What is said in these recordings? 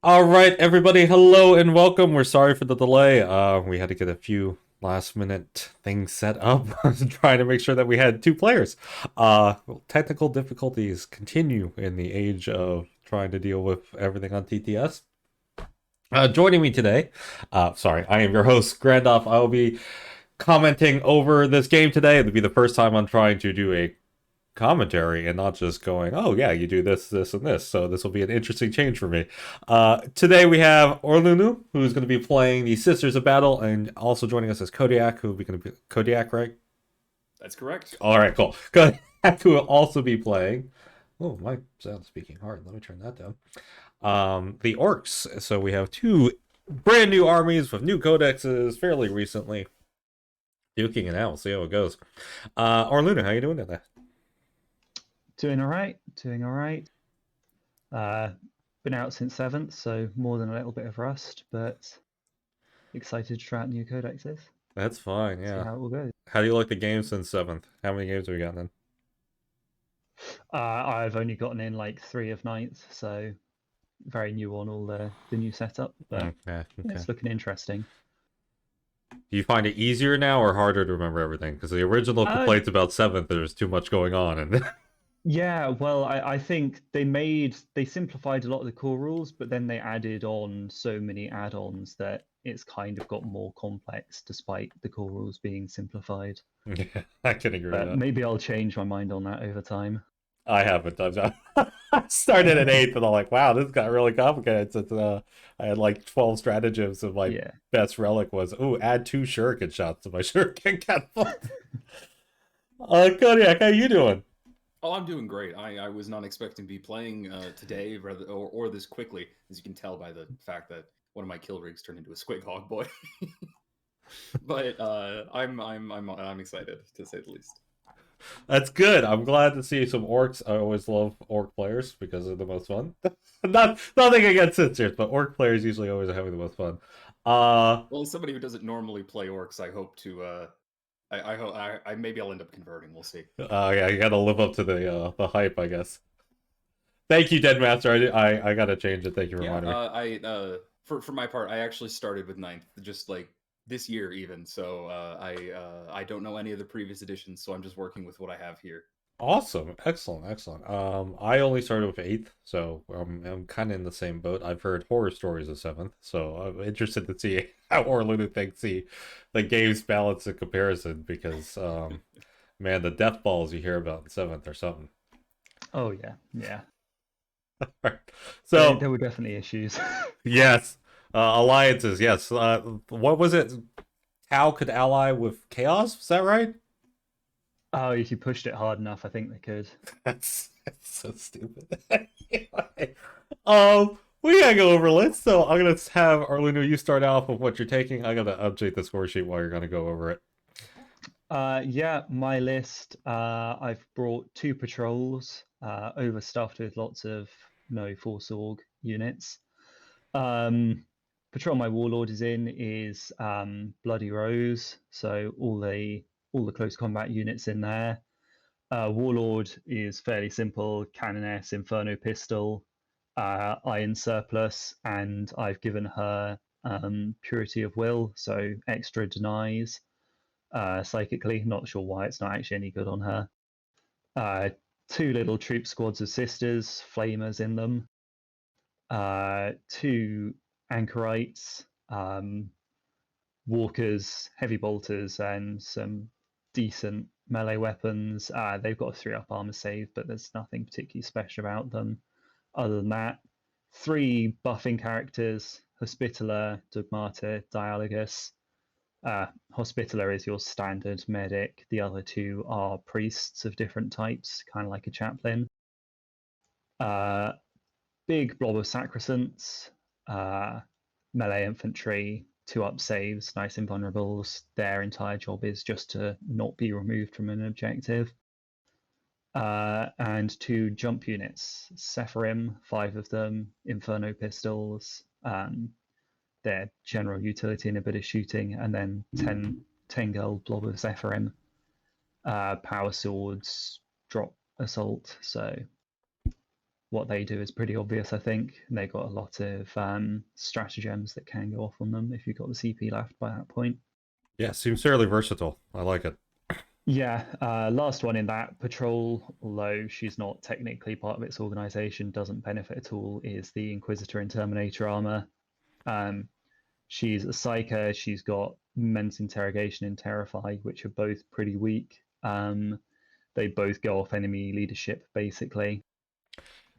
All right, everybody, hello and welcome. We're sorry for the delay. We had to get a few last minute things set up, trying to make sure that we had two players. Technical difficulties continue in the age of trying to deal with everything on TTS. Joining me today, I am your host, Grandoff. I will be commenting over this game today. It'll be the first time I'm trying to do a commentary and not just going, oh yeah, you do this, this, and this. So this will be an interesting change for me. Today we have Orlunu, who's going to be playing the Sisters of Battle, and also joining us is Kodiak, who will be going to be Kodiak, right? That's correct. All right, cool. Kodiak, who will also be playing. Oh, my sound's speaking hard. Let me turn that down. The Orcs. So we have two brand new armies with new codexes fairly recently. Duking it out. We'll see how it goes. Orlunu, how you doing today? Doing all right, doing all right. Been out since 7th, so more than a little bit of rust, but excited to try out new codexes. That's fine, See yeah. how it will go. How do you like the game since 7th? How many games have we gotten in? I've only gotten in like 3 of 9th, so very new on all the new setup, but Okay, yeah, okay. it's looking interesting. Do you find it easier now or harder to remember everything? Because the original Uh, complaints about 7th, there's too much going on. And yeah, well, I think they simplified a lot of the core rules, but then they added on so many add-ons that it's kind of got more complex despite the core rules being simplified. yeah, I can agree with But that. maybe I'll change my mind on that over time. I haven't. I started at 8th and I'm like, wow, this got really complicated. Since, I had like 12 stratagems and my Yeah. best relic was, oh, add 2 shuriken shots to my shuriken catapult. Kodiak, how you doing? Oh, I'm doing great. I was not expecting to be playing today, rather or this quickly, as you can tell by the fact that one of my kill rigs turned into a squig hog boy. But I'm excited to say the least. That's good. I'm glad to see some orcs. I always love orc players because they're the most fun. Nothing against sisters, but orc players usually always are having the most fun. Well, as somebody who doesn't normally play orcs, I hope to. I hope I maybe I'll end up converting. We'll see. Yeah, you gotta live up to the hype, I guess. Thank you, Deadmaster. I gotta change it. Thank you for Yeah, reminding me. for my part, I actually started with ninth, just like this year even. So I don't know any of the previous editions, so I'm just working with what I have here. Awesome, excellent, excellent. I only started with 8th, so I'm kind of in the same boat. I've heard horror stories of 7th, so I'm interested to see how Orlando thinks the game's balance in comparison. Because man, the death balls you hear about in 7th are something. Oh yeah, yeah. So There were definitely issues. yes, alliances. Yes, what was it? Tau could ally with Chaos. Is that right? Oh, if you pushed it hard enough, I think they could. That's so stupid. Anyway, we gotta go over lists. So I'm gonna have Arlino, you start off with what you're taking. I gotta update the score sheet while you're gonna go over it. Yeah, my list. I've brought 2 patrols, overstuffed with lots of no force org units. Um, Patrol my warlord is in is Bloody Rose, so all the close combat units in there. Warlord is fairly simple: Canoness, Inferno Pistol, Iron Surplus, and I've given her Purity of Will, so extra denies psychically. Not sure why it's not actually any good on her. 2 little troop squads of sisters, flamers in them. 2 anchorites, walkers, heavy bolters, and some decent melee weapons. They've got a 3-up armor save, but there's nothing particularly special about them. Other than that, 3 buffing characters: Hospitaller, Dogmata, Dialogus. Hospitaller is your standard medic. The other 2 are priests of different types, kind of like a chaplain. Big blob of sacrosanct, melee infantry, 2-up saves, nice invulnerables. Their entire job is just to not be removed from an objective. And 2 jump units, Sephirim, 5 of them, Inferno pistols, their general utility and a bit of shooting, and then 10 gold blob of Sephirim, power swords, drop assault. So what they do is pretty obvious, I think. And they got a lot of stratagems that can go off on them if you've got the CP left by that point. Yeah, seems fairly versatile. I like it. Yeah, last one in that patrol, although she's not technically part of its organization, doesn't benefit at all, is the Inquisitor and Terminator armor. She's a psyker. She's got Men's Interrogation and Terrify, which are both pretty weak. They both go off enemy leadership, basically.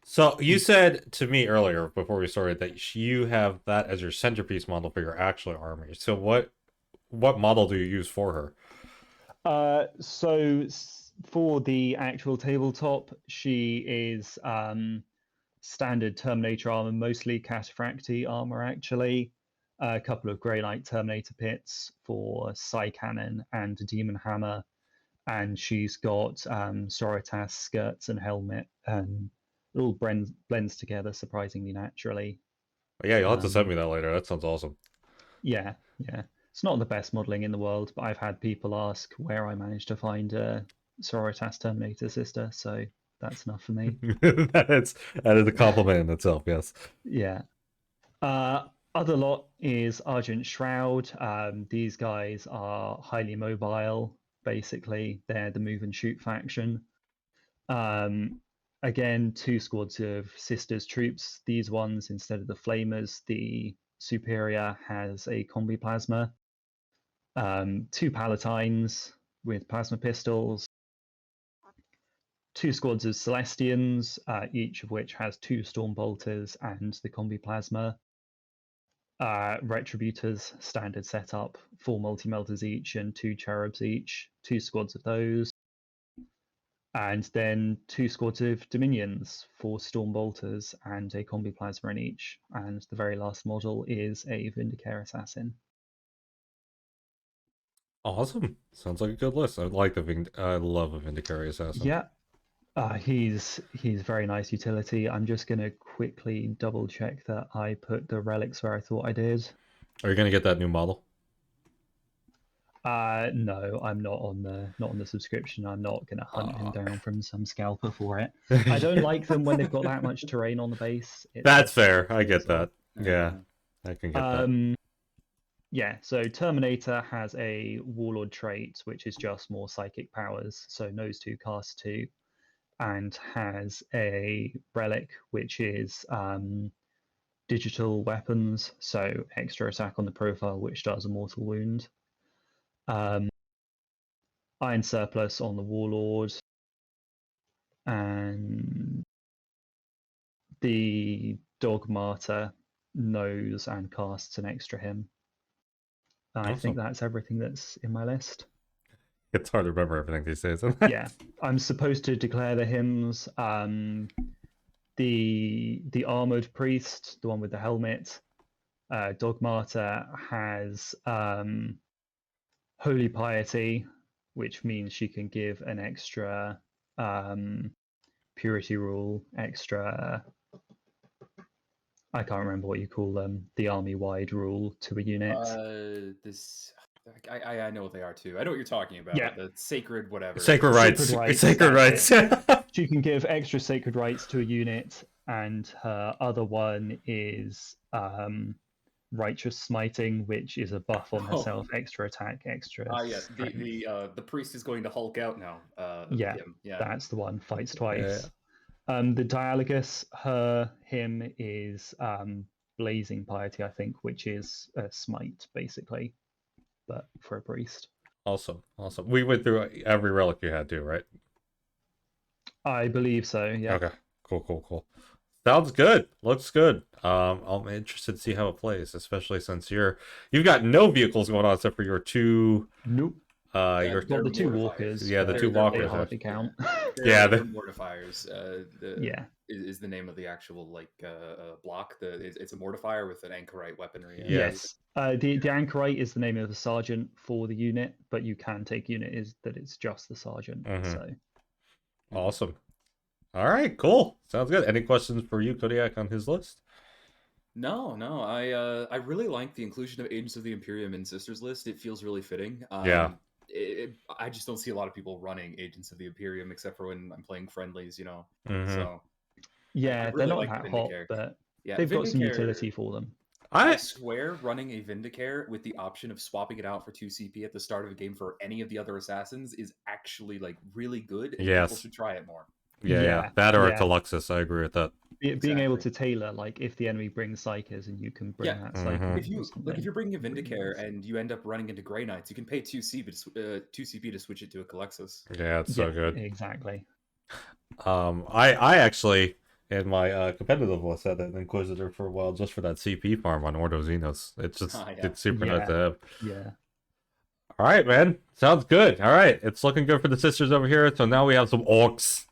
So you said to me earlier before we started that you have that as your centerpiece model for your actual army. So what model do you use for her? So for the actual tabletop, she is standard Terminator armor, mostly Cataphracti armor, actually. A couple of Grey Knight Terminator pits for Psy Cannon and Demon Hammer. And she's got Soritas skirts and helmet, and it all blends together surprisingly naturally. Yeah, you'll have to send me that later. That sounds awesome. Yeah, yeah. It's not the best modeling in the world, but I've had people ask where I managed to find a Soritas Terminator sister, so that's enough for me. that is a compliment in itself, yes. Yeah. Other lot is Argent Shroud. These guys are highly mobile, basically. They're the move and shoot faction. Again, 2 squads of Sisters troops. These ones, instead of the Flamers, the Superior has a Combi Plasma. 2 Palatines with plasma pistols. 2 squads of Celestians, each of which has 2 Storm Bolters and the Combi Plasma. Retributors, standard setup, 4 multi-melters each and 2 cherubs each, 2 squads of those. And then 2 squads of Dominions, 4 Storm Bolters and a Combi Plasma in each. And the very last model is a Vindicare Assassin. Awesome. Sounds like a good list. I like I love a Vindicare Assassin. Yeah. He's very nice utility. I'm just going to quickly double check that I put the relics where I thought I did. Are you going to get that new model? No, I'm not on the subscription. I'm not going to hunt him down from some scalper for it. I don't like them when they've got that much terrain on the base. That's fair. I get that. Yeah, I can get that. Yeah, so Terminator has a Warlord trait, which is just more psychic powers. So knows 2, cast 2, and has a relic, which is digital weapons, so extra attack on the profile, which does a mortal wound. Iron Surplus on the Warlord, and the Dog Martyr knows and casts an extra him. And I think that's everything that's in my list. It's hard to remember everything these days. Yeah, I'm supposed to declare the hymns. The Armored Priest, the one with the helmet, Dog Martyr has Holy Piety, which means she can give an extra purity rule, extra. I can't remember what you call them. The army-wide rule to a unit. I know what they are too. I know what you're talking about. Yeah. The sacred whatever. Sacred rights. Sacred rights. She can give extra sacred rights to a unit, and her other one is Righteous Smiting, which is a buff on herself, extra attack, extra. Yes. The priest is going to Hulk out now. Yeah, that's the one. Fights twice. Yeah. The Dialogus, him is Blazing Piety, I think, which is a smite, basically, but for a priest. Awesome. We went through every relic you had too, right? I believe so, yeah. Okay, cool. Sounds good. Looks good. I'm interested to see how it plays, especially since you've got no vehicles going on except for your 2... Nope. You've got the 2 walkers. Yeah, the 2 walkers. They hardly count. Yeah, they're mortifiers. Is the name of the actual block. It's a mortifier with an anchorite weaponry. Yes. The anchorite is the name of the sergeant for the unit, but you can take unit is that it's just the sergeant. So awesome. All right, cool. Sounds good. Any questions for you, Kodiak, on his list? No. I really like the inclusion of Agents of the Imperium in Sisters list. It feels really fitting. I just don't see a lot of people running Agents of the Imperium except for when I'm playing friendlies, So Yeah, they're really not like the that hot, Vindicare. but Yeah, they've got some Vindicare. utility for them. I I swear, running a Vindicare with the option of swapping it out for 2 CP at the start of a game for any of the other assassins is actually like really good, and people yes, should try it more. yeah, that or a Yeah. Caluxus. I agree with that. Being able Exactly. to tailor, like if the enemy brings Psykers and you can bring Yeah, that Mhm. Psyker if in or you something. if you're bringing a really Vindicare nice. and you end up running into Grey Knights, you can pay 2 CP to switch it to a Caluxus. Yeah, it's so Yeah, good. exactly. I actually in my competitive list had an Inquisitor for a while just for that CP farm on Ordo Xenos. It's just Ah, yeah. it's super nice Yeah. to have. Yeah. All right, man. Sounds good. All right, it's looking good for the sisters over here. So now we have some orcs.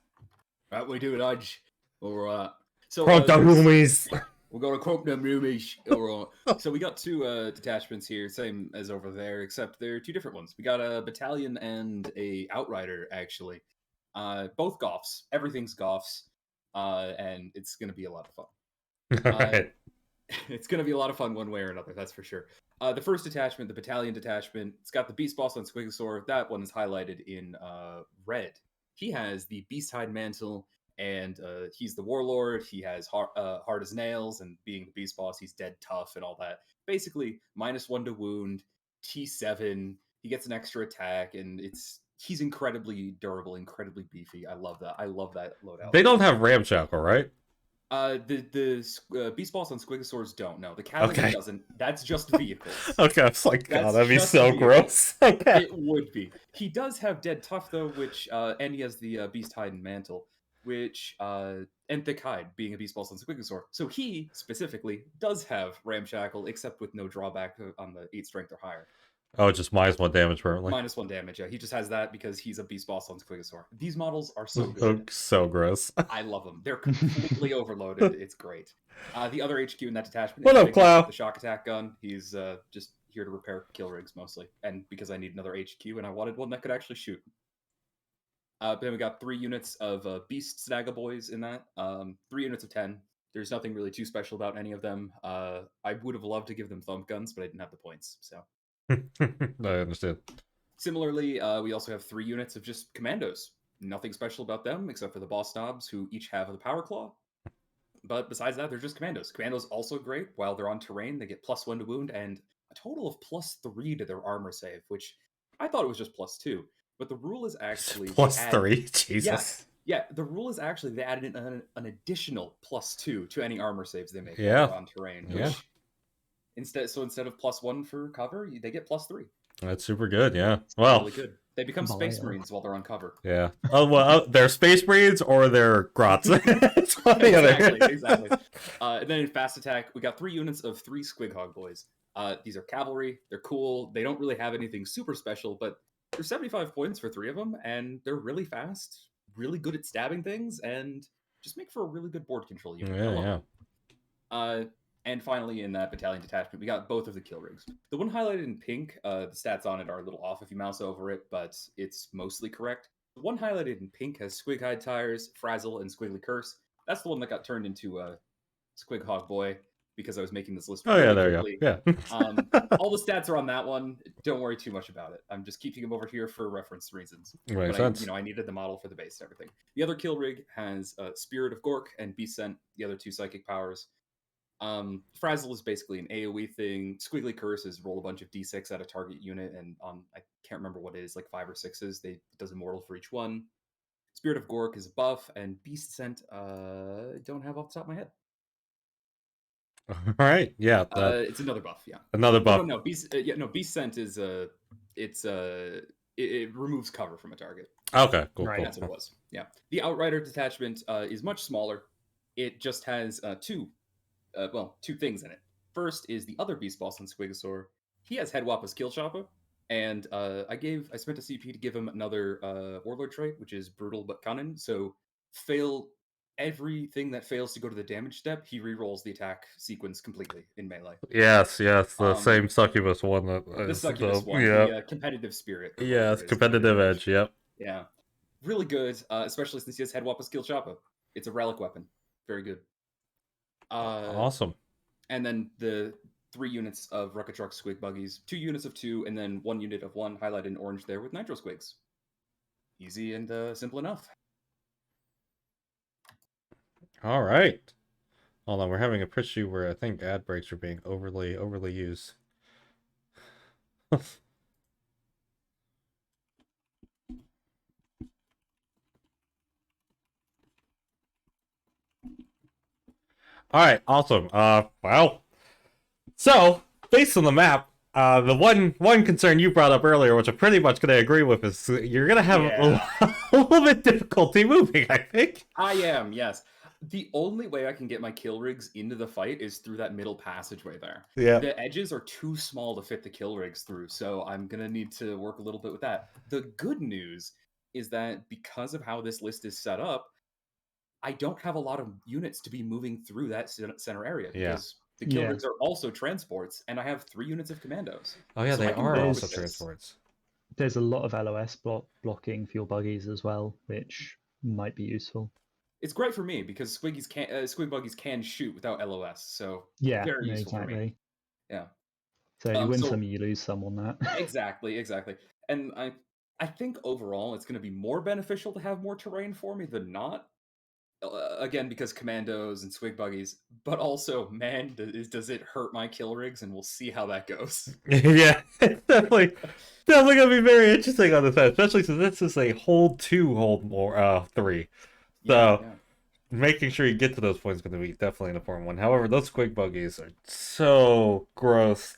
Right, we do it, Udge. All right. So Front the there's- roomies. we're gonna quote them roomies. All right. So we got two detachments here, same as over there, except they're two different ones. We got a battalion and a outrider actually. Both Goths. Everything's Goths. And it's gonna be a lot of fun. All right. It's going to be a lot of fun one way or another, that's for sure. The first detachment, the battalion detachment, it's got the Beast Boss on Squigosaur. That one is highlighted in red. He has the Beasthide Mantle, and he's the Warlord. He has hard as nails, and being the Beast Boss, he's dead tough and all that. Basically, -1 to wound, T7. He gets an extra attack, and he's incredibly durable, incredibly beefy. I love that. I love that loadout. They don't have Ramshackle, right? The Beast Boss on Squigosaurs don't. No, the Cavalry Okay. doesn't. That's just vehicles. Okay, I was like, God, That's that'd be just so vehicle. gross. Okay. It would be. He does have Dead Tough though, which and he has the Beast Hide and Mantle, which and Thick Hide being a Beast Boss on Squigosaur. So he specifically does have Ramshackle, except with no drawback on the 8 strength or higher. Oh, just -1 damage permanently. -1 damage. Yeah, he just has that because he's a Beast Boss on Squigosaur. These models are so Oh, good. so gross. I love them. They're completely overloaded. It's great. The other HQ in that detachment What is up, Big Nick Clow? with the shock attack gun. He's just here to repair kill rigs mostly, and because I need another HQ and I wanted one that could actually shoot. Then we got 3 units of Beast Snaggle Boys in that. 3 units of 10. There's nothing really too special about any of them. I would have loved to give them thump guns, but I didn't have the points. So I understand. similarly, we also have 3 units of just commandos. Nothing special about them except for the boss knobs, who each have the power claw. But besides that, they're just commandos. Commandos also great. While they're on terrain, they get +1 to wound and a total of +3 to their armor save, which I thought it was just +2. But the rule is actually +3. Jesus. Yeah, the rule is actually they added an additional +2 to any armor saves they make while Yeah. they're on terrain. Yeah. Which instead of +1 for cover, they get +3. That's super good. Yeah. Well. Really good. They become Space Vile. Marines while they're on cover. Yeah. Oh well, they're Space Marines or they're Grots. It's one or the other. Exactly. And then in fast attack, we got 3 units of 3 Squighog boys. These are cavalry. They're cool. They don't really have anything super special, but they're 75 points for 3 of them, and they're really fast, really good at stabbing things, and just make for a really good board control unit. Yeah. And finally, in that battalion detachment, we got both of the kill rigs. The one highlighted in pink, the stats on it are a little off if you mouse over it, but it's mostly correct. The one highlighted in pink has Squighide Tires, Frazzle, and Squiggly Curse. That's the one that got turned into a Squighog Boy because I was making this list. Oh yeah, really there quickly. you go. Yeah. All the stats are on that one. Don't worry too much about it. I'm just keeping them over here for reference reasons. Makes But sense. I needed the model for the base and everything. The other kill rig has Spirit of Gork and Beast Scent, the other 2 psychic powers. Frazzle is basically an AoE thing. Squiggly Curse is roll a bunch of d6 at a target unit, and I can't remember what it is, like 5 or 6s. It does immortal for each one. Spirit of Gork is a buff, and Beast Scent, don't have off the top of my head. All right. Yeah. It's another buff, yeah. Another buff. No, Beast Scent is it removes cover from a target. Okay. Cool. Right. Cool. That's what it was. Yeah. The Outrider detachment is much smaller. It just has 2 things in it. First is the other Beast Boss on Squigosaur. He has Head Wappa's Kill Choppa, and I spent a CP to give him another Warlord trait, which is Brutal but Cunning. So everything that fails to go to the damage step, he rerolls the attack sequence completely in melee. Yes. The same Succubus one. The Succubus one, Yeah. the competitive spirit. Yeah. It's competitive edge. Yep. Yeah. Really good, especially since he has Head Wappa's Kill Choppa. It's a relic weapon. Very good. Awesome. And then the 3 units of Rocket Truck Squig Buggies, 2 units of 2, and then 1 unit of 1 highlighted in orange there with Nitro Squigs. Easy and simple enough. All right. Hold on, we're having a issue where I think ad breaks are being overly used. All right, awesome. Well, so based on the map, the one concern you brought up earlier, which I'm pretty much going to agree with, is you're going to have a little bit difficulty moving. I think. I am, yes. The only way I can get my kill rigs into the fight is through that middle passageway there. Yeah. The edges are too small to fit the kill rigs through, so I'm gonna need to work a little bit with that. The good news is that because of how this list is set up, I don't have a lot of units to be moving through that center area Yeah. because the kill Yeah. rigs are also transports, and I have 3 units of commandos. Oh yeah, So I they can are work also with this. transports. There's a lot of LOS blocking for your buggies as well, which might be useful. It's great for me because squig buggies can shoot without LOS, so Yeah, very useful for me. exactly. Yeah. So you win so- some, you lose some on that. Exactly. And I think overall it's going to be more beneficial to have more terrain for me than not. Again, because commandos and swig buggies, but also, man, does it hurt my kill rigs? And we'll see how that goes. Yeah, it's definitely gonna be very interesting on this side, especially since this is a hold 2, hold more 3. So making sure you get to those points is going to be definitely an important one. However, those squig buggies are so gross.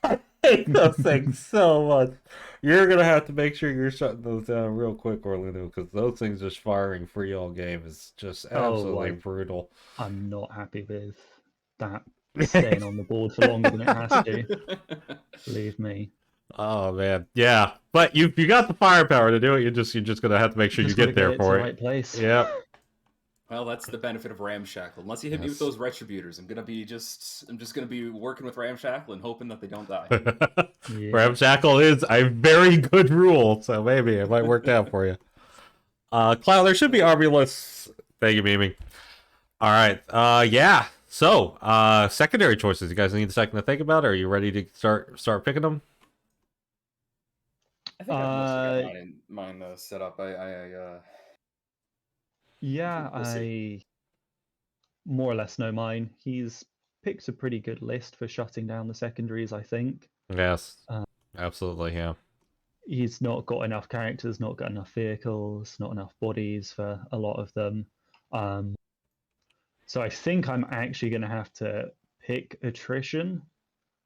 I hate those things so much. You're gonna have to make sure you're shutting those down real quick, Orlando, because those things just firing free all game is just absolutely brutal. I'm not happy with that staying on the board for longer than it has to. Believe me. Oh man, yeah, but you got the firepower to do it. You're just gonna have to make sure you get there for it. Right place. Yeah. Well, that's the benefit of Ramshackle. Unless you hit me with those Retributors, I'm just gonna be working with Ramshackle and hoping that they don't die. Ramshackle is a very good rule, so maybe it might work out for you. Cloud, there should be army lists. Thank you, Mimi. All right. Yeah. So, secondary choices. You guys need a second to think about it? Are you ready to start picking them? I think I've mostly got mine set up. Yeah, we'll I more or less know mine. He's picked a pretty good list for shutting down the secondaries, I think. Yes, absolutely, yeah. He's not got enough characters, not got enough vehicles, not enough bodies for a lot of them. So I think I'm actually going to have to pick attrition,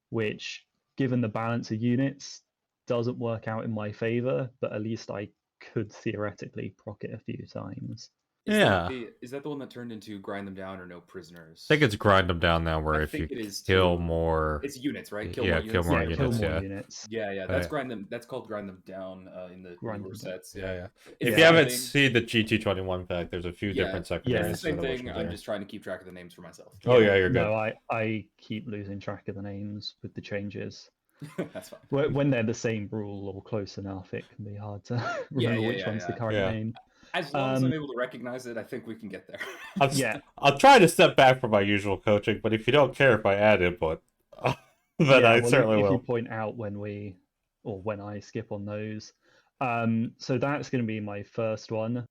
which, given the balance of units, doesn't work out in my favor, but at least I could theoretically proc it a few times. Is that the one that turned into grind them down or no prisoners? I think it's grind them down now, where if you kill more, it's units, right? Kill more units. Yeah. That's grind them. That's called grind them down in the newer sets. Yeah. If you haven't seen the GT21 pack, there's a few different secondaries. It's the same thing. I'm just trying to keep track of the names for myself. Oh yeah, you're good. No, I keep losing track of the names with the changes. That's fine. When they're the same rule or close enough, it can be hard to remember which one's the current name. As long as I'm able to recognize it, I think we can get there. I'll try to step back from my usual coaching, but if you don't care if I add input, then I certainly will. If you point out when I skip on those. So that's going to be my first one.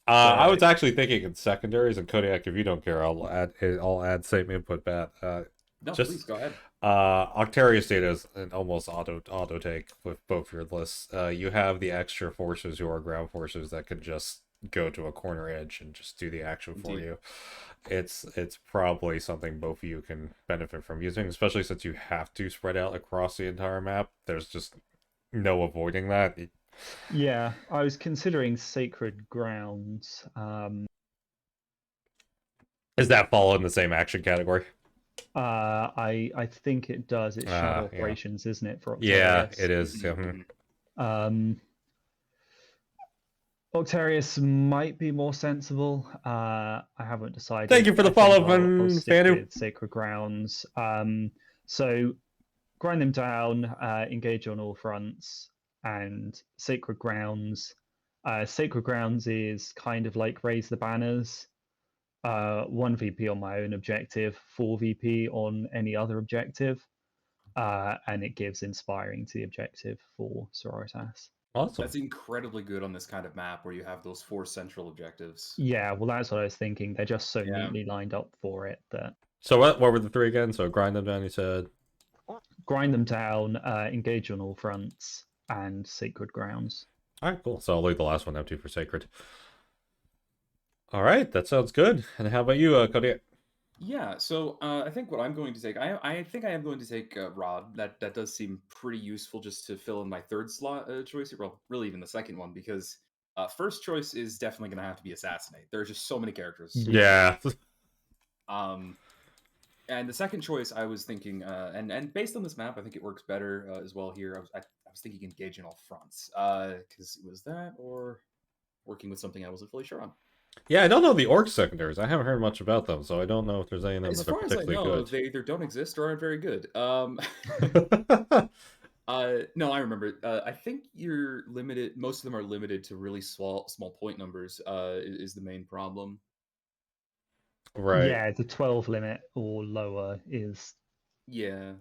I was actually thinking in secondaries, and Kodiak, if you don't care, I'll add same input, Bat. No, please go ahead. Octarius data is an almost auto take with both your lists. You have the extra forces who are ground forces that can just go to a corner edge and just do the action for you. It's probably something both of you can benefit from using, especially since you have to spread out across the entire map. There's just no avoiding that. Yeah, I was considering Sacred Grounds. Does that fall in the same action category? I think it does. It's shadow operations, isn't it? For Octarius? Yeah, it is. Octarius might be more sensible. I haven't decided. Thank you for the follow-up, Fanu. Sacred Grounds. So grind them down, engage on all fronts, and Sacred Grounds. Sacred Grounds is kind of like Raise the Banners. 1 VP on my own objective, 4 VP on any other objective, and it gives inspiring to the objective for Sororitas. Awesome. That's incredibly good on this kind of map where you have those 4 central objectives. Yeah, well, that's what I was thinking. They're just so Yeah. neatly lined up for it that So what were the 3 again? So grind them down, you said. grind them down, engage on all fronts, and sacred grounds. All right, cool. So I'll leave the last one empty for sacred. All right, that sounds good. And how about you, Cody? Yeah, so I think what I'm going to take, I think I am going to take Rod. That does seem pretty useful just to fill in my third slot choice here. Well, really even the second one, because first choice is definitely going to have to be Assassinate. There are just so many characters. Yeah. And the second choice, I was thinking, and based on this map, I think it works better as well here. I was thinking Engage in all fronts, because it was that or working with something I wasn't fully sure on. Yeah, I don't know the Orc secondaries. I haven't heard much about them, so I don't know if there's any of them As that are far as I particularly know, good. they either don't exist or aren't very good. No, I remember. I think you're limited. Most of them are limited to really small point numbers. Is the main problem. Right. Yeah, the 12 limit or lower is Yeah.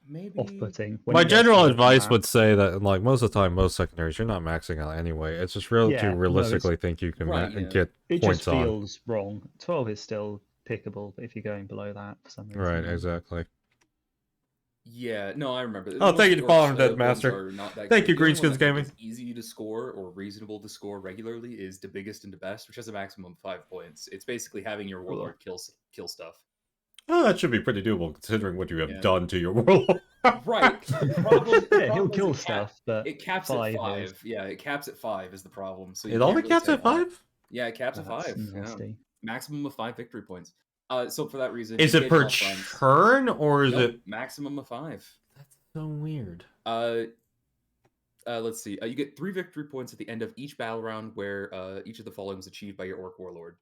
Maybe. off-putting. My general advice would say that, like, most of the time, most secondaries, you're not maxing out anyway. It's just real Yeah, to no, realistically think you can Right, yeah. get it points just on. feels wrong. 12 is still pickable, but if you're going below that for some reason, Right, then- exactly. Yeah. No, I remember. Oh, thank you Most for following, Orcs, Dead ones Master. are not that Thank great. you, The only one Greenskins I think Gaming. is easy to score or reasonable to score regularly is the biggest and the best, which has a maximum of 5 points. It's basically having your warlord kill stuff. Oh, that should be pretty doable considering what you have Yeah. done to your world. Right. The problem Yeah, he'll is kill it stuff, but it caps 5 at 5. is- Yeah, it caps at 5 is the problem. So It you only can't really caps say at why. 5? Yeah, it caps at That's 5. Yeah. nasty. Maximum of 5 victory points. So for that reason, Is it engage per all fronts. turn, or is Nope, it... maximum of 5. That's so weird. Let's see. You get 3 victory points at the end of each battle round where each of the following was achieved by your Orc Warlord.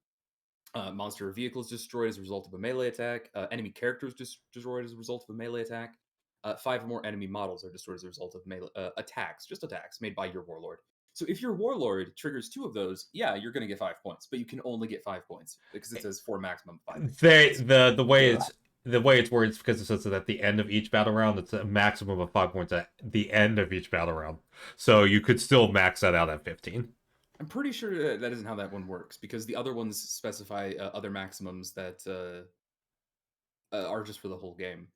Monster or vehicle is destroyed as a result of a melee attack. Enemy characters destroyed as a result of a melee attack. 5 or more enemy models are destroyed as a result of melee attacks, just attacks made by your Warlord. So if your Warlord triggers 2 of those, yeah, you're going to get 5 points, but you can only get 5 points because it says for maximum 5. The way it's worded is because it says that at the end of each battle round, it's a maximum of 5 points at the end of each battle round. So you could still max that out at 15. I'm pretty sure that isn't how that one works because the other ones specify other maximums that are just for the whole game.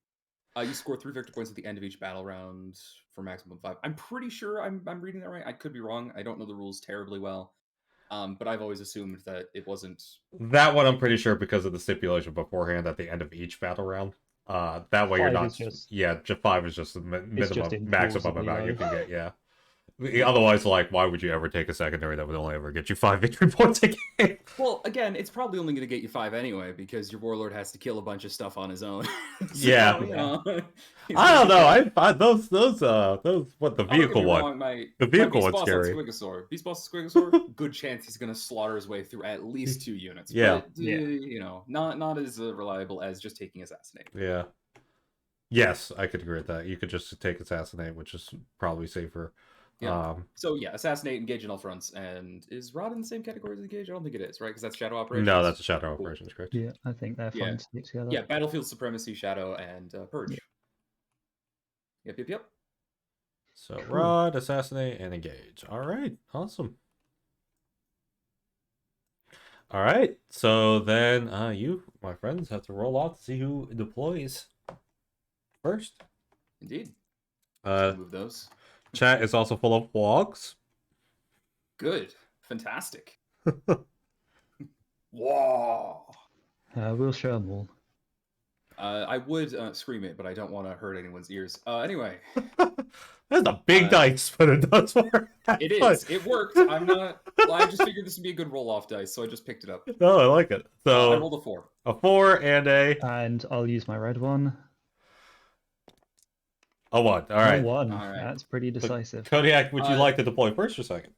You score 3 victory points at the end of each battle round for maximum 5. I'm pretty sure I'm reading that right. I could be wrong. I don't know the rules terribly well, but I've always assumed that it wasn't. That one I'm pretty sure because of the stipulation beforehand at the end of each battle round. That way you're 5 not. is just- Yeah, 5 is just the just minimum, maximum implausibly amount you low. can get. Yeah. Otherwise, like, why would you ever take a secondary that would only ever get you 5 victory points a game? Well, again, it's probably only going to get you 5 anyway because your Warlord has to kill a bunch of stuff on his own. Yeah. You know, I don't know. I those what the Don't get vehicle me one. wrong, my vehicle my one's Beast Boss on scary. Squigosaur. Beast Boss on Squigosaur, good chance he's going to slaughter his way through at least 2 units. Yeah. But, you know, not as reliable as just taking Assassinate. Yeah. Yes, I could agree with that. You could just take Assassinate, which is probably safer. Yeah. So yeah, Assassinate, Engage in all fronts, and is Rod in the same category as Engage? I don't think it is, right? Because that's Shadow Operations. No, that's a Shadow Cool. Operations, correct? Yeah, I think they're Yeah. fine to stick together. Yeah, Battlefield Supremacy, Shadow, and Purge. Yeah. Yep. So Cool. Rod, Assassinate, and Engage. All right, awesome. All right, so then you, my friends, have to roll off to see who deploys first. Indeed. Uh, Move those. Chat is also full of wogs. Good. Fantastic. Whoa. We'll show them all. I would scream it, but I don't want to hurt anyone's ears. Anyway, That's a big dice, but it does work. it is. It worked. I'm not. Well, I just figured this would be a good roll-off dice, so I just picked it up. Oh, I like it. I So rolled a 4. a 4 and And I'll use my red one. a 1. All right. A 1. All right. That's pretty decisive. Kodiak, would you Uh, like to deploy first or second?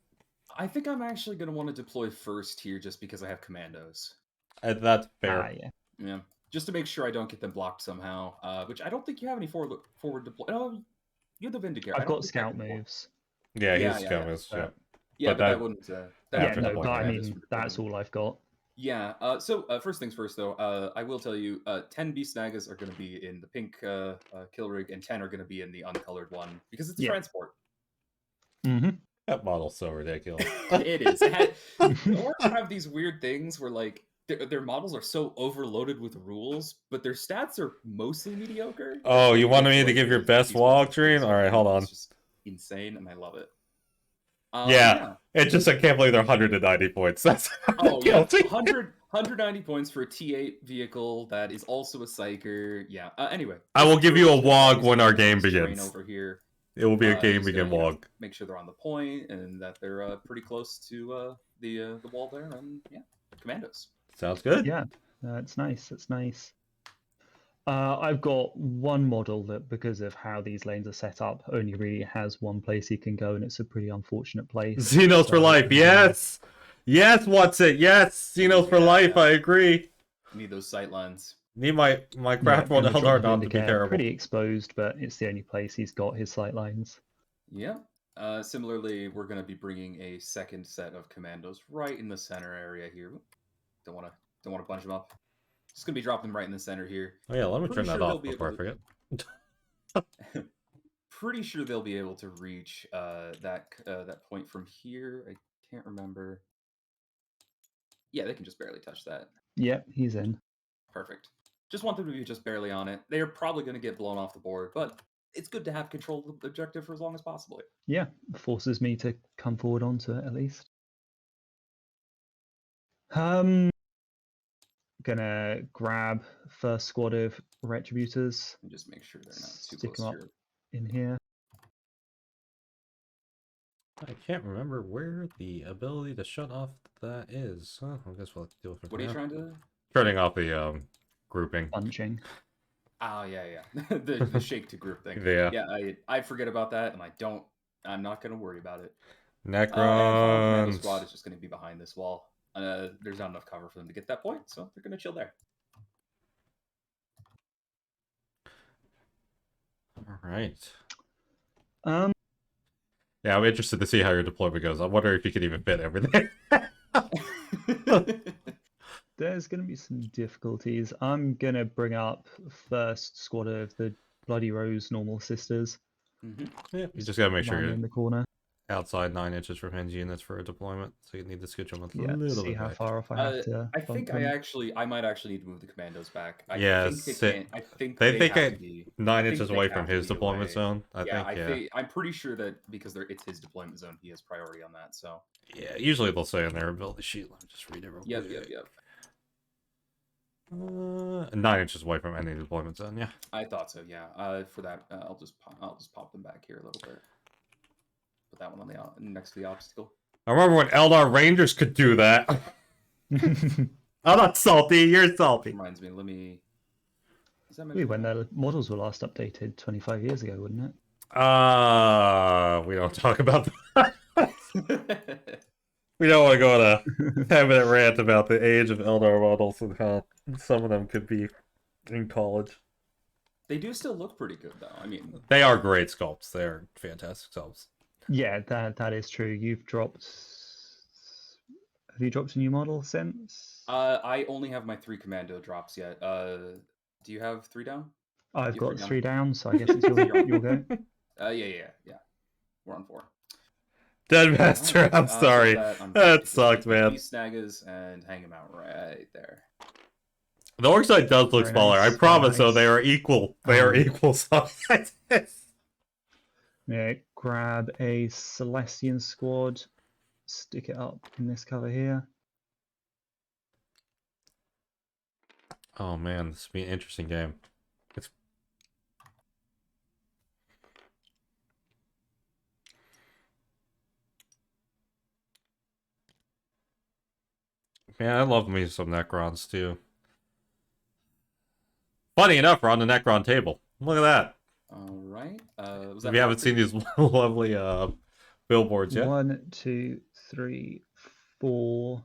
I think I'm actually going to want to deploy first here, just because I have commandos. That's fair. Yeah. Yeah, just to make sure I don't get them blocked somehow. Which I don't think you have any forward deploy. Oh, you have the Vindicare. I've got scout moves. Yeah, Yeah, he's yeah, coming. yeah. Yeah. Yeah, But but that that- wouldn't. Yeah, After no, deploying but I commandos mean, for that's deployment. all I've got. Yeah. So first things first, though. I will tell you, 10 Beast Nagas are going to be in the pink kill rig, and 10 are going to be in the uncolored one because it's a Yeah. transport. Mm-hmm. That model's so ridiculous. It is. The Orcs have these weird things where like their models are so overloaded with rules, but their stats are mostly mediocre. Oh, So you you get wanted me to like give your these best ones that walkthrough? so All right, hold on. It's just insane, and I love it. Yeah, Yeah. it's just I can't believe they're 190 points. That's Oh yeah, guilty. 190 points for a T8 vehicle that is also a psyker. Yeah. Anyway, I will just give you a for wog these when our little game nice terrain begins. over here. It will be a game Just begin gonna, wog. make sure they're on the point and that they're pretty close to the wall there, and yeah, commandos. Sounds good. Yeah, that's nice. That's nice. I've got one model that, because of how these lanes are set up, only really has one place he can go, and it's a pretty unfortunate place. Xenos for So life. I'm gonna- Yes. Yes, what's it? Yes, Xenos for Yeah. life. I agree. Need those sight lines. Need my Yeah, craft gonna one drop Eldar the not to be Vindicator. terrible. Pretty exposed, but it's the only place he's got his sight lines. Yeah. Similarly, we're going to be bringing a second set of commandos right in the center area here. Don't want to bunch them up. Just going to be dropping them right in the center here. Oh yeah, let me Pretty turn that sure off they'll be before I able forget. Pretty sure they'll be able to reach that point from here. I can't remember. Yeah, they can just barely touch that. Yep, he's in. Perfect. Just want them to be just barely on it. They are probably going to get blown off the board, but it's good to have control of the objective for as long as possible. Yeah, forces me to come forward onto it at least. Gonna grab first squad of Retributors. And just make sure they're not too Stick close them to up your... in here. I can't remember where the ability to shut off that is. Oh, I guess we'll have to deal with it. What are you trying to... Turning off the grouping. Bunching. Oh, yeah. the shake to group thing. Yeah. Yeah, I forget about that, and I'm not going to worry about it. Necrons. And final commando squad is just going to be behind this wall. There's not enough cover for them to get that point, so they're going to chill there. All right. Yeah, I'm interested to see how your deployment goes. I wonder if you can even fit everything. there's going to be some difficulties. I'm going to bring up first squad of the Bloody Rose Normal Sisters. Yeah, you just gotta make sure Line you're in the corner. outside 9 inches from hinge units for a deployment, so you need to switch them a Yeah, little see bit how back. far off I have to. I bump think them. I might actually need to move the commandos back. I Yeah, think they sit- can't. I think they they think have I- to be 9 think inches they away have from to his be deployment away. zone, I think. I'm pretty sure that because it's his deployment zone, he has priority on that. So Yeah, usually they'll say on their ability sheet. Let me just read it real yep. quick. 9 inches away from any deployment zone, yeah. I thought so. Yeah. For that, I'll just pop them back here a little bit. Put that one on the next to the obstacle. I remember when Eldar Rangers could do that. I'm not salty, you're salty. Reminds me. Let me. Is that Ooh, when the models were last updated 25 years ago, wouldn't it? We don't talk about that. We don't want to go on a 10-minute rant about the age of Eldar models and how some of them could be in college. They do still look pretty good, though. I mean, They are great sculpts. They're fantastic sculpts. Yeah, that is true. You've dropped. Have you dropped a new model since? I only have my 3 commando drops yet. Do you have 3 down? I've you got have 3 down, so I guess it's your go. Yeah. We're on 4. Deadmaster, I'm sorry. That sucked, man. These snaggers and hang them out right there. The orc side does look Very smaller. nice, I promise, very though, they nice. are equal. They are equal sizes. Yeah, grab a Celestian squad, stick it up in this cover here. Oh man, this will be an interesting game. Man, I love me some Necrons too. Funny enough, we're on the Necron table. Look at that. All right. Was If you haven't seen these lovely billboards yet. 1, 2, 3, 4.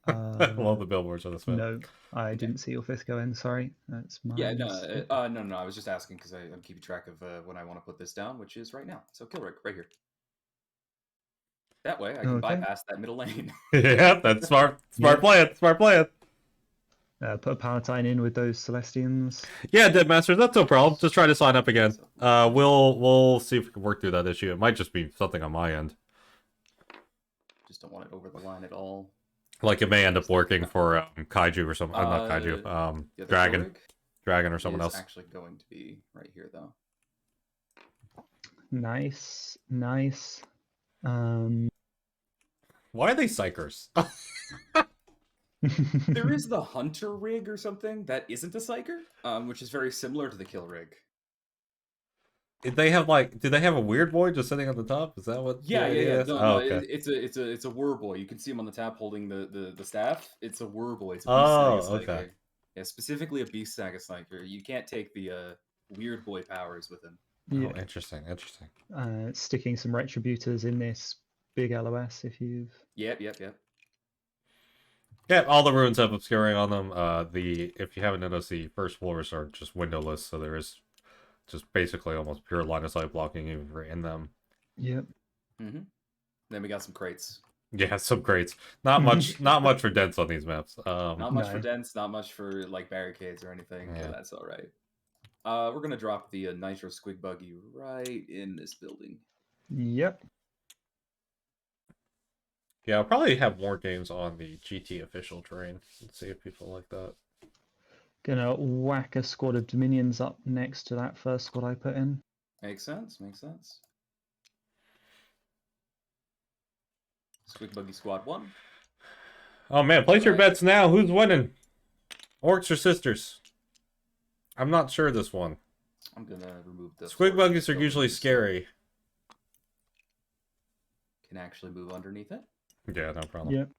I love the billboards on this film. No, I didn't see your 5th go in. Sorry, that's my Yeah, mistake. no. I was just asking because I'm keeping track of when I want to put this down, which is right now. So Kilrick, right here. That way, I can Okay. bypass that middle lane. Yeah, that's smart. Smart plan. Smart plan. Put a Palatine in with those Celestians. Yeah, Deadmasters, that's no problem. Just try to sign up again. We'll see if we can work through that issue. It might just be something on my end. Just don't want it over the line at all. Like it may end up working for Kaiju or something. Not Kaiju. The other Dragon. Kilrig Dragon or someone is else. actually going to be right here, though. Nice, nice. Why are they psychers? There is the Hunter rig or something that isn't a psyker, which is very similar to the Kill rig. Did they have like? Do they have a weird boy just sitting on the top? Is that what? Yeah. Is? No, okay. it's a Wur boy. You can see him on the tap holding the staff. It's a Wur boy. It's a Beast Saga okay. Psyker. Yeah, specifically a Beast Saga Psyker. You can't take the weird boy powers with him. Yeah. Oh, interesting. Sticking some Retributors in this big LOS if you've. Yep. Yeah, all the runes have obscuring on them. If you haven't noticed, the first floors are just windowless, so there is just basically almost pure line of sight blocking if you're in them. Yep. Then we got some crates. Yeah, some crates. Not much. Not much for dents on these maps. Not much No. for dents. Not much for like barricades or anything. Yeah. So that's all right. We're gonna drop the Nitro Squig Buggy right in this building. Yep. Yeah, I'll probably have more games on the GT official terrain. Let's see if people like that. Gonna whack a squad of Dominions up next to that first squad I put in. Makes sense. Squig Buggy Squad 1. Oh man, place your bets now. Who's winning? Orcs or Sisters? I'm not sure this one. I'm gonna remove the Squig buggies are usually scary. Can actually move underneath it. Yeah, no problem. Yep.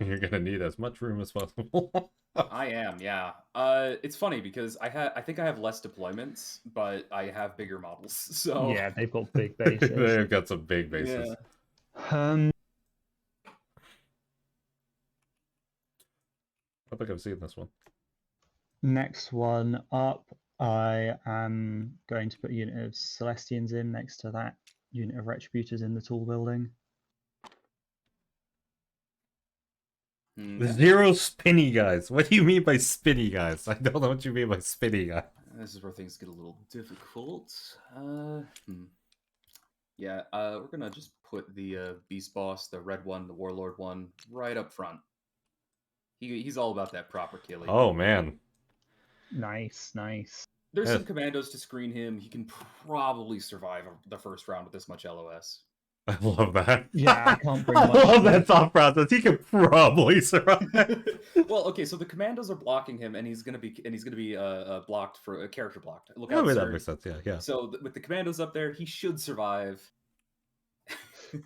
You're gonna need as much room as possible. I am, yeah. It's funny because I think I have less deployments, but I have bigger models. So Yeah, they've got big bases. They've got some big bases. Yeah. I think I've seen this one. Next one up, I am going to put a unit of Celestians in next to that unit of Retributors in the tall building. Zero spinny guys. What do you mean by spinny guys? I don't know what you mean by spinny guy. This is where things get a little difficult. Yeah, we're gonna just put the Beast Boss, the red one, the Warlord one, right up front. He's all about that proper killing. Oh man. Nice. There's some commandos to screen him. He can probably survive the first round with this much LOS. I love that. Yeah, I can't bring I much love to that it. thought process. He could probably survive. Well, okay, so the commandos are blocking him, and he's gonna be blocked for a character blocked. Look Yeah, out, that sir. makes sense. Yeah. So with the commandos up there, he should survive.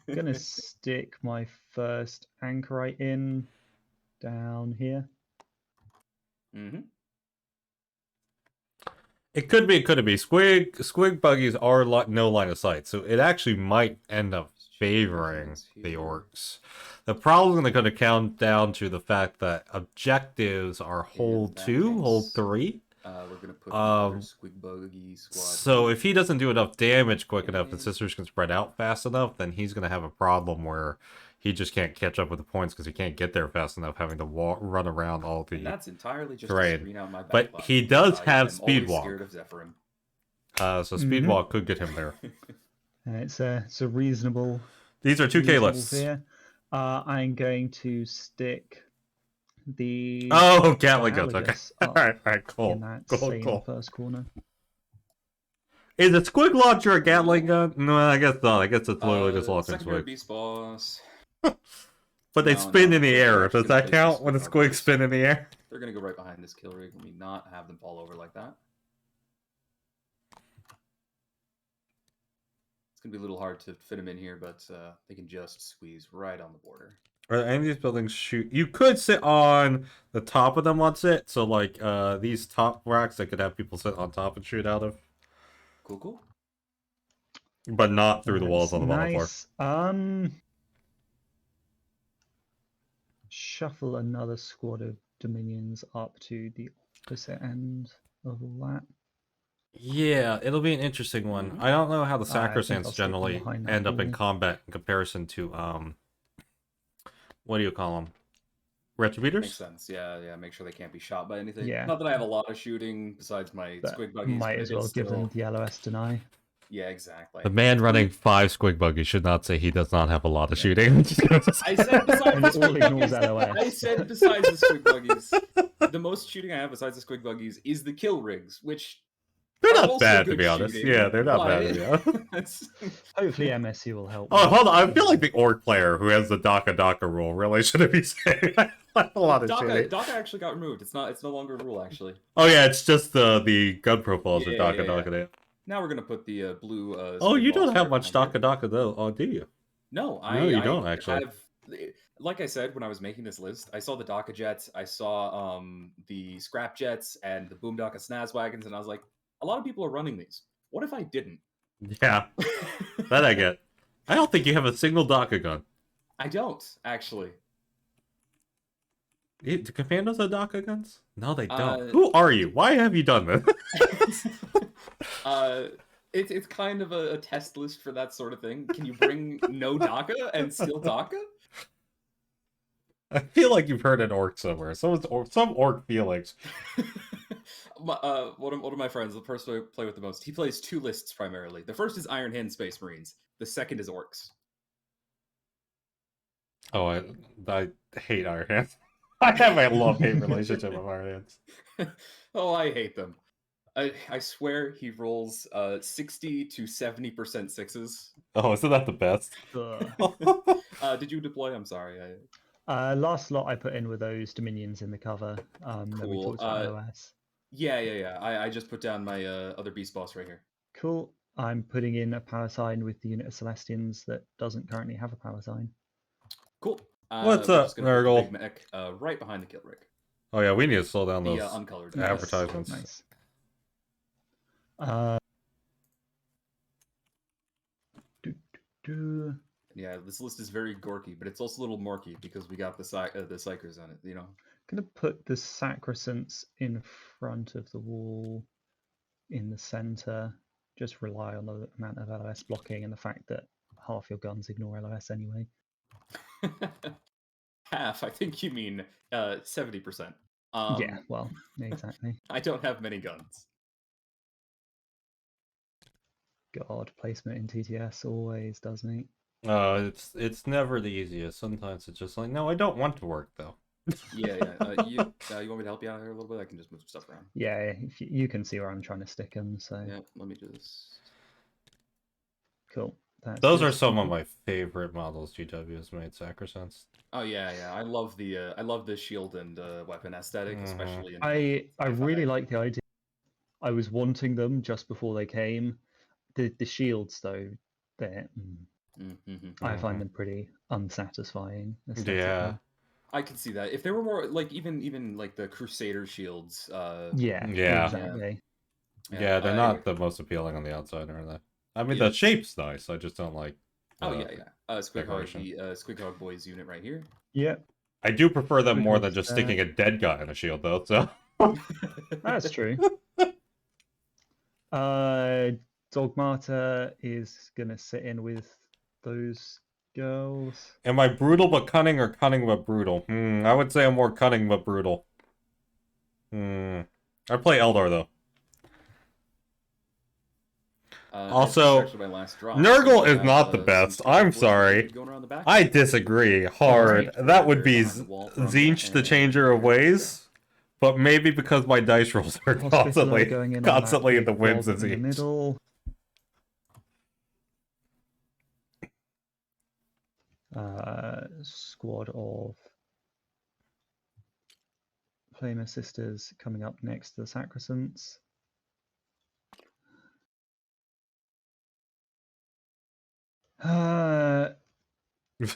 Gonna stick my first anchorite in down here. It could be, it couldn't be. Squig buggies are no line of sight, so it actually might end up favoring the orcs. The problem is going to come down to the fact that objectives are hold 2, hold 3. We're gonna put another Squig Buggy Squad. So if he doesn't do enough damage quick enough and Sisters can spread out fast enough, then he's going to have a problem where he just can't catch up with the points because he can't get there fast enough, having to run around all the. And that's entirely just terrain. to screen out my But backlog, he does because have I'm speed always walk. Scared of Zephyrim. So speed walk could get him there. It's a reasonable. These are 2K reasonable lists. fear. I'm going to stick the. Oh, Gatling guns. Okay. Gallagher's All up right, cool. in that Cool, same cool. first corner. Is a Squig launcher a Gatling gun? No, I guess not. I guess it's literally just launching Secondary Squig. Beast Boss. But they No, spin no, in the they're air. actually Does gonna that place count this when the with Squigs others. spin in the air? They're gonna go right behind this kill rig. Let me not have them fall over like that. It's gonna be a little hard to fit them in here, but they can just squeeze right on the border. Are any of these buildings shoot? You could sit on the top of them once it. So like these top racks, I could have people sit on top and shoot out of. Cool. But not through the walls on the bottom floor. Nice. Shuffle another squad of Dominions up to the opposite end of all that. Yeah, it'll be an interesting one. I don't know how the I think I'll Sacrosancts stick them generally behind that end up in wall. combat in comparison to what do you call them? Retributors? Makes sense. Yeah. Make sure they can't be shot by anything. Yeah. Not that I have a lot of shooting besides my But squig buggies. might but as it well is give them still... the LOS deny. Yeah, exactly. The man It's running really- 5 squig buggies should not say he does not have a lot of Yeah. shooting. I said besides And the it all squig ignores buggies. LOS. I said besides the squig buggies. The most shooting I have besides the squig buggies is the kill rigs, which They're are not also bad, to good be honest. shooting, Yeah, they're not bad, to be honest. but- Hopefully MSU will help. Oh, with hold on. I it. feel like the orc player who has the Daka rule really shouldn't be saying a lot of shooting. Daka actually got removed. It's no longer a rule actually. Oh, yeah, it's just the gun profiles are Yeah. Daka. Now we're gonna put the blue. Oh, squig you ball don't have square much behind here. Daka though. Oh, do you? No, No, you I don't, actually. have, like I said when I was making this list, I saw the Daka jets, I saw the scrap jets and the boom Daka snaz wagons, and I was like, a lot of people are running these. What if I didn't? Yeah, that I get. I don't think you have a single Daka gun. I don't actually. Do Commandos have Daka guns? No, they don't. Uh, Who are you? Why have you done this? It's kind of a test list for that sort of thing. Can you bring no Daka and still Daka? I feel like you've heard an orc somewhere. Some orc feelings. One of my friends, the person I play with the most, he plays 2 lists primarily. The first is Iron Hand Space Marines. The second is Orcs. Oh, I hate Iron Hands. I have a love-hate relationship with Iron Hands. Oh, I hate them. I swear he rolls 60 to 70% sixes. Oh, isn't that the best? Ugh. Did you deploy? I'm sorry. Last lot I put in were those Dominions in the cover that we Cool. talked about LOS. Yeah. I just put down my other beast boss right here. Cool. I'm putting in a power sign with the unit of Celestians that doesn't currently have a power sign. Cool. What's we're up, just gonna put the Nurgle? big mech right behind the kill rig. Oh yeah, we need to slow down The those uncolored. Nice. advertisements. Nice. Yeah, this list is very gorky, but it's also a little murky because we got the psychers on it. You know. Gonna put the Sacrosanct in front of the wall in the center. Just rely on the amount of LOS blocking and the fact that half your guns ignore LOS anyway. Half, I think you mean 70%. Yeah, well, exactly. I don't have many guns. God, placement in TTS always does me. It's never the easiest. Sometimes it's just like, no, I don't want to work though. Yeah. You want me to help you out here a little bit? I can just move some stuff around. Yeah, if you can see where I'm trying to stick them, so Yeah, let me just. cool. Those good. are some of my favorite models GW has made. Sacrosanct. Oh yeah. I love the shield and weapon aesthetic, especially. In I really Sci-Fi. like the idea. I was wanting them just before they came. The shields though, they're I find them pretty unsatisfying. Yeah. I can see that. If they were more like even like the Crusader shields. Yeah. Yeah. Exactly. Yeah, they're not the most appealing on the outside, are they? I mean, the shape's nice. I just don't like. Oh yeah. Decoration. Squighog Boys unit right here. Yeah. I do prefer them more than Squighog's just sticking a dead guy in a shield, though. So. That's true. Dogmata is gonna sit in with those girls. Am I brutal but cunning or cunning but brutal? I would say I'm more cunning but brutal. I play Eldar though. Also, my last drop. Nurgle is not the best. I'm sorry. I disagree hard. That would be Zinch the Changer of Ways. But maybe because my dice rolls are constantly in the whims of Zinch. Middle. Squad of Flamer Sisters coming up next to the Sacrosancts.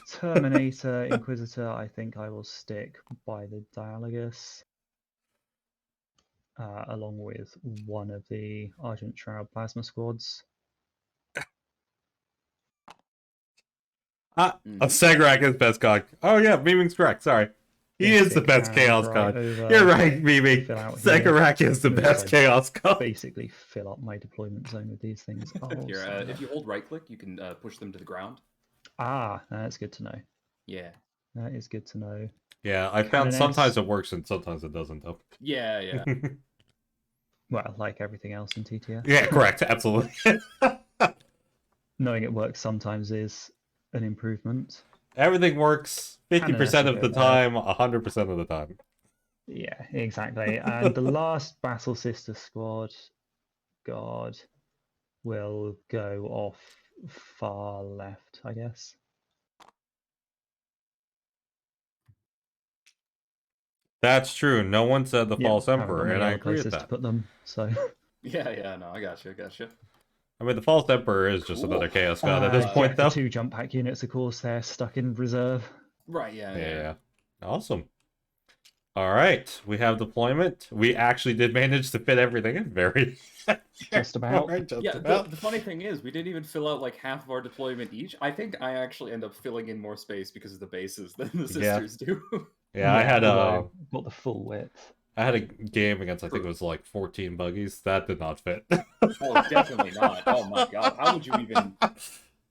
Terminator, Inquisitor, I think I will stick by the Dialogus. Along with one of the Argent Shroud Plasma Squads. Segrak is best god. Oh yeah, Meeming's correct, sorry. He is the best Chaos God. You're right, Meeming. Segrak is the best Chaos God. Basically fill up my deployment zone with these things. If you hold right click, you can push them to the ground. That's good to know. Yeah. That is good to know. Yeah, I found sometimes it works and sometimes it doesn't, though. Yeah, yeah. Well, like everything else in TTS. Yeah, correct. Absolutely. Knowing it works sometimes is an improvement. Everything works 50% of the time, 100% of the time. Yeah, exactly. And the last Battle Sister squad, God, will go off far left, I guess. That's true. No one said the Yeah, False haven't got Emperor, many and I other agree with places to that. put them, so. Yeah, no, I gotcha. I mean, the False Emperor is just another Chaos God at this point, The though. 2 jump pack units, of course, they're stuck in reserve. Right, yeah. Awesome. All right, we have deployment. We actually did manage to fit everything in very Just about. The funny thing is, we didn't even fill out like half of our deployment each. I think I actually end up filling in more space because of the bases than the sisters do. Yeah, I had got the full width. I had a game against, I think it was like 14 buggies. That did not fit. Oh, definitely not. Oh my god, how would you even?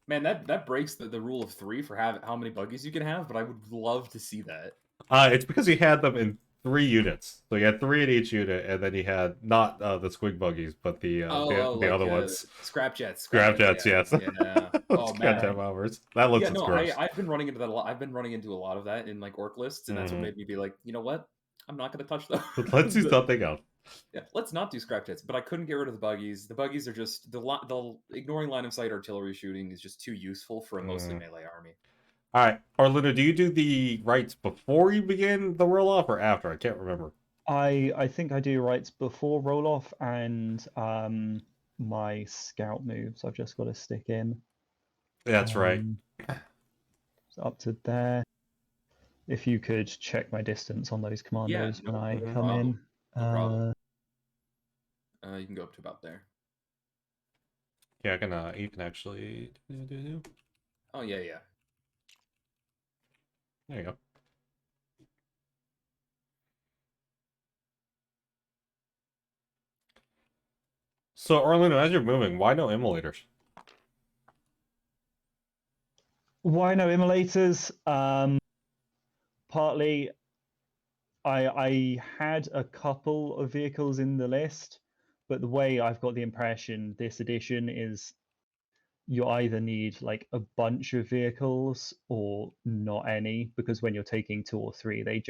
Man, that breaks the rule of 3 for how many buggies you can have. But I would love to see that. It's because he had them in 3 units. So he had 3 in each unit, and then he had not the squig buggies, but the other ones. Scrap jets. Scrap jets, yes. Yeah. Oh man. Hours. That looks gross. I've been running into that a lot. I've been running into a lot of that in like orc lists, and that's what made me be like, you know what? I'm not going to touch those. Let's do something else. Yeah, let's not do scrap jets. But I couldn't get rid of the buggies. The buggies are just the ignoring line of sight artillery shooting is just too useful for a mostly melee army. All right, Arluna, do you do the rights before you begin the roll off or after? I can't remember. I think I do rights before roll off and my scout moves. I've just got to stick in. That's right. So up to there. If you could check my distance on those commandos when I come in. No problem. You can go up to about there. Yeah, I can. You can actually. Oh yeah. There you go. So, Arluna, as you're moving, why no immolators? Why no immolators? Partly, I had a couple of vehicles in the list, but the way I've got the impression this edition is you either need like a bunch of vehicles or not any, because when you're taking 2 or 3, they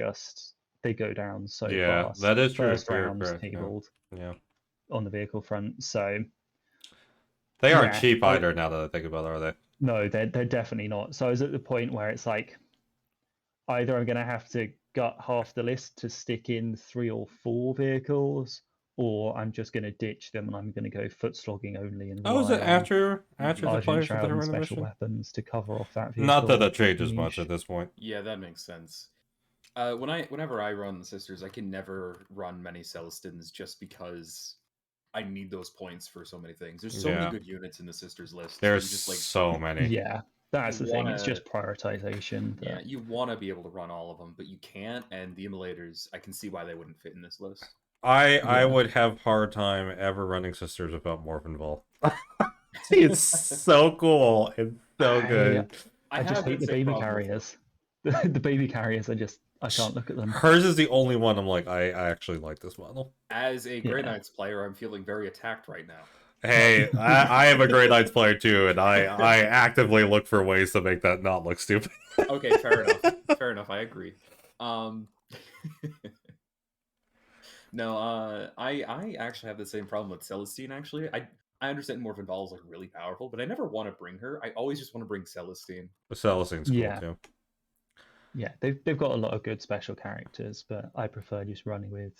go down so fast. That is true. First round's tabled on the vehicle front, so they aren't cheap either. Now that I think about it, are they? No, they're definitely not. So I was at the point where it's like either I'm going to have to gut half the list to stick in 3 or 4 vehicles, or I'm just going to ditch them and I'm going to go foot slogging only. And is it after the players that are in special weapons to cover off that vehicle? Not that changes much at this point. Yeah, that makes sense. Whenever I run the sisters, I can never run many Celestins just because I need those points for so many things. There's so many good units in the sisters list. There's just like so many. Yeah, that's the thing. It's just prioritization. Yeah, you want to be able to run all of them, but you can't. And the immolators, I can see why they wouldn't fit in this list. I would have hard time ever running sisters without Morphinville. It's so cool. It's so good. I just hate the baby carriers. The baby carriers I can't look at them. Hers is the only one I'm like, I actually like this model. As a Grey Knights player, I'm feeling very attacked right now. Hey, I am a Grey Knights player too, and I actively look for ways to make that not look stupid. Okay, fair enough. I agree. No, I actually have the same problem with Celestine. Actually, I understand Morphinville is like really powerful, but I never want to bring her. I always just want to bring Celestine. Celestine's cool too. Yeah, they've got a lot of good special characters, but I prefer just running with,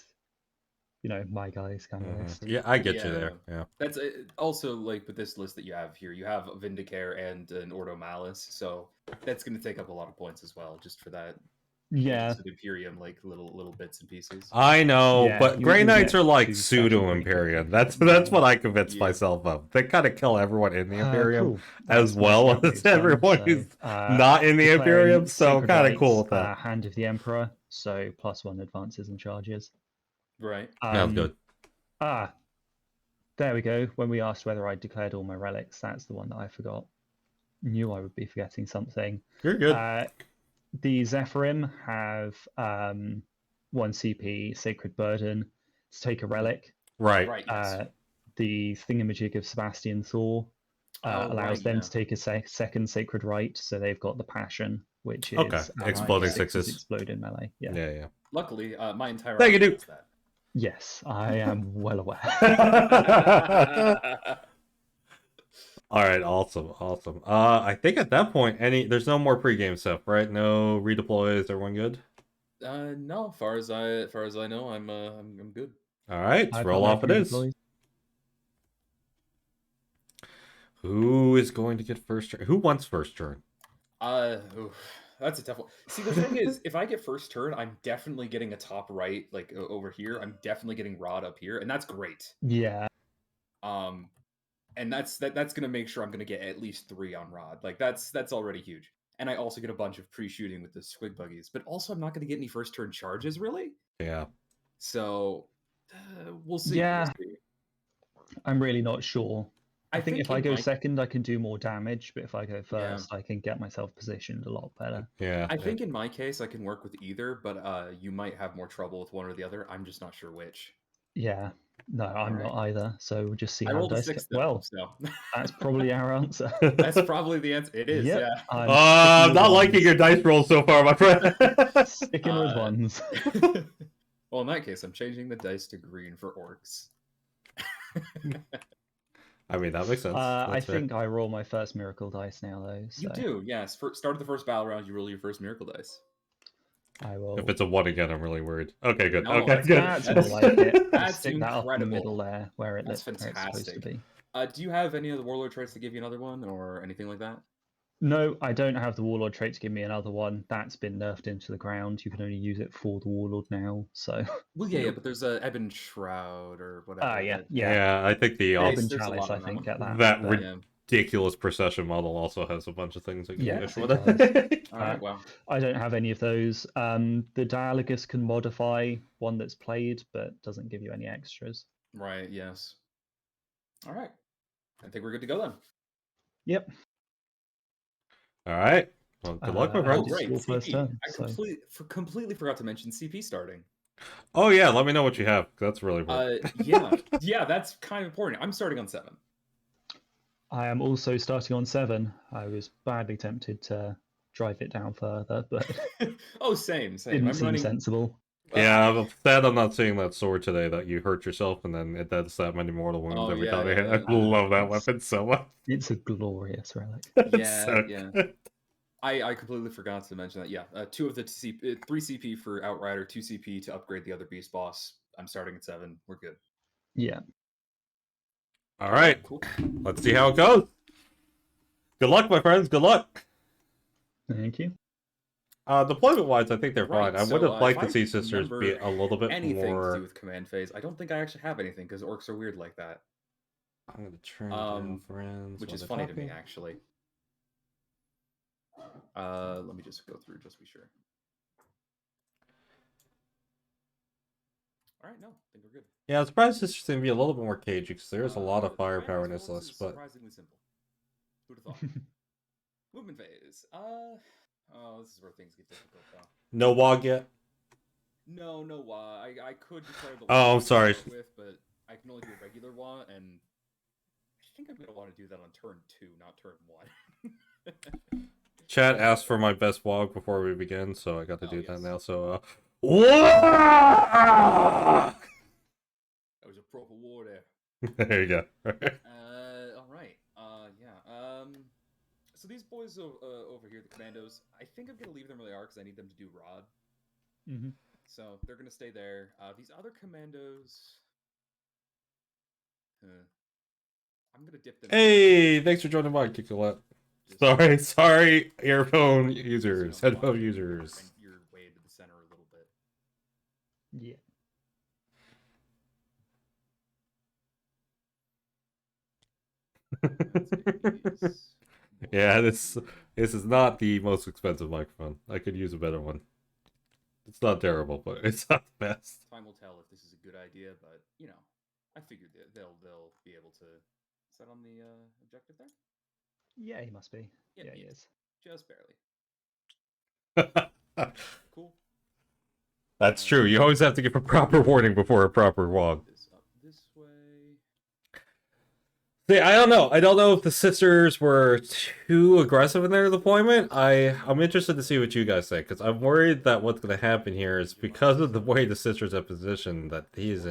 my guys kind of list. Yeah, I get you there. Yeah, that's also like with this list that you have here. You have a Vindicare and an Ordo Malus, so that's going to take up a lot of points as well, just for that. Yeah, Imperium, like little bits and pieces. I know, but Grey Knights are like pseudo Imperium. That's what I convinced myself of. They kind of kill everyone in the Imperium as well as everyone who's not in the Imperium. So kind of cool with that. Hand of the Emperor, so +1 advances and charges. Right. Sounds good. There we go. When we asked whether I declared all my relics, that's the one that I forgot. Knew I would be forgetting something. You're good. the Zephyrim have 1 CP Sacred Burden to take a relic. Right. Right. Yes. The thingamajig of Sebastian Thor Oh, allows right, them yeah. to take a second Sacred Rite, so they've got the Passion, which Okay. is Exploding sixes sixes. explode in melee. Yeah. Yeah. Luckily, my entire Thank you, army dude. does that. Yes, I am well aware. All right, awesome. I think at that point, there's no more pregame stuff, right? No redeploys. Everyone good? No, far as I know, I'm good. All right, I've roll got no off it is. redeploys. Who is going to get first turn? Who wants first turn? Oof, that's a tough one. See, the thing is, if I get first turn, I'm definitely getting a top right, like over here. I'm definitely getting Rod up here, and that's great. Yeah. And that's gonna make sure I'm gonna get at least 3 on Rod. Like that's already huge. And I also get a bunch of pre-shooting with the squig buggies, but also I'm not gonna get any first turn charges really. Yeah. So we'll see. Yeah. We'll see. I'm really not sure. I think if I go my- second, I can do more damage, but if I go Yeah. first, I can get myself positioned a lot better. Yeah. I think in my case I can work with either, but you might have more trouble with one or the other. I'm just not sure which. Yeah. No, I'm Alright. not either. So we'll just see I how rolled a dice 6 go. though, Well, so that's probably our answer. that's probably the answer. It is, Yep, yeah. I'm I'm sticking not with liking ones. your dice roll so far, my friend. Sticking with ones. Well, in that case, I'm changing the dice to green for orcs. I mean, that makes sense. I think I roll my first miracle dice now, though. So You do, yes. For start of the first battle round, you roll your first miracle dice. I will. If it's a 1 again, I'm really worried. Okay, good. No, okay, that's good. That's more like it. That's Stick that up in the incredible. middle there, where That's it's supposed to fantastic. be. Do you have any of the warlord traits to give you another one, or anything like that? No, I don't have the warlord trait to give me another one. That's been nerfed into the ground. You can only use it for the warlord now. So. Well, yeah, but there's a Ebon Shroud or whatever. Yeah. Yeah, I think the Ebon there's a Chalice, lot I of think, them. at that. that but- ridiculous procession model also has a bunch of things that Yeah, you wish it with it. All right, well, I don't have any of those. The Dialogus can modify one that's played, but doesn't give you any extras. right, yes. All right, I think we're good to go then. Yep. All right. Well, good luck, my Oh, friend. Oh, great, your first CP. turn, I so- completely forgot to mention CP starting. Oh yeah, let me know what you have. That's really important. Yeah, that's kind of important. I'm starting on 7. I am also starting on 7. I was badly tempted to drive it down further, but Oh, same. didn't I'm seem running. sensible. Yeah, I'm sad I'm not seeing that sword today that you hurt yourself and then it does that many mortal wounds Oh, every yeah, time I hit. yeah, I love that It's- weapon so much. It's a glorious relic. It's so Yeah. good. I completely forgot to mention that. Yeah, 2 of the 3 CP for Outrider, 2 CP to upgrade the other beast boss. I'm starting at 7. We're good. Yeah. All right, Cool. let's see how it goes. Good luck, my friends. Good luck. Thank you. Deployment-wise, I think they're Right, fine. I so, would have liked if to I see sisters be remember a little bit Anything to do more. with command phase. I don't think I actually have anything because orcs are weird like that. I'm gonna turn down friends, Which while is they're funny to me, talking. actually. Let me just go through just to be sure. All right, no, I think we're good. Yeah, I'm surprised sisters can be a little bit more cagey because there's a lot of The firepower in command this phase list, is but surprisingly simple. Who'd have thought? Movement phase. Oh, this is where things get difficult, though. no wog yet. No, I could declare the. Oh, I'm to sorry. start with, but I can only do a regular one, and I think I'm gonna want to do that on turn 2, not turn 1. Chat asked for my best wog before we begin, so I got to Oh, do that yes. now. So, That was a proper war there. there you go. All right. Yeah. So these boys over here, the commandos, I think I'm gonna leave them where they are because I need them to do Rod. Mm-hmm. So they're gonna stay there. These other commandos, I'm gonna dip them. Hey, thanks for joining my Kicklet. Sorry, earphone users, headphone users. Bring your way to the center a little bit. Yeah. Yeah, this is not the most expensive microphone. I could use a better one. It's not terrible, but it's not the best. Time will tell if this is a good idea, but you know, I figured that they'll be able to. Is that on the objective there? Yeah, he must be. Yep, Yeah, he yeah. is. Just barely. Cool. That's true. You always have to give a proper warning before a proper walk. This up this way. See, I don't know. I don't know if the sisters were too aggressive in their deployment. I'm interested to see what you guys say, because I'm worried that what's going to happen here is because of the way the sisters are positioned, that he's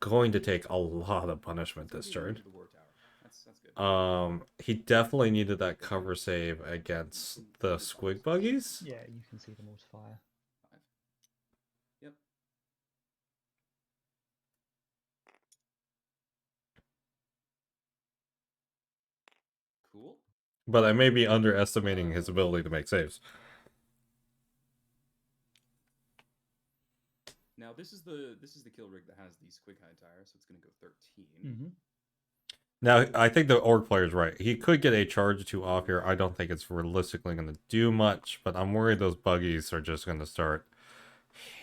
going to take a lot of punishment this turn. The war tower. That's good. He definitely needed that cover save against the squig buggies. Yeah, you can see the mortifier. 5. Yep. Cool. But I may be underestimating his ability to make saves. Now this is the kill rig that has the squig high tire, so it's gonna go 13. Mm-hmm. Now, I think the orc player's right. He could get a charge or two off here. I don't think it's realistically going to do much, but I'm worried those buggies are just going to start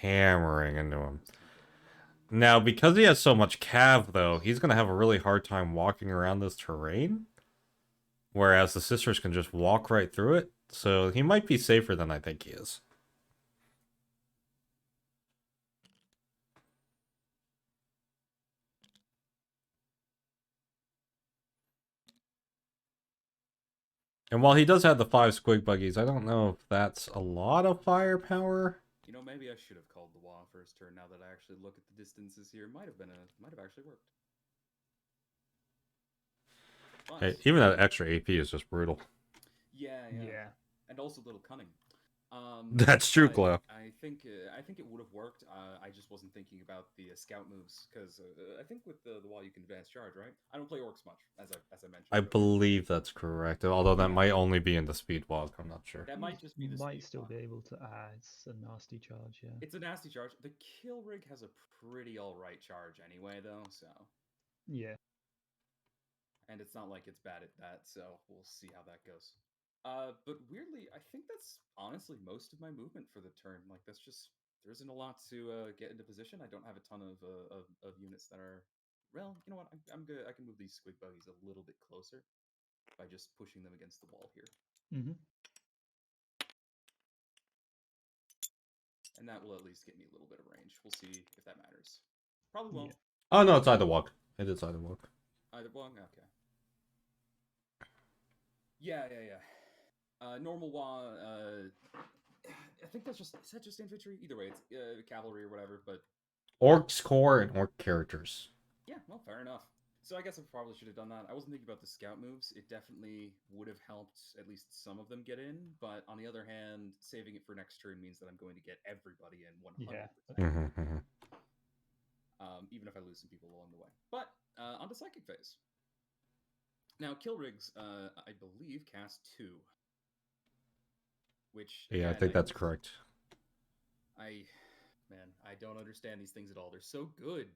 hammering into him. Now, because he has so much cav, though, he's going to have a really hard time walking around this terrain, whereas the sisters can just walk right through it, so he might be safer than I think he is. And while he does have the 5 squig buggies, I don't know if that's a lot of firepower. You know, maybe I should have called the wall first turn. Now that I actually look at the distances here, might have actually worked. Hey, even that extra AP is just brutal. Yeah. And also a little cunning. That's true, Cleo. I think it would have worked. I just wasn't thinking about the scout moves because I think with the wall you can advance charge, right? I don't play orcs much, as I mentioned. I believe that's correct, although that might only be in the speed walk. I'm not sure. That might just be the might speed still walk. be able to. It's a nasty charge, yeah. It's a nasty charge. The kill rig has a pretty alright charge anyway, though. So yeah. And it's not like it's bad at that, so we'll see how that goes. But weirdly, I think that's honestly most of my movement for the turn. Like, that's just there isn't a lot to get into position. I don't have a ton of units that are. Well, you know what? I'm good. I can move these squig buggies a little bit closer by just pushing them against the wall here. Mm-hmm. And that will at least get me a little bit of range. We'll see if that matters. Probably won't. Oh no, it's either walk. It is either walk. Either walk. Okay. Yeah. Normal wall. I think that's just is that just infantry? Either way, it's cavalry or whatever. But Orcs core and orc characters. yeah, well, fair enough. So I guess I probably should have done that. I wasn't thinking about the scout moves. It definitely would have helped at least some of them get in. But on the other hand, saving it for next turn means that I'm going to get everybody in 100%. Yeah. Even if I lose some people along the way. But on to psychic phase. Now, kill rigs, I believe, cast 2. Which Yeah, I think that's correct. I don't understand these things at all. They're so good.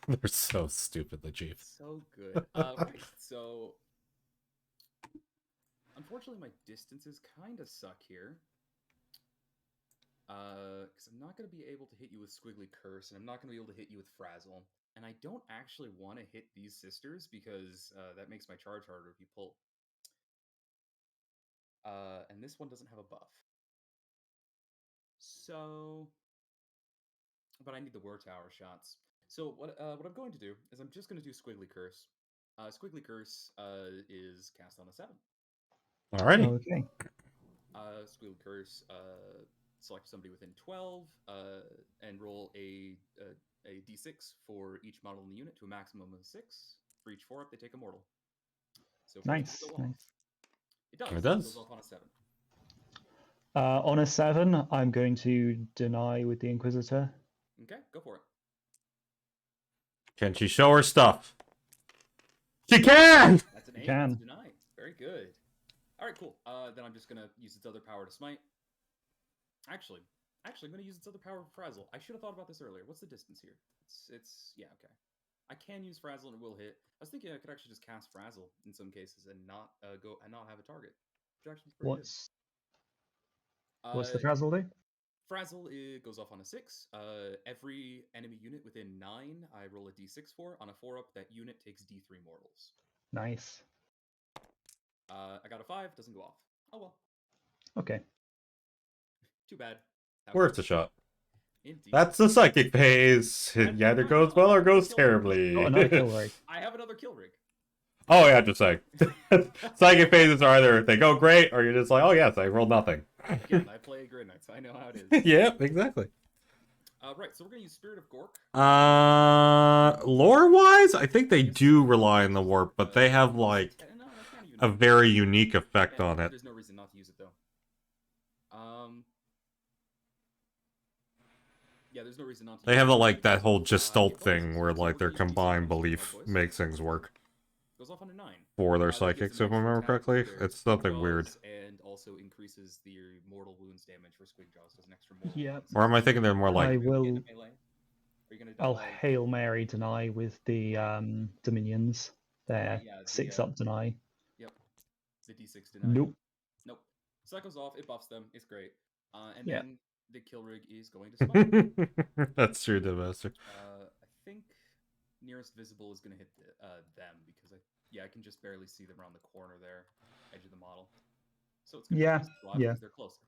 They're so stupidly cheap. So good. Right, so unfortunately, my distances kind of suck here. Because I'm not going to be able to hit you with Squiggly Curse, and I'm not going to be able to hit you with Frazzle. And I don't actually want to hit these sisters because that makes my charge harder if you pull. And this one doesn't have a buff. So, but I need the War Tower shots. So what I'm going to do is I'm just going to do Squiggly Curse. Squiggly Curse is cast on a 7. Alrighty. Okay. Squiggly Curse, select somebody within 12, and roll a d6 for each model in the unit to a maximum of 6. For each 4-up, they take a mortal. So Nice. It does. It does. It goes off on a 7. On a 7, I'm going to deny with the Inquisitor. Okay, go for it. Can she show her stuff? She can! That's an 8. Can. That's a deny. Very good. All right, cool. Then I'm just going to use its other power to smite. Actually, I'm going to use its other power for Frazzle. I should have thought about this earlier. What's the distance here? Yeah, okay. I can use Frazzle and it will hit. I was thinking I could actually just cast Frazzle in some cases and not not have a target. Which actually is pretty good. What's the Frazzle do? Frazzle, it goes off on a 6. Every enemy unit within 9, I roll a d6 for. On a 4-up, that unit takes d3 mortals. Nice. I got a 5, doesn't go off. Oh well. Okay. Too bad. Worth a shot. Indeed. That's the psychic phase. It either goes well or goes terribly. Got another kill rig. I have another kill rig. Oh yeah, just saying. Psychic phases are either they go great or you're just like, oh yes, I rolled nothing. Again, I play Grey Knights. I know how it is. Yep, exactly. Right, so we're gonna use Spirit of Gork. Lore-wise, I think they do rely on the warp, but they have like No, that's not even a very unique effect Yeah, on it. There's no reason not to use it though. Yeah, there's no reason not to. They use have it. like that whole Hit gestalt bonus. thing where So like we're their gonna use combined D6 belief boys. makes things work Goes off under 9. for their That gives psychics, an if I extra remember attack correctly. with their It's nothing Squig weird. Jaws, and also increases the mortal wounds damage for Squig Jaws. Does an extra mortal. Yep. wounds. Or am I thinking they're more I like will. Into melee? Are you gonna I'll deny? Hail Mary deny with the Dominions. There, Yeah, the, 6 up deny. Yep. The D6 deny. Nope. Nope. So that goes off. It buffs them. It's great. And Yeah. then the kill rig is going to spawn. That's true, the master. I think nearest visible is going to hit them because I can just barely see them around the corner there, edge of the model. So it's going to Yeah, be yeah. because they're closer.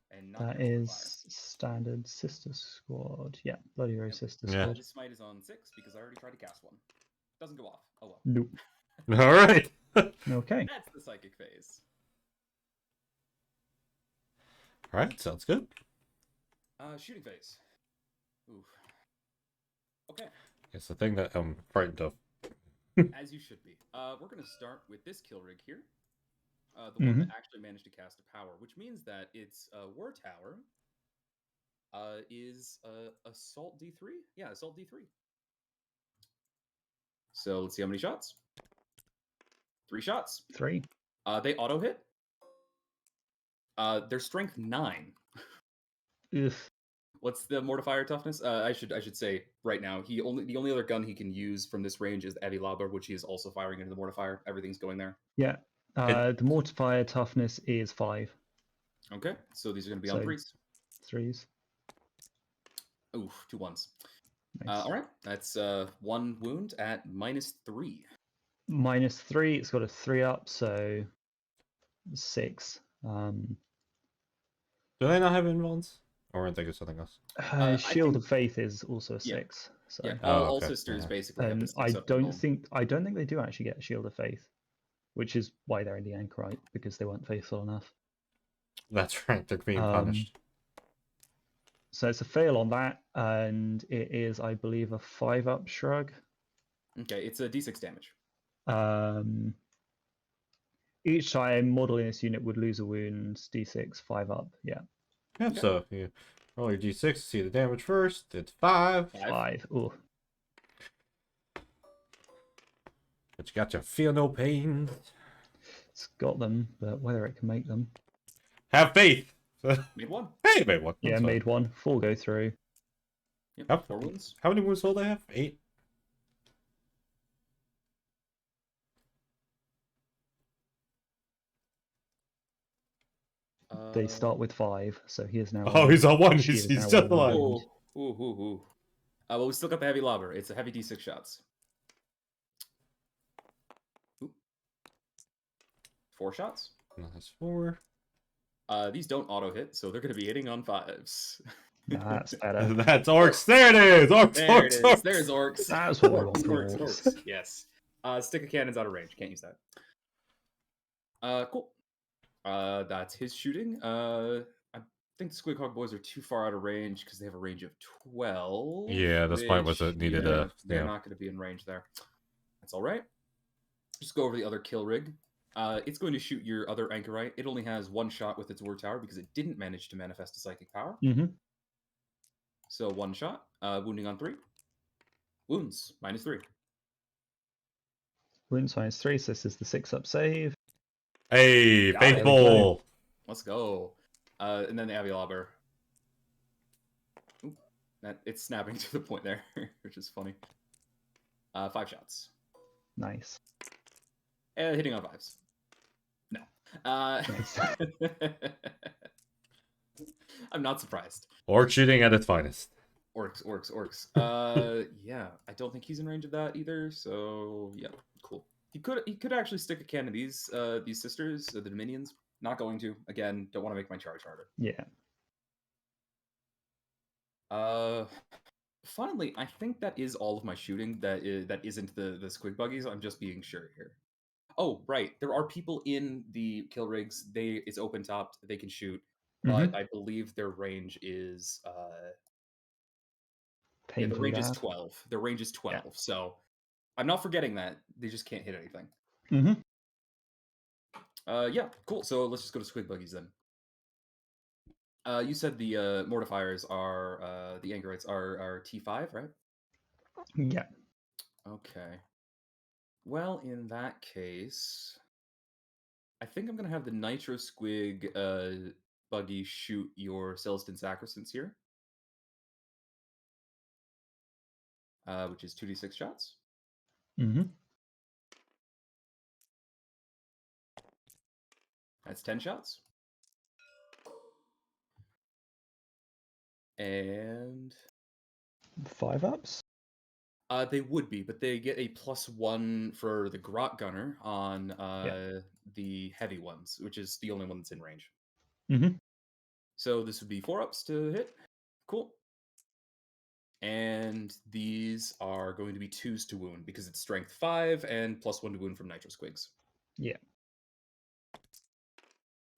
And not That nearest is standard Sister Squad. Yeah, Bloody Rose Yep. Sister Yeah. Squad. This smite is on 6 because I already tried to cast one. Doesn't go off. Oh well. Nope. All right. Okay. That's the psychic phase. All right, sounds good. Shooting phase. Ooh. Okay. It's the thing that I'm frightened of. As you should be. We're going to start with this kill rig here. The one that actually managed to cast a power, which means that its war tower is assault D3. Yeah, assault D3. So let's see how many shots. 3 shots. 3. They auto hit. Their strength 9. Ugh. What's the mortifier toughness? I should say right now. The only other gun he can use from this range is the Heavy Lobber, which he is also firing into the mortifier. Everything's going there. Yeah. The mortifier toughness is 5. Okay, so these are going to be So- on 3s. 3s. Oof, 2 1s. Nice. All right, that's 1 wound at -3. -3. It's got a 3 up, so 6. Do they not have invulns? Or aren't they something else? I Shield think- of Faith is also a Yeah. 6. So. Yeah, Oh, all okay. sisters Yeah. basically have And this I six up don't roll. think they do actually get a Shield of Faith, which is why they're in the Anchorite, because they weren't faithful enough. That's right, they're being punished. So it's a fail on that, and it is, I believe, a 5 up shrug. Okay, it's a D6 damage. Each time model in this unit would lose a wound, D6, 5 up. Yeah, Yeah, Okay. so you roll your d6, see the damage first. It's 5. 5. Oh, But you got to feel no pain. it's got them, but whether it can make them. Have faith. Made 1. Hey, made one. Yeah, That's fine. made 1. 4 go through. Yep, Yep. 4 wounds. How many wounds will they have? 8? They start with 5, so he is now. Oh, he's on 1. She He's is now just on alive. one. Ooh. Well, we still got the Heavy Lobber. It's a heavy D6 shots. Ooh. 4 shots. No, that's 4. These don't auto hit, so they're going to be hitting on 5s. That's better. That's Orcs. There it is. Orcs, There it Orcs, is. Orcs. There's Orcs. That's what I want Orcs, from Orcs, Orcs. Yes. Stick of cannons out of range. Can't use that. Cool. That's his shooting. I think the Squig Hog boys are too far out of range because they have a range of 12. Yeah, that's why it was needed a- They're yeah. not going to be in range there. That's all right. Just go over the other kill rig. It's going to shoot your other Anchorite. It only has 1 shot with its war tower because it didn't manage to manifest a psychic power. Mm-hmm. So 1 shot. Wounding on 3. Wounds -3. Wounds -3, so this is the 6 up save. Hey, Got it. faithful. Let's go. And then the Heavy Lobber. Oop, it's snapping to the point there, which is funny. 5 shots. Nice. Hitting on 5s. No. Nice. I'm not surprised. Orc shooting at its finest. Orcs. Yeah, I don't think he's in range of that either. So yeah, cool. He could actually stick a cannon. These sisters, the Dominions, Not going to. Again, don't want to make my charge harder. Yeah. Finally, I think that is all of my shooting. That isn't the squig buggies. I'm just being sure here. Oh, right. There are people in the kill rigs. It's open topped. They can shoot, but I believe their range is the range is 12. Their range is 12. Yeah. So I'm not forgetting that. They just can't hit anything. Yeah, cool. So let's just go to squig buggies then. You said the mortifiers are the Angerites are T5, right? Yeah. Okay. Well, in that case, I think I'm gonna have the Nitro Squig buggy shoot your Celestin Sacrosants here, which is 2d6 shots. That's 10 shots. And 5 ups? They would be, but they get a +1 for the Grot Gunner on the heavy ones, which is the only one that's in range. So this would be 4 ups to hit. Cool. And these are going to be 2s to wound because it's strength 5 and +1 to wound from Nitro Squigs. Yeah.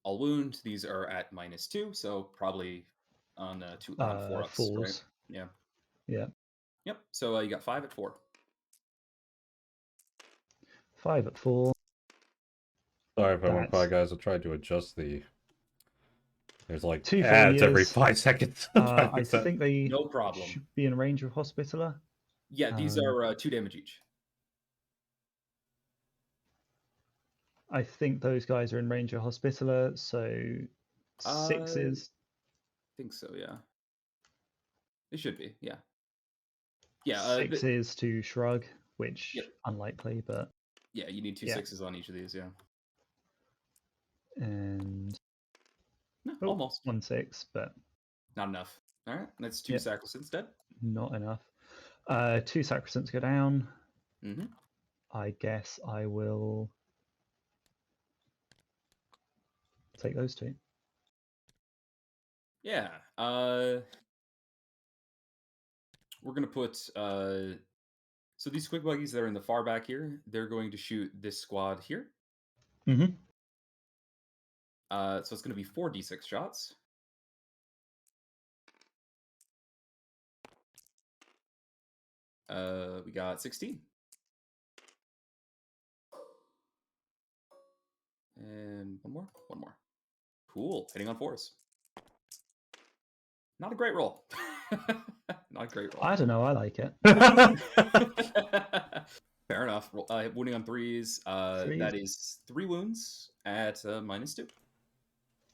All wound. These are at -2, so probably on 4 ups, 4s. right? Yeah. Yeah. Yep. So you got 5 at 4. 5 at 4. Sorry if I went by, guys. I tried to adjust the. There's like 2 ads failures. every 5 seconds. I think they no problem. should be in range of Hospitaller. Yeah, these are 2 damage each. I think those guys are in range of Hospitaller, so 6s. I think so, yeah. It should be, yeah. Yeah. 6s to shrug, which unlikely, but yeah, you need 2 6s on each of these, yeah. And almost 1 6, but not enough. All right, that's 2 Sacrosants dead. Not enough. 2 Sacrosants go down. Mm-hmm. I guess I will take those 2. Yeah. We're gonna put so these squig buggies that are in the far back here, they're going to shoot this squad here. So it's gonna be 4d6 shots. We got 16. And one more. Cool. Hitting on 4s. Not a great roll. Not a great roll. I don't know. I like it. Fair enough. Wounding on 3s. That is 3 wounds at -2.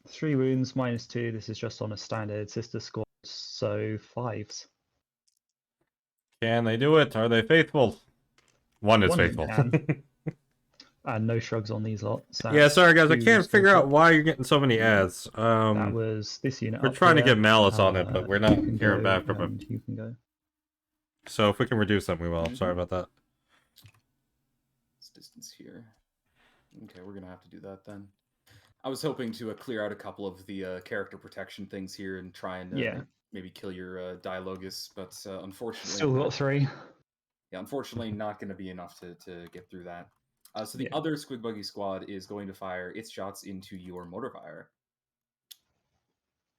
3 wounds, -2. This is just on a standard sister squad, so 5s. Can they do it? Are they faithful? One is faithful. And no shrugs on these lots. Yeah, sorry guys, I can't figure out why you're getting so many ads. That was this unit. We're trying to get Malice on it, but we're not hearing back from him. You can go. So if we can reduce them, we will. Sorry about that. This distance here. Okay, we're gonna have to do that then. I was hoping to clear out a couple of the character protection things here and try and maybe kill your Dialogus, but unfortunately, still got 3. Yeah, unfortunately, not going to be enough to get through that. So the other squig buggy squad is going to fire its shots into your mortifier.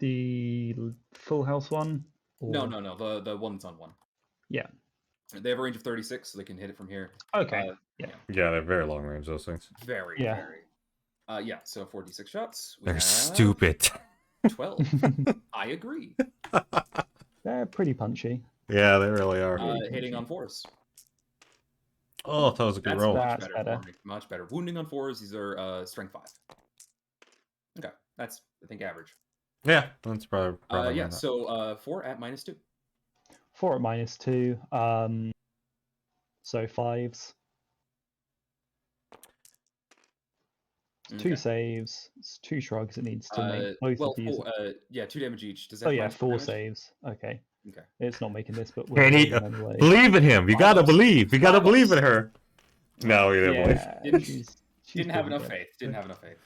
The full health one? Or... No. The one that's on 1. Yeah. They have a range of 36, so they can hit it from here. Okay. Yeah, they have very long range, those things. Very. Yeah, so 4d6 shots. They're stupid. 12. I agree. They're pretty punchy. Yeah, they really are. Hitting on 4s. Oh, that was a good roll. Much better. Much better. Wounding on 4s, these are strength 5. Okay, that's, I think, average. Yeah, that's probably yeah, so 4 at -2. 4 at -2. So 5s. 2 saves. It's 2 shrugs. It needs to make both of these. 2 damage each. Does that? Oh yeah, 4 saves. Okay. Okay. It's not making this, but anyway. Believe in him. You gotta believe. You gotta believe in her. No, he didn't believe. Didn't have enough faith. Didn't have enough faith.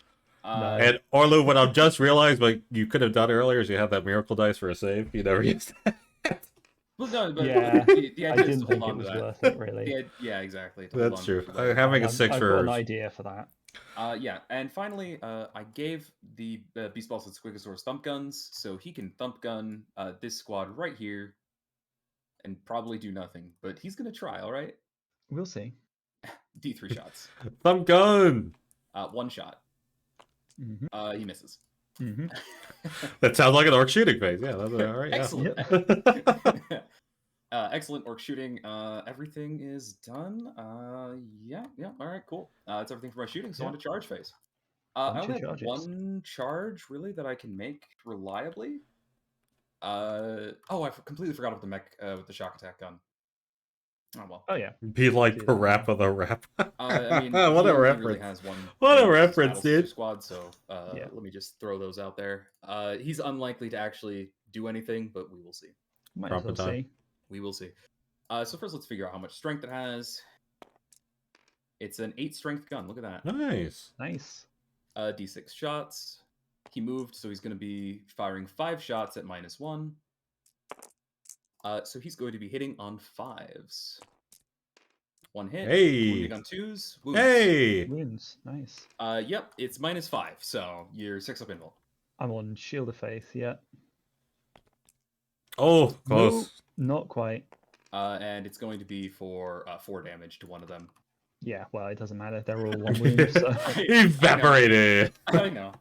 No. And Orlu, what I've just realized, what you could have done earlier is you have that miracle dice for a save. You never used that. Well, no, but Yeah, the I idea is didn't to hold think it on to was that. worth it, really. Yeah, exactly. To hold That's on true. to later. Having a I've 6 got for an idea for that. Yeah, and finally, I gave the Beast Balls and Squigosaurus thump guns, so he can thump gun this squad right here, and probably do nothing. But he's gonna try. All right, We'll see. D3 shots. Thumb gun. 1 shot. Hmm He misses. hmm That sounds like an orc shooting phase. Yeah, that's all right. Yeah. Excellent. Yep. Excellent orc shooting. Everything is done. Yeah. All right, cool. That's everything for my shooting. So on to charge phase. I Bunch only of have charges. 1 charge really that I can make reliably. I completely forgot about the mech with the shock attack gun. Oh well. Oh yeah. Be like Do that. Parappa the Rap. I mean, what he a only reference. really has 1. What a thing, which is reference, Battle Sister dude. Squad, so Yeah. let me just throw those out there. He's unlikely to actually do anything, but we will see. Might as well Trumpet time. see. We will see. So first, let's figure out how much strength it has. It's an 8 strength gun. Look at that. Nice. Nice. D6 shots. He moved, so he's going to be firing 5 shots at -1. So he's going to be hitting on 5s. 1 hit. Hey. Wounding on 2s. Wounds. Hey. Wounds. Nice. Yep, it's -5, so you're 6 up invul. I'm on Shield of Faith. Yeah. Oh, close. No, not quite. And it's going to be for 4 damage to one of them. Yeah. Well, it doesn't matter. They're all 1 wound. So. Evaporated. I know.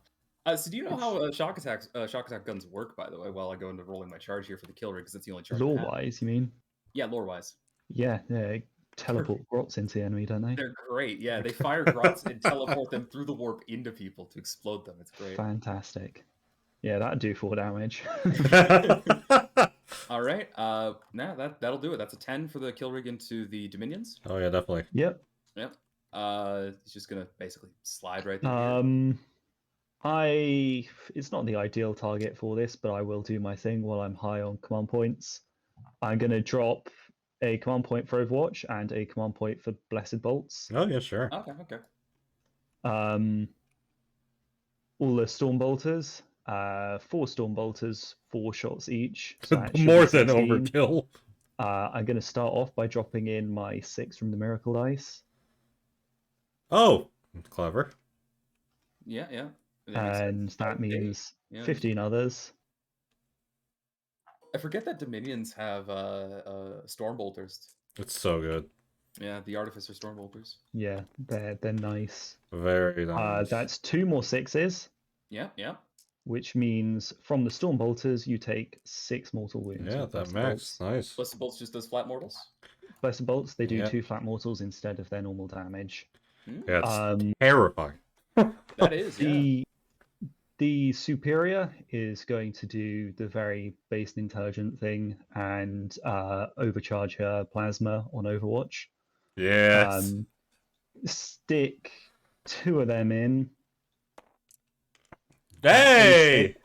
So do you know how shock attack guns work? By the way, while I go into rolling my charge here for the kill rig, because that's the only charge. Lore-wise, you mean? Yeah, lore-wise. Yeah. They teleport grots into the enemy, don't they? They're great. Yeah, they fire grots and teleport them through the warp into people to explode them. It's great. Fantastic. Yeah, that'd do 4 damage. All right. That'll do it. That's a 10 for the kill rig into the Dominions. Oh yeah, definitely. Yep. Yep. It's just gonna basically slide right through here. It's not the ideal target for this, but I will do my thing while I'm high on command points. I'm going to drop a command point for Overwatch and a command point for Blessed Bolts. Oh yeah, sure. Okay. All the Storm Bolters, 4 Storm Bolters, 4 shots each. So that should More be than 16. overkill. I'm going to start off by dropping in my 6 from the Miracle Dice. Oh, clever. Yeah. And that means Yeah. 15 others. I forget that Dominions have Storm Bolters. It's so good. Yeah, the Artificer Storm Bolters. Yeah, they're nice. Very nice. That's 2 more 6s, Yeah. which means from the Storm Bolters you take 6 mortal wounds. Yeah, with that Blessed max. Bolts. Nice. Blessed Bolts just does flat mortals. Blessed Bolts, they do Yeah. 2 flat mortals instead of their normal damage. Yeah, it's terrifying. That is, yeah. The Superior is going to do the very base and intelligent thing and overcharge her plasma on Overwatch. Yes. Stick 2 of them in. Hey!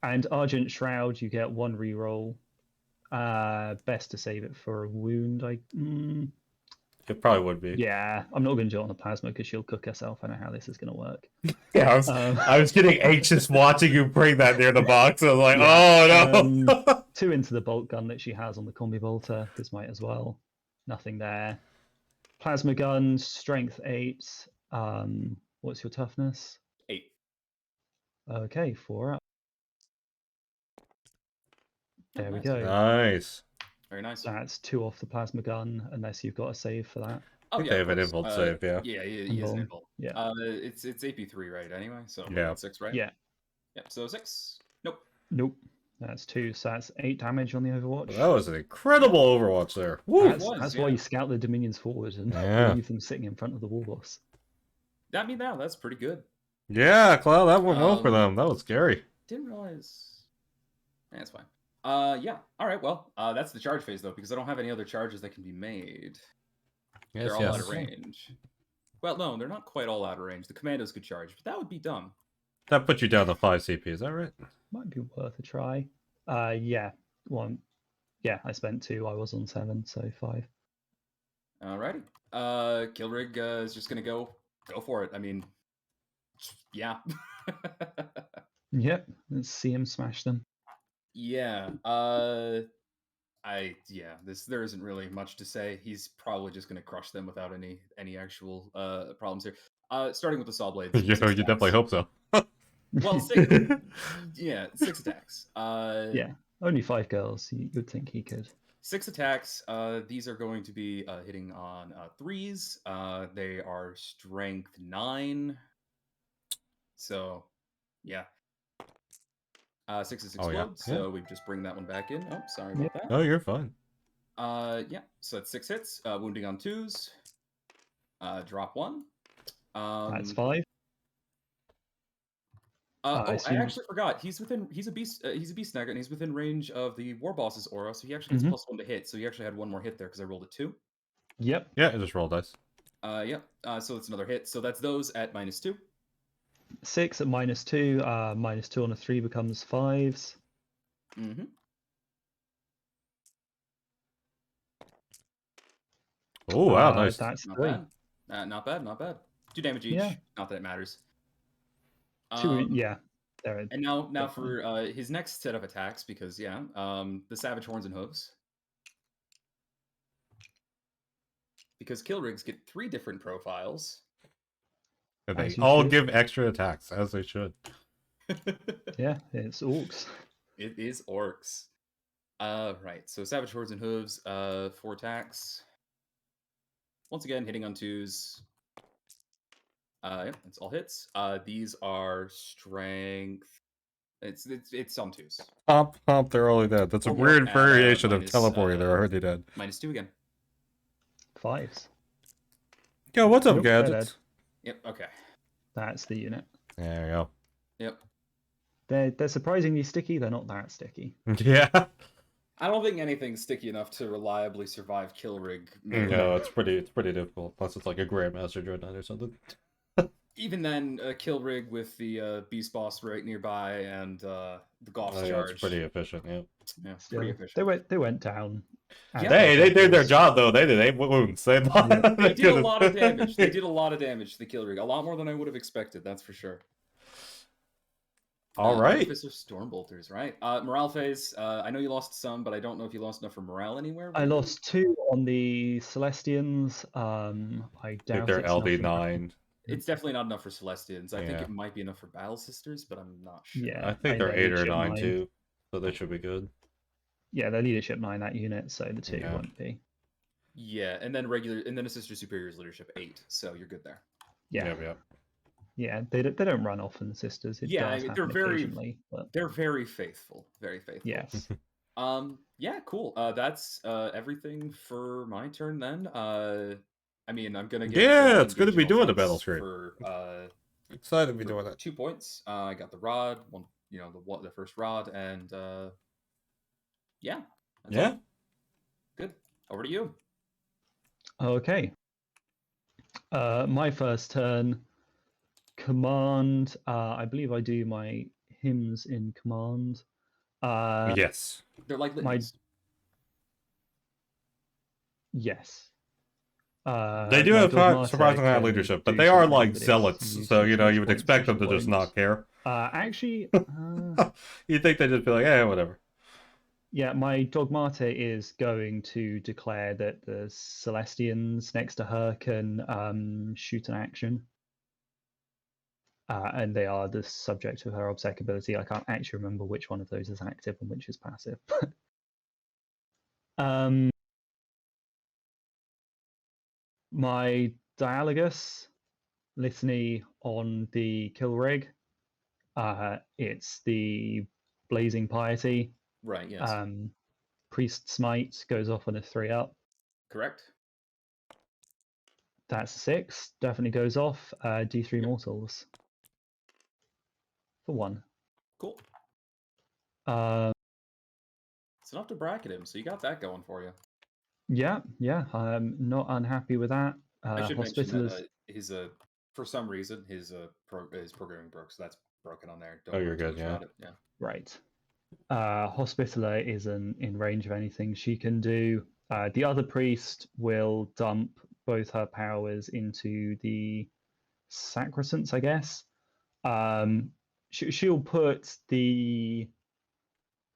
And Argent Shroud, you get 1 reroll. Best to save it for a wound. It probably would be. Yeah, I'm not going to do it on the plasma because she'll cook herself. I know how this is going to work. Yeah, I was getting anxious watching you bring that near the box. I was like, Yeah, oh no. 2 into the bolt gun that she has on the combi bolter. This might as well. Nothing there. Plasma gun, strength 8. What's your toughness? 8. Okay, 4 up. There we nice. go. Nice. Very nice. That's 2 off the plasma gun, unless you've got a save for that. Oh, think yeah, they of have an course. invuln save, yeah. Yeah, he is an Invuln, invuln. yeah. It's AP3, right? Anyway, so Yeah. 6, right? Yeah. Yep. So 6. Nope. Nope. That's 2, so that's 8 damage on the Overwatch. That was an incredible Overwatch there. Woo! That's why you scout the Dominions forward and Yeah. leave them sitting in front of the war boss. That's pretty good. Yeah, Cloud, that went well for them. That was scary. Didn't realize. That's fine. Yeah. All right. Well, that's the charge phase though, because I don't have any other charges that can be made. Yes, They're all out of yes. range. Well, no, they're not quite all out of range. The commandos could charge, but that would be dumb. That put you down to 5 CP, is that right? Might be worth a try. Yeah. One. Yeah, I spent 2. I was on 7, so 5. Alrighty. Killrig is just gonna go for it. I mean, yeah. Yep. Let's see him smash them. Yeah. There isn't really much to say. He's probably just going to crush them without any actual problems here. Starting with the saw blades. you 6 definitely attacks. hope so. Well, 6, yeah, 6 attacks. Yeah. Only 5 girls. You'd think he could. 6 attacks. These are going to be hitting on 3s. They are strength 9. So, yeah. 6 Oh, yeah. explode. So we just bring that one back in. Oh, sorry Yeah. about that. Oh, you're fine. Yeah. So that's 6 hits. Wounding on 2s. Drop 1. That's 5. I assume- actually forgot. He's a beast. He's a beast snagger, and he's within range of the war boss's aura. So he actually gets +1 to hit. So he actually had one more hit there because I rolled a 2. Yep. Yeah, just roll dice. Yep. So it's another hit. So that's those at -2. 6 at -2. -2 on a 3 becomes 5s. Mm-hmm. Oh, wow, nice. That's Not 3. bad. Not bad. Not bad. 2 damage each. Yeah. Not that it matters. 2. Yeah. There. And now definitely. for his next set of attacks, because the Savage Horns and Hooves. Because kill rigs get 3 different profiles. And they As you all should. give extra attacks, as they should. Yeah, it's Orcs. It is Orcs. Right. So Savage Horns and Hooves, 4 attacks. Once again, hitting on 2s. Yeah, it's all hits. These are strength. It's on 2s. Pump, they're already dead. That's a One more weird at, variation of minus, teleporting. They're already dead. -2 again. 5s. Yo, what's up, Nope, they're gadgets? Yep. Okay. That's the unit. There you go. Yep. They're surprisingly sticky. They're not that sticky. Yeah. I don't think anything's sticky enough to reliably survive kill rig. No, it's pretty difficult. Plus, it's like a Grandmaster Dreadnought or something. Even then, kill rig with the beast boss right nearby and the Goth's Yeah, charge. it's pretty efficient. Yeah. Yeah, Still, pretty efficient. they went down. Yeah. They did their job though. They did 8 wounds. They They did a lot of damage. They did a lot of damage to the kill rig. A lot more than I would have expected. That's for sure. All right. Artificer Stormbolters, right? Morale phase. I know you lost some, but I don't know if you lost enough for morale anywhere. I lost 2 on the Celestians. I I doubt think they're it's enough for LD9. It's definitely not enough for Celestians. I think Yeah. it might be enough for Battle Sisters, but I'm not sure. Yeah, I think they're 8 or leadership 9 9. too. So they should be good. Yeah, they're leadership 9 that unit, so the 2 Yeah. won't be. Yeah, and then a Sister Superior's leadership 8, so you're good there. Yeah, yeah. They don't run often, sisters. It Yeah, does I mean, they're happen very- occasionally, but They're very faithful. Very faithful. yes. Yeah, cool. That's everything for my turn then. I mean, I'm gonna get Yeah, it's good to be engaging doing the offense battle stream. for Excited to be for doing that. 2 points. I got the rod, one, the first rod, and yeah. That's Yeah. all. Good. Over to you. Okay. My first turn. Command. I believe I do my hymns in command. Yes. They're like my- litanies. Yes. They do my have Dogmata surprisingly high can leadership, but do they are something, like but it's zealots, useless so you points, would expect them which to it just won't. not care. Actually, You'd think they'd just be like, whatever. yeah, my Dogmata is going to declare that the Celestians next to her can shoot an action. And they are the subject of her obsec ability. I can't actually remember which one of those is active and which is passive. My Dialogus litany on the kill rig. It's the Blazing Piety. Right, yes. Priest Smite goes off on a 3-up. Correct. That's a 6. Definitely goes off. D3 mortals. For 1. Cool. It's enough to bracket him, so you got that going for you. Yeah, I'm not unhappy with that. I should mention Hospital that his for some reason his programming broke, so that's broken on there. Don't Oh, worry you're too good, much yeah. about it. Yeah. Right. Hospitaller isn't in range of anything she can do. The other priest will dump both her powers into the sacrosanct, I guess. She'll put the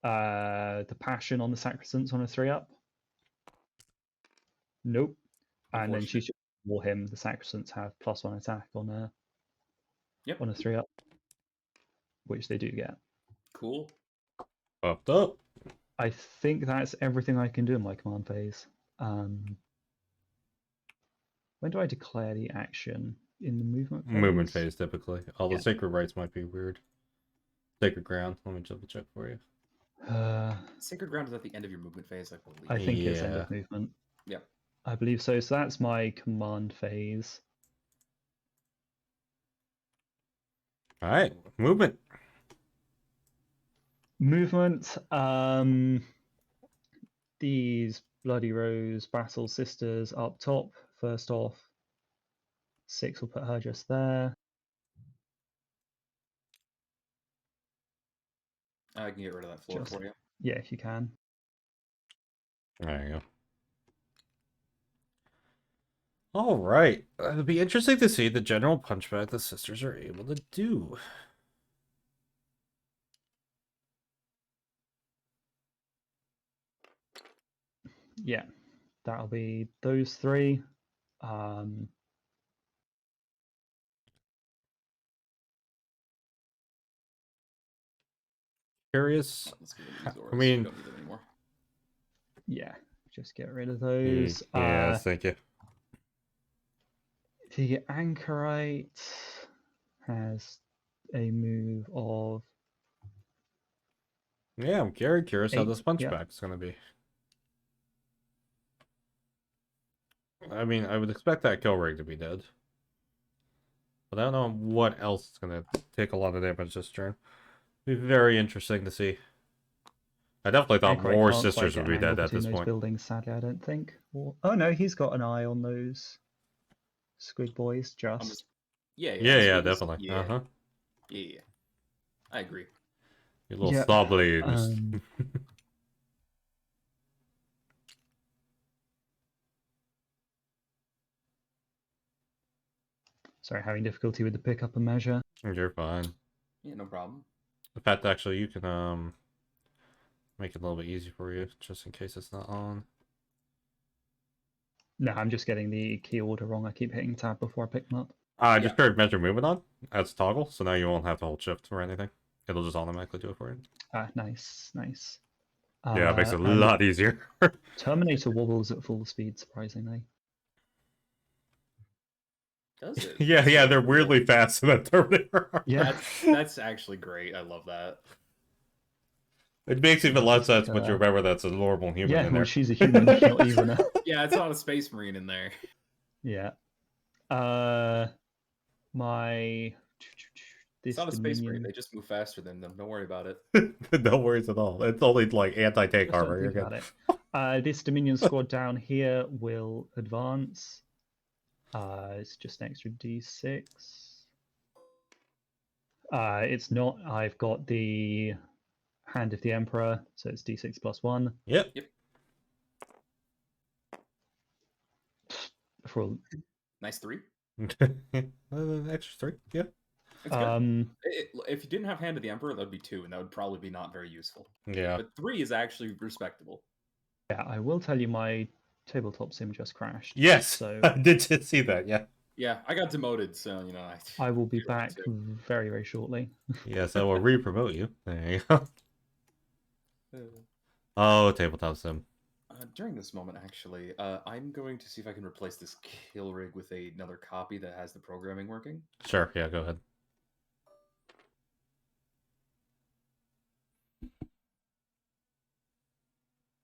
passion on the sacrosanct on a 3-up. Nope. And then she should war him. The sacrosancts have +1 attack on a Yep. on a 3-up, which they do get. Cool. Popped up. I think that's everything I can do in my command phase. When do I declare the action? In the movement phase? Movement phase, typically. All Yeah. the sacred rites might be weird. Sacred ground. Let me double check for you. Sacred ground is at the end of your movement phase, I believe. I think it's end Yeah. of movement. Yeah. I believe so. So that's my command phase. All right, movement. Movement. These Bloody Rose Battle Sisters up top. First off, 6 will put her just there. I can get rid of that floor for you. Yeah, if you can. There you go. All right. It'll be interesting to see the general punchback the sisters are able to do. Yeah, that'll be those 3. Curious. Let's get rid of these auras. I mean- We don't need them anymore. Yeah, just get rid of those. Yeah, thank you. The Anchorite has a move of Yeah, I'm very curious how 8, this yeah. punchback is going to be. I mean, I would expect that kill rig to be dead. But I don't know what else is going to take a lot of damage this turn. Be very interesting to see. I definitely thought Anchorite more can't sisters quite would get be an angle dead at between this those point. buildings, sadly, I don't think. Oh no, he's got an eye on those squid boys. Just Yeah, Yeah, this is- definitely. Yeah, Uh-huh. yeah. I agree. You little Yeah, saw blades. sorry, having difficulty with the pickup and measure. You're fine. Yeah, no problem. In fact, actually, you can make it a little bit easy for you, just in case it's not on. No, I'm just getting the key order wrong. I keep hitting tab before I pick them up. I just turned measure movement on as toggle, so now you won't have to hold shift or anything. It'll just automatically do it for you. Ah, nice, nice. Yeah, it makes it a and lot easier. Terminator wobbles at full speed, surprisingly. Does it? yeah, they're weirdly fast in that Terminator. Yeah. That's actually great. I love that. It makes even less sense when you Uh, remember that's a normal human Yeah, in well, there. she's a human, not even a... Yeah, it's not a space marine in there. Yeah. My... It's This not a space marine. Dominion... They just move faster than them. Don't worry about it. No worries at all. It's only like anti-tank Just don't armor. You're think good. about it. This Dominion squad down here will advance. It's just an extra d6. It's not. I've got the Hand of the Emperor, so it's d6 +1. Yep. For Nice 3. Extra 3. Yeah. It's good. If you didn't have Hand of the Emperor, that would be 2, and that would probably be not very useful. Yeah. But 3 is actually respectable. yeah, I will tell you my tabletop sim just crashed. Yes. So I did just see that. Yeah. Yeah, I got demoted, so you know. I will be you're right, back too. very, very shortly. Yes, I will re-promote you. There you go. Oh, tabletop sim. During this moment, actually, I'm going to see if I can replace this kill rig with another copy that has the programming working. Sure. Yeah. Go ahead.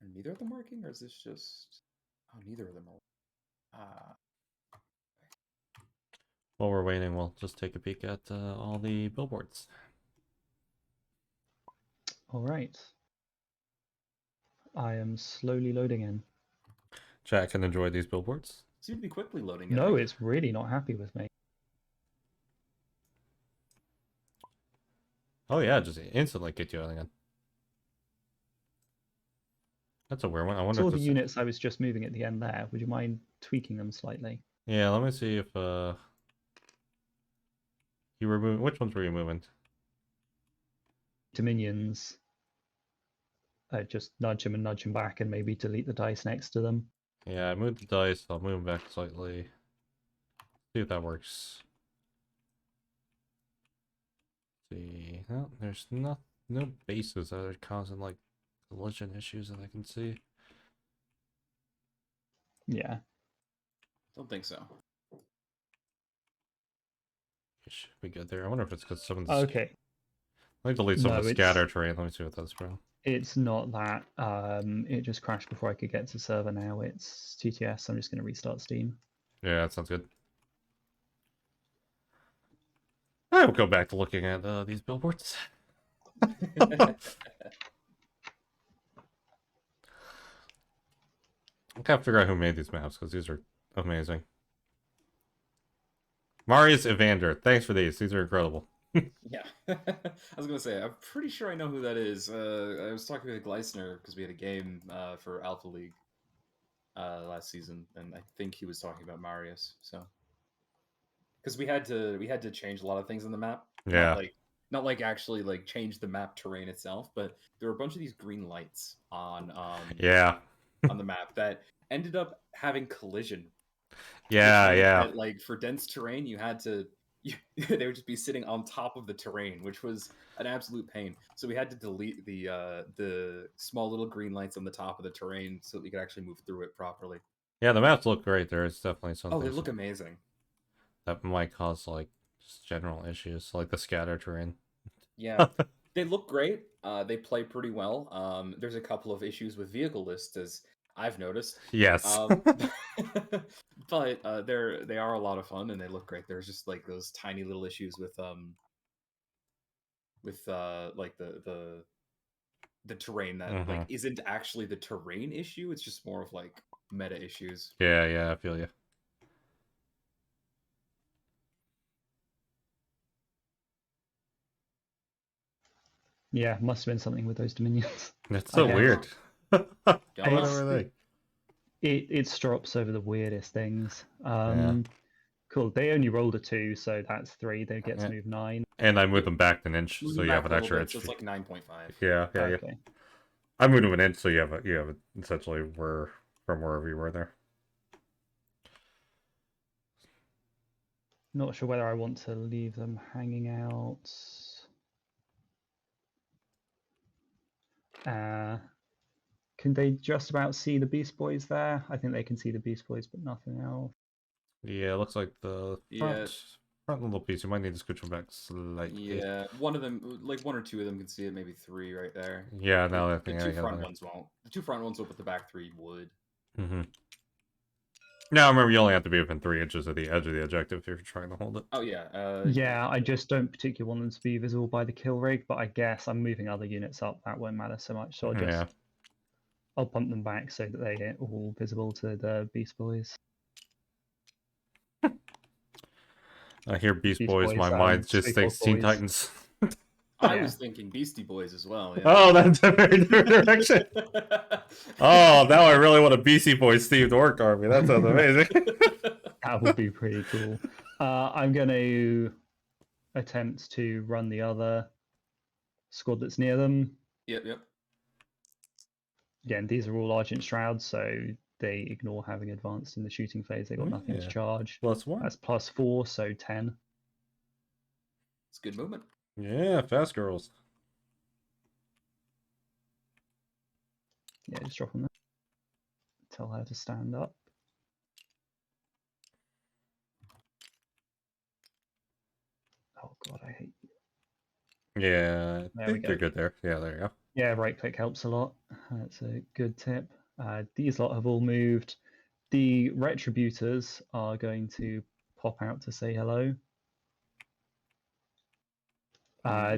Are neither of them working, or is this just? Oh, neither of them are. While we're waiting, we'll just take a peek at all the billboards. All right. I am slowly loading in. Chat can enjoy these billboards. Seem to be quickly loading. No, it's really not happy with me. Oh yeah, just instantly kicked you out again. That's a weird one. I wonder All if the this... units I was just moving at the end there. Would you mind tweaking them slightly? Yeah, let me see if You were moving. Which ones were you moving? Dominions. Just nudge them and nudge them back, and maybe delete the dice next to them. Yeah, I moved the dice. I'll move them back slightly. See if that works. See, no, there's no bases that are causing like collision issues that I can see. Yeah. Don't think so. It should be good there. I wonder if it's because some of the Okay. let me delete some No, of the it's scatter terrain. Let me see what that's bro. it's not that. It just crashed before I could get to server. Now it's TTS. I'm just going to restart Steam. Yeah, that sounds good. I will go back to looking at these billboards. I can't figure out who made these maps because these are amazing. Marius Evander, thanks for these. These are incredible. Yeah, I was gonna say I'm pretty sure I know who that is. I was talking with Gleisner because we had a game for Alpha League last season, and I think he was talking about Marius. So, because we had to change a lot of things in the map, Yeah. not like actually like change the map terrain itself, but there were a bunch of these green lights on Yeah. on the map that ended up having collision. Yeah, Which meant yeah. that, like, for dense terrain, you had to they would just be sitting on top of the terrain, which was an absolute pain. So we had to delete the small little green lights on the top of the terrain so that we could actually move through it properly. Yeah, the maps look great. There is definitely Oh, something they look amazing. that might cause like just general issues, like the scatter terrain. Yeah, they look great. They play pretty well. There's a couple of issues with vehicle lists, as I've noticed. Yes. But they are a lot of fun and they look great. There's just like those tiny little issues with like the terrain that like isn't actually the terrain issue. It's just more of like meta issues. Yeah, yeah, I feel you. Yeah, must have been something with those dominions. That's so weird. What Jealous? are they? It strops over the weirdest things. Yeah. Cool. They only rolled a 2, so that's 3. They get to move 9. And I moved them back an inch, Move so them you have back an a little extra bit, inch. so it's like 9.5. Yeah, yeah, yeah. Okay. I moved them an inch, so you have essentially where from wherever you were there. Not sure whether I want to leave them hanging out. Can they just about see the Beast Boys there? I think they can see the Beast Boys, but nothing else. Yeah, it looks like the front little piece. You might need to scooch them back slightly. Yeah, one of them, like one or two of them can see it, maybe 3 right there. Yeah, now that The thing. two front ones won't. The two front ones will, but the back 3 would. Now remember, you only have to be within 3 inches of the edge of the objective if you're trying to hold it. Oh yeah. Yeah, I just don't particularly want them to be visible by the kill rig, but I guess I'm moving other units up. That won't matter so much. So I'll pump them back so that they get all visible to the Beast Boys. I hear Beast Boys, my mind just thinks Teen Titans. I was thinking Beastie Boys as well. Yeah. Oh, that's a very different direction. Oh, now I really want a Beastie Boys themed orc army. That sounds amazing. That would be pretty cool. I'm going to attempt to run the other squad that's near them. Yep. Again, these are all Argent Shrouds, so they ignore having advanced in the shooting phase. They got nothing to charge. +1. That's +4, so 10. It's good movement. Yeah, fast girls. Yeah, just drop them there. Tell her to stand up. Oh god, I hate you. Yeah, I think they're good there. Yeah, there you go. Yeah, right click helps a lot. That's a good tip. These lot have all moved. The Retributors are going to pop out to say hello.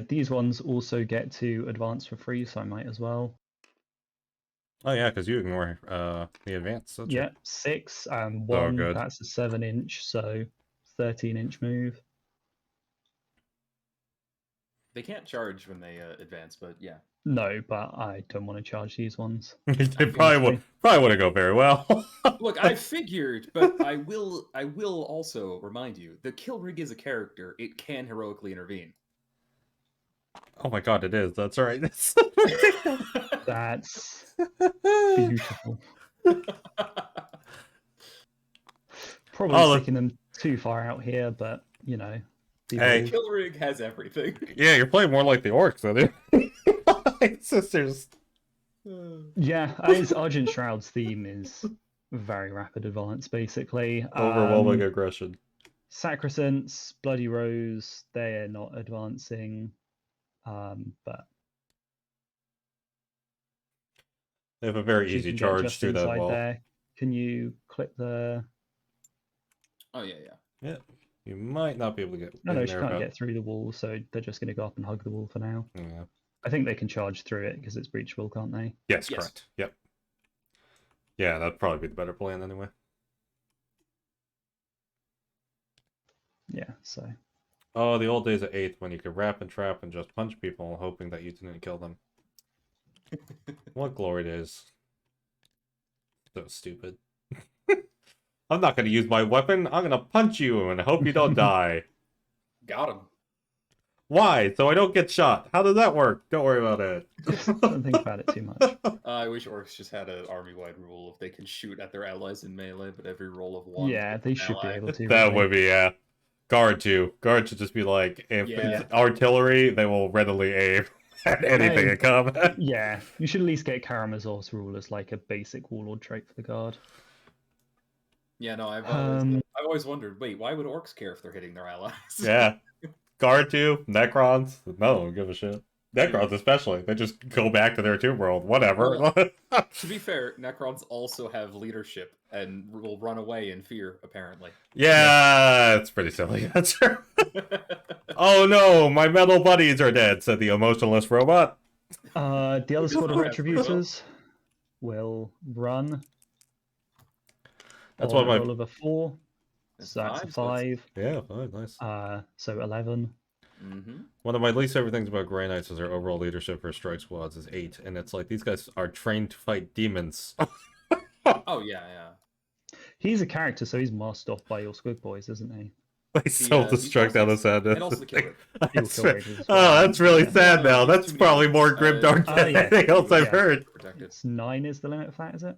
These ones also get to advance for free, so I might as well. Oh yeah, because you ignore the advance. Yeah, 6 and 1. good. That's a 7-inch, so 13-inch move. They can't charge when they advance, but yeah. No, but I don't want to charge these ones. It probably wouldn't go very well. Look, I figured, but I will also remind you, the kill rig is a character. It can heroically intervene. Oh my god, it is. That's right. That's beautiful. Probably sticking them too far out here, but you know. Hey, kill rig has everything. Yeah, you're playing more like the Orcs, than it. Sisters. Yeah, his Argent Shroud's theme is very rapid advance, basically. Overwhelming aggression. Sacrosanct, Bloody Rose, they're not advancing, but they have a very she easy can get charge just to that inside wall. there. Can you click the? Oh yeah. Yeah, you might not be able to get. No, she can't get through the wall, so they're just going to go up and hug the wall for now. Yeah. I think they can charge through it because it's breachable, can't they? Yes, correct. Yep. Yeah, that'd probably be the better plan anyway. Yeah, so. Oh, the old days of 8th when you could wrap and trap and just punch people hoping that you didn't kill them. What glory days. So stupid. I'm not going to use my weapon. I'm going to punch you and hope you don't die. Got him. Why? So I don't get shot. How does that work? Don't worry about it. Don't think about it too much. I wish Orcs just had an army-wide rule if they can shoot at their allies in melee, but every roll of 1. Yeah, they should be able to. That really. would be, yeah. Guard too. Guard should just be like, if it's artillery, they will readily aim at anything that comes. Yeah, you should at least get Karamazov's rule as like a basic warlord trait for the guard. Yeah, no, I've always wondered, wait, why would Orcs care if they're hitting their allies? Yeah. Guard too. Necrons. No, don't give a shit. Necrons especially. They just go back to their tomb world. Whatever. Well, to be fair, Necrons also have leadership and will run away in fear, apparently. Yeah, it's pretty silly. That's true. Oh no, my metal buddies are dead, said the emotionless robot. The other squad of Retributors will run. That's what my roll of a 4. So that's a 5. Yeah, 5, nice. So 11. One of my least favorite things about Grey Knights is their overall leadership for strike squads is 8, and it's like these guys are trained to fight demons. Oh yeah, yeah. He's a character, so he's masked off by your squig boys, isn't he? They self-destruct out of sadness. And also the killer. That's really sad now. That's probably more grimdark than anything else I've heard. It's 9 is the limit for that, is it?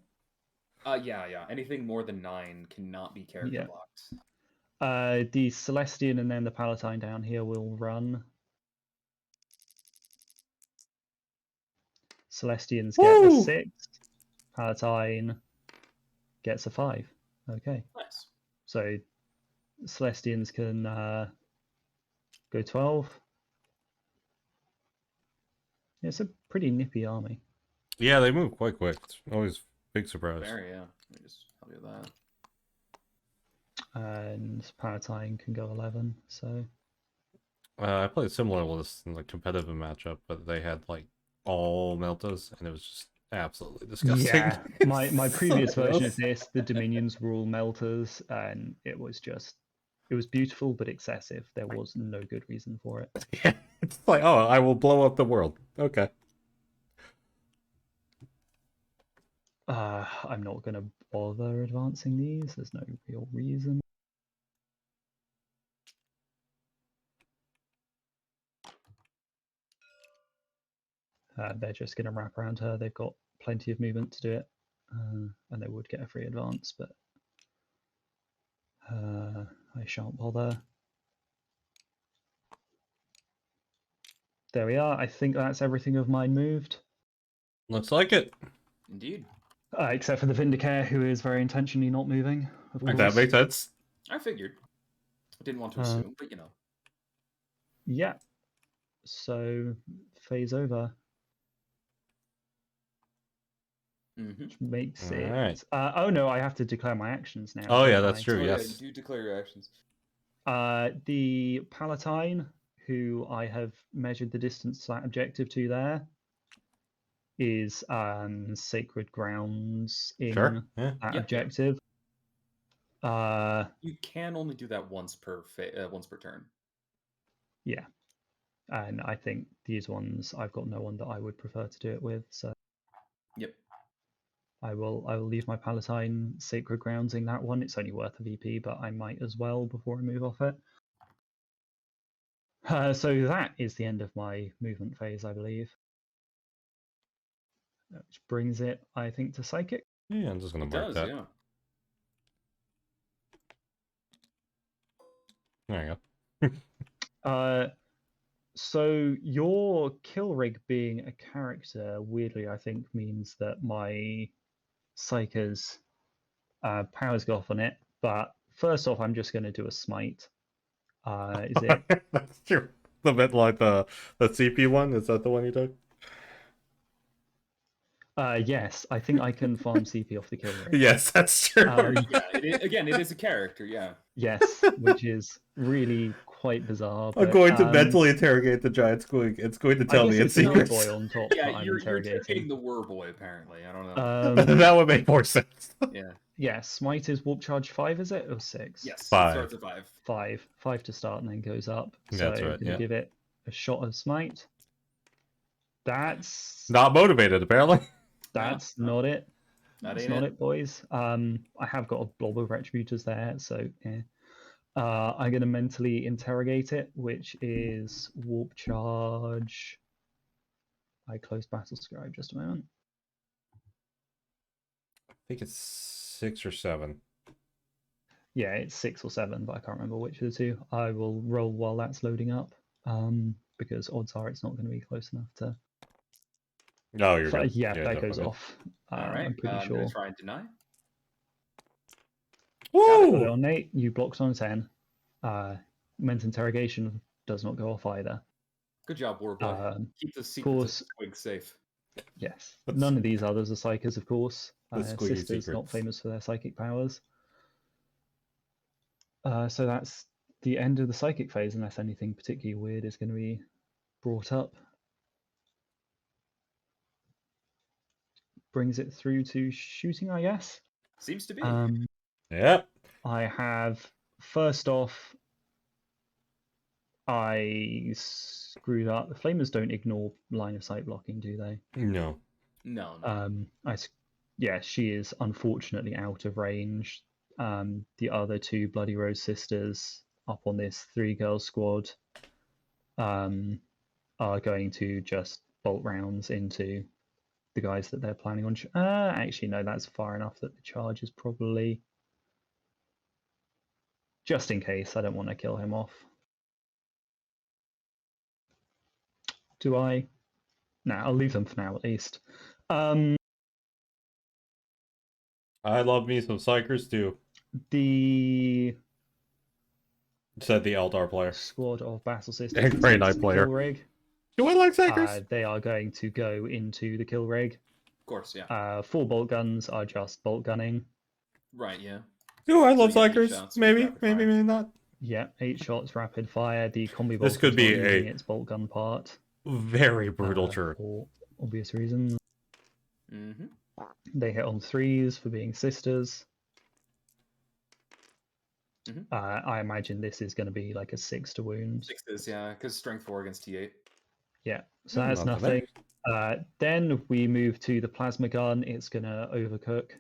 Yeah. Anything more than 9 cannot be character blocked. The Celestian and then the Palatine down here will run. Celestians get a 6. Palatine gets a 5. Okay. Nice. So Celestians can go 12. Yeah, it's a pretty nippy army. Yeah, they move quite quick. It's always big surprise. Very, yeah. Let me just tell you that. And Palatine can go 11, so... I played a similar list in the competitive matchup, but they had, like, all Meltas, and it was just absolutely disgusting. Yeah, my previous version of this, the Dominions were all Meltas, and it was beautiful, but excessive. There was no good reason for it. Yeah, it's like, oh, I will blow up the world. Okay. I'm not going to bother advancing these. There's no real reason. They're just going to wrap around her. They've got plenty of movement to do it. And they would get a free advance, but I shan't bother. There we are. I think that's everything of mine moved. Looks like it. Indeed. Except for the Vindicare, who is very intentionally not moving. That makes sense. I figured. I didn't want to assume, but you know. Yeah. So, phase over. Which makes it... Right. oh no, I have to declare my actions now. Oh yeah, that's true, yes. Yeah, you do declare your actions. The Palatine, who I have measured the distance to that objective to there, is Sacred Grounds in that objective. You can only do that once per turn. Yeah. And I think these ones, I've got no one that I would prefer to do it with, so Yep. I will leave my Palatine Sacred Groundsing that one. It's only worth a VP, but I might as well before I move off it. So that is the end of my movement phase, I believe. Which brings it, I think, to Psychic. Yeah, I'm just gonna It mark does, that. yeah. There you go. So your kill rig being a character, weirdly, I think means that my Psychers powers go off on it. But first off, I'm just going to do a smite. Is it? That's true. The bit like the CP one. Is that the one you took? Yes, I think I can farm CP off the kill rig. Yes, that's true. Yeah, it is a character, yeah. Yes, which is really quite bizarre. I'm But, going to mentally interrogate the giant squig. It's going to tell I me guess its it's the secrets. boy on top Yeah, that I'm you're interrogating. interrogating the Warboy, apparently. I don't know. That would make more sense. Yeah. Yeah, smite is warp charge 5, is it, or 6? Yes. Five. It starts at 5. 5. 5 to start and then goes up. So That's right, I'm gonna yeah. give it a shot of smite. That's Not motivated, apparently. that's No, not it. That That's ain't not it. it, boys. I have got a blob of retributors there, so yeah. I'm gonna mentally interrogate it, which is warp charge. I closed battle scribe just a moment. I think it's 6 or 7. Yeah, it's 6 or 7, but I can't remember which of the two. I will roll while that's loading up, because odds are it's not going to be close enough to. Oh, you're good. Yeah, that goes definitely. off. All right. I'm pretty I'm sure. gonna try and deny. Put it Woo! on 8. You blocked on 10. Mental interrogation does not go off either. Good job, Warboy. Keep the secrets of Squig safe. Yes. None of these others are psychers, of course. The squiggy Sisters not secrets. famous for their psychic powers. So that's the end of the psychic phase, unless anything particularly weird is going to be brought up. Brings it through to shooting, I guess. Seems to be. Yep. I have, first off, I screwed up. The flamers don't ignore line of sight blocking, do they? No. No. Yeah, she is unfortunately out of range. The other two Bloody Rose sisters up on this 3-girl squad are going to just bolt rounds into the guys that they're planning on. Actually, no, that's far enough that the charge is probably, just in case. I don't want to kill him off. Do I? No, I'll leave them for now at least. I love me some psychers too, The said the Eldar player. squad of Battle And Sisters Grey Knight kill player. rig. Do I like psychers? They are going to go into the kill rig. Of course, yeah. 4 bolt guns are just bolt gunning. Right, yeah. Do I love So you get 8 psychers? shots, Maybe, rapid fire. maybe not. Yeah, 8 shots rapid fire. The combi bolt This could be using a- its bolt gun part Very brutal turn. for obvious reasons. Mm-hmm. They hit on 3s for being sisters. Mhm. I imagine this is going to be like a 6 to wound. 6s, yeah, because strength 4 against T8. Yeah, so that's Not bad. nothing. Then we move to the plasma gun. It's going to overcook.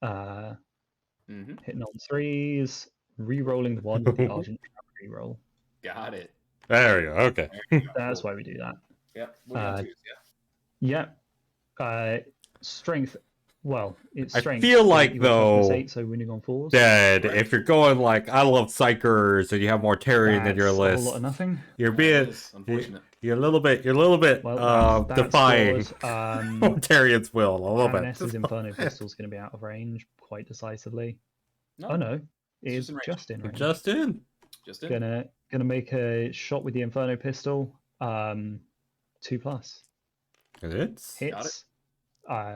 Mm-hmm. Hitting on 3s, re-rolling the 1 with the Argent Trap re-roll. Got it. There we go. Okay. There you go. That's Cool. why we do that. Yep. We'll be on 2s, yeah. Yeah. Strength. Well, it's I strength. feel but like, you got toughness though, 8, so winning on 4s. Dead. Right. If you're going like I love psychers and you have more Terran in your That's a list, whole lot of nothing. you're It being is unfortunate. you're a little bit Well, that defying squad, Mortarian's will a little bit. Baroness's Inferno Pistol is going to be out of range quite decisively. No, Oh no, it it's is just in range. just in range. Just in. just in. Gonna make a shot with the Inferno Pistol. 2+. It's Hits.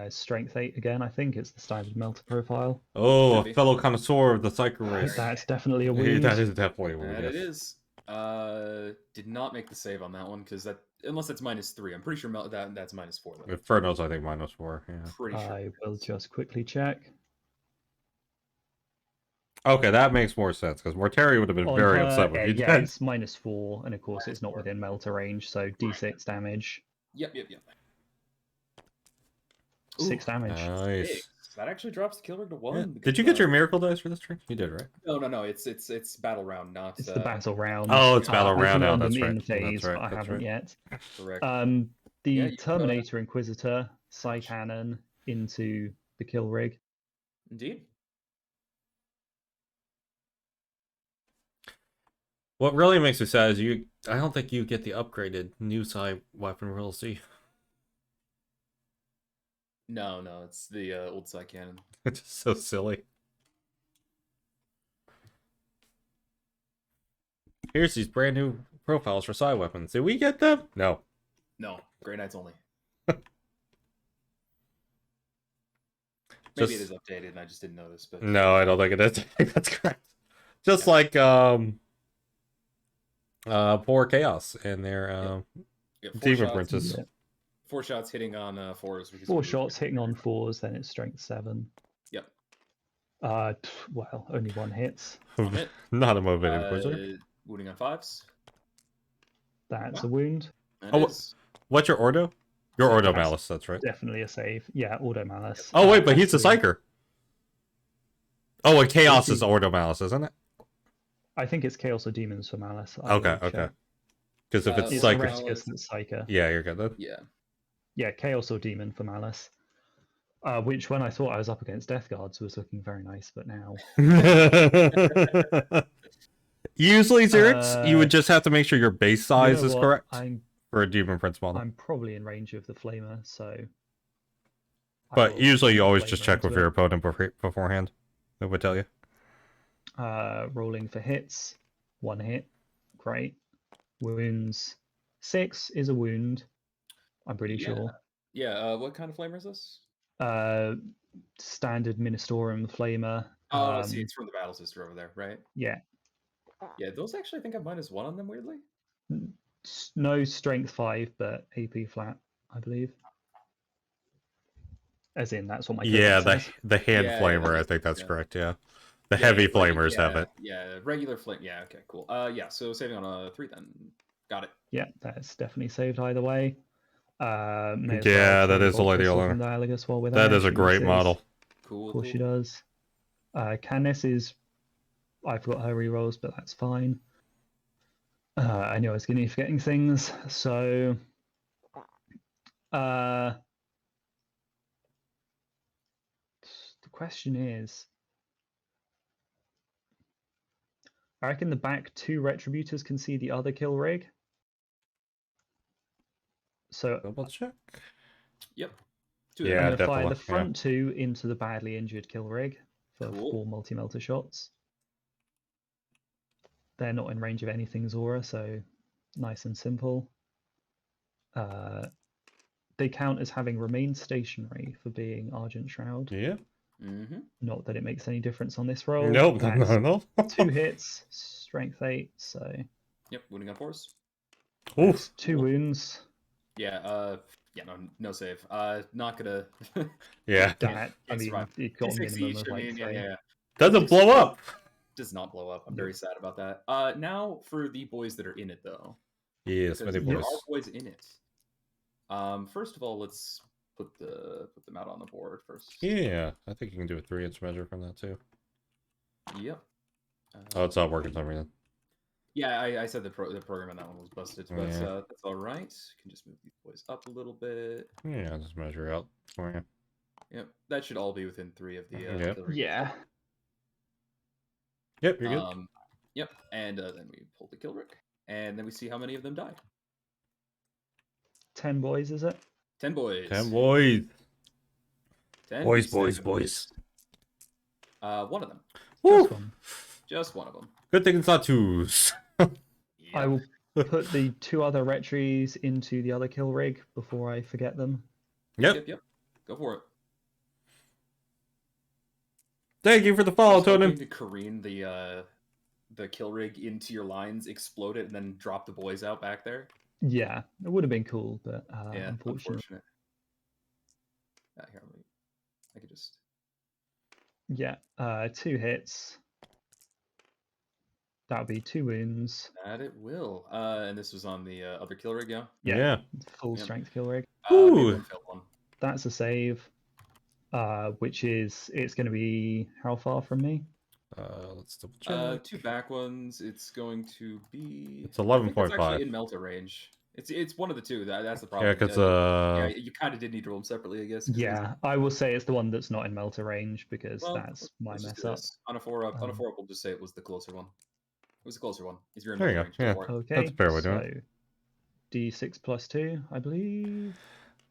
Strength 8 again, I think. It's the standard melter profile. oh, Could a be. fellow connoisseur of the psycher race. That's definitely a wound. That is definitely a That wound. it Yes. is. Did not make the save on that one because that unless it's -3, I'm pretty sure that's -4. Though. Inferno's I think -4. Yeah. Pretty sure. I it will is. just quickly check. Okay, that makes more sense because Mortari would have been On very her, upset with you. yeah, it's -4, and of course it's not -4. within melter range, so D6 damage, Yep. 6 Ooh, damage. Nice. six. That actually drops the kill rate to 1. Yeah. Because, Did you get your miracle dice for this turn? You did, right? No. It's battle round, not. It's the battle round. Oh, it's battle I've round now. learned That's them in right. phase, That's right. but I That's haven't right. yet. Correct. The Yeah, you, Terminator Inquisitor Psy Cannon into the kill rig. Indeed. What really makes me sad is I don't think you get the upgraded new side weapon rules, do you? No, it's the old Psy Cannon. It's just so silly. Here's these brand new profiles for side weapons. Did we get them? No. No, Grey Knights only. Just- Maybe it is updated and I just didn't notice. But No, I don't think it is. I think that's correct. Just like poor Chaos and their yeah, 4 Demon shots, Princess. Yeah. 4 shots hitting on 4s. Which is 4 shots hitting on 4s, then it's strength 7. Yep. Well, only 1 hits. Hit. Not a motivated Inquisitor. Wounding on 5s. That's a wound. That Oh, is. What's your Ordo? Your Ordo That's- Malice, that's right. Definitely a save. Yeah, Auto Malice. Oh wait, but he's a actually, Psyker. Oh, and Chaos Is is he- Ordo Malice, isn't it? I think it's Chaos or Demons for Malice. I Okay, will okay. check. Because if it's It's Psyker, Rescus that's Psyker. yeah, you're good then. Yeah. Yeah, Chaos or Demon for Malice. Which, when I thought I was up against Death Guards, was looking very nice, but now. Usually, Zerix, you would just have to make sure your base size You know is what? correct I'm for a Demon Prince model. I'm probably in range of the Flamer, so. I But will usually, you put always Flamer just check with into your it. opponent beforehand. It would tell you. Rolling for hits. 1 hit. Great. Wounds. 6 is a wound. I'm pretty sure. Yeah. What kind of flamer is this? Standard Ministorum Flamer. Oh, see, it's from the Battle Sister over there, right? Yeah. Yeah, those actually I think have -1 on them, weirdly. No strength 5, but AP flat, I believe. As in, that's what my Yeah, code says. the hand Yeah, flamer, yeah, I think that's yeah. correct, yeah. The Yeah, heavy regular- flamers have it. Yeah, regular flame. Yeah, okay, cool. Yeah, so saving on a 3 then. Got it. Yeah, that's definitely saved either way. May as Yeah, well that throw is the Bolt Lady Crystal Eleanor. from Dialogus while we're That there. is a She great uses- model. Cool. Of course she does. Candice is... I forgot her rerolls, but that's fine. I knew I was going to be forgetting things, so... the question is... I reckon the back 2 Retributors can see the other kill rig. So Double check. Yep. Yeah, I'm going to fire definitely, the yeah. front 2 into the badly injured kill rig for Cool. 4 multi-melter shots. They're not in range of anything Zora, so nice and simple. They count as having remained stationary for being Argent Shroud. Yeah. Mm-hmm. Not that it makes any difference on this roll. Nope, That's no. 2 hits, strength 8, so Yep, wounding on 4s. Oof. 2 wounds. Yeah, no save. Not gonna. Yeah. That, I Can't mean, survive. it got a 6 minimum each, of like 3. yeah. Doesn't blow up. Does not blow up. I'm Nope. very sad about that. Now for the boys that are in it though. Yes, Because many there boys. are boys in it. First of all, let's put them out on the board first. Yeah, I think you can do a 3-inch measure from that too. Yep. Oh, it's not working for me then. Yeah, I said the program on that one was busted, but Yeah. that's all right. Can just move these boys up a little bit. Yeah, I'll just measure out for you. Yep, that should all be within 3 of the. Yep. kill rig. Yeah. Yep, you're good. Yep, and then we pull the kill rig, and then we see how many of them die. 10 boys, is it? 10 boys. 10 boys. 10 Boys, saves. boys, boys. One of them. Woo! Just one. Just one of them. Good thing it's not 2s. I will put the 2 other retries into the other kill rig before I forget them. Yep. Yep. Go for it. Thank you for the follow, Just hoping Tonin. to careen the kill rig into your lines, explode it, and then drop the boys out back there. Yeah, it would have been cool, but Yeah, unfortunately. unfortunate. Here, I could just. Yeah, 2 hits. That'll be 2 wounds. That it will. And this was on the other kill rig, yeah? Yeah. Full Yep. strength kill rig. Made Ooh. one, failed one. That's a save. Which is, it's going to be how far from me? Let's double check. 2 back ones. It's going to be. It's I think it's 11.5. actually in melter range. It's one of the two. That's the problem. Yeah, because yeah, you kind of did need to roll them separately, I guess. 'cause Yeah, I will say it's the one that's not in melter range because well, that's my let's just mess do up. this. On a 4-up, we'll just say it was the closer one. It was the closer one. If you're in There you melter go, range, yeah. go for it. Okay, That's a fair way to do so it. D6 plus 2, I believe.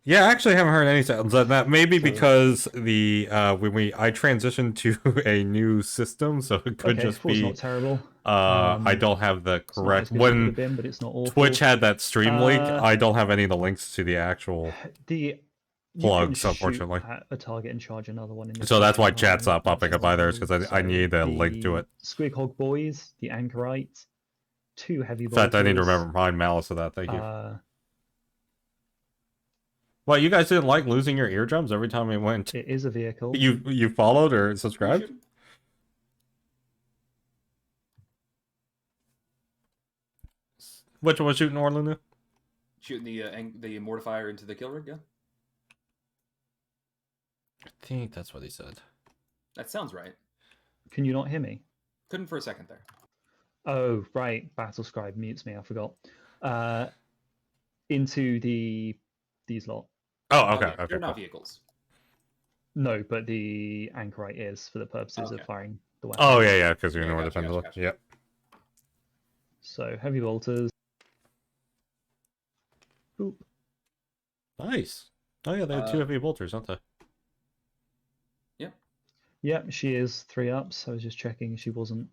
Yeah, I actually haven't heard any sounds on that. Maybe So- because the I transitioned to a new system, so it could Okay, just 4's be not terrible. I don't have the It's not correct as good as it would when have been, but it's not awful. Twitch had that stream leak. Uh, I don't have any of the links to the actual. You plugs, can unfortunately. shoot at a target and charge another one in the So that's why chat chat's not environment. popping up either, is because I need a link to it. Squig Hog Boys, the Anchorite, 2 heavy In bolters. fact, I need to remember my malice of that. Thank you. Uh, What, you guys didn't like losing your eardrums every time we went? it is a vehicle. You followed or subscribed? Which one was shooting Orlando? Shooting the mortifier into the kill rig, yeah? I think that's what he said. That sounds right. Can you not hear me? Couldn't for a second there. Oh, right. Battle Scribe mutes me. I forgot. Into these lot. Oh, okay, They're okay. not Cool. vehicles. No, but the Anchorite is for the purposes Okay. of firing the weapon. Oh, yeah, because you're Yeah, north gotcha, defensive. gotcha. Yep. So heavy bolters. Boop. Nice. Oh, yeah, they have 2 heavy bolters, don't they? Yep, she is 3 ups. I was just checking she wasn't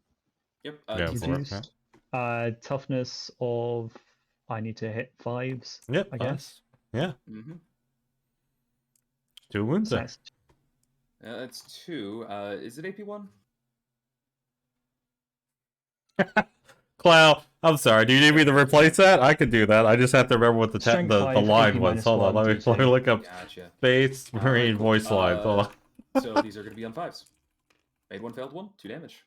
Yep. Yeah, D6. four. reduced. Toughness of I need to hit 5s. Yep, I guess. Yeah, Mm-hmm. 2 wounds So there. that's That's 2. Is it AP1? Clow, I'm sorry. Do you need me to replace that? I could do that. I just have to remember what the Strength the 5, line AP was. Hold on, -1, let me D2. look up Gotcha. Space Alright, Marine cool. voice lines. Hold on. So these are going to be on 5s. Made 1, failed 1, 2 damage.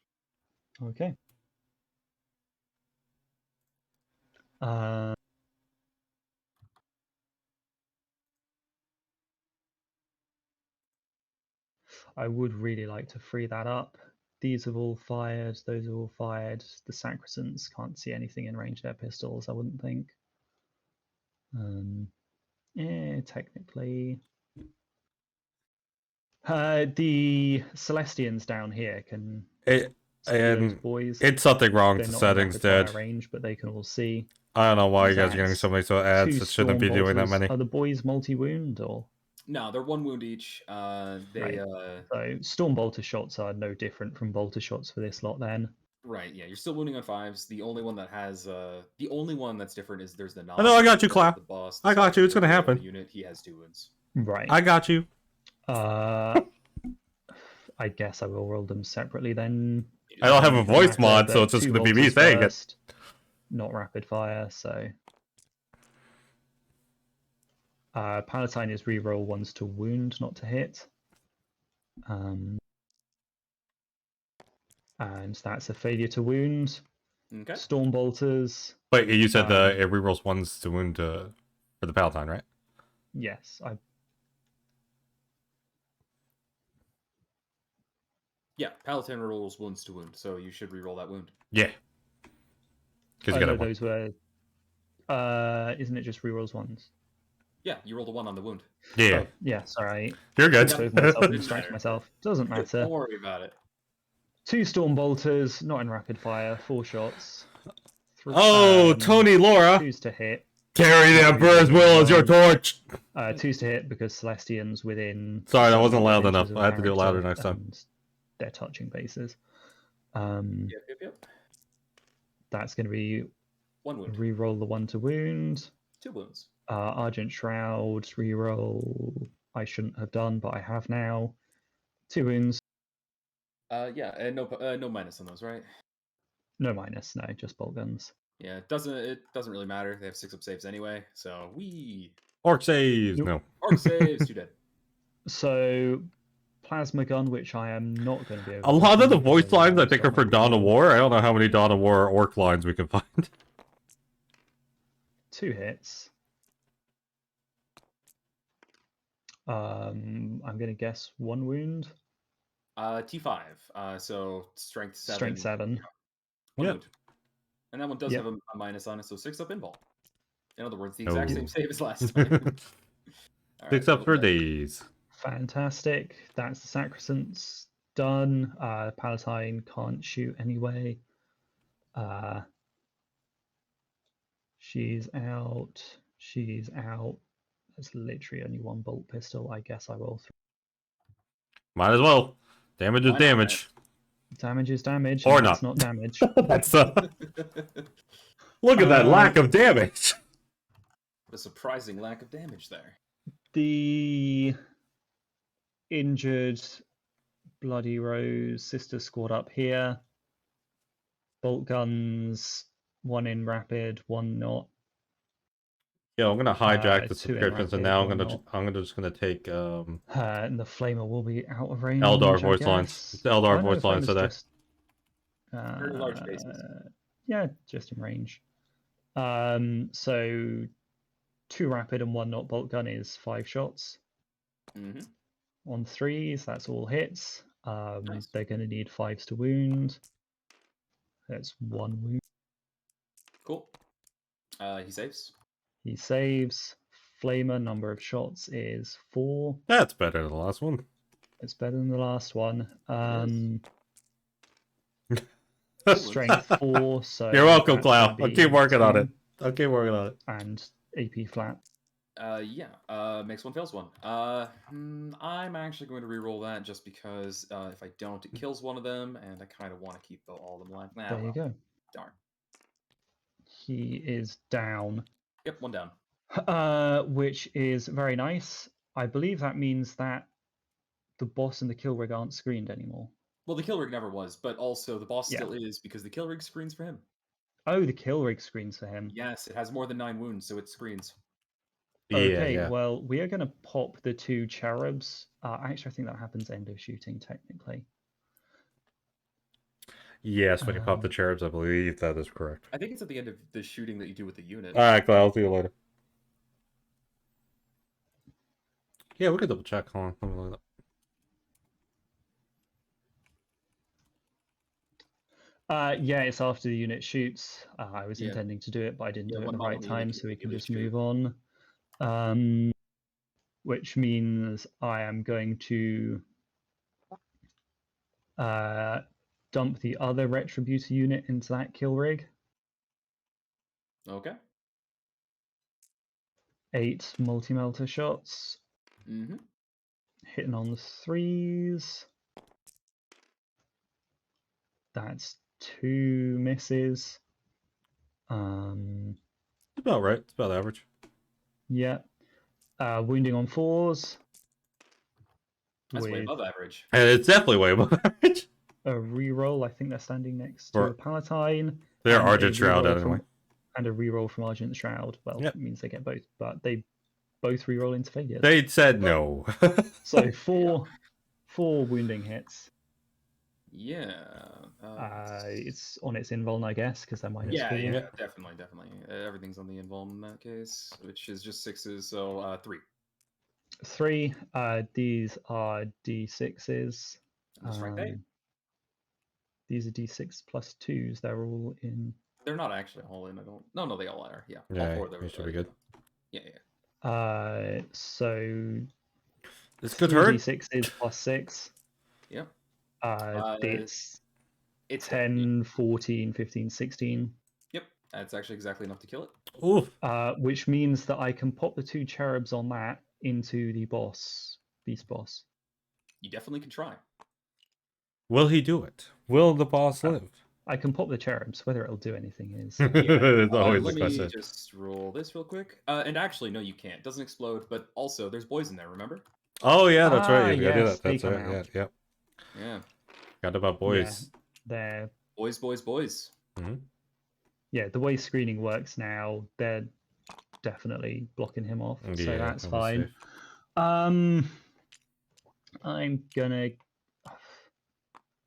Okay. I would really like to free that up. These have all fired, those have all fired. The Sacrosants can't see anything in range of their pistols, I wouldn't think. Technically. The Celestians down here can see those And boys. it's something wrong They're with the not in settings, rapid fire dude. range, but they can all see. I don't know why you guys are getting That's so many ads. 2 It shouldn't be doing that Stormbolters. many. Are the boys multi-wound or? No, they're 1 wound each. Right. They So storm bolter shots are no different from bolter shots for this lot then. right, yeah, you're still wounding on 5s. The only one that has the only one that's different is there's the I know, I got you, Clow. The boss. I got you, it's gonna happen. The unit, he has 2 wounds. Right. I got you. I guess I will roll them separately then. I don't have a Doesn't voice matter, mod, so but it's just 2 going to be me bolters saying it. first, not rapid fire, so. Palatine is reroll 1s to wound, not to hit. And that's a failure to wound. Okay. Storm bolters. Wait, you said it rerolls 1s to wound for the Palatine, right? Yes, Yeah, Palatine rolls 1s to wound, so you should reroll that wound. Yeah. Because I you got know it. those were. Isn't it just rerolls 1s? Yeah, you roll the 1 on the wound. Yeah. Oh, yeah, sorry. You're good. I myself and distracted myself. Doesn't matter. Don't worry about it. 2 storm bolters, not in rapid fire, 4 shots. Oh, Tony Laura. 2s to hit. Carry the Emperor's will as your torch. 2s to hit because Celestians within. Sorry, that wasn't 7 loud inches enough. of I have to do it louder character, next time. and they're touching bases. Yep. That's going to be 1 wound. re-roll the 1 to wound. 2 wounds. Argent Shroud, re-roll. I shouldn't have done, but I have now. 2 wounds. Yeah, and no minus on those, right? No minus, no, just bolt guns. Yeah, it doesn't really matter. They have 6-up saves anyway, so Orc saves. Nope. No. Orc saves, 2 dead. So plasma gun, which I am not going to be able A to lot of the open voice because I lines I used think up are my for Dawn of reroll. War. I don't know how many Dawn of War or Orc lines we can find. 2 hits. I'm going to guess 1 wound. T5. So strength 7. Strength 7. One Yeah. wound. And that one does Yep. have a minus on it, so 6 up in ball. In other words, the No. exact same save as last time. All Six right, up for days. Fantastic. That's the Sacrosanct done. Palatine can't shoot anyway. She's out. She's out. There's literally only 1 bolt pistol. I guess I roll 3. Might as well. Damage is Why not, damage. Damage is damage. Or and that's not. not damage. That's Look at that lack of damage. What a surprising lack of damage there. The injured Bloody Rose sister squad up here. Bolt guns, 1 in rapid, 1 not. Yeah, I'm gonna hijack the 2 in subscriptions, and rapid, now 1 not. I'm just gonna take And the flamer will be out of range. Eldar I voice guess. lines. It's the Eldar Oh, no, voice lines flamer's today. just, Very large bases. Yeah, just in range. So 2 rapid and 1 not bolt gun is 5 shots. Mm-hmm. On 3s, that's all hits. Nice. They're going to need 5s to wound. That's 1 wound. Cool. He saves. He saves. Flamer number of shots is 4. That's better than the last one. It's better than the last one. It Strength 4. So You're welcome, that's Clow. gonna I'll be keep working on 10, it. I'll keep working on it. And AP flat. Yeah. Makes 1, fails 1. I'm actually going to re-roll that just because if I don't, it kills one of them, and I kind of want to keep all of them alive. Nah, There you go. Darn. He is down. Yep, 1 down. Which is very nice. I believe that means that the boss and the kill rig aren't screened anymore. Well, the kill rig never was, but also the boss Yeah. still is because the kill rig screens for him. Oh, the kill rig screens for him. Yes, it has more than 9 wounds, so it screens. Okay, Yeah. well, we are going to pop the 2 cherubs. Actually, I think that happens end of shooting, technically. Yes, when you pop the cherubs, I believe that is correct. I think it's at the end of the shooting that you do with the unit. All right, Clow. I'll see you later. Yeah, we could double check. Hold on. Let me look it up. Yeah, it's after the unit shoots. I was Yeah. intending to do it, but I didn't do it at one the model right in the time, unit so we can usually just shoot. move on. Which means I am going to dump the other Retributor unit into that kill rig. Okay. 8 multi-melter shots. Mm-hmm. Hitting on the 3s. That's 2 misses. It's about right. It's about average. Yeah. Wounding on 4s. That's way with above average. And it's definitely way above average. a reroll. I think they're standing next to Or- a Palatine. They're and a Argent Shroud reroll anyway. And a reroll from Argent Shroud. Well, Yep. it means they get both, but they both reroll into failures. They said no. So 4 wounding hits. Yeah. It's on its invuln, I guess, because they're minus Yeah, 4. yeah, definitely. Everything's on the invuln in that case, which is just 6s, so 3. 3. These are D6s. And the strength 8. These are D6 plus 2s. They're all in. They're not actually all in. I don't. No, they all are. Yeah, all Yeah, 4 of them. you should be good. Yeah. So It's good 3 hurt. D6s plus 6. Yep. It's It's 10, 14, 15, 16. Yep, that's actually exactly enough to kill it. Oof. Which means that I can pop the 2 cherubs on that into the beast boss. You definitely can try. Will he do it? Will the boss live? I can pop the cherubs. Whether it'll do anything is. It's always Let the me question. just roll this real quick. And actually, no, you can't. It doesn't explode, but also there's boys in there. Remember? Oh yeah, that's right. You gotta do yes, that. they That's come right. out. Yeah. Yeah. Forgot about boys. They're Boys. the way screening works now, they're definitely blocking him off. So Yeah, that's that was fine. safe. I'm gonna.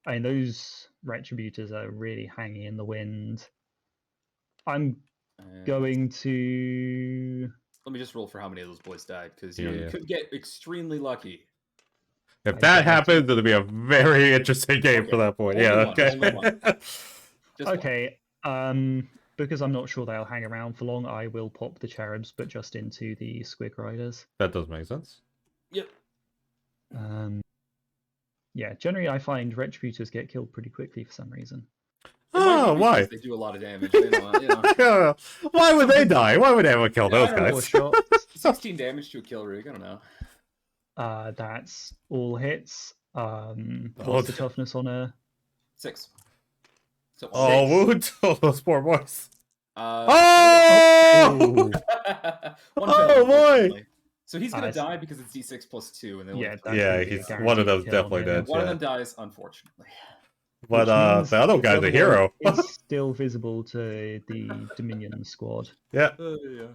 I mean, those retributors are really hanging in the wind. I'm going to. Let me just roll for how many of those boys died, because Yeah. you could get extremely lucky. If I that doubt happens, it. it'll be a very interesting game Okay, for that point. only Yeah. one, Okay. only one. Just one. Okay. Because I'm not sure they'll hang around for long, I will pop the cherubs, but just into the squig riders. That does make sense. Yep. Yeah, generally I find retributors get killed pretty quickly for some reason. It might Oh, be why? because they do a lot of damage. You know, Yeah. Why would they die? Why would anyone kill those I don't know. guys? Shot. 16 damage to a kill rig. I don't know. That's all hits. What's the toughness on a 6. So Oh, Six. wounds! Oh, those poor boys. Oh! Oh! One Oh, fail, boy! unfortunately. So he's gonna I see. die because it's d6 plus 2, and then Yeah, only that's Yeah, gonna be a he's guaranteed one of those kill on definitely him. dead. one of Yeah. them dies, unfortunately. But Which means the other his guy's other a hero. one is still visible to the Dominion squad. Yeah. Yeah.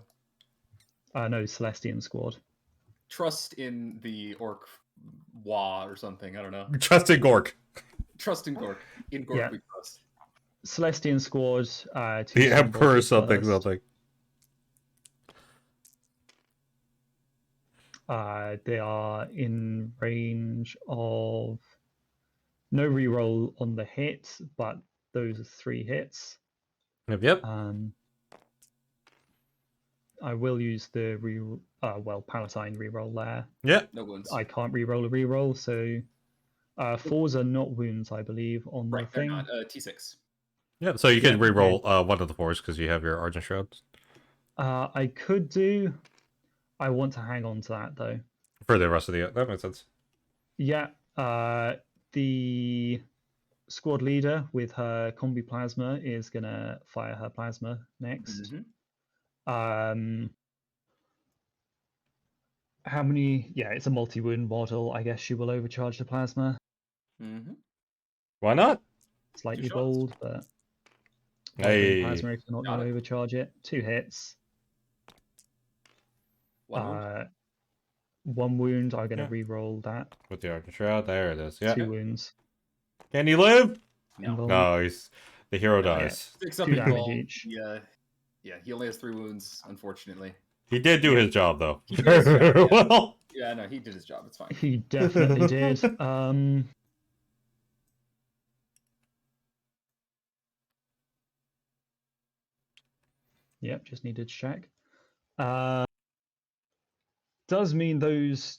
No, Celestian squad. Trust in the Orc Wa or something. I don't know. Trusted Gork. Trust in Gork. In Gork Yeah. we trust. Celestian squad. The Emperor something first. something. They are in range of no reroll on the hit, but those are 3 hits. Yep. I will use the Palatine reroll there. Yeah. No wounds. I can't reroll a reroll, so 4s are not wounds, I believe, on Right, the they're thing. not. T6. Yeah. So you can Yeah, reroll one of the 4s because you have your Argent Shrouds I could do. I want to hang on to that though. for the rest of the. That makes sense. Yeah. The squad leader with her combi plasma is gonna fire her plasma next. Mm-hmm. How many? Yeah, it's a multi-wound model. I guess she will overcharge the plasma. Mm-hmm. Why not? Slightly 2 shots. bold, but Hey. plasma if you're not Got going it. to overcharge it. 2 hits. 1 wound. 1 wound. I'm going to Yeah. re-roll that. With the Argent Shroud, there it is. Yeah. 2 wounds. Can he live? No. No, he's the hero No, yeah. dies. 6 up 2 and damage roll. each. Yeah, he only has 3 wounds, unfortunately. He did do his job though. He did his job, yeah. Well. Yeah, no, he did his job. It's fine. He definitely did. Yep, just needed to check. Does mean those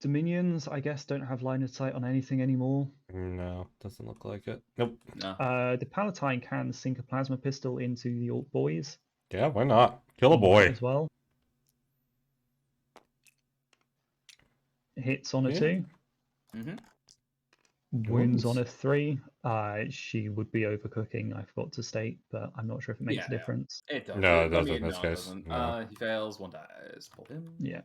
Dominions, I guess, don't have line of sight on anything anymore. No, doesn't look like it. Nope. No. The Palatine can sink a plasma pistol into the Orc boys Yeah, why not? Kill a boy. as well. Hits on a Yeah. 2. Mm-hmm. Wounds Wounds. on a 3. She would be overcooking, I forgot to state, but I'm not sure if it makes Yeah, a difference. It does. No, it I doesn't mean, in this no, it case. doesn't. No. He fails, 1 dies. Pull him. Yeah.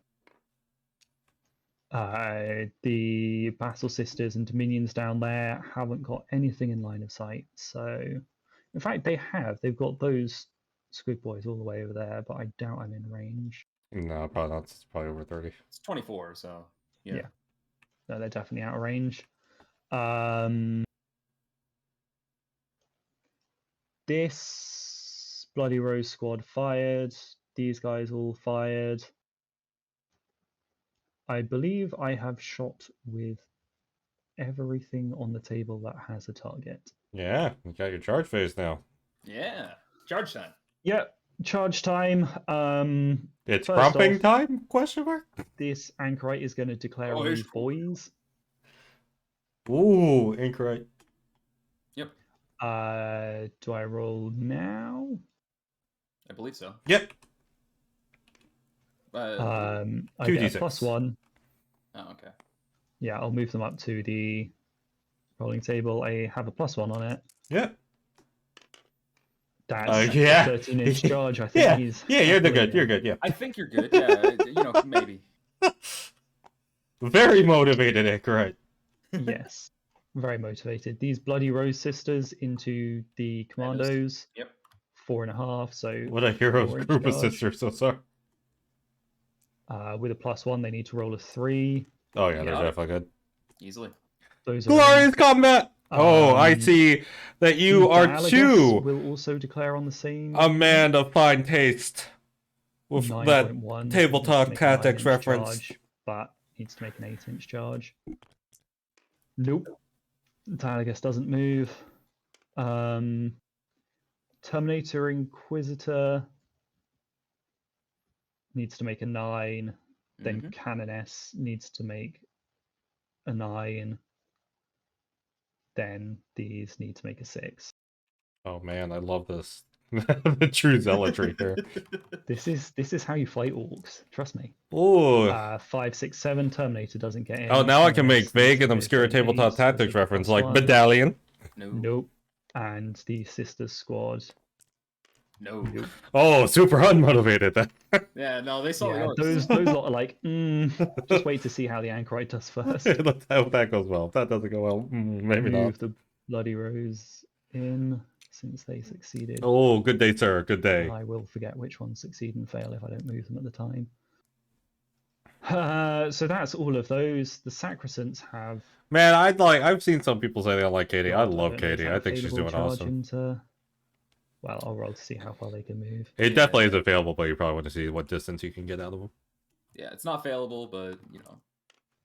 The Battle Sisters and Dominions down there haven't got anything in line of sight. So, in fact, they have. They've got those squid boys all the way over there, but I doubt I'm in range. No, probably not. It's probably over 30. It's 24, so yeah. Yeah. No, they're definitely out of range. This Bloody Rose squad fired. These guys all fired. I believe I have shot with everything on the table that has a target. Yeah, you got your charge phase now. Yeah. Charge time. Yep, charge time. It's First prompting off- time? Question mark? This anchorite is going to declare Oh, on here's these boys. Ooh, incorrect. Yep. Do I roll now? I believe so. Yep. I 2d6. get a +1. Oh, okay. Yeah, I'll move them up to the rolling table. I have a +1 on it. Yeah. That's yeah. a 13-inch charge. I think Yeah. he's Yeah, you're happily good. You're in. good. Yeah. I think you're good. Yeah, maybe. Very motivated, incorrect. Yes, very motivated. These Bloody Rose Sisters into the Commandos. Yep. 4.5. So What a hero's 4-inch group of charge. sisters. So sorry. With a +1, they need to roll a 3. Oh, yeah, You they're got it. definitely good. Easily. Those are Glorious combat! Oh, I see that you are Galagus too will also declare on the same. a man of fine taste. With that 9.1 tabletop needs to make a tactics 9-inch reference. charge, but needs to make an 8-inch charge. Nope. Galagus doesn't move. Terminator Inquisitor needs to make a 9. Then Canoness needs to make a 9. Then these need to make a 6. Oh man, I love this. The true zealotry here. This is how you fight orcs. Trust me. Ooh. 5, 6, 7. Terminator doesn't get in. Oh, now I can Canoness make needs vague to and move obscure to an tabletop 8, tactics which is reference like +1. medallion. No. Nope. And the Sisters Squad. No. Nope. Oh, super unmotivated. Yeah, no, they saw the Yeah, orcs. those lot are like, just wait to see how the Anchorite does first. Let's hope that goes well. If that doesn't go well, maybe not. Move the Bloody Rose in since they succeeded. Oh, good day, sir. Good day. I will forget which ones succeed and fail if I don't move them at the time. So that's all of those. The Sacrosants have. Man, I've seen some people say they don't like Katie. I God, love don't know if Katie. that I think she's available doing charge awesome. Into... Well, I'll roll to see how far they can move. It definitely is available, but you probably want to see what distance you can get out of them. Yeah, it's not failable, but you know.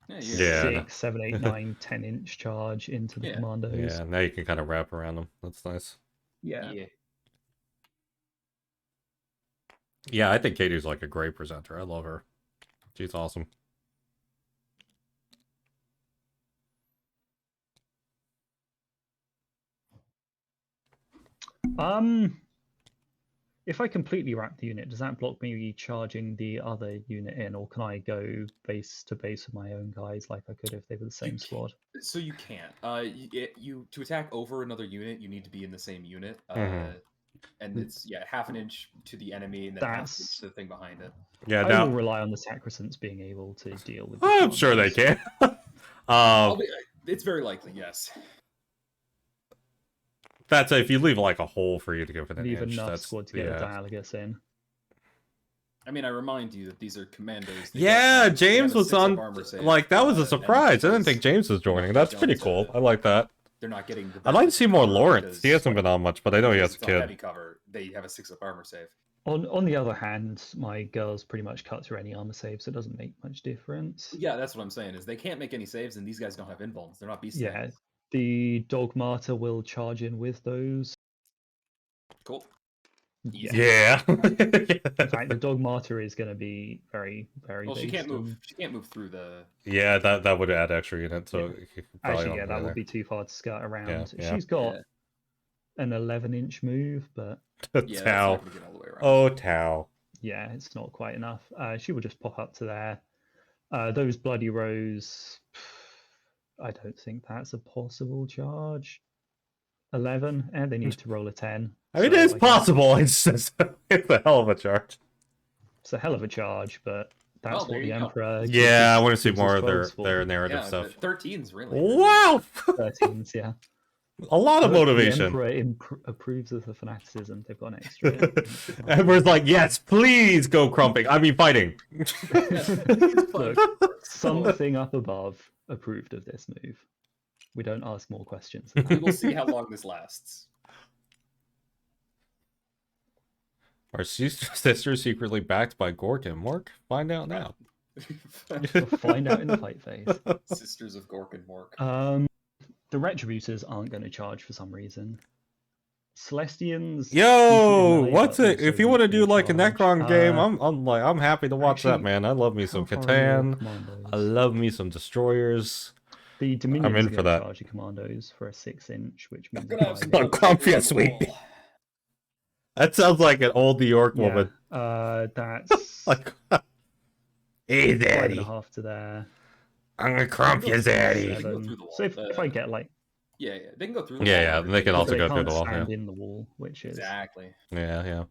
Yeah. 6, 7, 8, 9, 10-inch charge into the commandos. Yeah, now you can kind of wrap around them. That's nice. Yeah. Yeah, I think Katie's like a great presenter. I love her. She's awesome. If I completely wrap the unit, does that block me charging the other unit in, or can I go base to base with my own guys like I could if they were the same squad? So you can't. You to attack over another unit, you need to be in the same unit. And it's half an inch to the enemy, and then half an inch to the thing behind it. Yeah, I will rely on the Sacrosants being able to deal with. I'm sure they can. It's very likely, yes. That's if you leave like a hole for you to go for an leave inch. enough That's squad to get a Dialogus in. I mean, I remind you that these are commandos. Yeah, James was on. Like that was a surprise. I didn't think James was joining. That's pretty cool. I like that. They're not getting. The I'd like to see more Lawrence. He hasn't been on much, but I know he has a kid. Heavy cover. They have a 6-up armor save. On the other hand, my girls pretty much cut through any armor save, so it doesn't make much difference. Yeah, that's what I'm saying. Is they can't make any saves, and these guys don't have invulns. They're not beast. Yeah, the Dogmata will charge in with those. Cool. Yeah. In fact, the Dogmata is going to be very, very. Well, she can't move. She can't move through the. Yeah, that would add extra unit. So actually, yeah, that would be too far to skirt around. Yeah, she's got an 11-inch move, but Tau. Oh, Tau. Yeah, it's not quite enough. She will just pop up to there. Those Bloody Rose. I don't think that's a possible charge. 11, and they need to roll a 10. I mean, it is possible. It's just it's a hell of a charge. It's a hell of a charge, but that's what the Emperor. Yeah, I want to see more of their narrative stuff. 13s, really. Wow. 13s, yeah. A lot of motivation. The Emperor approves of the fanaticism. They've got an extra. Emperor's like, yes, please go crumping. I mean, fighting. Look, something up above approved of this move. We don't ask more questions. We will see how long this lasts. Are sisters secretly backed by Gork and Mork? Find out now. We'll find out in the fight phase. Sisters of Gork and Mork. The Retributors aren't going to charge for some reason. Celestians. Yo, what's it? If you want to do like a Necron game, I'm happy to watch that, man. I love me some Catan. I love me some Destroyers. The Dominions I'm in for that. Charge Commandos for a 6-inch, which means comfy sweet. That sounds like an old New York woman. That's like, hey, daddy. 5.5 to there. I'm gonna crump you, daddy. So if I get like, yeah, they can go through. They can also go through the wall. Stand in the wall, which is exactly. Yeah.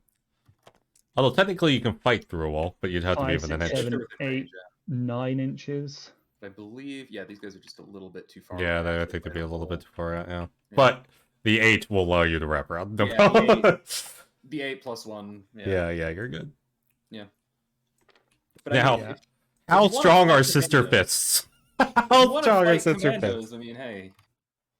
Although technically you can fight through a wall, but you'd have to be within an inch. 7, 8, 9 inches. I believe, these guys are just a little bit too far. Yeah, I think they'd be a little bit too far out. Yeah, but the 8 will allow you to wrap around. The 8 plus 1. Yeah, you're good. Yeah. But now, how strong are sister fists? How want to strong fight is Sister Fist? commandos, I mean, hey.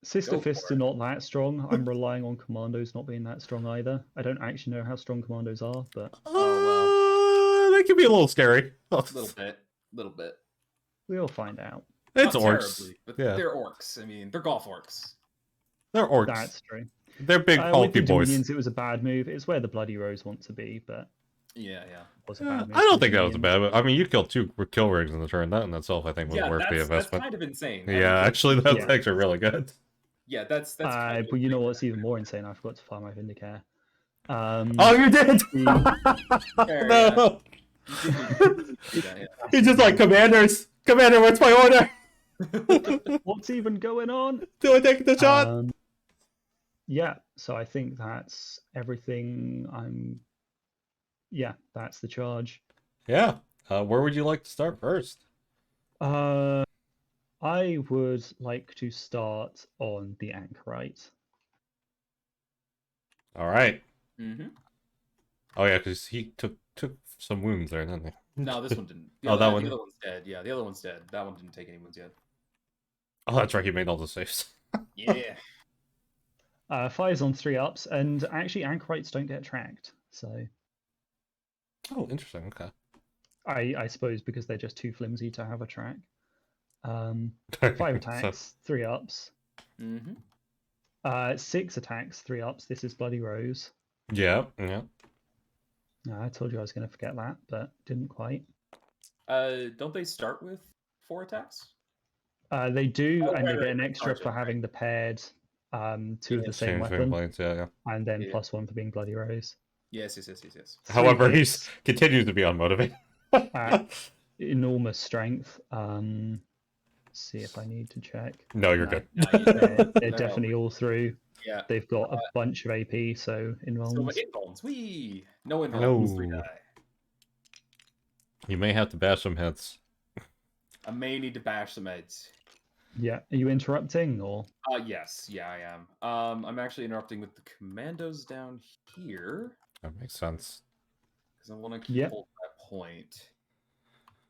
Sister Go Fists for are it. not that strong. I'm relying on commandos not being that strong either. I don't actually know how strong commandos are, but They can be a little scary. Little bit. we'll find out. It's Not orcs. terribly, but Yeah, they're orcs. I mean, they're golf orcs. they're orcs. That's true. They're big, With hulky the boys. Dominions, it was a bad move. It's where the Bloody Rose want to be, but Yeah. it was a Yeah, bad move. I don't for the think that was a Dominions. bad. I mean, you killed 2 kill rings in the turn. That in itself, I think, was Yeah, worth the that's investment. kind of insane. Yeah, actually, that's Yeah. actually really good. Yeah, that's kind of But you know insane. what's even more insane? I forgot to fire my Vindicare. Oh, you did! Fair, No! You did that, yeah. He's just like, Commander, what's my order? What's even going on? Do I take the shot? Yeah, so I think that's everything. Yeah, that's the charge. Yeah. Where would you like to start first? I would like to start on the Anchorite. All right. Mm-hmm. Oh yeah, because he took some wounds there, didn't he? No, this one didn't. Oh, that one. The other one's dead. Yeah, the other one's dead. That one didn't take any wounds yet. Oh, that's right. He made all the saves. Yeah. Fires on 3-ups, and actually Anchorites don't get tracked. So Oh, interesting. Okay. I suppose because they're just too flimsy to have a track. 5 attacks, 3-ups. Mm-hmm. 6 attacks, 3-ups. This is Bloody Rose. Yeah. I told you I was going to forget that, but didn't quite. Don't they start with 4 attacks? They do, Oh, and they right, get an right, extra charge for it, having the paired 2 of the same Change weapon, blades, yeah. and then Yeah. +1 for being Bloody Rose. Yes. 3 However, he hits continues to be unmotivated. at enormous strength. See if I need to check. No, you're No, good. They're definitely all through. Yeah. They've got a bunch of AP, so So invulns. invulns. No invulns. 3 No. die. You may have to bash some heads. I may need to bash some heads. Yeah, are you interrupting or? Yes. Yeah, I am. I'm actually interrupting with the commandos down here That makes sense. because I want to keep Yep. hold that point.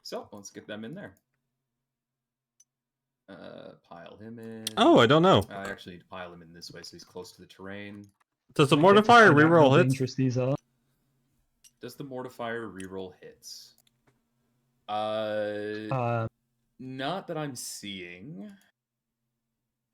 So let's get them in there. Pile him in. Oh, I don't know. I actually need to pile him in this way so he's close to the terrain. Does the I get to mortifier find out reroll how hits? dangerous these are. Does the mortifier reroll hits? Not that I'm seeing.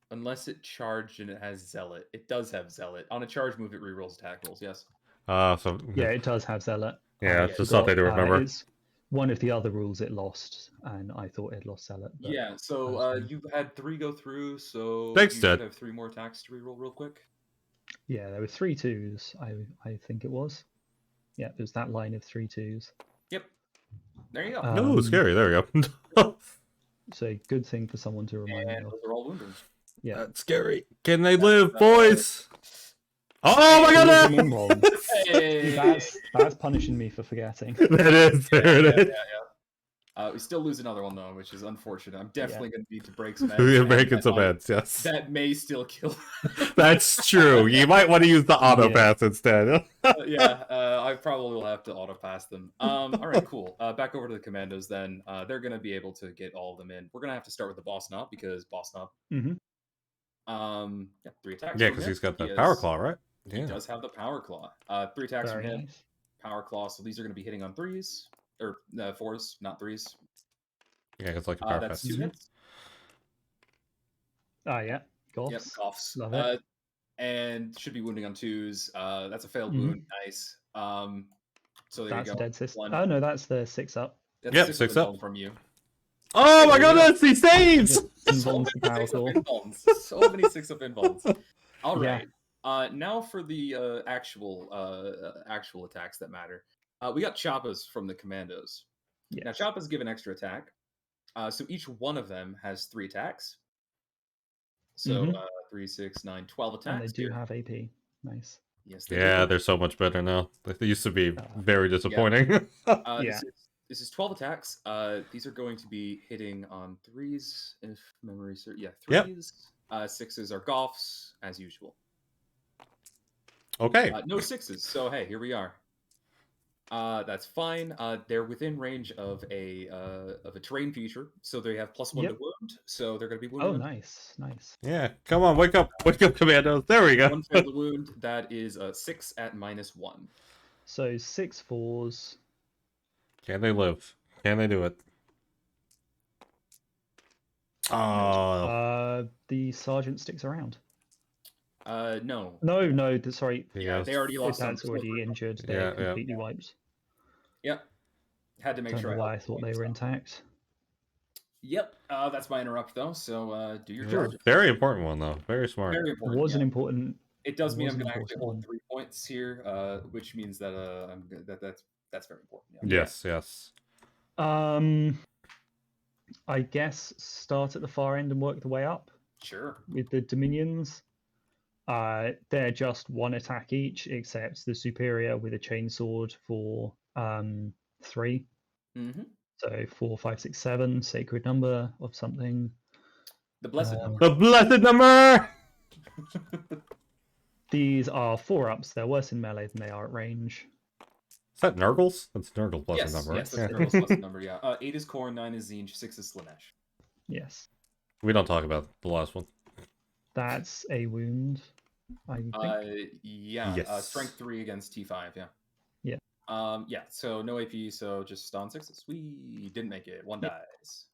Unless it charged and it has zealot. It does have zealot. On a charge move, it rerolls attack rolls. Yes. So Yeah, it does have zealot. yeah, I it's just something to forgot, remember. It's one of the other rules it lost, and I thought it lost zealot. But Yeah. So that's you've had 3 go through. So Thanks, you should Dad. have 3 more attacks to reroll real quick. yeah, there were 3 2s. I think it was. Yeah, there's that line of 3 2s. Yep. There you go. No, scary. There we go. So good thing for someone to remind me And of. those are all wounded. Yeah. That's scary. Can they live, boys? Oh my Losing god! invulns. Hey! That's punishing me for forgetting. That is. There it is. We still lose another one though, which is unfortunate. I'm definitely going to need to break some heads. We're and breaking that some might- heads, yes. That may still kill. That's true. You might want to use the auto Yeah. pass instead. Yeah, I probably will have to auto pass them. All right, cool. Back over to the commandos then. They're going to be able to get all of them in. We're going to have to start with the boss knob because boss knob. hmm 3 attacks. Yeah, from because him. he's got He the power is- claw, right? He does have the power claw. 3 attacks Very from him. nice. Power claw. So these are going to be hitting on 3s or 4s, not 3s. Yeah, it's like a power That's pass. 2 hits. Yeah. Goths. Yep, coughs. Love it. And should be wounding on 2s. That's a failed Mhm. wound. Nice. So there That's you a go. dead system. One. Oh no, that's the 6-up. That's Yep, 6 6 up. invuln from you. Oh my There we go. goodness, he saves! Invulns the power 6 up claw. invulns. So many 6 up invulns. All Yeah. right. Now for the actual attacks that matter. We got Choppas from the commandos. Yes. Now Choppas give an extra attack. So each one of them has 3 attacks. So Mhm. 3, 6, 9, 12 attacks. And they do here. have AP. Nice. Yes, they Yeah, do. they're so much better now. They used to be Uh, very disappointing. Yeah. This is 12 attacks. These are going to be hitting on 3s, if memory serves. Yeah, 3s. Yep. 6s are golfs, as usual. Okay. No 6s. So hey, here we are. That's fine. They're within range of a terrain feature, so they have +1 Yep. to wound. wound, so they're going to be Oh, wounded. nice, nice. Yeah, come on, wake up, commandos. There we go. One fatal wound. That is a 6 at -1. So 6 4s. Can they live? Can they do it? Oh, The sergeant sticks around. No. No, sorry. Yeah, they already lost. That's already injured. Yeah, They're yeah. completely wiped. Yep. Had to make Don't sure. know why I thought they were intact. Yep. That's my interrupt though. So do your Sure. job. Very important one though. Very smart. Very It important. was yeah. an important. It does mean was I'm an going to actually important hold 3 points here, which means that that's very important. Yeah. Yes, yes. I guess start at the far end and work the way up Sure. with the Dominions. They're just 1 attack each, except the superior with a chainsword for 3. Mm-hmm. So 4, 5, 6, 7, sacred number of something. The blessed number. The blessed number. These are 4-ups. They're worse in melee than they are at range. Is that Nurgle's? That's Nurgle's blessed Yes, number, yes, right? that's Nurgle's blessed number. Yeah. 8 is Korn, 9 is Zinj, 6 is Slanesh. Yes. We don't talk about the last one. That's a wound, I think. Yeah. Yes. Strength 3 against T5. Yeah. Yeah. Yeah. So no AP. So just on 6s. We didn't make it. 1 dies.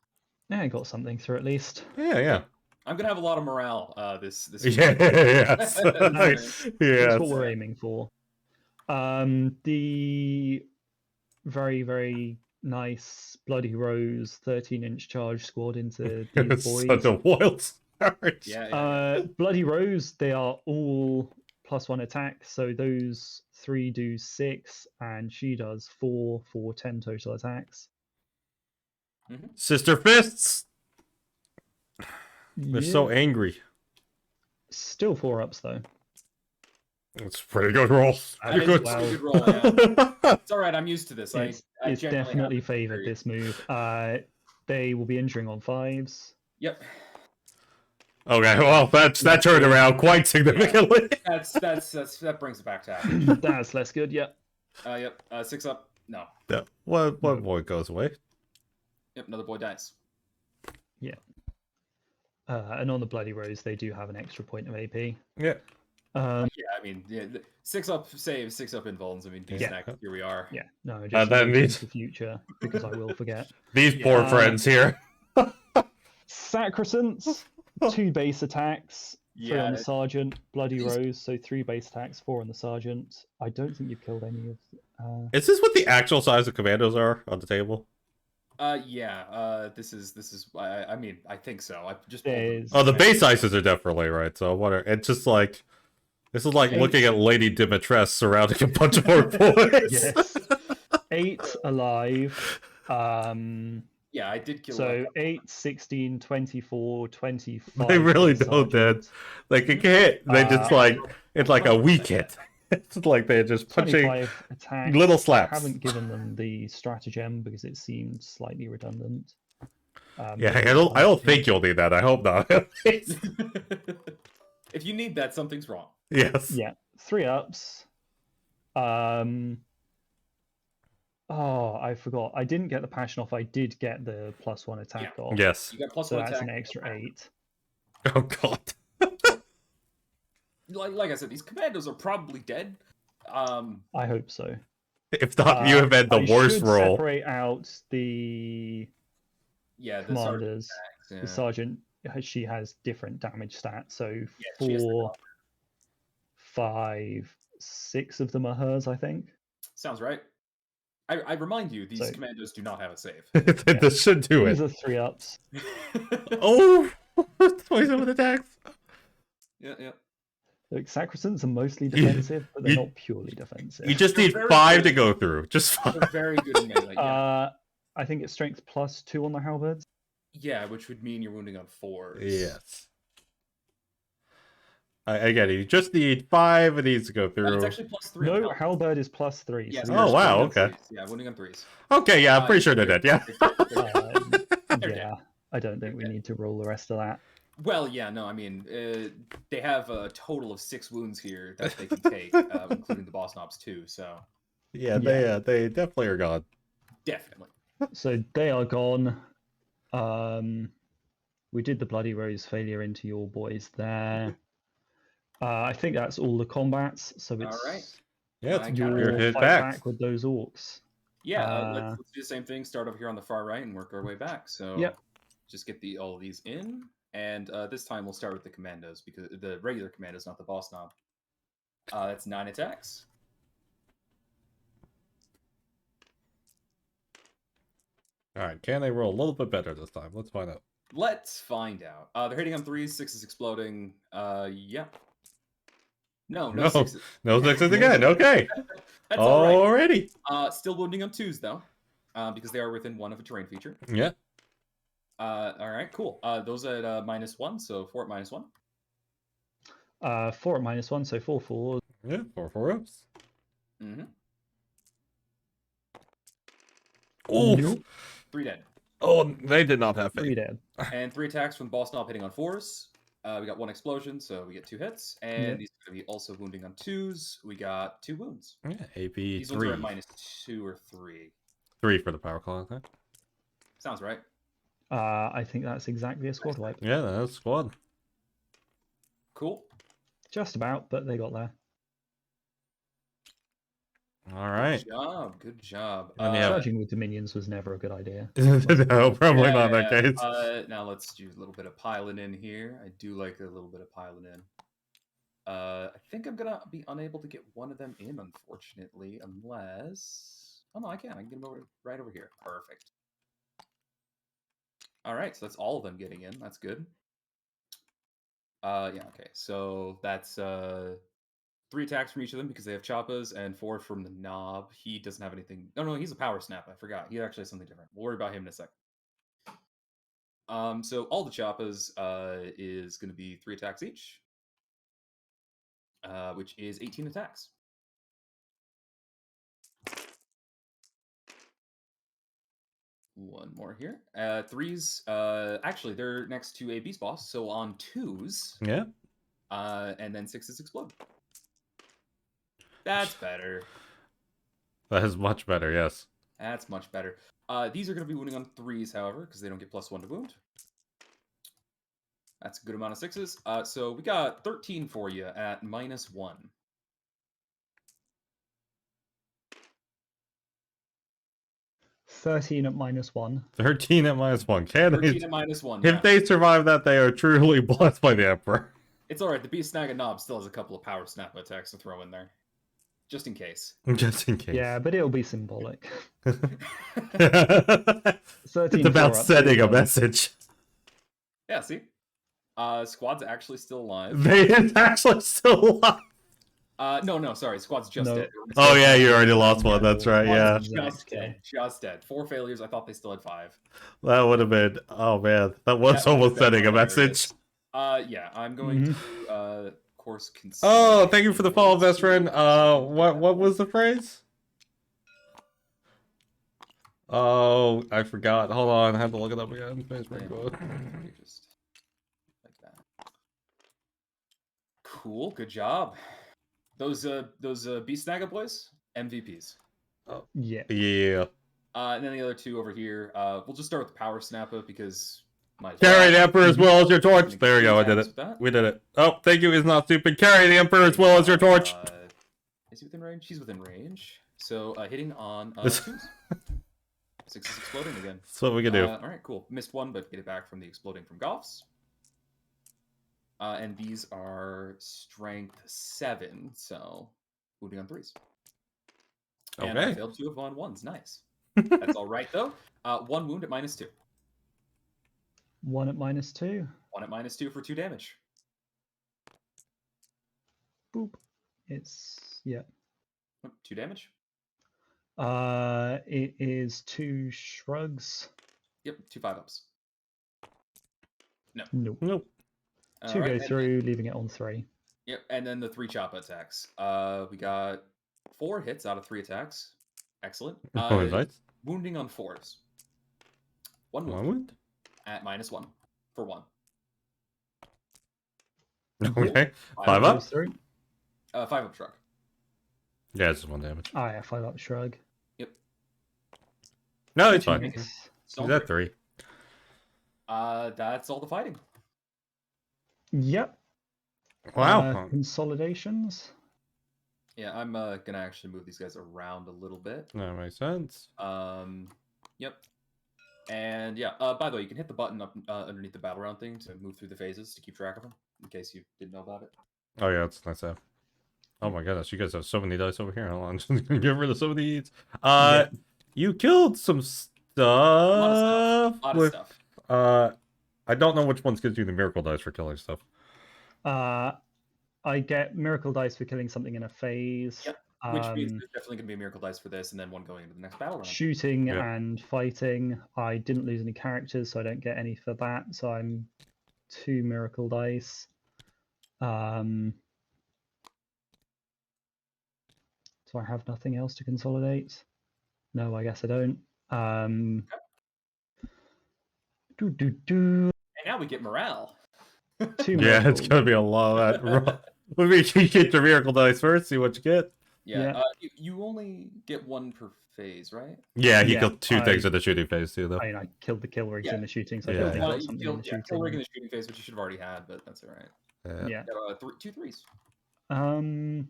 Yeah, I got something through at least. Yeah. I'm gonna have a lot of morale. This. Yeah, yes. Nice. Yes. That's what we're aiming for. The very, very nice Bloody Rose 13-inch charge squad into these boys. Such a wild start. Yeah. Bloody Rose, they are all +1 attack, so those 3 do 6, and she does 4 for 10 total attacks. Sister fists. They're so angry. Still 4-ups though. It's a pretty good roll. That You're is a good. pretty good roll. Yeah. It's all right. I'm used to this. It's I generally definitely have favoured very- this move. They will be injuring on 5s. Yep. Okay, well, that turned around quite significantly. That brings it back to average. That's less good, yeah. Yep. 6 up. No. Yeah, one boy goes away. Yep. Another boy dies. And on the Bloody Rose, they do have an extra point of AP. Yeah. Yeah. I mean, 6 up saves, 6 up invulns. I mean, D-snack. Here we are. Yeah, no, And just then in these- the future, because I will forget. These poor friends here. Sacrosanct, 2 base attacks, 3 on the Yeah. Sergeant, Bloody Rose, so 3 base attacks, 4 on the Sergeant. I don't think you've killed any of... Is this what the actual size of commandos are on the table? Yeah. This is. I mean, I think so. I just. pulled them. There's- Oh, the base sizes are definitely right. So what are it's just like this is like looking at Lady Dimitrescu surrounding a bunch of orc boys. Yes. 8 alive. Yeah, I did kill. So 8, 16, 24, 25. They really for the don't, Sergeant. Like a hit, they just like it's like a weak hit. It's like they're just punching 25 attacks. little I slaps. haven't given them the stratagem because it seemed slightly redundant. Yeah, I don't think you'll need that. I hope not. If you need that, something's wrong. Yes. Yeah, 3 ups. Oh, I forgot. I didn't get the passion off. I did get the +1 attack off. Yes. You got So +1 that's attack. an extra 8. Oh god. Like I said, these commandos are probably dead. I hope so. If not, you have had the I worst should roll. Separate out the Yeah, the commanders. sergeant The sergeant, she has different damage stats. So she has the 4, 5, 6 of them are hers, I think. sounds right. I remind you, these So- commandos do not have a save. This should do These it. are 3 ups. Oh, 27 attacks. Yeah. Look, Sacrosancts are mostly defensive, but they're you- not purely defensive. You just They're need very 5 good. to go through. Just 5. They're very good in melee. Yeah. I think it's strength +2 on the halberds. Yeah, which would mean you're wounding on 4s. Yes. I get it. You just need 5 of these to go But through. it's actually +3. No, halberd is +3. Yeah, so so you're Oh, you're wow, wounding on okay. 3s. Yeah, wounding on 3s. Okay, yeah, I'm pretty sure they're dead. Yeah. Yeah, I don't think we need to roll the rest of that. Well, yeah, no, I mean, they have a total of 6 wounds here that they can take, including the boss knobs too. So Yeah, they definitely are gone. definitely. So they are gone. we did the Bloody Rose failure into your boys there. I think that's all the combats, so it's All right. Yeah, My it's counter your your hit fight back. back with those orcs. Yeah, let's do the same thing. Start over here on the far right and work our way back. So Yep. just get all of these in, and this time we'll start with the commandos because the regular commandos, not the boss knob. That's 9 attacks. All right, can they roll a little bit better this time? Let's find out. Let's find out. They're hitting on 3s, 6s exploding. Yeah. No No, 6s. no 6s again. Okay. That's all right. Alrighty. Still wounding on 2s though, because they are within 1 of a terrain feature. Yeah. All right, cool. Those at -1, so 4 at -1. 4 at -1, so 4 4. Yeah, 4 ups. Mm-hmm. Oh, Nope. 3 dead. oh, they did not have 3 faith. dead. And 3 attacks from boss knob hitting on 4s. We got 1 explosion, so we get 2 hits. And Yep. these are going to be also wounding on 2s. We got 2 wounds. Yeah, AP These 3. ones are at -2 or 3. 3 for the power claw attack. Sounds right. I think that's exactly a squad wipe. Yeah, that's squad. Cool. Just about, but they got there. All right. Good job. Good job. And yeah. Charging with Dominions was never a good idea. No, probably not in that case. Now let's do a little bit of piling in here. I do like a little bit of piling in. I think I'm gonna be unable to get one of them in, unfortunately, unless. Oh no, I can. I can get them right over here. Perfect. All right, so that's all of them getting in. That's good. Yeah. Okay. So that's 3 attacks from each of them because they have choppas, and 4 from the knob. He doesn't have anything. No, he's a power snap. I forgot. He actually has something different. We'll worry about him in a sec. So all the choppas is going to be 3 attacks each, which is 18 attacks. One more here. 3s. Actually, they're next to a beast boss, so on 2s. Yeah. And then 6s explode. That's better. That is much better, yes. That's much better. These are going to be wounding on 3s, however, because they don't get +1 to wound. That's a good amount of 6s. So we got 13 for you at -1. 13 at -1. 13 at -1. Can 13 they? at -1. If Yeah. they survive that, they are truly blessed by the Emperor. It's all right. The Beast Snag and Knob still has a couple of power snap attacks to throw in there, just in case. Just in case. Yeah, but it'll be symbolic. It's 13 about 4 up, sending a so- message. Yeah. See, Squad's actually still alive. They is actually still alive. No, sorry. Squad's just No. dead. Oh yeah, you already lost one. That's right. Yeah, Squad's just Okay. dead. Just dead. 4 failures. I thought they still had 5. that would have been. Oh man, that was That almost would've been sending a hilarious. message. Yeah. I'm going to of course. Oh, thank you for the follow, veteran. What was the phrase? Oh, I forgot. Hold on, I have to look it up again. Facebook quote. Just like that. Cool. Good job. Those Beast Snagga boys, MVPs. Yeah. Yeah. And then the other 2 over here. We'll just start with the Power Snappa because might as Carry the well. Emperor as well as your torch. Gonna There we get go. I 2 did attacks it. with that. We did it. Oh, thank you. Is not stupid. Carry the Emperor as well as your torch. Is he within range? She's within range. So hitting on This- 2s. 6 is exploding again. That's what we can do. All right, cool. Missed 1, but get it back from the exploding from Goffs. And these are strength 7, so wounding on 3s. And I Okay. failed 2 on 1s. Nice. That's all right though. 1 wound at -2. 1 at -2. 1 at -2 for 2 damage. Boop. It's yeah. 2 damage. It is 2 shrugs. Yep, 2 5-ups. Nope. Nope. 2 Alright, go and- through, leaving it on 3. Yep, and then the 3 choppa attacks. We got 4 hits out of 3 attacks. Excellent. Oh, nice. Wounding on 4s. 1 wound One wound. at -1 for 1. Okay. 5 5 up. Goes through. 5-up shrug. Yeah, it's just 1 damage. Ah, yeah, 5 up shrug. No, it's Two fine. damage. Nice. Stone He's at break. 3. That's all the fighting. Yep. Wow. Consolidations. Yeah, I'm gonna actually move these guys around a little bit. That makes sense. Yep. And yeah, by the way, you can hit the button up underneath the battle round thing to move through the phases to keep track of them, in case you didn't know about it. Oh yeah, it's nice to have. Oh my goodness, you guys have so many dice over here. Hold on, I'm just gonna get rid of some of these. You killed some A lot of stuff. stuff A lot with of stuff. I don't know which ones gives you the miracle dice for killing stuff. I get miracle dice for killing something in a phase. Yep. Which means there's definitely going to be a miracle dice for this, and then one going into the next battle round. Shooting Yep. and fighting. I didn't lose any characters, so I don't get any for that. So I'm 2 miracle dice. So I have nothing else to consolidate. No, I guess I don't. And now we get morale. 2 Yeah, it's miracles. gonna be a lot of that. Maybe you get the miracle dice first, see what you get. Yeah, you only get 1 per phase, right? Yeah, he killed 2 things in the shooting phase too, though. I mean, I killed the kill rigs in the shooting, so I Yeah. don't think I Well, got you something in killed the shooting. kill rig in the shooting phase, which you should have already had, but that's all right. Yeah. 2 threes. Yeah,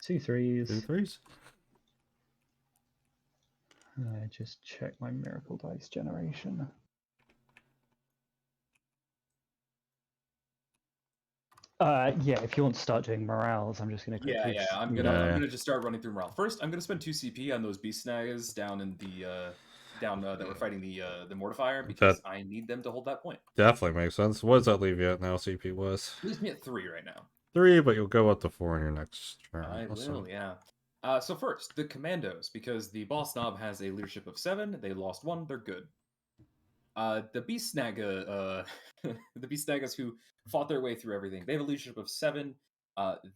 2 threes. 2 threes. Just check my miracle dice generation. Yeah, if you want to start doing morales, I'm just going to quickly. Yeah, I'm gonna just start running through morale. First, I'm gonna spend 2 CP on those beast snaggers down in the that were fighting the mortifier, because I need them to hold that point. Definitely makes sense. What does that leave you at now, CP was? Leaves me at 3 right now. 3, but you'll go up to 4 in your next turn. I will, yeah. So first, the commandos, because the boss knob has a leadership of 7. They lost 1. They're good. The beast snagga, the beast snaggas who fought their way through everything, they have a leadership of 7.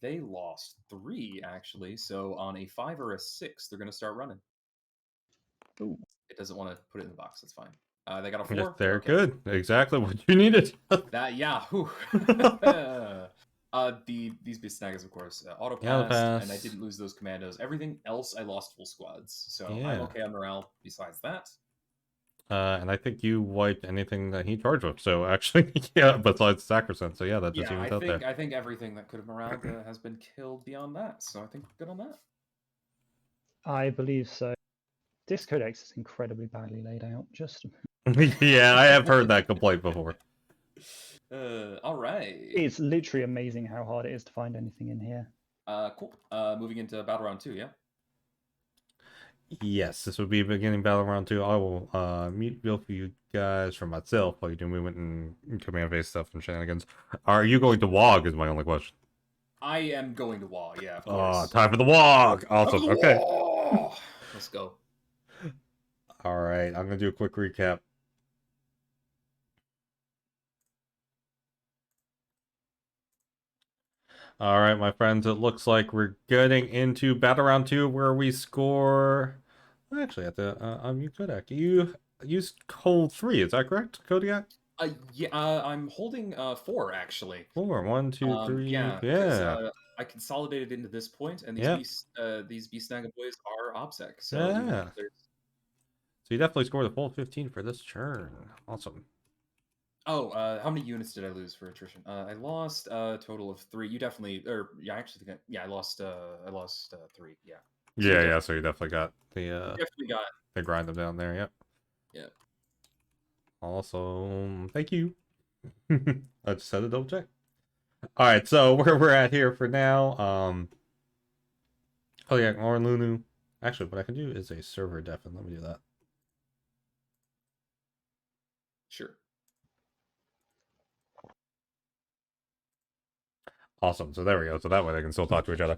They lost 3 actually. So on a 5 or a 6, they're gonna start running. Ooh. It doesn't want to put it in the box. That's fine. They got a 4. They're good. Exactly what you needed. These beast snaggers, of course, auto passed, and I didn't lose those commandos. Everything else, I lost full squads. So I'm okay on morale. Besides that. And I think you wiped anything that he charged with. So actually, yeah, besides Sacrosanct. So yeah, that just evens out there. I think everything that could have moraled has been killed beyond that. So I think we're good on that. I believe so. This codex is incredibly badly laid out. Just yeah, I have heard that complaint before. All right. It's literally amazing how hard it is to find anything in here. Cool. Moving into battle round 2, yeah. Yes, this would be beginning battle round 2. I will mute both of you guys for myself while you do movement and command phase stuff and shenanigans. Are you going to WOG is my only question. I am going to WOG, yeah, of course. Time for the WOG! Awesome, okay. Let's go. Alright, I'm going to do a quick recap. Alright, my friends, it looks like we're getting into battle round 2 where we score... Actually, at the unmute Kodak. You used hold 3, is that correct, Kodiak? Yeah, I'm holding 4 actually. 4, 1, 2, 3. Yeah. I consolidated into this point, and these beast snagga boys are OBSEC. So so you definitely scored a full 15 for this turn. Awesome. Oh, how many units did I lose for attrition? I lost a total of 3. You definitely, or yeah, I actually think I lost 3. Yeah. So you definitely got the the grind them down there. Yep. Yeah. Awesome. Thank you. I just had to double check. All right, so where we're at here for now. Oh yeah, or Lunu. Actually, what I can do is a server deafen. Let me do that. Sure. Awesome. So there we go. So that way they can still talk to each other.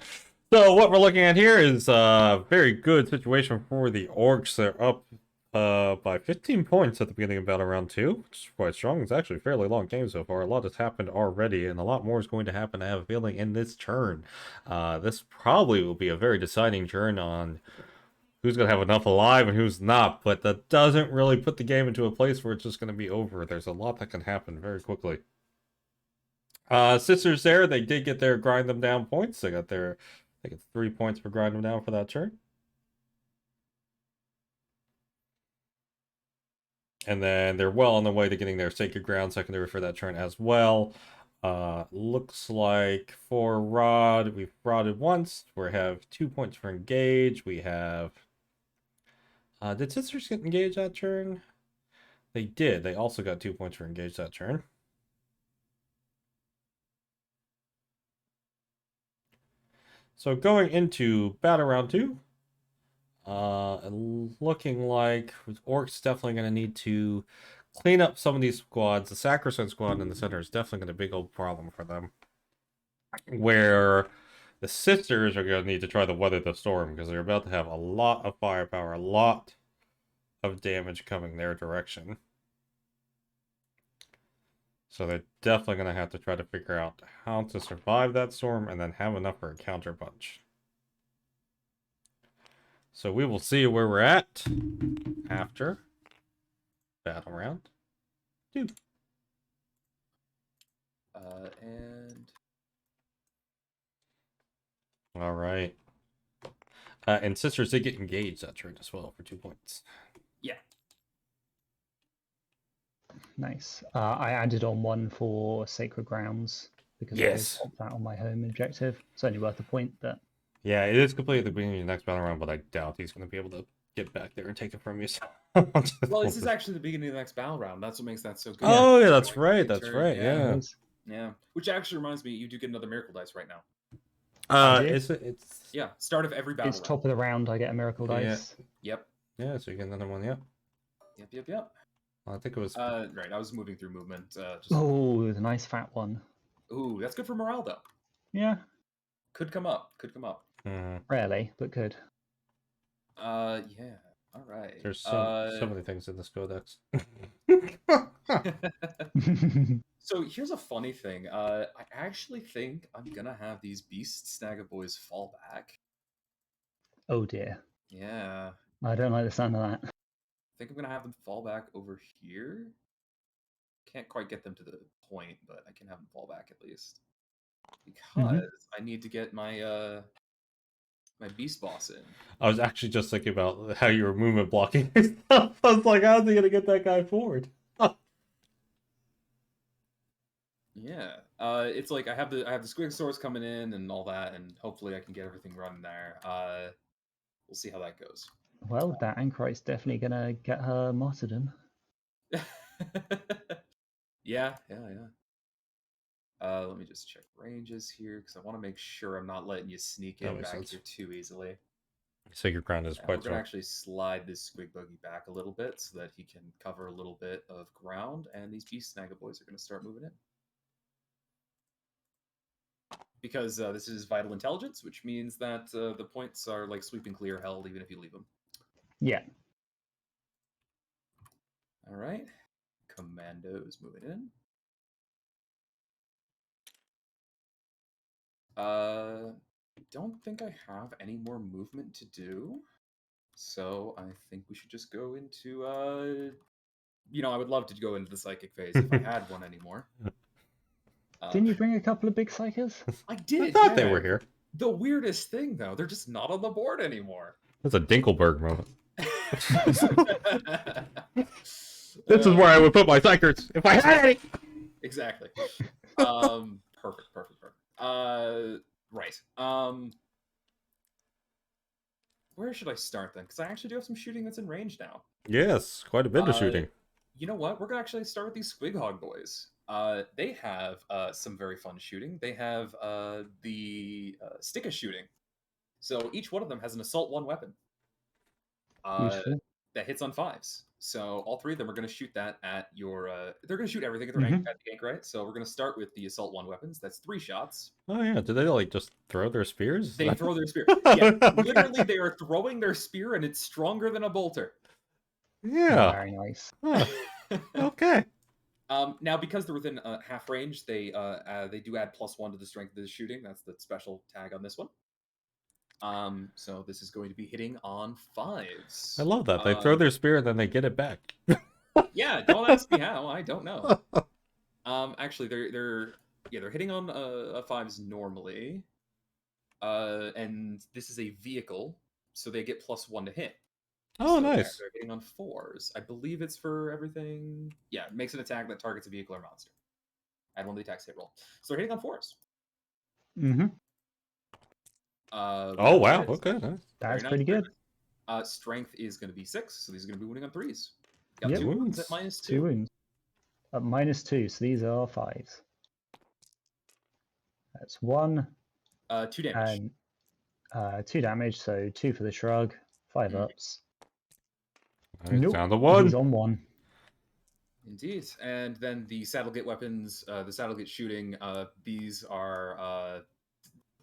So what we're looking at here is a very good situation for the Orcs. They're up by 15 points at the beginning of battle round 2, which is quite strong. It's actually a fairly long game so far. A lot has happened already, and a lot more is going to happen, I have a feeling, in this turn. This probably will be a very deciding turn on who's going to have enough alive and who's not, but that doesn't really put the game into a place where it's just going to be over. There's a lot that can happen very quickly. Sisters there, they did get their grind them down points. They got their, I think it's 3 points per grind them down for that turn. And then they're well on the way to getting their Sacred Ground secondary for that turn as well. Looks like for Rod, we've rodded once. We have 2 points for engage. We have... did Sisters get engaged that turn? They did. They also got 2 points for engage that turn. So going into battle round 2, looking like Orcs definitely going to need to clean up some of these squads. The Sacrosanct squad in the center is definitely going to be a big old problem for them. Where the Sisters are going to need to try to weather the storm because they're about to have a lot of firepower, a lot of damage coming their direction. So they're definitely going to have to try to figure out how to survive that storm and then have enough for a counter punch. So we will see where we're at after battle round 2. And All right. And Sisters did get engaged that turn as well for 2 points. yeah, Nice. I added on one for Sacred Grounds because I always Yes. pop that on my home objective. It's only worth a point, but Yeah, it is completely at the beginning of the next battle round, but I doubt he's going to be able to get back there and take it from you. So well, this is actually the beginning of the next battle round. That's what makes that so good. Oh, yeah, that's Like, right. big That's turn, right. Yeah. Yeah. Which actually reminds me, you do get another miracle dice right now. did. It's Yeah, start of every battle it's round. top of the round. I get a miracle Yeah. dice. Yep. Yeah, so you get another one. Yep. Yep. I think it was. Right. I was moving through movement. Just... Oh, the nice fat one. Ooh, that's good for morale though. Yeah, Could come up. rarely, but could. Yeah. All right. There's so many things in this codex. So here's a funny thing. I actually think I'm gonna have these beast snagger boys fall back. Oh dear. Yeah. I don't like the sound of that. I think I'm gonna have them fall back over here. Can't quite get them to the point, but I can have them fall back at least. Because I need to get my my beast boss in. I was actually just thinking about how you were movement blocking stuff. I was like, how's he gonna get that guy forward? Yeah. It's like I have the squig swords coming in and all that, and hopefully I can get everything running there. We'll see how that goes. Well, that Anchorite's definitely gonna get her martyrdom. Yeah. Let me just check ranges here because I want to make sure I'm not letting you sneak That in makes back sense. here too easily. Sacred Ground is And we're quite gonna strong. actually slide this squig buggy back a little bit so that he can cover a little bit of ground, and these beast snagger boys are gonna start moving in. Because this is vital intelligence, which means that the points are like sweeping clear held even if you leave them. Yeah. All right, commandos moving in. Don't think I have any more movement to do, so I think we should just go into I would love to go into the psychic phase if I had one anymore. Didn't you bring a couple of big psychers? I did. I thought they were here. The weirdest thing, though, they're just not on the board anymore. That's a Dinkelberg moment. This is where I would put my psychers if I had any. Exactly. Perfect. Right. Where should I start then? Because I actually do have some shooting that's in range now. Yes, quite a bit of shooting. You know what? We're gonna actually start with these Squig Hog boys. They have some very fun shooting. They have the stick of shooting. So each one of them has an assault 1 weapon. Useful. That hits on 5s. So all 3 of them are going to shoot that at your. They're going to shoot everything at their at the anchorite. So we're going to start with the assault 1 weapons. That's 3 shots. Oh yeah, do they like just throw their spears? They throw their spear. Yeah, Okay. literally, they are throwing their spear, and it's stronger than a bolter. Yeah. Very nice. Huh. Okay. Now, because they're within half range, they do add +1 to the strength of the shooting. That's the special tag on this one. So this is going to be hitting on 5s. I love that. They throw their spear and then they get it back. Yeah, don't ask me how. I don't know. Actually, they're hitting on 5s normally. And this is a vehicle, so they get +1 to hit. Oh, So nice. they're hitting on 4s. I believe it's for everything. Yeah, it makes an attack that targets a vehicle or monster. Add 1 to the attack's hit roll. So they're hitting on 4s. Mm-hmm. Oh, wow. Hits. Okay, nice. That's Very pretty nice, very good. nice. Strength is going to be 6, so these are going to be wounding on 3s. Got Yep. 2 wounds Wounds. at minus 2. 2 wounds. -2, so these are 5s. That's 1 2 damage. and 2 damage, so 2 for the shrug, 5 Mhm. ups. Nice. Nope, Down to he's 1. on 1. Indeed. And then the Saddlegate weapons, the Saddlegate shooting, these are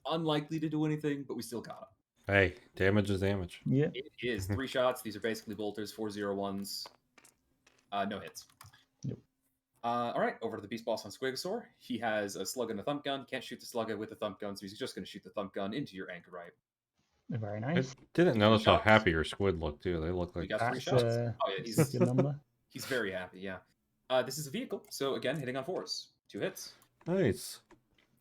unlikely to do anything, but we still got them. Hey, damage is damage. Yep. It is 3 shots. These are basically bolters, 401s. No hits. Nope. All right, over to the Beast Boss on Squigosaur. He has a slug and a thump gun. Can't shoot the slug with the thump gun, so he's just going to shoot the thump gun into your anchorite. Very I nice. didn't notice how shots. happy your squid looked, too. They look We like... got 3 That's shots. a Oh, yeah, that's a good number. he's very happy, yeah. This is a vehicle, so again, hitting on 4s. 2 hits. Nice.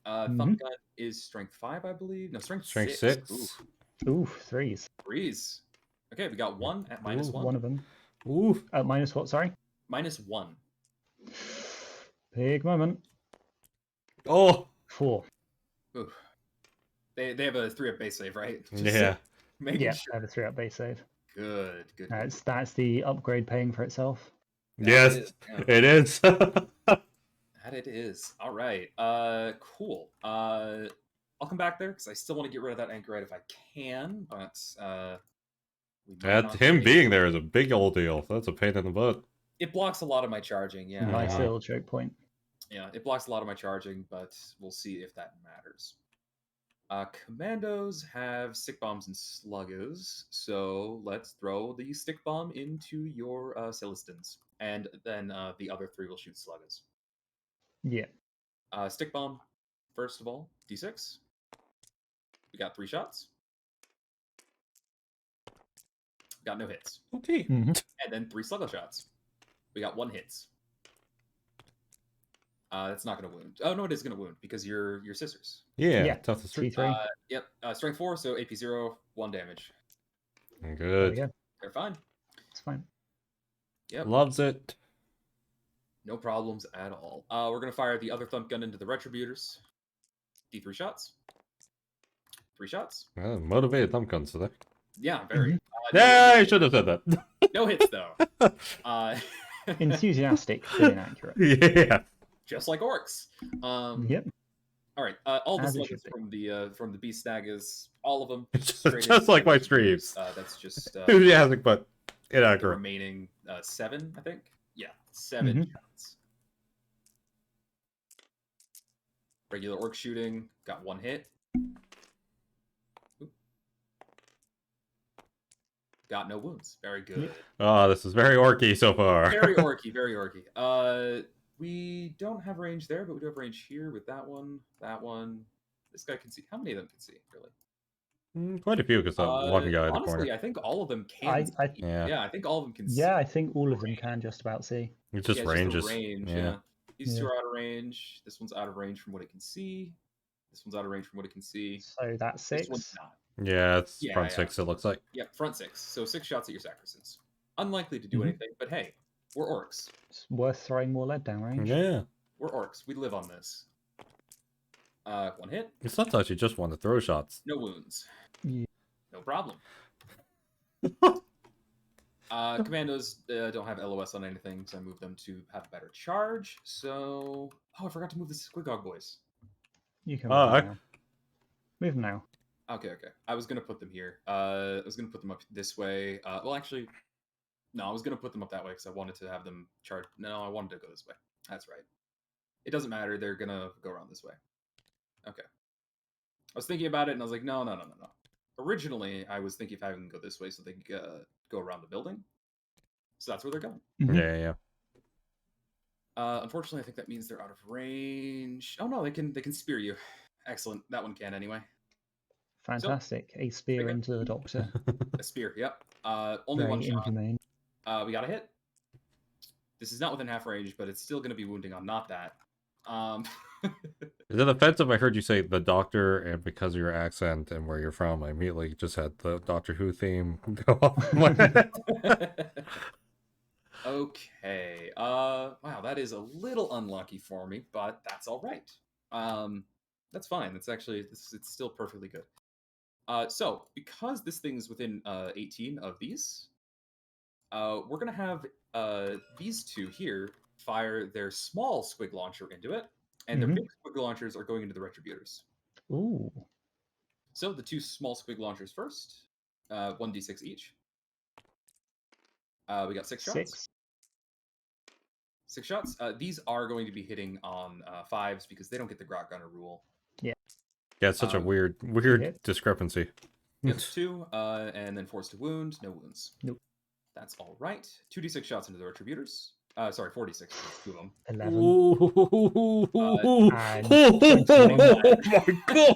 Thump gun is strength 5, I believe. No, strength 6. 6. Ooh, Ooh, 3s. 3s. Okay, we got 1 at minus Ooh, 1. One of them. Ooh. Minus what, sorry? -1. Big moment. Oh. 4. Ooh. They have a 3-up base save, right? Yeah. Making Yeah, sure. I have a 3-up base save. Good. That's the upgrade paying for itself. Yes, It is, yeah. it is. That it is. All right. Cool. I'll come back there because I still want to get rid of that anchorite if I can, but we might That not him be being able there is a big old deal. That's a pain in the butt. It blocks a lot of my charging. Yeah. Nice Mhm. little choke point. Yeah, it blocks a lot of my charging, but we'll see if that matters. Commandos have stick bombs and sluggers, so let's throw the stick bomb into your Celestins, and then the other 3 will shoot sluggers. Yeah. Stick bomb, first of all, d6. We got 3 shots. Got no hits. Okay. Mhm. And then 3 slugger shots. We got 1 hits. That's not going to wound. Oh, no, it is going to wound because you're scissors. Yeah, Yeah, tough to street. T3. Yep, strength 4, so AP 0, 1 damage. There we Good. go. They're fine. It's fine. Yep, Loves it. no problems at all. We're going to fire the other thump gun into the Retributors. D3 shots. 3 shots. Motivated thumb guns today. Yeah, very. Yeah, I should have said that. No hits, though. Enthusiastic but inaccurate. Yeah. Just like orcs. Yep. All right. All the As it sluggers should be. from the beast staggers, all of them. Just like my streams. That's just Enthusiastic, but the inaccurate. remaining 7, I think. Yeah, 7 Mhm. shots. Regular orc shooting got 1 hit. Oop. Got no wounds. Very good. Oh, this is very orky so far. Very orky. Very orky. We don't have range there, but we do have range here with that one. That one. This guy can see. How many of them can see? Really? Quite a few, because that one guy in the Honestly, corner. I think all of them can. I- see. Yeah. I think all of them can. see. Yeah, I think all of them can just about see. It's just Yeah, it's ranges. the range. Yeah. Yeah. These 2 Yeah. are out of range. This one's out of range from what it can see. This one's out of range from what it can see. So that's This one's 6. not. Yeah, it's Yeah, front yeah. 6, it looks like. Yep, front 6. So 6 shots at your Sacristans. Unlikely to do Mhm. anything, but hey, we're orcs. It's worth throwing more lead down range. Yeah. We're orcs. We live on this. 1 hit, It's not actually just one to throw shots. no wounds. Yeah. No problem. Commandos don't have LOS on anything, so I moved them to have a better charge. So, I forgot to move the Squigog boys. You can Oh, move I- them now. Move them now. Okay. I was gonna put them here. I was gonna put them up this way. Well, actually, no, I was gonna put them up that way because I wanted to have them charge. No, I wanted to go this way. That's right. It doesn't matter. They're gonna go around this way. Okay. I was thinking about it, and I was like, no. Originally, I was thinking of having them go this way so they could go around the building. So that's where they're going. Mhm. Yeah. Unfortunately, I think that means they're out of range. Oh no, they can spear you. Excellent. That one can anyway. Fantastic. A spear Okay. into the doctor. A spear. Yep. Only Very 1 shot. inhumane. We got a hit. This is not within half range, but it's still going to be wounding on not that. Is it offensive? I heard you say the Doctor, and because of your accent and where you're from, I immediately just had the Doctor Who theme go off in my head. Okay. Wow, that is a little unlucky for me, but that's all right. That's fine. That's actually it's still perfectly good. So because this thing is within 18 of these, we're gonna have these two here fire their small squig launcher into it, and their big squig launchers are going into the retributors. Ooh. So the two small squig launchers first, 1d6 each. We got 6 shots. 6 shots. These are going to be hitting on 5s because they don't get the Grot Gunner rule. Yeah. Yeah, it's such a weird discrepancy. Gets 2, and then forced to wound. No wounds. Nope. That's all right. 2d6 shots into the retributors. Sorry, 4d6. 2 of them. 11. Oh my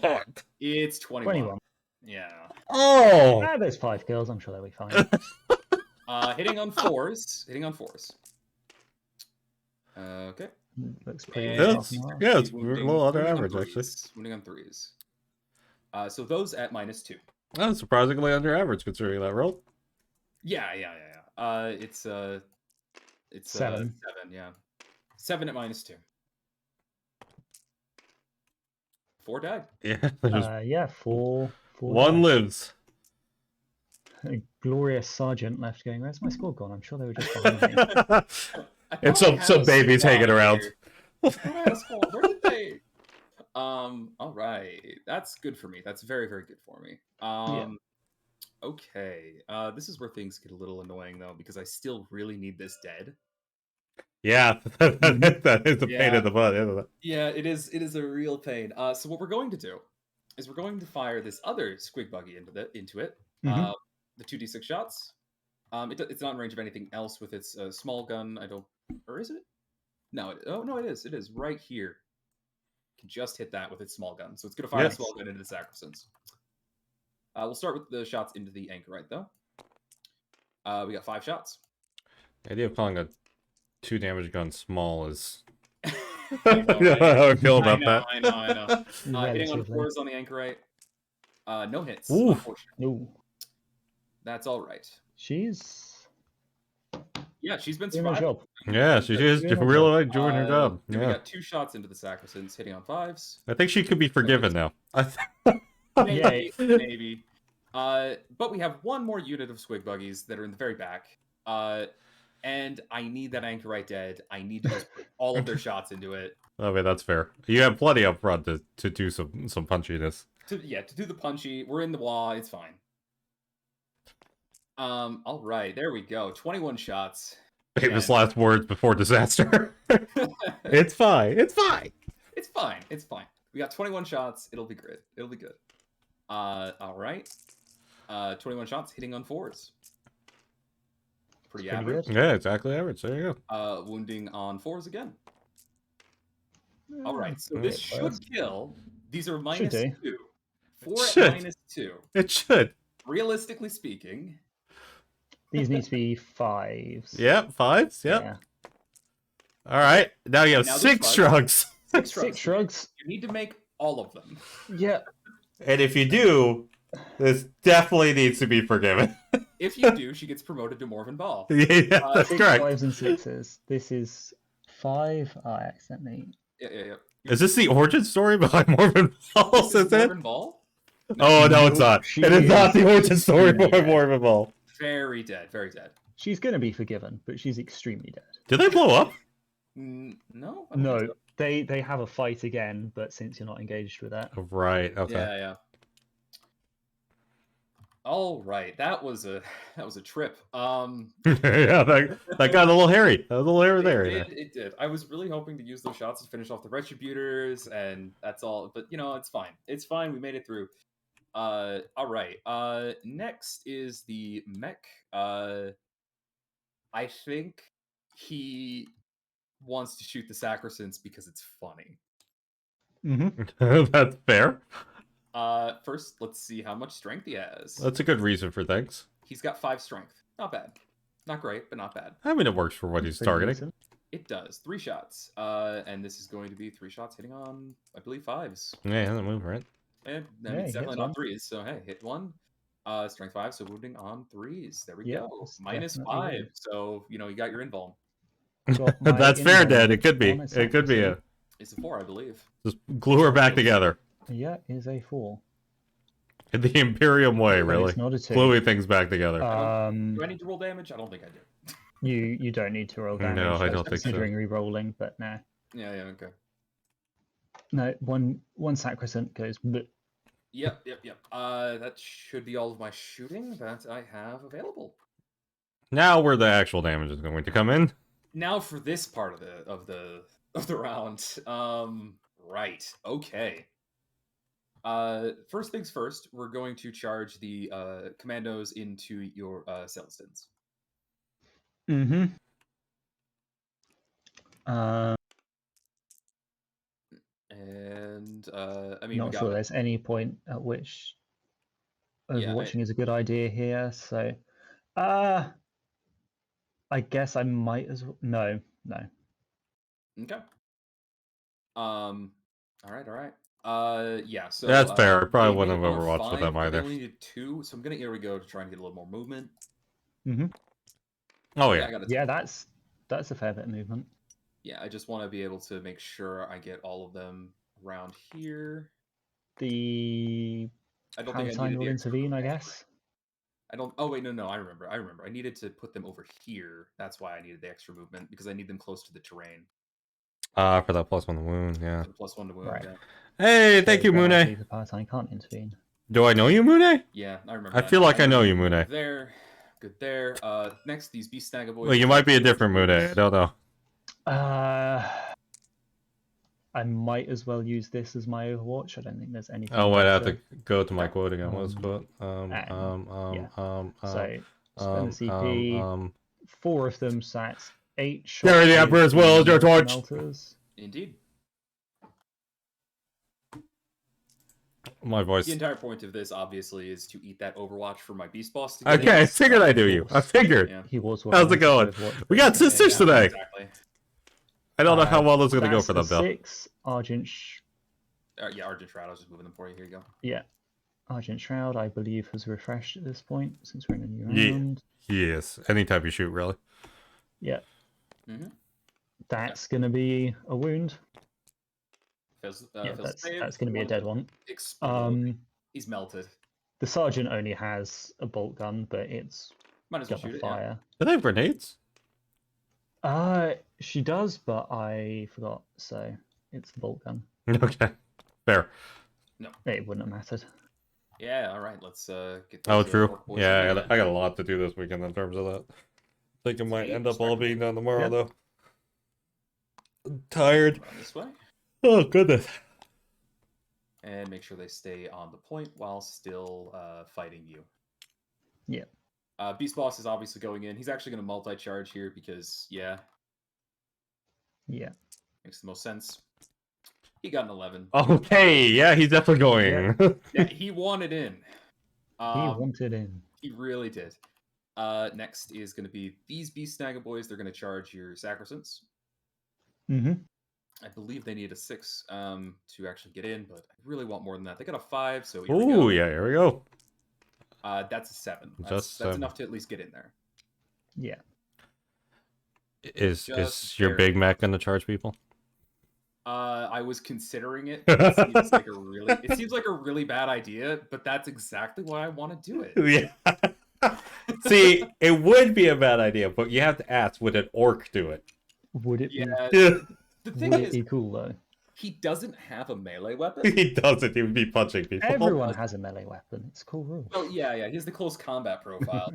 god! It's 21. Yeah. Oh! There's 5 kills. I'm sure they'll be fine. Hitting on 4s. Hitting on 4s. Okay. Looks pretty yeah, it's a little under average, actually. Wounding on 3s. So those at -2. That's surprisingly under average considering that roll. Yeah. It's 7. 7, yeah. 7 at -2. 4 died. Yeah, 4. One lives. A glorious sergeant left going, where's my squad gone? I'm sure they were just behind me. And some babies hanging around. Where did they? All right. That's good for me. That's very, very good for me. Okay. This is where things get a little annoying though, because I still really need this dead. Yeah, that is a pain in the butt, isn't it? Yeah, it is. It is a real pain. So what we're going to do is we're going to fire this other squig buggy into it. The 2d6 shots. It's not in range of anything else with its small gun. Or is it? No. No, it is. It is right here. Can just hit that with its small gun. So it's going to fire a small gun into the Sacrosands. We'll start with the shots into the anchorite, though. We got 5 shots. The idea of calling a 2 damage gun small is... I know, right? How I feel about that. I know. Hitting on 4s on the anchorite. No hits. Ooh. Ooh. That's all right. Yeah, she's been doing her surviving. job. Yeah, she is really doing her job. We got 2 shots into the Sacrosands, hitting on 5s. I think she could be forgiven now. Maybe. But we have one more unit of squig buggies that are in the very back. And I need that anchorite dead. I need to just put all of their shots into it. Okay, that's fair. You have plenty up front to do some punchiness. To do the punchy. We're in the wall. It's fine. All right, there we go. 21 shots. Famous last words before disaster. It's fine. It's fine. It's fine. It's fine. We got 21 shots. It'll be good. It'll be good. All right. 21 shots hitting on 4s. Pretty average. Good. Yeah, exactly average. There you go. Wounding on 4s again. All right, so this should kill. These are -2. 4 at -2. It should. Realistically speaking. These need to be 5s. Yep, 5s. Yep. Yeah. All right. Now you have 6 shrugs. 6 shrugs. You need to make all of them. Yeah. And if you do, this definitely needs to be forgiven. If you do, she gets promoted to Morven Ball. Yeah, that's 6 correct. 5s and 6s. This is 5. I accidentally. Yeah. Is this the origin story behind Morven Ball? Is Morven Ball? Oh, no, it's not. It is not the origin story behind Morven Ball. Very dead. Very dead. She's going to be forgiven, but she's extremely dead. Did they blow up? No. No. They have a fight again, but since you're not engaged with that. Right. Okay. Yeah. All right. That was a trip. Yeah, that got a little hairy. A little hairy there. It did. I was really hoping to use those shots to finish off the retributors, and that's all. But it's fine. It's fine. We made it through. All right. Next is the mech. I think he wants to shoot the Sacrosands because it's funny. That's fair. First, let's see how much strength he has. That's a good reason for things. He's got 5 strength. Not bad. Not great, but not bad. I mean, it works for what he's targeting. Decent. It does 3 shots, and this is going to be 3 shots hitting on, I believe, 5s. Yeah, it doesn't move, right? And Yeah, it's he definitely hits not one. 3s. So hey, hit 1. Strength 5, so wounding on 3s. There we Yep, go. it's Minus definitely 5. wounding. So you got your invuln. Got my That's fair, invuln Dad. It could be. on It could be a. It's a 4, I believe. Just glue her back together. Yeah, is a 4. In the Imperium way, But really. it's not a 2. Gluing things back together. Do I need to roll damage? I don't think I do. You don't need to roll damage. No, I was don't think so. considering re-rolling, but no. Yeah, okay. No, one sacrosanct goes. Bleh. Yep. That should be all of my shooting that I have available. Now where the actual damage is going to come in. Now for this part of the round. Right. Okay. First things first, we're going to charge the commandos into your Celestins. Mm-hmm. And I mean, Not sure there's any point at which overwatching is a good idea here. So, I guess I might as well. No. Okay. All right. Yeah. So That's fair. I probably they wouldn't have made overwatched with them they either. only needed 2, so I'm gonna here we go to try and get a little more movement. Mm-hmm. Oh yeah. Yeah, that's a fair bit of movement. Yeah, I just want to be able to make sure I get all of them around here. The I don't think I Palatine needed will the extra intervene, I movement. guess. I don't. Oh wait, no. I remember. I needed to put them over here. That's why I needed the extra movement because I need them close to the terrain. For that +1 to wound, yeah. For the +1 to wound. Right. Yeah. Hey, thank you, Grammatically, Mune. The Palatine can't intervene. Do I know you, Mune? Yeah, I remember. I that. feel like I know you, Good Mune. there. Good there. Next, these Beast Snagga boys. Well, you might be a different Mune. I don't know. I might as well use this as my Overwatch. I don't think there's anything. Oh, I'd have better. to go to my quote again. What was the quote? So spend the CP. 4 of them, so that's 8 shots. Carry the Emperor as well as your torch. Melters. Indeed. My voice. The entire point of this, obviously, is to eat that Overwatch for my Beast Boss. To Okay, I figured I do you. I figured. Yeah. He was. How's it going? We got sisters today. Exactly. I don't know how well this is going to go for them, though. 6 Argent. Yeah, Argent Shroud. I was just moving them for you. Here you go. Yeah, Argent Shroud, I believe, has refreshed at this point since we're in a new round. Yes, anytime you shoot, really. Yeah. Mm-hmm. That's going to be a wound. That's going to be a dead one. He's melted. The Sergeant only has a bolt gun, but it's Might as well gonna shoot fire. Do they have grenades? She does, but I forgot, so it's the bolt gun. Okay, fair. No, it wouldn't have mattered. Yeah, all right. Let's get. Oh, these, true. Yeah, in. I got a lot to do this weekend in terms of that. I think it might end up all being done tomorrow, though. I'm tired. Run this way. Oh goodness. And make sure they stay on the point while still fighting you. Yeah. Beast Boss is obviously going in. He's actually going to multi-charge here because, yeah. Makes the most sense. He got an 11. Okay, yeah, he's definitely going. Yeah, he wanted in. He wanted in. He really did. Next is going to be these Beast Snagga boys. They're going to charge your Sacrosancts. Mm-hmm. I believe they need a 6 to actually get in, but I really want more than that. They got a 5, so Ooh, yeah, here we go. That's a 7. That's that's enough to at least get in there. Yeah. Is your Big Mac gonna charge people? I was considering it. It seems like a really bad idea, but that's exactly why I want to do it. Yeah. See, it would be a bad idea, but you have to ask, would an orc do it? Would it Yeah. be? The thing Would is, it be cool though? he doesn't have a melee weapon. He doesn't. He would be punching people. Everyone has a melee weapon. It's a cool rule. Oh yeah. He has the close combat profile.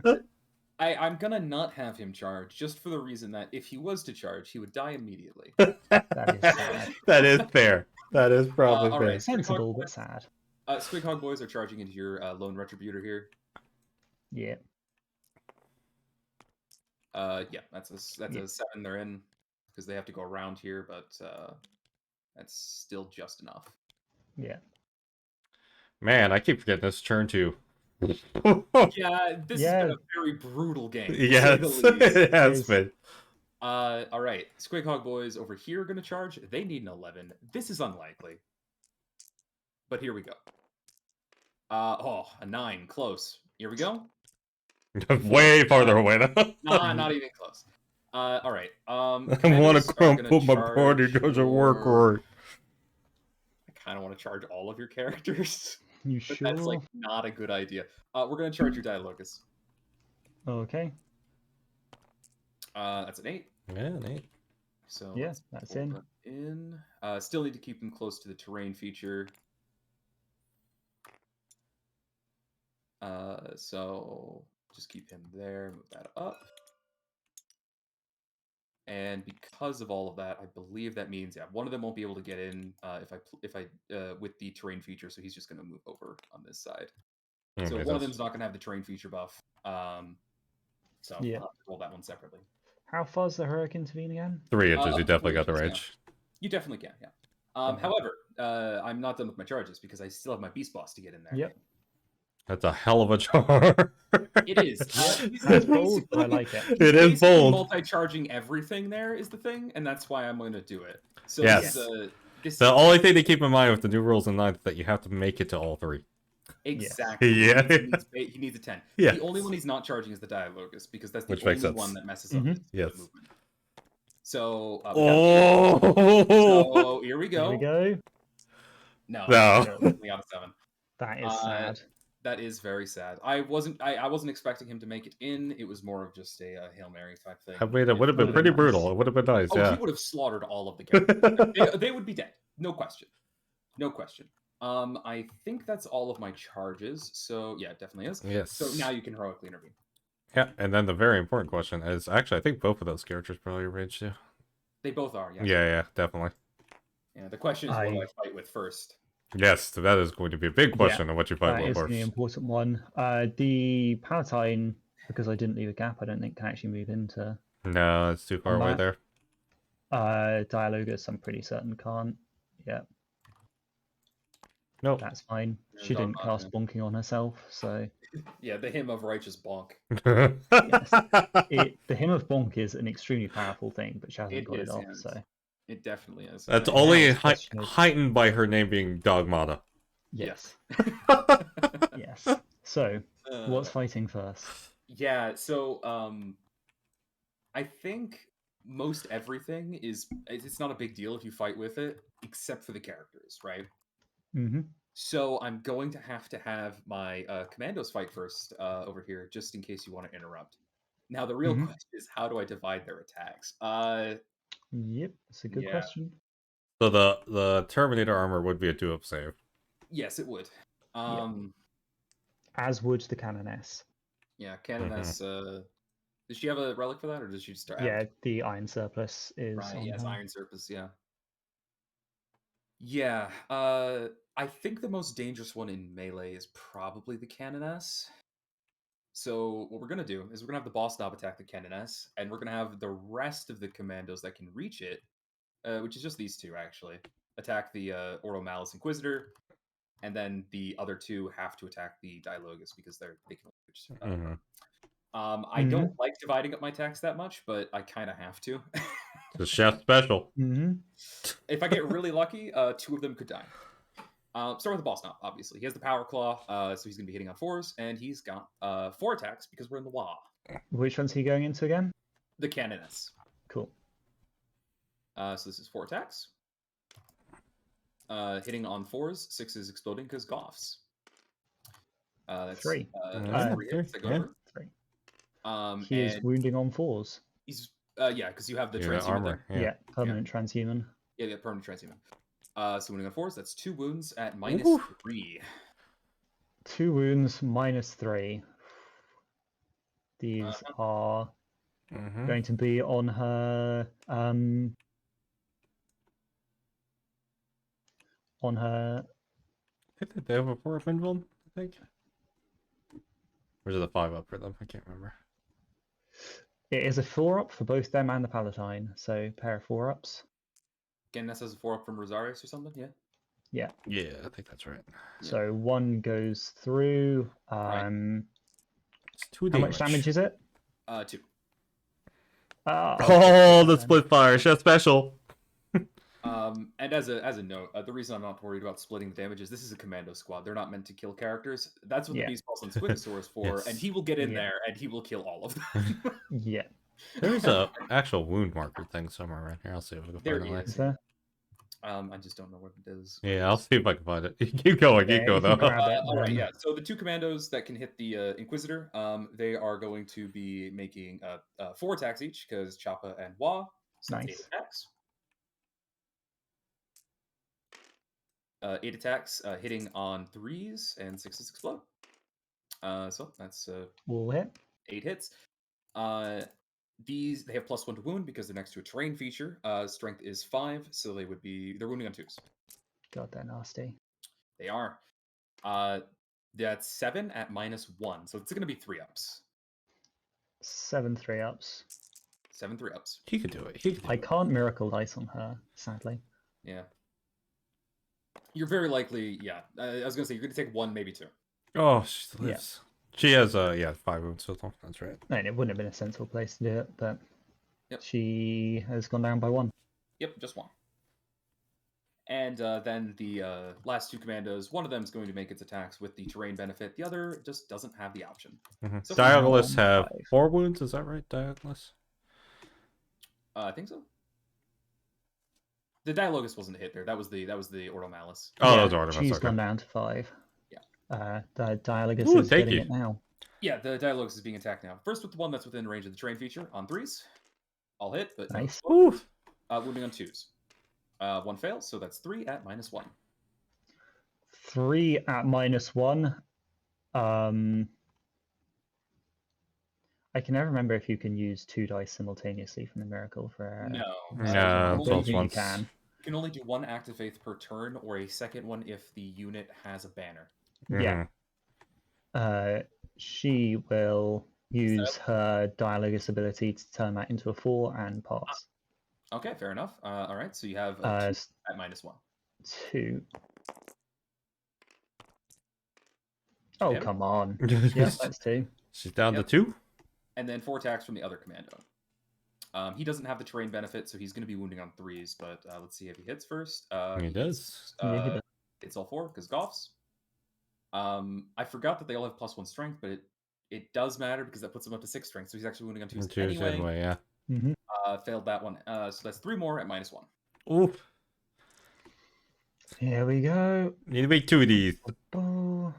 I'm gonna not have him charge just for the reason that if he was to charge, he would die immediately. That is sad. That is fair. That is probably all fair. right. Sensible but sad. Squighog boys are charging into your lone retributor here. Yeah. Yeah, that's a 7 they're in because they have to go around here, but that's still just enough. Yeah. Man, I keep forgetting this turn too. Yeah, this has been a very brutal game. Yes, it has been. All right. Squig Hog boys over here are going to charge. They need an 11. This is unlikely. But here we go. A 9. Close. Here we go. Way farther away now. Nah, not even close. All right. I want to Commandos are gonna put my party charge doesn't work your- right. I kind of want to charge all of your characters, You but sure? that's like not a good idea. We're gonna charge your Dialogus. Okay. That's an 8. Yeah, Nate. So Yeah, let's that's pull in. that in. Still need to keep him close to the terrain feature. So just keep him there. Move that up. And because of all of that, I believe that means one of them won't be able to get in if I with the terrain feature. So he's just going to move over on this side. So one of them's not going to have the terrain feature buff. So Yeah. I'll have to roll that one separately. How far's the hurricane intervene again? 3 inches. You Up to definitely 3 got the inches, range. You definitely can, yeah. Okay. However, I'm not done with my charges because I still have my beast boss to get in there. Yep. That's a hell of a charge. It is. That's bold, but I like it. It is Basically bold. Multi-charging everything there is the thing, and that's why I'm going to do it. So Yes. this The only thing to keep in mind with the new rules in 9th is that you have to make it to all 3. exactly. Yeah. He needs a 10. Yeah. The only one he's not charging is the Dialogus because that's the Which makes only sense. one that messes up Mhm. his Yes. movement. So, Oh! so here we Here go. we go. No, No. only out of 7. That is sad. That is very sad. I wasn't expecting him to make it in. It was more of just a Hail Mary type thing. I mean, it would have been pretty brutal. It would have been nice, Oh, yeah. he would have slaughtered all of the characters. they would be dead. No question. No question. I think that's all of my charges. So yeah, it definitely is. Yes. So now you can heroically intervene. Yeah, and then the very important question is actually, I think both of those characters probably range too. They both are, yeah. Yeah, definitely. Yeah, the question is, what do I fight with first? Yes, that is going to be a big question on what you fight That with is first. the important one. The Palatine, because I didn't leave a gap, I don't think can actually move into No, it's too far away Combat. there. Dialogus. I'm pretty certain can't. Yeah, Nope. that's fine. Yeah, She didn't Dogma, cast bonking on herself, so Yeah, the hymn of righteous bonk. the hymn of bonk is an extremely powerful thing, but she hasn't It got is, it off. yeah. So It definitely is. That's And only the question is- heightened by her name being Dogmata. yes, yes. So what's fighting first? Yeah, so I think most everything it's not a big deal if you fight with it, except for the characters, right? Mm-hmm. So I'm going to have my commandos fight first over here, just in case you want to interrupt. Now the real Mhm. question is, how do I divide their attacks? Yep, that's a good Yeah. question. So the Terminator armor would be a 2-up save. Yes, it would. As would the Canoness. Yeah, Canoness. Does she have a relic for that, or does she just start? Yeah, the Iron Surplus is Right, on yes, her. Iron Surface, yeah. Yeah, I think the most dangerous one in melee is probably the Canoness. So what we're going to do is we're going to have the boss knob attack the Canoness, and we're going to have the rest of the commandos that can reach it, which is just these two, actually, attack the Ordo Malice Inquisitor, and then the other two have to attack the Dialogus because they can only reach. I don't like dividing up my attacks that much, but I kind of have to. The chef special. Mm-hmm. If I get really lucky, 2 of them could die. Start with the boss knob, obviously. He has the Power Claw, so he's going to be hitting on 4s, and he's got 4 attacks because we're in the WA. Which one's he going into again? The Canoness. Cool. So this is 4 attacks. Hitting on 4s, 6 is exploding because Goffs. That's 3. 3 hits that go over. 3. He is wounding on 4s. He's because you have the transhuman armor. there. Yeah, permanent transhuman. Yeah, permanent transhuman. So wounding on 4s, that's 2 wounds at -3. 2 wounds, -3. These are going to be on her I think they have a 4-up invuln, I think. Or is it a 5-up for them? I can't remember. It is a 4-up for both them and the Palatine, so pair of 4-ups. Again, that says a 4-up from Rosarius or something, yeah? Yeah. Yeah, I think that's right. So 1 goes through. Right. It's 2 How much damage is it? 2. Oh, the split fire, chef special. And as a note, the reason I'm not worried about splitting the damage is this is a commando squad. They're not meant to kill characters. That's what the Yeah. Beast Pulse and Squigosaurus for, and Yes. he will get in Yeah. there and he will kill all of them. Yeah. There's a actual wound marker thing somewhere around here. I'll see if I can There find it. Is later. there? I just don't know what it is. Yeah, I'll see if I can find it. Keep going, keep Yeah, going if you though. grab it, All right, then- yeah. So the two commandos that can hit the Inquisitor, they are going to be making 4 attacks each because Choppa and Wa. So that's 8 Nice. attacks. 8 attacks, hitting on 3s and 6s explode. So that's Will hit. 8 hits. These they have +1 to wound because they're next to a terrain feature. Strength is 5, so they're wounding on 2s. God, they're nasty. They are. That's 7 at -1, so it's going to be 3-ups. 7 3-ups. 7 3-ups. He could do it. He could do I it. can't miracle dice on her, sadly. Yeah. You're very likely, yeah. I was going to say you're going to take 1, maybe 2. Oh, she lives. She has 5 wounds total. That's right. I mean, it wouldn't have been a sensible place to do it, but Yep. she has gone down by 1. Yep, just 1. And then the last 2 commandos, one of them is going to make its attacks with the terrain benefit. The other just doesn't have the option. So for now, Diagonalists have 5. 4 wounds. Is that right? Diagonalists. I think so. The Dialogus wasn't a hit there. That was the Ordo Malice. Oh, Yeah, those are she's okay. gone down to 5. Yeah. The Dialogus Ooh, is thank getting you. it now. Yeah, the Dialogus is being attacked now. First with the one that's within range of the terrain feature on 3s. I'll hit, but no. Nice. Ooh. Wounding on 2s. 1 fails, so that's 3 at -1. 3 at -1. I can never remember if you can use 2 dice simultaneously from the miracle for. No. No, you, it's can all only do, once. you can only do 1 act of faith per turn, or a second one if the unit has a banner. Yeah. She will use her Dialogus ability to turn that into a 4 and pass. Okay, fair enough. All right, so you have 2 at -1. 2. Oh, Damn it. come on. Yep, that's 2. She's down Yep. to 2. And then 4 attacks from the other commando. He doesn't have the terrain benefit, so he's going to be wounding on 3s, but let's see if he hits first. He does. Yeah, he does. It's all 4 because Goffs. I forgot that they all have +1 strength, but it does matter because that puts him up to 6 strength, so he's actually wounding on 2s anyway. Yeah. Mm-hmm. Failed that one. So that's 3 more at -1. Ooh. Here we go. Need to make 2 of these. Oh,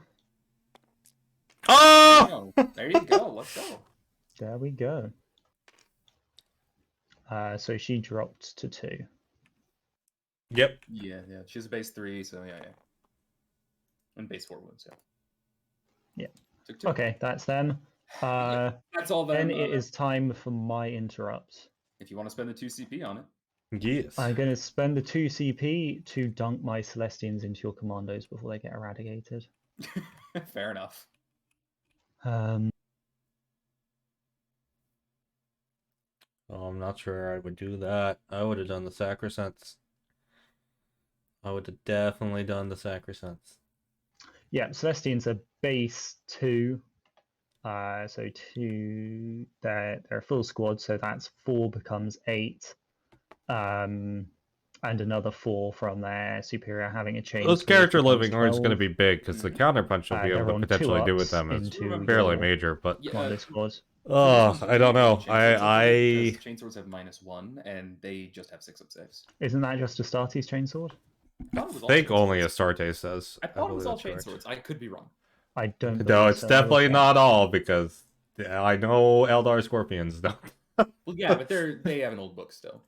Oh! There you go. Let's go. there we go. So she dropped to 2. Yep. Yeah. She has a base 3, so yeah. And base 4 wounds, yeah. Yeah. Took 2. Okay, that's them. That's all Then them. it is time for my interrupt. If you want to spend the 2 CP on it. Yes. I'm going to spend the 2 CP to dunk my Celestians into your commandos before they get eradicated. Fair enough. Um, Oh, I'm not sure I would do that. I would have done the Sacrosanct. I would have definitely done the Sacrosanct. yeah, Celestians are base 2. So 2, they're a full squad, so that's 4 becomes 8. And another 4 from their superior having a chain. Those sword character becomes living aren't going to 12. be big because the counterpunch you'll be They're able to on potentially do 2 with them ups is into fairly your major, but commando squad. I don't know. I Chainswords have -1, and they just have 6-up saves. Isn't that just Astartes chainsword? think only Astarte says. I thought it was all believe that's correct. chainswords. I could be wrong. I don't. No, believe it's so. definitely Okay. not all because I know Eldar Scorpions don't. Well, yeah, but they have an old book still.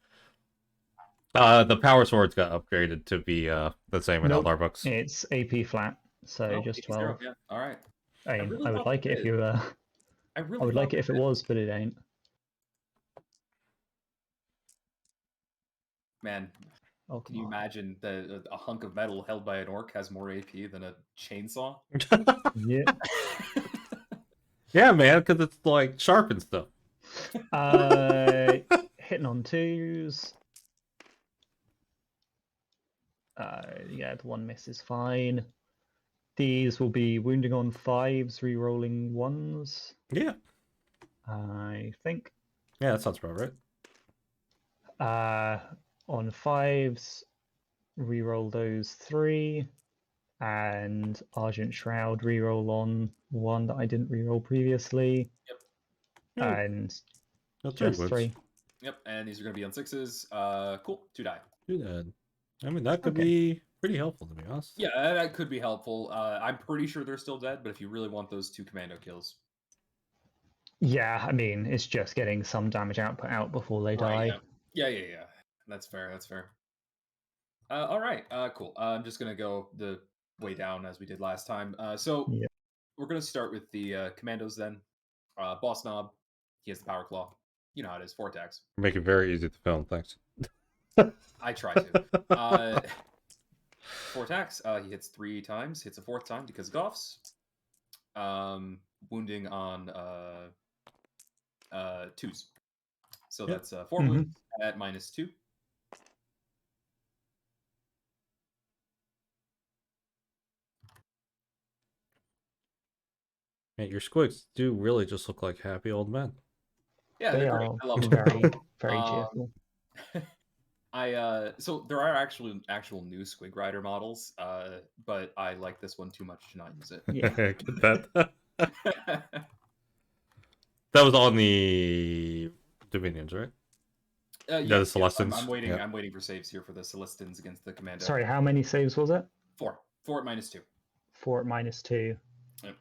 The power swords got upgraded to be the same in Nope. Eldar books. It's AP flat, so Oh, just 80, 12. yeah. All right. I really would thought like it it if did. you. I really I would like thought it if it that- was, but it ain't. Man, Oh, can come you on. imagine that a hunk of metal held by an orc has more AP than a chainsaw? Yeah. Yeah, man, because it's like sharp and stuff. Hitting on 2s. Yeah, the 1 miss is fine. These will be wounding on 5s, re-rolling 1s. Yeah, I think. yeah, that sounds about right. On 5s, reroll those 3, and Argent Shroud reroll on 1 that I didn't reroll previously, Yeah, and got 3 just wounds. 3. Yep, and these are going to be on 6s. Cool, 2 die. Do that. I mean, that could Okay. be pretty helpful, to be honest. Yeah, that could be helpful. I'm pretty sure they're still dead, but if you really want those 2 commando kills. Yeah, I mean, it's just getting some damage output out before they die. Right, yeah. That's fair, all right, cool. I'm just going to go the way down as we did last time. So Yeah. we're going to start with the commandos then. Boss Knob, he has the Power Claw. You know how it is, 4 attacks. Make it very easy to film, thanks. I try to. 4 attacks. He hits 3 times. Hits a 4th time because of Goffs. Wounding on 2s. So Yep. that's 4 wounds at -2. Man, your squigs do really just look like happy old men. Yeah, They they're are great. I love them. very, very cheerful. So there are actual new Squig Rider models, but I like this one too much to not use it. Yeah. Get that? That was on the Dominions, right? Yeah, the Celestins. I'm waiting. Yeah. I'm waiting for saves here for the Celestins against the Commando. Sorry, how many saves was it? 4 at -2. 4 at -2. Yep.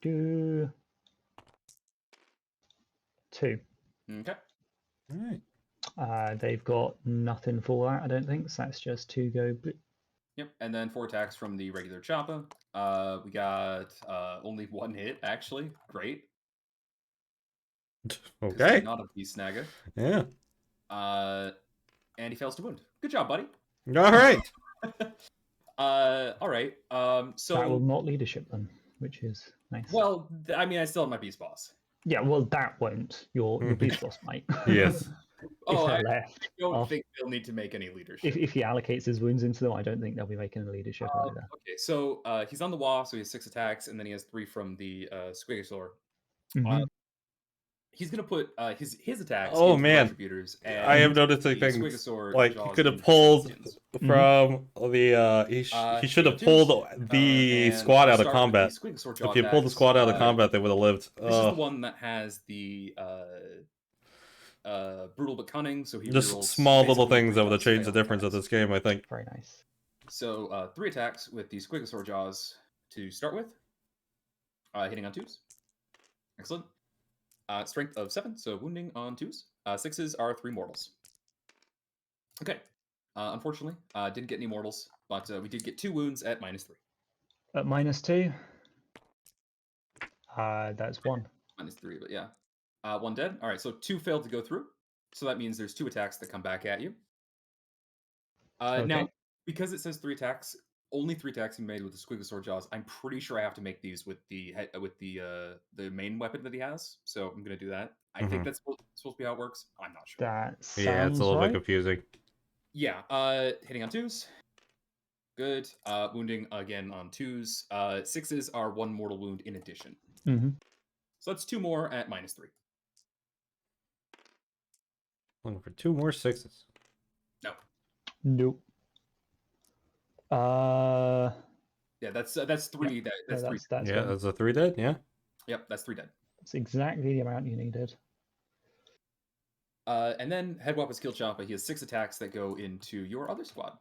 Do. 2. Okay. All right. They've got nothing for that, I don't think. So that's just 2 go. Yep, and then 4 attacks from the regular Choppa. We got only 1 hit, actually. Great. 'Cause Okay. he's not a beast snagger. Yeah. And he fails to wound. Good job, buddy. All right. All right. So That will not leadership them, which is nice. well, I mean, I still have my beast boss. Yeah, well, that won't. Your beast boss might. Yes. If Oh, they're I left. don't think they'll need to make any leadership. If he allocates his wounds into them, I don't think they'll be making a leadership either. Okay, so he's on the wall, so he has 6 attacks, and then he has 3 from the Squigosaur. Mhm. He's gonna put his attacks. Oh, into man. Retributors, I am noticing the things Squigosaur like he jaws could have into pulled Celestians. from the he should have pulled the And squad I'll out of start with combat. the Squigosaur jaw If you pulled the attacks. squad out of combat, they would have lived. This is the one that has the brutal but cunning. So he Just rerolls small little basically things that would have 3 changed the failed difference of attacks. this game, I think. Very nice. So 3 attacks with the Squigosaur jaws to start with. Hitting on 2s. Excellent. Strength of 7, so wounding on 2s. 6s are 3 mortals. Okay. Unfortunately, didn't get any mortals, but we did get 2 wounds at -3. At -2, that's 1. -3, but yeah. 1 dead. All right, so 2 failed to go through. So that means there's 2 attacks that come back at you. Now, Okay. because it says 3 attacks, only 3 attacks can be made with the Squigosaur jaws. I'm pretty sure I have to make these with the main weapon that he has. So I'm gonna do that. I think that's supposed to be how it works. I'm not sure. That sounds Yeah, it's a little right. bit confusing. Yeah. Hitting on 2s. Good. Wounding again on 2s. 6s are 1 mortal wound in addition. Mm-hmm. So that's 2 more at -3. Looking for 2 more 6s. No. Nope. Yeah, that's 3. That's 3. That's Yeah, one. that's a 3 dead. Yeah. Yep, that's 3 dead. That's exactly the amount you needed. And then head weapons kill Champa. He has 6 attacks that go into your other squad.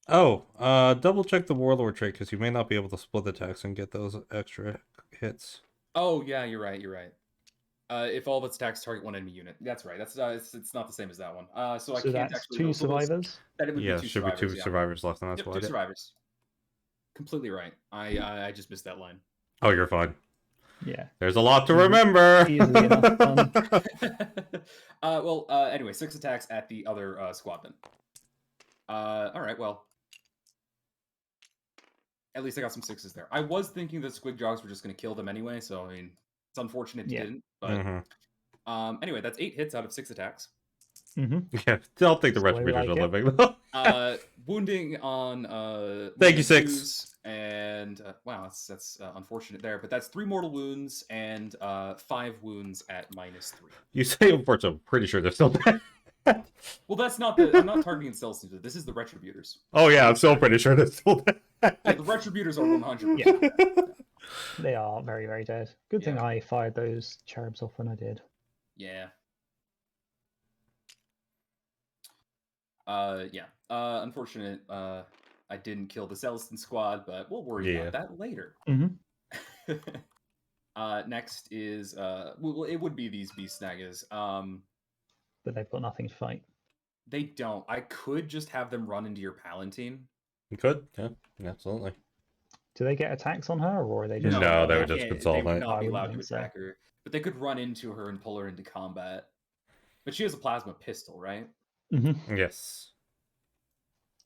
Oh, double check the Warlord trait because you may not be able to split attacks and get those extra hits. Oh yeah, you're right. If all of its attacks target 1 enemy unit, that's right. That's it's not the same as that one. So I can't that's actually 2 roll those. survivors. That it would Yeah, be 2 should survivors. be 2 Yeah. survivors left, and that's Yep, why. 2 survivors. Completely right. I just missed that line. Oh, you're fine. Yeah. There's a lot to remember. Easily enough done. Anyway, 6 attacks at the other squad then. All right, well. At least I got some 6s there. I was thinking that Squig Jogs were just going to kill them anyway, so I mean, it's unfortunate it didn't. But anyway, that's 8 hits out of 6 attacks. Yeah, don't think the That's the way we retributors are like it. living though. Wounding on Thank you, wounding 6. twos, and wow, that's unfortunate there, but that's 3 mortal wounds and 5 wounds at -3. You say unfortunate, I'm pretty sure they're still dead. Well, that's not the. I'm not targeting stealth teams. This is the retributors. Oh yeah, I'm still pretty sure they're still dead. Yeah, the retributors are 100%. Yeah. They are very, very dead. Good thing Yeah. I fired those cherubs off when I did. Yeah. Yeah. Unfortunate. I didn't kill the Celestin squad, but we'll worry Yeah. about that later. Mm-hmm. Next is well, it would be these beast snaggers. But they've got nothing to fight. They don't. I could just have them run into your Palatine. You could, yeah, absolutely. Do they get attacks on her, or are they just? No, they would can't- just They consolidate. would I not be wouldn't allowed to think so. attack her, but they could run into her and pull her into combat. But she has a plasma pistol, right? Mm-hmm. Yes.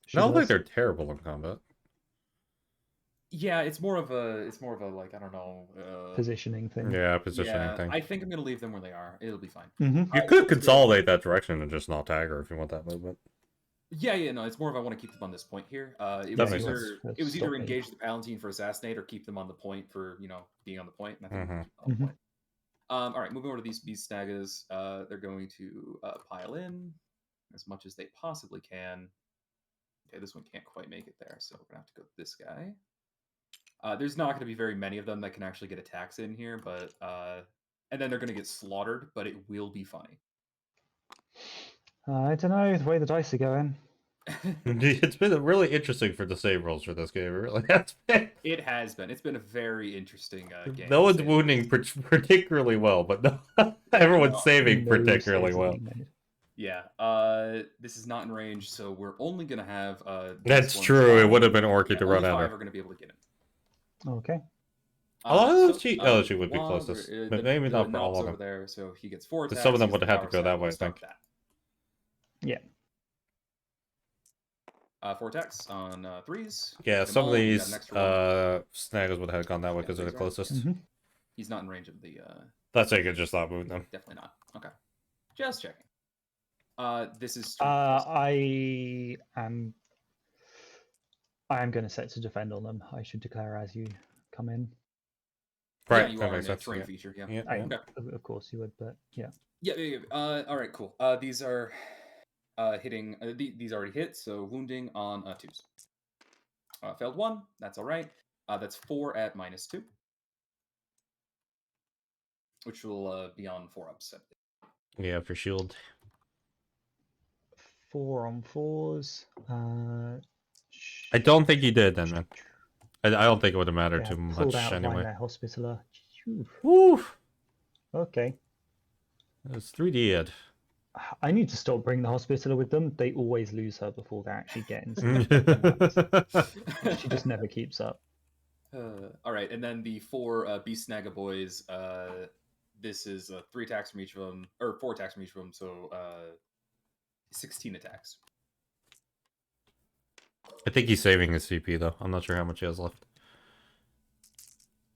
She I don't think does. they're terrible in combat. Yeah, it's more of a like, I don't know, Positioning thing. Yeah, positioning yeah, thing. I think I'm gonna leave them where they are. It'll be fine. Mm-hmm. You could consolidate that direction and just not tag her if you want that movement. Yeah, no, it's more of I want to keep them on this point here. It That was makes either sense. it was either Stop me. engage the Palatine for assassinate or keep them on the point for being on the point. And I think Mhm. on the Mhm. point. All right, moving over to these beast snaggers. They're going to pile in as much as they possibly can. Okay, this one can't quite make it there, so we're gonna have to go with this guy. There's not going to be very many of them that can actually get attacks in here, but and then they're going to get slaughtered, but it will be funny. I don't know the way the dice are going. It's been really interesting for the save rolls for this game. It really has been. It has been. It's been a very interesting game. No to one's say the wounding least. particularly well, but no, everyone's No, saving No particularly saves are well. being made. Yeah. This is not in range, so we're only going to have. That's these true. It ones. would have been Orky Yeah, to run only at 5 her. are going to be able to get in. Okay. She would be closest. But maybe not for all of over them. there, so he gets 4 attacks. Some of them he's would the have had to power go that stat, way, I we'll start think. with Yeah. that. 4 attacks on 3s. Yeah, Hit 'em some of all, you got these an extra one. snaggers would have gone that way Yeah, because they're the these are- closest. Mhm. He's not in range of the. That's I could just not move them. Definitely not. Okay. Just checking. This is. I am going to set to defend on them. I should declare as you come in. Yeah, Right, you that are makes in a sense. terrain Yeah. feature. Yeah. Yeah, I, yeah. Okay. of course you would, but yeah. Yeah. All right. Cool. These are hitting. These already hit. So wounding on 2s. Failed 1. That's all right. That's 4 at -2, which will be on 4 ups. Yeah, for shield. 4 on 4s. I don't think he did then, man. I don't think it would have mattered Yeah, too pulled much out behind anyway. their hospitaler. Phew. Woo! Okay. It's 3D. I need to stop bringing the hospitaler with them. They always lose her before they actually get into Yeah, She just never keeps up. All right, and then the 4 beast snagga boys. This is 3 attacks from each of them, or 4 attacks from each of them. So 16 attacks. I think he's saving his CP though. I'm not sure how much he has left.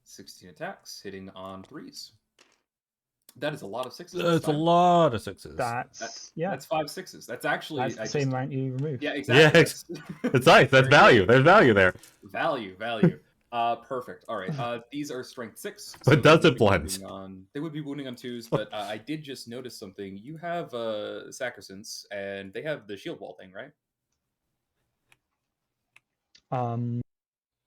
16 attacks, hitting on 3s. That is a lot of 6s. It's a lot of 6s. That's yeah. That's 5 6s. That's actually That's the same amount you removed. Yeah, exactly. Yeah, That's- It's nice. That's Very value. good. There's value there. Value. Perfect. All right. These are strength 6. But they does would it be blend? they would be wounding on 2s, but I did just notice something. You have Sacrosants, and they have the shield wall thing, right?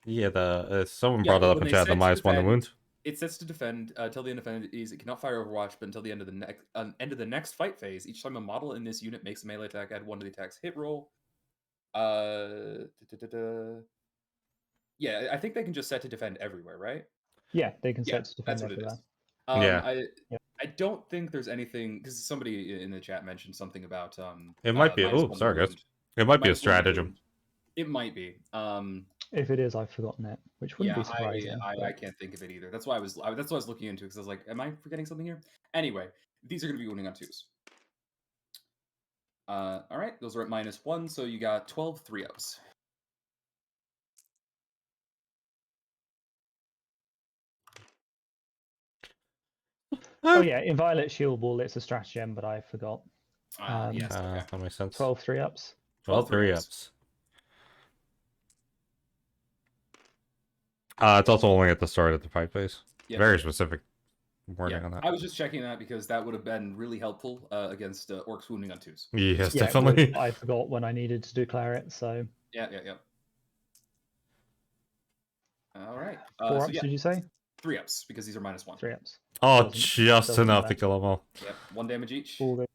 Yeah, someone Yeah, brought it up when in they chat. The said to -1 to defend- wound. It sets to defend till the end of phase. It cannot fire Overwatch, but until the end of the next fight phase. Each time a model in this unit makes a melee attack, add 1 to the attack's hit roll. Yeah, I think they can just set to defend everywhere, right? Yeah, they can Yeah, set to defend that's what it everywhere. is. Yeah. I don't think there's anything because somebody in the chat mentioned something about It might be. minus Oh, 1 sorry, guys. wound. It might be a Minus 1 stratagem. wound. It might be. If it is, I've forgotten it, which wouldn't Yeah, be surprising. I but- can't think of it either. That's why I was looking into it because I was like, am I forgetting something here? Anyway, these are going to be wounding on 2s. All right, those are at -1, so you got 12 3-ups. Oh yeah, in Violet Shield Wall, it's a stratagem, but I forgot. Yes, okay. That makes sense. 12 3-ups. 12 3 3-ups. It's also only at the start of the fight phase. Yep. Very specific wording Yeah, on that. I was just checking that because that would have been really helpful against Orcs wounding on 2s. Yes, Yeah, definitely. I forgot when I needed to declare it, so. Yeah. All right. 4 so ups, yeah, did you say? 3-ups because these are -1. 3-ups. Oh, Doesn't- just doesn't enough to matter. kill them all. Yep, 1 damage each. All the...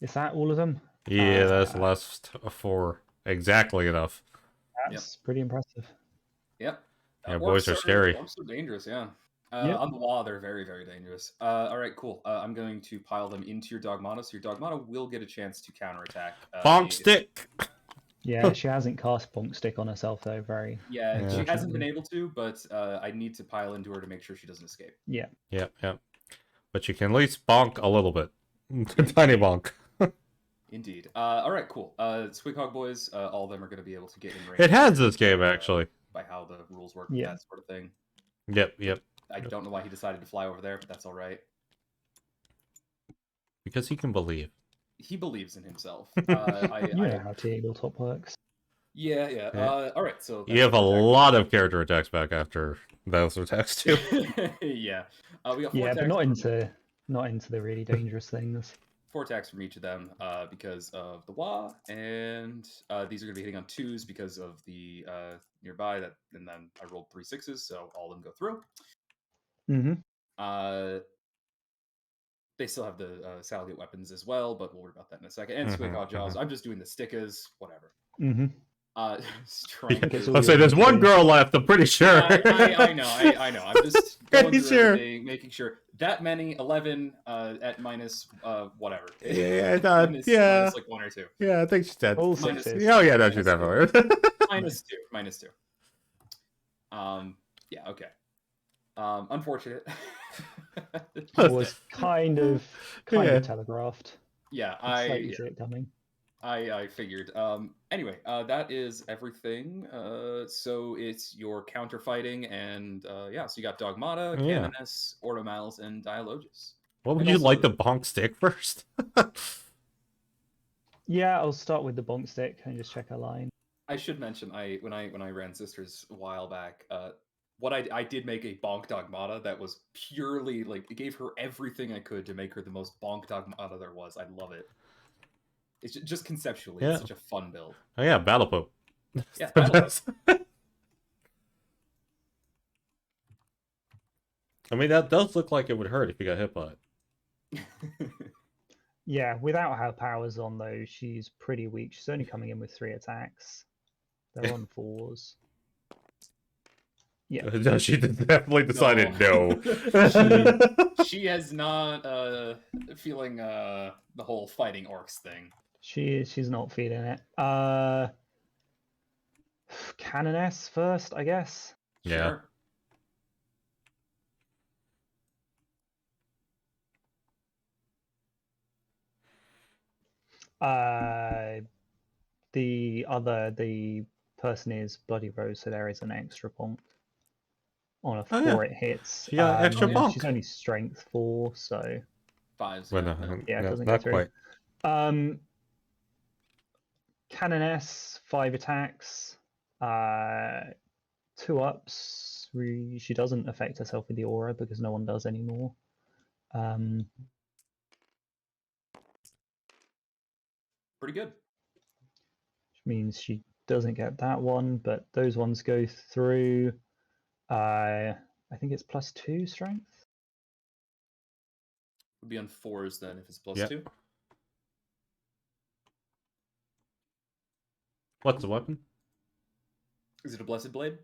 Is that all of them? Yeah, that's the Uh, last 4. Exactly enough. That's pretty impressive. Yep. Yeah, boys are scary. Orcs are dangerous, yeah. Yep. On the wall, they're very, very dangerous. All right, cool. I'm going to pile them into your Dogmata, so your Dogmata will get a chance to counterattack. Bonk stick! Yeah, she hasn't cast Bonk Stick on herself, though, very. Yeah, she hasn't unfortunately. been able to, but I need to pile into her to make sure she doesn't escape. Yeah. Yep. But you can at least bonk a little bit. Tiny bonk. Indeed. All right, cool. Squighog boys, all of them are going to be able to get in range. It has this game, actually. By how the rules work, Yeah. that sort of thing. Yep. I don't know why he decided to fly over there, but that's all right. Because he can believe. He believes in himself. You know how tabletop works. Yeah. All right, so You have a lot of character attacks back after those attacks, too. yeah. We got 4 Yeah, attacks. but not into the really dangerous things. 4 attacks from each of them because of the Wa, and these are going to be hitting on 2s because of the nearby. And then I rolled 3 6s, so all of them go through. Mm-hmm. They still have the Salgate weapons as well, but we'll worry about that in a second. And Squighog Jaws, I'm just doing the stickers, whatever. Mm-hmm. Strength. It's I'll say there's one girl left, I'm pretty sure. I know. I'm just going Pretty through sure. everything, making sure. That many, 11 at minus whatever. Yeah, I thought, minus like 1 or 2. Yeah, I think she's dead. All Minus- sixes. Oh, yeah, no, she's definitely. minus 2. Yeah, okay. Unfortunate. It was kind of Yeah. telegraphed. Yeah, Slightly see it coming. I figured. Anyway, that is everything. So it's your counter fighting, and yeah, so you got Dogmata, Yeah. Canoness, Ordomals, and Dialogus. What would And you also- like the bonk stick first? Yeah, I'll start with the Bonk Stick and just check a line. I should mention, when I ran Sisters a while back, what I did make a bonk Dogmata that was purely like it gave her everything I could to make her the most bonk Dogmata there was. I love it. It's just conceptually, Yeah. it's such a fun build. Oh, yeah, Battle Pope. Yeah, Battle I mean, that does look like it would hurt if you got hit by it. Yeah, without her powers on though, she's pretty weak. She's only coming in with 3 attacks. They're on 4s. Yeah. No, she definitely decided no. She has not feeling the whole fighting orcs thing. She's not feeling it. Canoness first, I guess. Yeah. Sure. The person is Bloody Rose, so there is an extra bonk. On a 4 Oh, yeah. it hits. She got extra bonk. She's only strength 4, so 5s. Well, yeah, no, no. yeah, it no, doesn't not go through. quite. Canoness, 5 attacks. 2 ups. She doesn't affect herself with the aura because no one does anymore. Pretty good. Which means she doesn't get that one, but those ones go through. I think it's +2 strength. Would be on 4s then if it's +2. Yep. What's the weapon? Is it a Blessed Blade?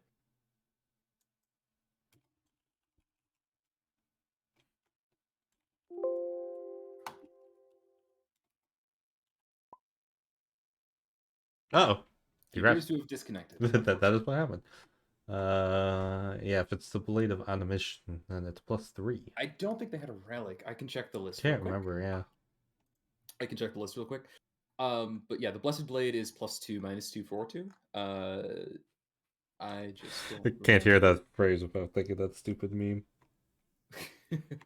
Uh-oh. He Congrats. appears to have disconnected. that is what happened. Yeah, if it's the Blade of Animation, then it's +3. I don't think they had a relic. I can check the list. Can't real quick. remember, yeah. I can check the list real quick. But yeah, the Blessed Blade is +2, -2 for 2. I just don't Can't hear that phrase without thinking that stupid meme.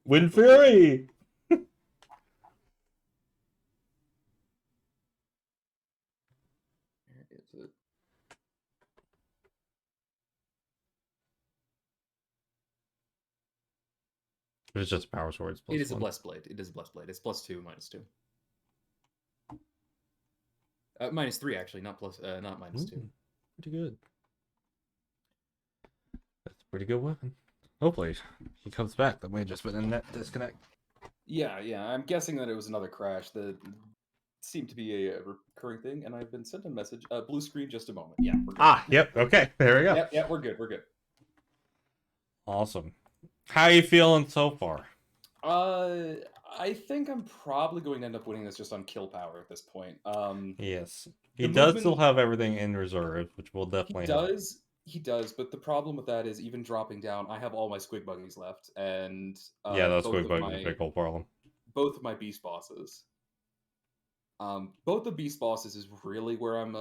Wind Fury! It's just power swords plus It is a one. blessed blade. It is a blessed blade. It's +2, -2. -3 actually, not -2. Pretty good. That's a pretty good weapon. Hopefully he comes back. That may have just been a net disconnect. Yeah, I'm guessing that it was another crash. That seemed to be a recurring thing, and I've been sent a message. Blue screen, just a moment. Yeah, we're good. Yep. Okay, there we go. Yeah, we're good. We're good. Awesome. How are you feeling so far? I think I'm probably going to end up winning this just on kill power at this point. Yes. He The does still movement- have everything in reserve, which will He definitely help. does, but the problem with that is even dropping down, I have all my squig buggies left, and Yeah, that's both quick of bug my is a big old problem. both of my beast bosses. Both the beast bosses is really where I'm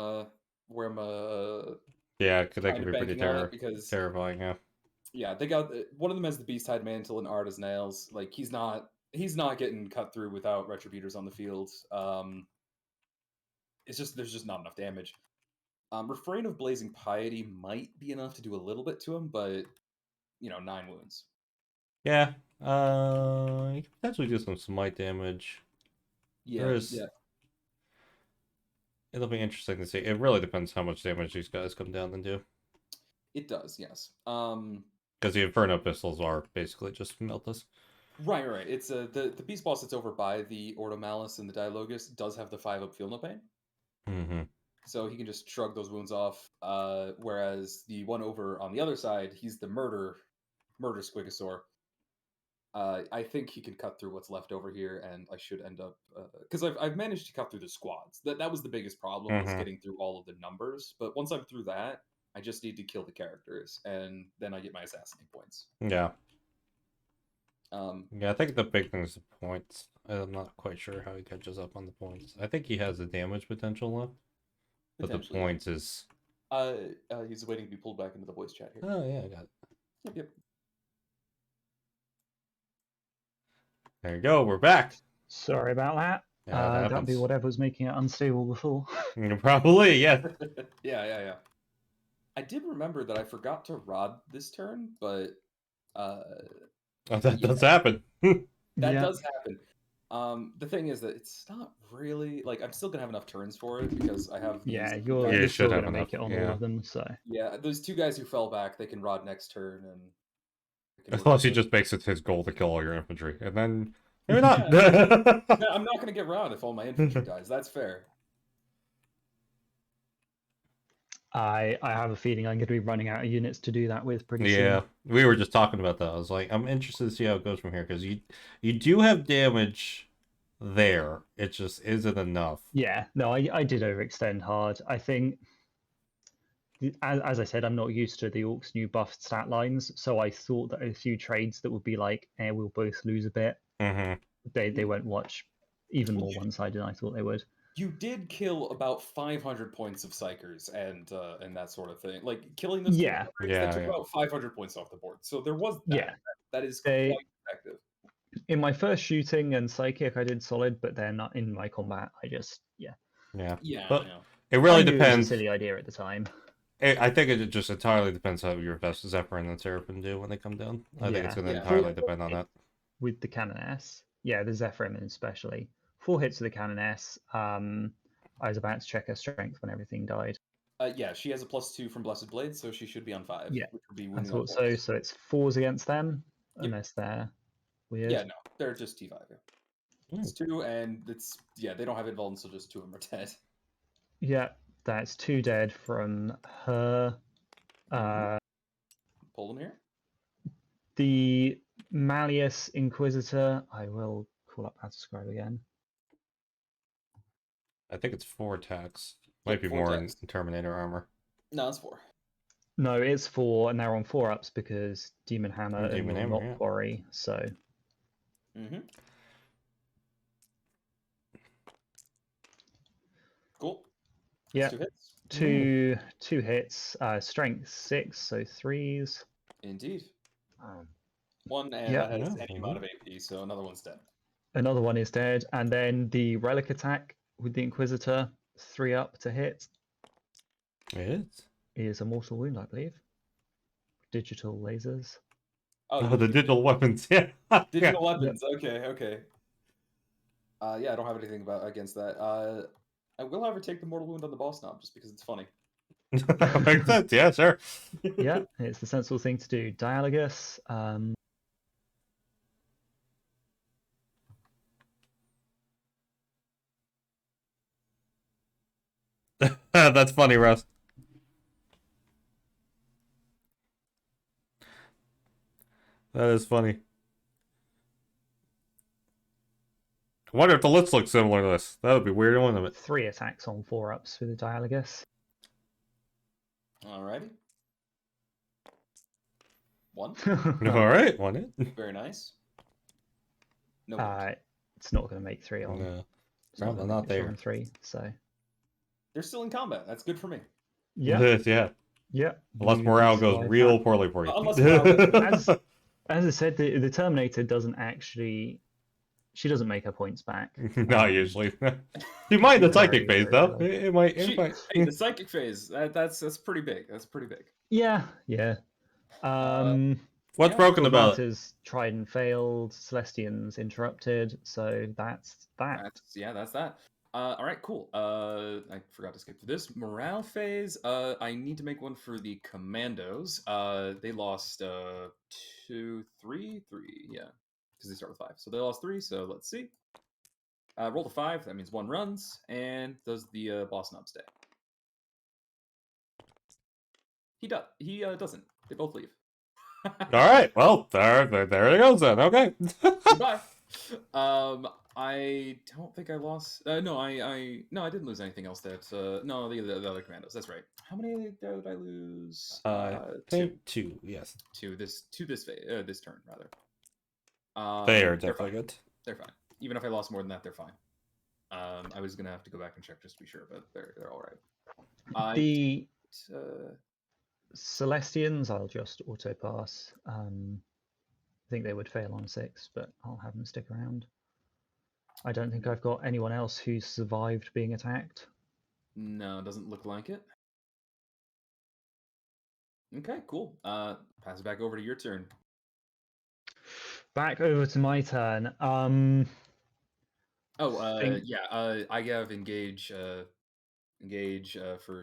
Yeah, because that kind can of be pretty banking on it because terrifying, yeah. yeah, they got one of them has the beast hide mantle and art as nails. Like he's not getting cut through without retributors on the field. It's just there's just not enough damage. Refrain of Blazing Piety might be enough to do a little bit to him, but 9 wounds. Yeah. You can potentially do some smite damage. Yeah. It'll be interesting to see. It really depends how much damage these guys come down and do. It does, yes. Because the Inferno pistols are basically just meltless. Right. It's the beast boss that's over by the Ordo Malice and the Dialogus does have the 5-up Feel No Pain. Mm-hmm. So he can just shrug those wounds off. Whereas the one over on the other side, he's the murder Squigosaur. I think he can cut through what's left over here, and I should end up because I've managed to cut through the squads. That was the biggest problem was getting through all of the numbers. But once I'm through that, I just need to kill the characters, and then I get my assassinate points. Yeah. Yeah, I think the big thing is the points. I'm not quite sure how he catches up on the points. I think he has the damage potential left, but the points is. He's waiting to be pulled back into the voice chat here. Oh yeah, I got it. Yep. There you go. We're back. Sorry about that. Yeah, that'd be whatever was making it unstable before. Probably, yeah. Yeah. I did remember that I forgot to rod this turn, but that does happen. That does happen. The thing is that it's not really like I'm still gonna have enough turns for it because I have these you're still gonna make it on all of them. So yeah, those 2 guys who fell back, they can rod next turn, and Unless he just makes it his goal to kill all your infantry, and then maybe not. I'm not gonna get rod if all my infantry dies. That's fair. I have a feeling I'm going to be running out of units to do that with pretty soon. Yeah, we were just talking about that. I was like, I'm interested to see how it goes from here because you do have damage there. It just isn't enough. Yeah, no, I did overextend hard. I think, as I said, I'm not used to the Orcs' new buffed stat lines, so I thought that a few trades that would be like, we'll both lose a bit. They won't watch even more one-sided than I thought they would. You did kill about 500 points of psychers and that sort of thing. Like killing those that took about 500 points off the board. So there was that. That is quite effective. In my first shooting and psychic, I did solid, but then in my combat, I just Yeah. But it really depends. It was a silly idea at the time. I think it just entirely depends how your Zephyrin and Seraphim do when they come down. I think it's going to entirely depend on that. With the Canoness, the Zephyrin especially. 4 hits with the Canoness. I was about to check her strength when everything died. Yeah, she has a +2 from Blessed Blade, so she should be on 5. Yeah, which would be I thought so. So it's 4s against them, unless they're weird. Yeah, no, they're just T5. Yeah. It's 2, and they don't have invuln, so just 2 of them are dead. Yeah, that's 2 dead from her. Pull them here. The Malleus Inquisitor, I will call up Battlescribe again. I think it's 4 attacks. Might be more in Terminator armor. No, it's 4. No, it's 4, and they're on 4-ups because Demon Hammer and not Quarry, so... Cool. Yeah, 2 hits. 2 hits. Strength 6, so 3s. Indeed. One and that has any amount of AP, so another one's dead. Another one is dead, and then the relic attack with the Inquisitor, 3 up to hit. It is a mortal wound, I believe. Digital lasers. Oh, the digital weapons. Yeah. digital Yeah. weapons. Okay, okay. Yeah, I don't have anything against that. I will, however, take the mortal wound on the boss knob just because it's funny. Makes sense. Yeah, sure. Yeah, it's the sensible thing to do. Dialogus. That's funny, Russ. That is funny. I wonder if the lists look similar to this. That would be weird, wouldn't it? 3 attacks on 4-ups with the Dialogus. Alrighty. 1. All right, one hit. Very nice. No wound. It's not going to make 3 on. No, It's not probably going not to make it there. on 3. So They're still in combat. That's good for me. yeah, Yeah. yeah. Unless you morale goes survive real that. poorly for you. Unless morale As I said, the Terminator doesn't actually. She doesn't make her points back. Not usually. You might in the psychic Very, phase very though. rarely. It might. It might. Hey, the psychic phase. That's pretty big. That's pretty big. Yeah, yeah. What's Yeah, broken about it? Tormentor's tried and failed. Celestian's interrupted. So that's that. That's that. All right, cool. I forgot to skip through this morale phase. I need to make one for the commandos. They lost 2, 3, 3. Yeah, because they start with 5. So they lost 3. So let's see. Roll to 5. That means 1 runs. And does the boss knob stay? He does. He doesn't. They both leave. All right. Well, there it goes then. Okay. Goodbye. I don't think I lost. No, I didn't lose anything else. No, the other commandos. That's right. How many did I lose? I think two. Yes. This turn rather. They are They're definitely fine. good. They're fine. Even if I lost more than that, they're fine. I was gonna have to go back and check just to be sure, but they're all right. The Celestians, I'll just auto pass. I think they would fail on 6, but I'll have them stick around. I don't think I've got anyone else who's survived being attacked. No, doesn't look like it. Okay, cool. Pass it back over to your turn. Back over to my turn. I have engage for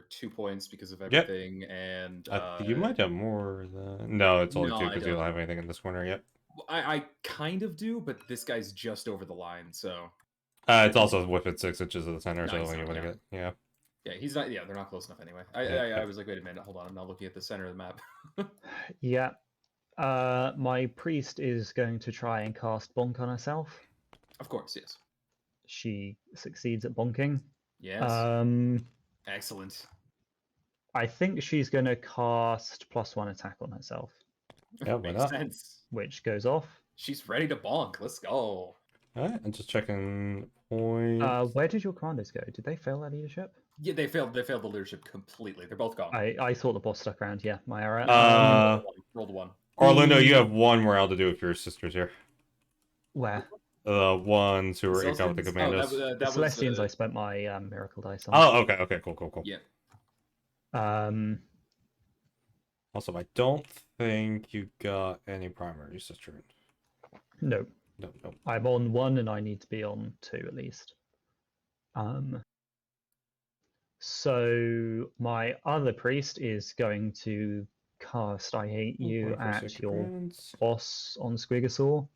2 points because of everything, and You might have more than. No, it's only No, 2 I because you don't don't. have anything in this corner yet. I kind of do, but this guy's just over the line, so It's also within 6 inches of the center, No, so he's you not, want to yeah. get. Yeah. yeah, he's not. Yeah, they're not close enough anyway. Yeah. I was like, wait a minute, hold on, I'm not looking at the center of the map. Yeah. My priest is going to try and cast Bonk on herself. Of course, yes, She succeeds at bonking. yes, excellent. I think she's going to cast +1 attack on herself, Yeah, why Makes not? sense. which goes off. She's ready to bonk. Let's go. All right, I'm just checking points. Where did your commanders go? Did they fail their leadership? Yeah, they failed. They failed the leadership completely. They're both gone. I thought the boss stuck around. Yeah, my error. Rolled 1. Orlando, you have 1 morale to do with your sisters here. Where? The ones who were in with the Celestians? commandos. The Celestians, I spent my miracle dice on. Oh, okay, cool. Yeah. Also, I don't think you got any primary sister. No. No. I'm on 1 and I need to be on 2 at least. So my other priest is going to cast I Hate You at your boss on Squigosaur.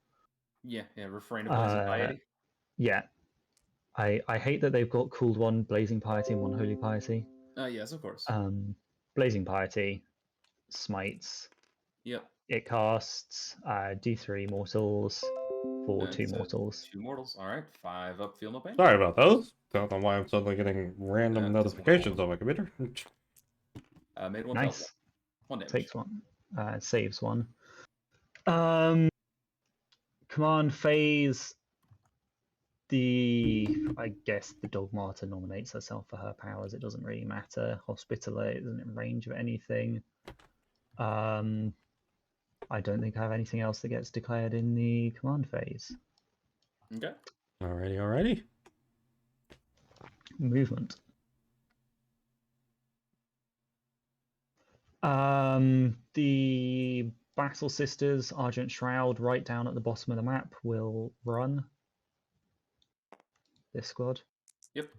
Yeah, refrain of blazing piety. Yeah. I hate that they've got called one Blazing Piety and one Holy Piety. Yes, of course. Blazing Piety smites. Yep. It casts D3 mortals for And 2 mortals. 2 mortals. All right, 5 up. Feel no pain. Sorry about those. Don't know why I'm suddenly getting random Doesn't notifications on my computer. Made 1 Nice. fail. 1 damage. Takes 1. Saves 1. Command phase. I guess the Dogmata nominates herself for her powers. It doesn't really matter. Hospitaler isn't in range of anything. I don't think I have anything else that gets declared in the command phase. Okay. Alrighty. Movement. The Battle Sisters, Argent Shroud, right down at the bottom of the map, will run this squad. Yep.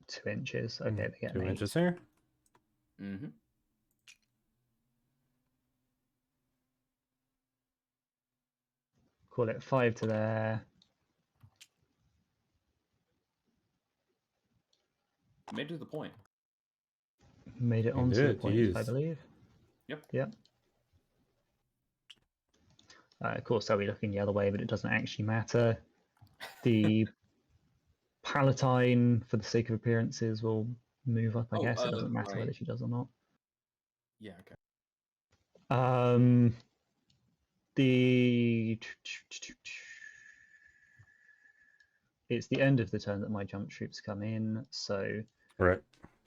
2 inches. Okay, they get 2 an 8. inches here. Mm-hmm. Call it 5 to there. Made it to the point. Made it You onto the did, point, I jeez. believe. Yep. Yep. Of course, they'll be looking the other way, but it doesn't actually matter. The Palatine, for the sake of appearances, will move up, I guess. It doesn't matter right. whether she does or not. Yeah. Okay. The it's the end of the turn that my jump troops come in, so Right.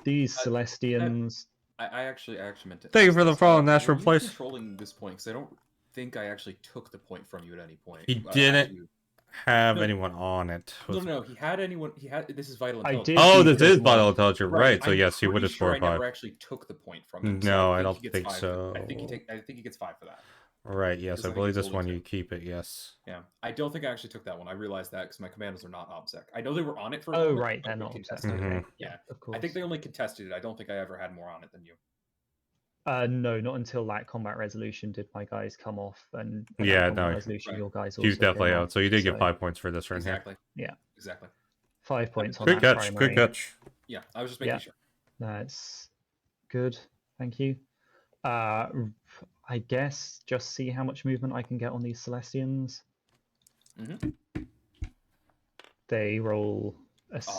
these Celestians. I actually meant to. Thank you ask for the this. follow, Were National you Place. controlling this point? Because I don't think I actually took the point from you at any point. He didn't Actually, have No. anyone on it. no. He had anyone. He had. This is vital I intelligence. did Oh, the this is dogma. Vital Intelligence, right? So I'm yes, he would pretty have sure scored I 5. never actually took the point from him. No, I I don't he gets think 5 so. I think he gets 5 for that. Right, yes, Because I I think believe it's this only one 2. you keep it, yes. Yeah, I don't think I actually took that one. I realized that because my commandos are not OBSEC. I know they were on it for a Oh, moment. right, but they're we not contested obsessed. it. Okay, Mhm. yeah, of I course. think they only contested it. I don't think I ever had more on it than you. No, not until that combat resolution did my guys come off, and Yeah, that combat no, resolution, right. your guys he's also definitely came out. off. So you did get 5 points for this right Exactly. Yeah, Exactly. 5 points on here. Good that catch, primary. good catch. Yeah, I was just making Yeah. sure. That's good. Thank you. I guess just see how much movement I can get on these Celestians. Mm-hmm. They roll a 3.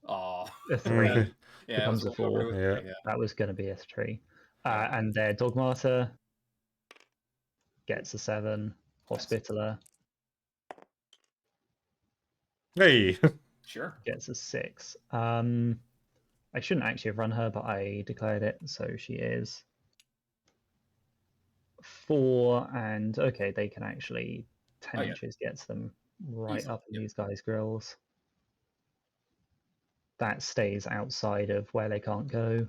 Mhm. Yeah, Becomes a 4. Yeah. That was going to be a 3. Yeah. And their Dogmata gets a 7. Hospitaller Hey. Sure. gets a 6. I shouldn't actually have run her, but I declared it, so she is 4. And okay, they can actually 10 Oh, yeah. inches gets them right Easily, up in yep. these guys' grills. That stays outside of where they can't go.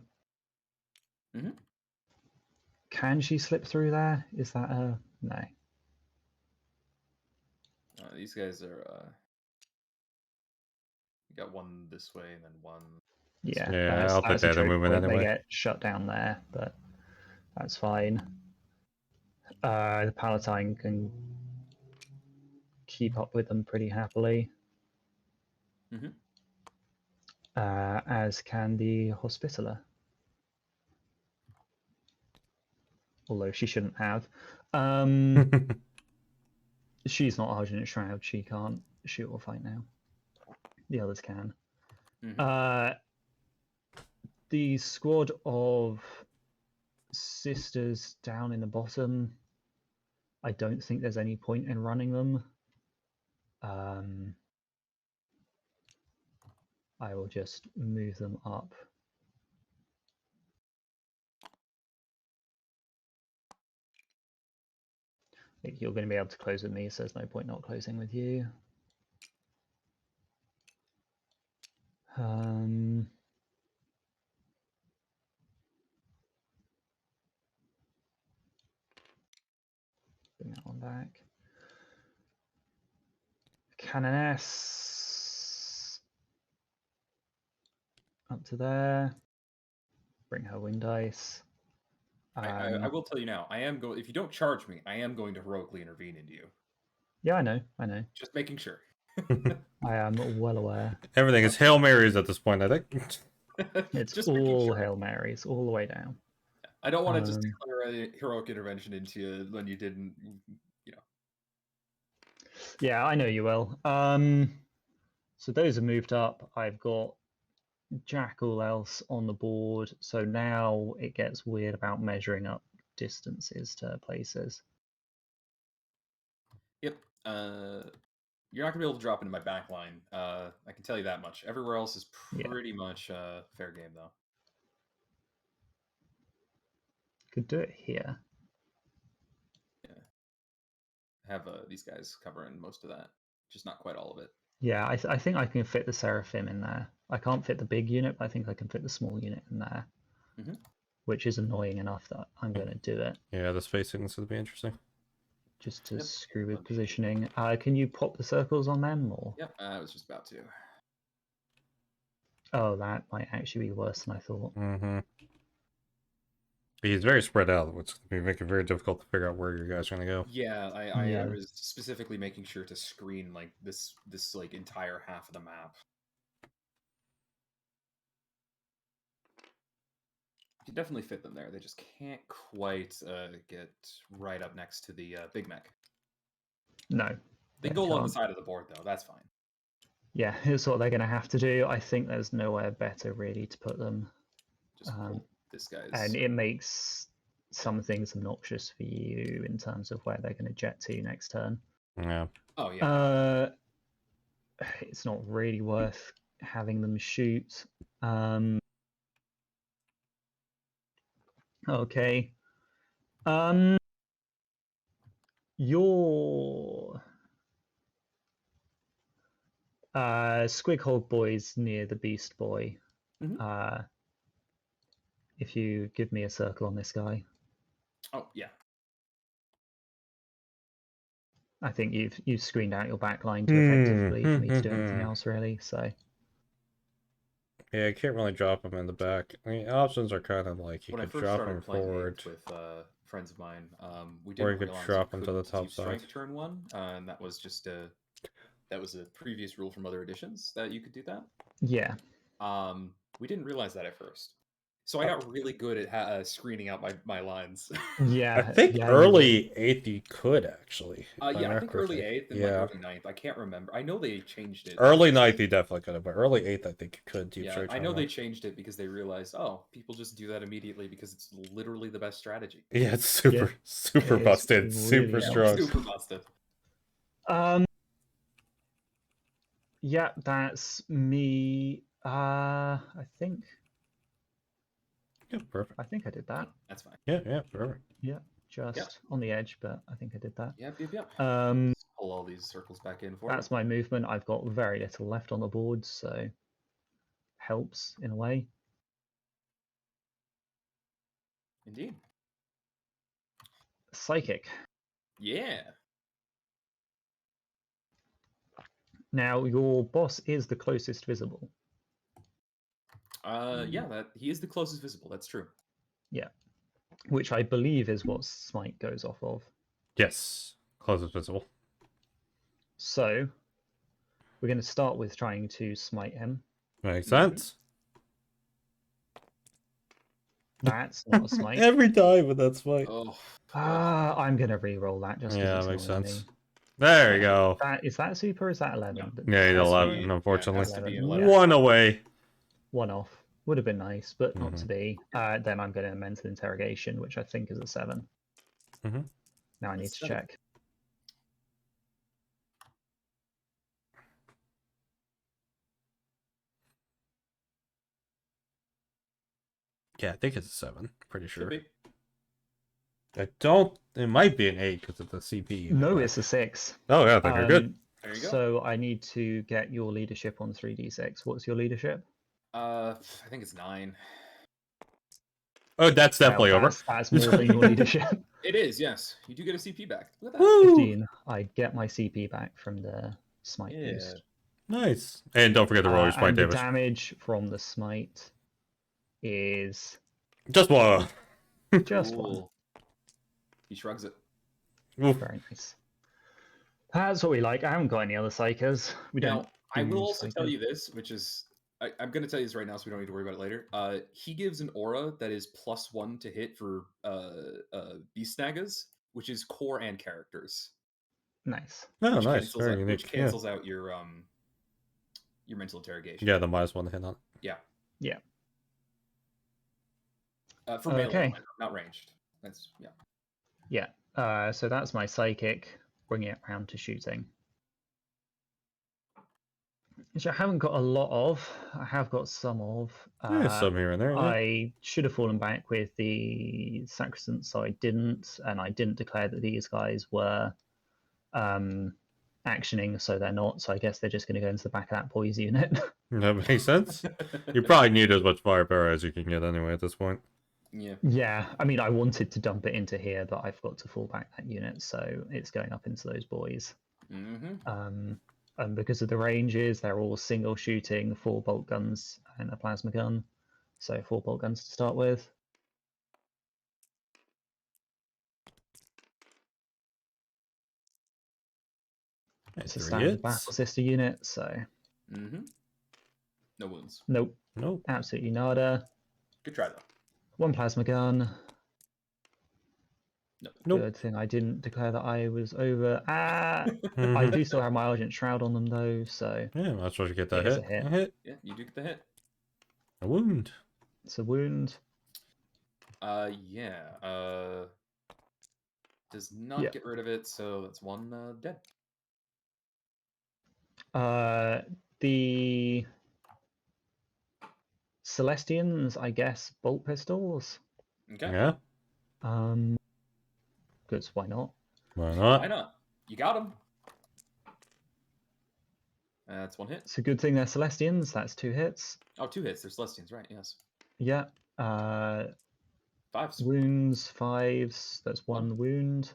Mm-hmm. Can she slip through there? Is that a no? These guys are. You got one this way and then one. Yeah, Yeah, I'll take that's a that choke movement point. They anyway. get shut down there, but that's fine. The Palatine can keep up with them pretty happily, Mm-hmm. as can the Hospitaller. Although she shouldn't have. She's not Argent Shroud. She can't shoot or fight now. The others can. Mm-hmm. The squad of sisters down in the bottom, I don't think there's any point in running them. I will just move them up. I think you're going to be able to close with me, so there's no point not closing with you. Bring that one back. Canoness up to there. Bring her wind dice. I will tell you now. I am going. If you don't charge me, I am going to heroically intervene into you. Yeah, I know. Just making sure. I am well aware. Everything is Hail Marys at this point, I think. It's just making all sure. Hail Marys, all the way down. I don't want to just declare a heroic intervention into you when you didn't, you know. Yeah, I know you will. So those have moved up. I've got Jack all else on the board. So now it gets weird about measuring up distances to places. Yep. You're not gonna be able to drop into my back line. I can tell you that much. Everywhere else is pretty much fair game, though. Could do it here. Yeah. Have these guys covering most of that, just not quite all of it. Yeah, I think I can fit the Seraphim in there. I can't fit the big unit, but I think I can fit the small unit in there. Mm-hmm. which is annoying enough that I'm going to do it Yeah, the spacing is going to be interesting. just to Yep. screw with positioning. Can you pop the circles on them, or? Yep, I was just about to. Oh, that might actually be worse than I thought. Mm-hmm. He's very spread out, which will make it very difficult to figure out where your guys are going to go. Yeah, I Yeah. was specifically making sure to screen like this like entire half of the map. You can definitely fit them there. They just can't quite get right up next to the Big Mech. No. They they go along the can't. side of the board though. That's fine. Yeah, here's what they're going to have to do. I think there's nowhere better really to put them. Just pull this guy's. And it makes some things obnoxious for you in terms of where they're going to jet to next turn. Yeah. Oh yeah. It's not really worth having them shoot. Okay. Your Squighog boy's near the Beast Boy. Mhm. If you give me a circle on this guy, Oh yeah. I think you've screened out your back line too effectively for me to do anything else really. So Yeah, I can't really drop him in the back. I mean, options are kind of like you When I could first drop started him playing forward. games with friends of mine, we Or didn't you could realize drop you him to the couldn't top do side. strength turn one, and that was just a previous rule from other editions that you could do that. yeah, We didn't realize that at first, so I got really good at screening out my lines. yeah. I think yeah, early 8th you could actually. if Yeah, I remember think early correctly. 8th and Yeah. like early 9th. I can't remember. I know they changed it. Early 9th you definitely could have, but early 8th I think you could. Yeah, I know they changed it because they realized, oh, people just do that immediately because it's literally the best strategy. Yeah, it's super super it is busted, really super strong. Super busted. Yeah, that's me. I think Yeah, perfect. I think I did that. That's fine. Yeah, perfect. Yeah, just on the edge, but I think I did that. Yep. Um, Pull all these circles back in for that's my movement. I've got very little left on the board, so helps in a way. Indeed. Psychic. Yeah. Now your boss is the closest visible. Yeah, that he is the closest visible. That's true. Yeah, which I believe is what Smite goes off of. Yes, closest visible. So we're going to start with trying to smite him. Makes sense. That's not a smite. Every time with that smite. Oh. I'm going to re-roll that just because Yeah, it's makes annoying sense. me. There you go. Is that super or is that 11? No. Yeah, he's Has to 11, be- unfortunately. has to be an 11. 11. One away. One off. Would have been nice, but not Mhm. to be. Then I'm going to mental interrogation, which I think is a 7. Mhm. Now I need That's to 7. check. Yeah, I think it's a 7. Pretty sure. Could be. I don't. It might be an 8 because of the CP. No, but- it's a 6. Oh yeah, then you're good. There you go. So I need to get your leadership on 3d6. What's your leadership? I think it's 9. Oh, that's definitely Well, over. That's more than your leadership. It is, yes. You do get a CP back. Look at that. Woo! 15. I get my CP back from the smite Yeah. boost. Nice. And don't forget to roll your smite and the damage. damage from the smite is Just one. just one. Cool. He shrugs it. Oof. Very nice. That's what we like. I haven't got any other psychers. We Now, don't. I will do also tell psychers. you this, which is I'm going to tell you this right now, so we don't need to worry about it later. He gives an aura that is +1 to hit for beast snaggers, which is core and characters. Nice. Oh, Which nice. cancels Very out, unique. which cancels out your mental interrogation. Yeah, the -1 to hit on. Yeah. Yeah. For melee, Okay. not ranged. That's yeah. Yeah. So that's my psychic. Bringing it round to shooting. Which I haven't got a lot of. I have got some of. Yeah, some here and there. Yeah. I should have fallen back with the sacrosanct, so I didn't, and I didn't declare that these guys were actioning, so they're not. So I guess they're just going to go into the back of that poise unit. That makes sense. You probably need as much firepower as you can get anyway at this point. Yeah. Yeah, I mean, I wanted to dump it into here, but I've got to fall back that unit, so it's going up into those boys. Mm-hmm. And because of the ranges, they're all single shooting, 4 bolt guns and a plasma gun. So 4 bolt guns to start with. It's a 3 standard battle hits. sister unit, so Mm-hmm. No wounds. nope, Nope. absolutely nada. Good try though. 1 plasma gun. No. Nope. Good thing I didn't declare that I was over. I Mhm. do still have my Argent Shroud on them though, so Yeah, might as well get that it is hit. a hit. A hit. Yeah, you do get the hit. A wound. It's a wound. Yeah. Does not Yeah. get rid of it, so that's 1 dead. The Celestians, I guess, bolt pistols. Okay. Yeah. Because why not? Why Why not? not? You got him. That's 1 hit. It's a good thing they're Celestians. That's 2 hits. Oh, 2 hits. They're Celestians, right? Yes. Yeah. 5s. Wounds, 5s. That's 1 wound.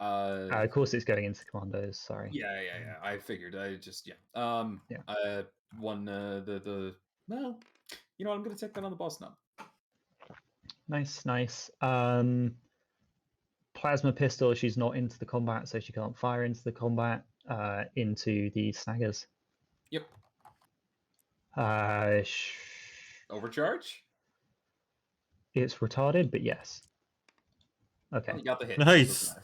Uh, Of course, it's going into commandos. Sorry. yeah. I figured. I just Yeah. 1 the well, you know what? I'm gonna take that on the boss now. Nice. Plasma pistol. She's not into the combat, so she can't fire into the combat. Into the snaggers. Yep. Overcharge. It's retarded, but yes. Okay. Oh, you got the hit. Nice. Doesn't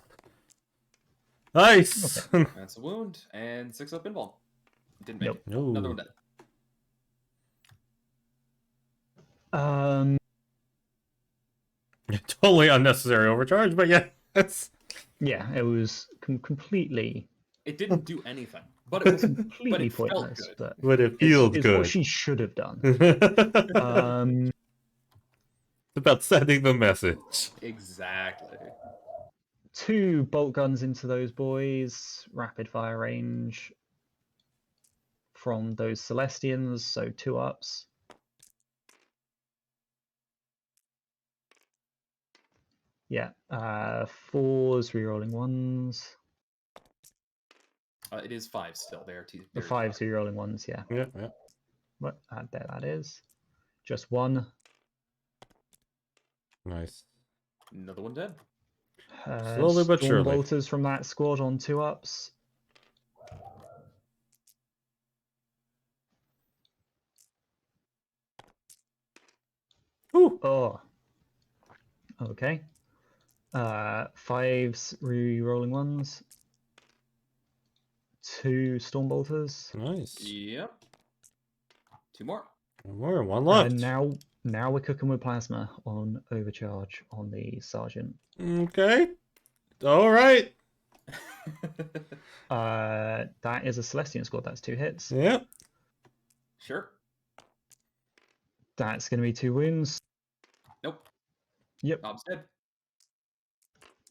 Nice. matter. That's a wound and 6 up pinball. Didn't make Nope. it. Another No. one dead. Totally unnecessary overcharge, but yeah, that's Yeah, it was completely It didn't do anything, but it was completely it felt pointless. good. But but it feels it's good. what she should have done. It's about sending the message. Exactly. 2 bolt guns into those boys, rapid fire range from those Celestians, so 2 ups. Yeah, 4s, rerolling 1s. It is 5 still. They are The 5s, rerolling 1s, yeah. Yeah. What? There that is. Just 1. Nice. Another one dead. Slowly but surely. Bolters from that squad on 2 ups. Ooh. Oh. Okay. 5s, re-rolling 1s. 2 storm bolters. Nice. Yep. 2 more. One more. One left. And now we're cooking with plasma on overcharge on the sergeant. Okay. All right. That is a Celestian squad. That's 2 hits. Yep. Sure. That's going to be 2 wounds. Nope. Yep. Bob's dead.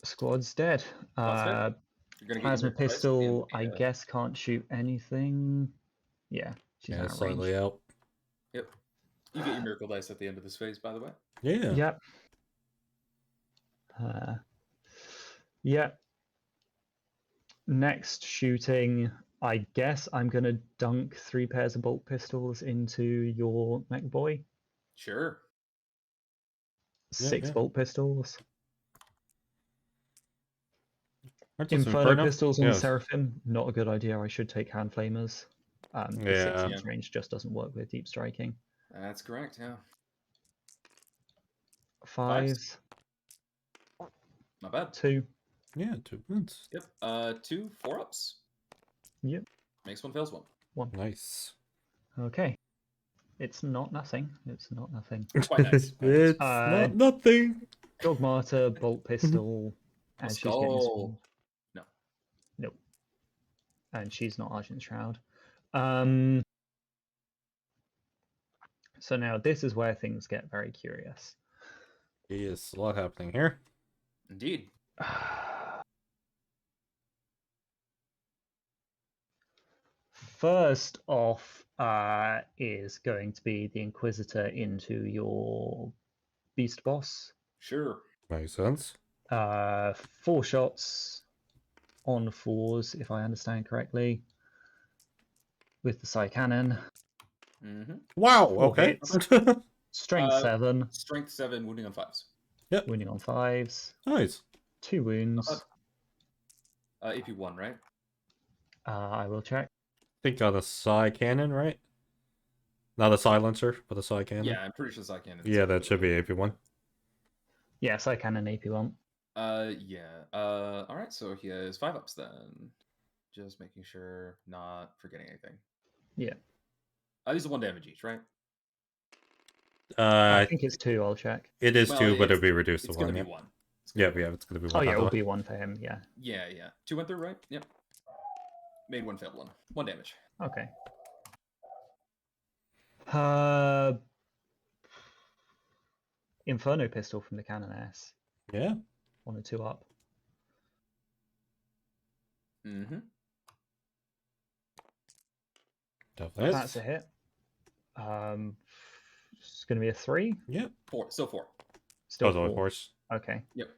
Squad's dead. Bob's dead. You're gonna Plasma get your pistol, I guess, can't shoot anything. Yeah, she's Yeah, out of slightly range. out. Yep. You get your miracle dice at the end of this phase, by the way. Yeah. Yep. Yep. Next shooting, I guess I'm going to dunk 3 pairs of bolt pistols into your mech boy. Sure. 6 yeah. bolt pistols. Aren't those Inferno pistols on Yes. Seraphim, not a good idea. I should take hand flamers. The Yeah. 6-inch range just doesn't work with deep striking. That's correct, yeah. 5s. Not bad. 2. Yeah, 2 wounds. Yep. 2 4-ups. Yep. Makes 1, fails 1. 1. Nice. Okay. It's not nothing. It's not nothing. Quite nice. It's not nothing. Dogmata, bolt pistol, and she's getting Skull. No. Nope. And she's not Argent Shroud. So now this is where things get very curious. Yes, a lot happening here. Indeed. First off is going to be the Inquisitor into your beast boss. Sure. Makes sense. 4 shots on 4s, if I understand correctly, with the Psy Cannon. Mm-hmm. Wow. 4 Okay. hits. Strength 7, Strength 7, wounding on 5s. wounding on 5s. Nice. 2 wounds. AP 1, right? I will check. Think on the Psy Cannon, right? Not a silencer, but a Psy Cannon. Yeah, I'm pretty sure Psy Cannon. Yeah, that should be AP1. Yeah, Psy Cannon AP1. Yeah. Alright, so he has 5 ups then. Just making sure, not forgetting anything. Yeah. These are 1 damage each, right? I think it's 2, I'll check. It is Well, 2, but it's- it'll be reduced to It's 1. gonna Yeah. be 1. Yeah, it's gonna be 1. Oh yeah, by the it'll way. be 1 for him, yeah. Yeah. 2 went through, right? Yep. Made 1, failed 1. 1 damage. Okay. Inferno Pistol from the Cannonass. Yeah. 1 or 2 up. Mm-hmm. Definitely. That's a hit. It's going to be a 3. Yeah. 4. Still 4. Still Oh, of 4. course. Okay. Yep.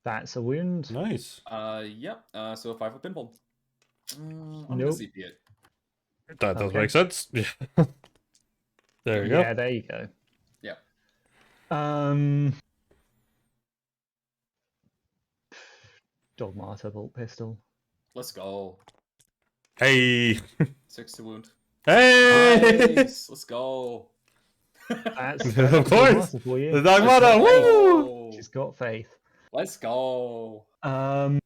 That's a wound. Nice. Yep. So 5 up pinball. I'm gonna Nope. CP it. That does Okay. make sense. Yeah. There you go. Yeah, there you go. Yeah. Dogmata bolt pistol. Let's go. Hey. 6 to wound. Hey. Nice. Let's go. That's Of that's course. Dogmata for The you. Dogmata. Woo. She's got faith. Let's go. That's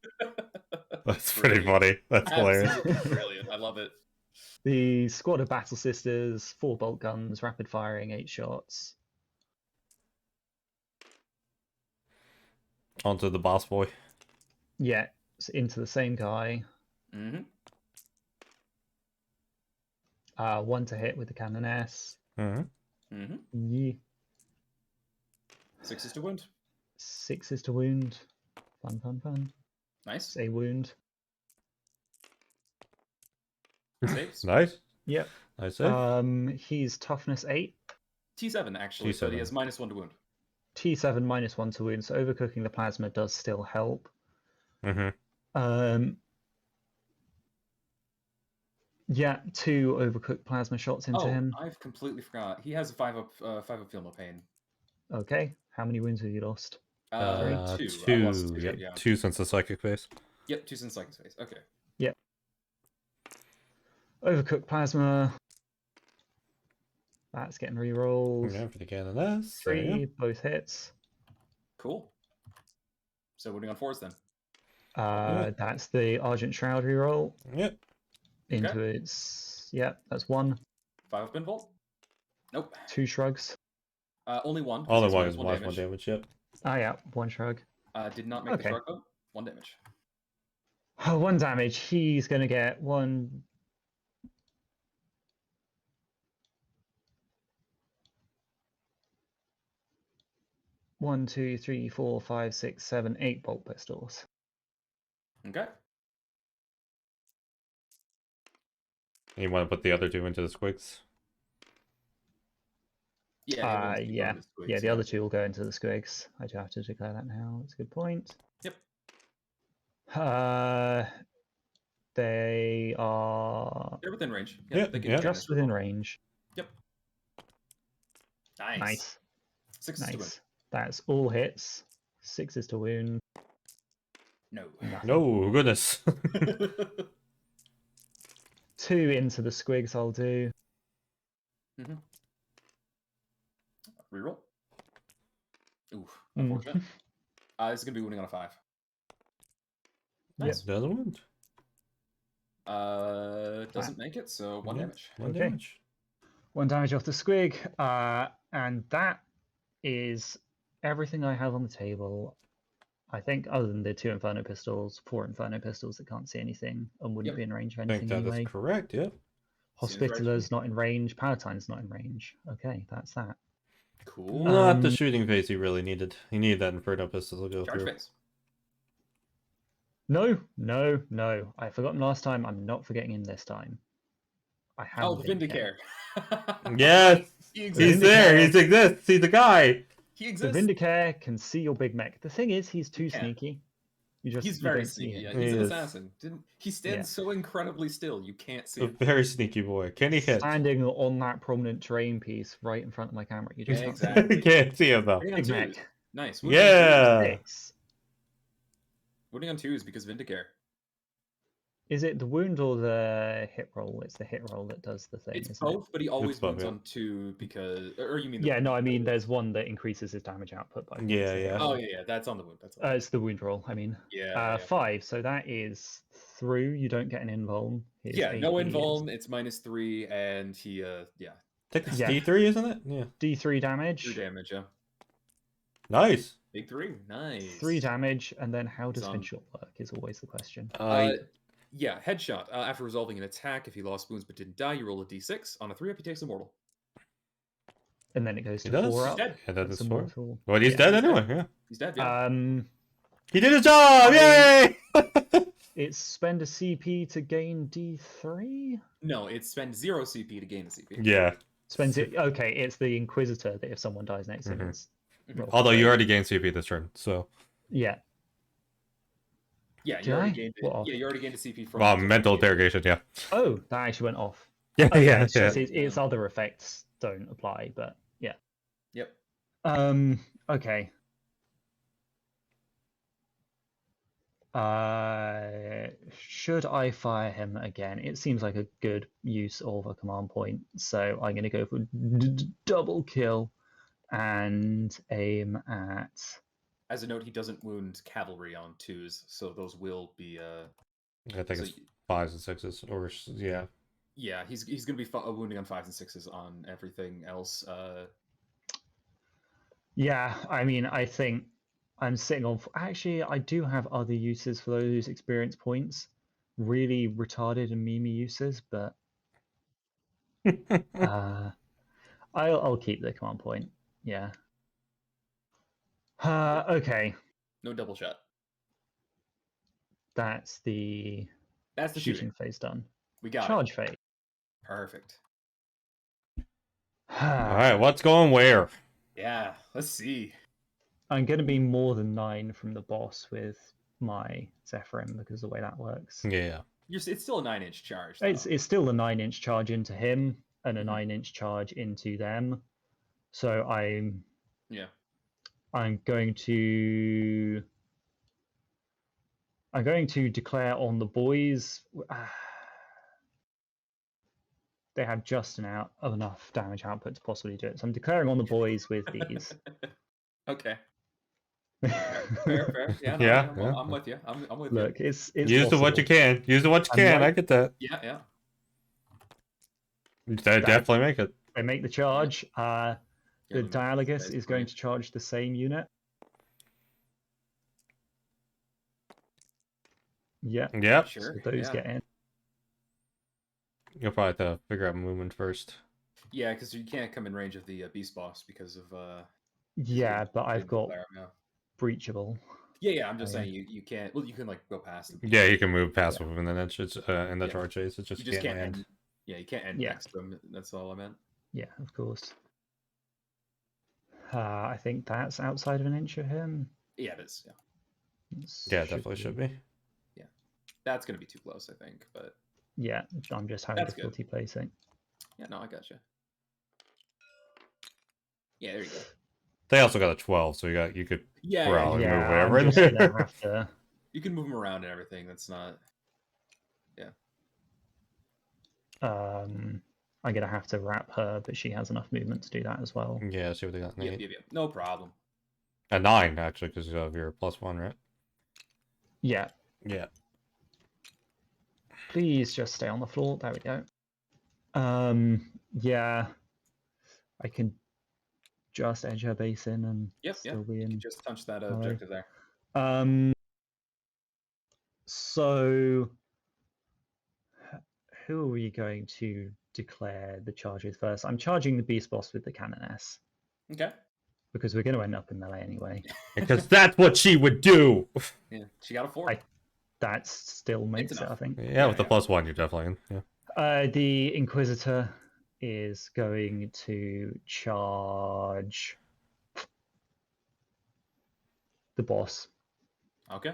pretty Brilliant. funny. That's hilarious. Absolutely brilliant. I love it. The squad of Battle Sisters, 4 bolt guns, rapid firing, 8 shots. Onto the boss boy. Yeah, it's into the same guy. Mm-hmm. 1 to hit with the Cannonass. Mm-hmm. Mm-hmm. Yeah. 6 is to wound. 6 is to wound. Fun. Nice. It's a wound. Saves. Nice. Yep. Nice save. He's toughness 8. T7 actually, but he T7. has -1 to wound. T7 -1 to wound, so overcooking the plasma does still help. Mm-hmm. Yeah, 2 overcooked plasma shots into him. I've completely forgot. He has a 5 up feel no pain. Okay, how many wounds have you lost? 2. I 2. lost 2, Yep. yeah. 2 since the psychic phase. Yep, 2 since second phase. Okay. Overcooked plasma. That's getting re-rolled. Yeah, for the Cannonass. 3, both hits. Cool. So wounding on 4s then. That's the Argent Shroud re-roll. Yep. Into its... Yep, that's 1. 5 up pinball. Nope. 2 shrugs. Only 1. 'cause All he's the one is -1 -1 damage. Yep. Yeah, 1 shrug. Did not make the Okay. shrug though. 1 damage. 1 damage. He's going to get 1... One, 2, 3, 4, 5, 6, 7, 8 bolt pistols. Okay. And you want to put the other 2 into the squigs? Yeah. Yeah, the other 2 will go into the squigs. I do have to declare that now. That's a good point. Yep. They are They're within range. Yeah, they can yeah. just within range. Yep. Nice. Nice. 6 is to Nice. That's all hits. 6 is to wound. win. No. Nothing. No, goodness. 2 into the squigs I'll do. Mm-hmm. Reroll. Ooh, Mm. unfortunate. This is gonna be wounding on a 5. Nice. Doesn't wound. Doesn't make it, so 1 Yeah. damage. 1 Okay. damage. 1 damage off the squig. And that is everything I have on the table. I think, other than the 2 Inferno pistols, 4 Inferno pistols that can't see anything and wouldn't Yep. be in range of I think anything that anyway. is correct. Yep. Hospitaler's not in range. Palatine's not in range. Okay, that's that. Cool. Not the shooting phase he really needed. He needed that Inferno pistol to go Charge through. phase. No. I've forgotten last time. I'm not forgetting him this time. I have Oh, the Vindicare. Yes! He He's exists. there. He exists. He's a guy. He The exists. Vindicare can see your big mech. The thing is, he's too can. sneaky. You He's you very don't see sneaky. him. Yeah, he's He an is. assassin. He stands so incredibly still, you can't see A him. very sneaky boy. Can he hit? Standing on that prominent terrain piece right in front of my camera. You just Yeah, can't see him. exactly. Can't see him though. Winning on Big twos. mech. Nice. Winning on Yeah. 6. winning on twos because Vindicare. Is it the wound or the hit roll? It's the hit roll that does the thing, It's isn't it? both, but he always both, wins yeah. on 2 because, or you mean? The Yeah, no, wound? I mean there's one that increases his damage output by points. Yeah, the hit yeah. roll. Oh yeah, that's on the wound. That's on. It's the wound roll. I mean, Yeah. 5. So that is through. You don't get an invuln. His Yeah, no AP is invuln. It's -3, and he I think it's Yeah. D3, isn't it? Yeah. D3 damage. 3 damage. Yeah, Nice. big 3. Nice. 3 damage, and then how does Some- headshot work is always the question. Yeah, headshot. After resolving an attack, if he lost wounds but didn't die, you roll a d6. On a 3-up, he takes immortal. And then it goes He to does? 4 He's up. dead. Yeah, that That's is 4. immortal. Well, he's Yeah, dead he's anyway. dead. Yeah. He's dead. Yeah. He did his job. Yay! It's spend a CP to gain D3. No, it's spend 0 CP to gain a CP. Yeah. Spends it. Okay, it's the Inquisitor that if someone dies next to him, Mhm. it's Mhm. roll. Although you already gained CP this turn, so. Yeah. Yeah, Did you already I? gained it. What? Yeah, you already gained a CP from. Well, mental interrogation. Yeah. Oh, that actually went off. Yeah. Okay, Yeah. it's just Yeah. its other effects don't apply, but yeah. Yep. Okay. Should I fire him again? It seems like a good use of a command point, so I'm going to go for double kill and aim at. As a note, he doesn't wound cavalry on 2s, so those will be. I think So it's 5s and 6s, or yeah. yeah, he's going to be wounding on 5s and 6s on everything else. Yeah, I mean, I think I'm sitting on. Actually, I do have other uses for those experience points. Really retarded and memey uses, but I'll keep the command point. Yeah. Okay, No double shot. that's the That's the shooting shooting. phase done. We got Charge it. phase. Perfect. All right. What's going where? Yeah, let's see. I'm going to be more than 9 from the boss with my Zephyrin because of the way that works. Yeah. It's still a 9-inch charge. It's still a 9-inch charge into him and a Mhm. 9-inch charge into them. So I'm going to declare on the boys. They have just enough damage output to possibly do it. So I'm declaring on the boys with these. Okay. Fair. Yeah, no, Yeah, yeah, I'm with you. I'm with Look, you. it's Use the what you possible. can. Use the what you And can. like- I get that. Yeah. They definitely make it. They make the charge. Yeah, The we make Dialogus nice is going point. to charge the same unit. Yeah. Yep. Sure. So those yeah. get in. You'll probably have to figure out movement first. Yeah, because you can't come in range of the beast boss because of. Yeah, but I've the got flare now. breachable. Yeah. I'm just Oh, yeah. saying you can't. Well, you can like go past him. Yeah, you can move past within the inch. It's in the Yeah. charge phase. It just, You just can't can't land. end. Yeah, you can't end Yeah. next to him. That's all I meant. Yeah, of course. I think that's outside of an inch of him. Yeah, it is. Yeah, Yeah, it definitely should be. that's gonna be too close, I think. But Yeah, I'm just having That's good. difficulty placing. yeah, no, I gotcha. Yeah, there you go. They also got a 12, so you could Yeah, Well, yeah, move Yeah, wherever I'm in just there. gonna have to. you can move him around and everything. That's not. I'm gonna have to wrap her, but she has enough movement to do that as well. yeah. See what they got. Yep. No problem. A 9 actually, because of your +1, right? Yeah, Yeah. please just stay on the floor. There we go. Yeah, I can just edge her base in and Yep. still be You in. can just touch that Hello. objective there. So who are we going to declare the charge with first? I'm charging the beast boss with the Canoness Okay. because we're going to end up in melee anyway. Because that's what she would do. Yeah, she got a 4. That still makes it, I enough. think. Yeah, with the yeah. +1, you're definitely in. Yeah. The Inquisitor is going to charge the boss. Okay.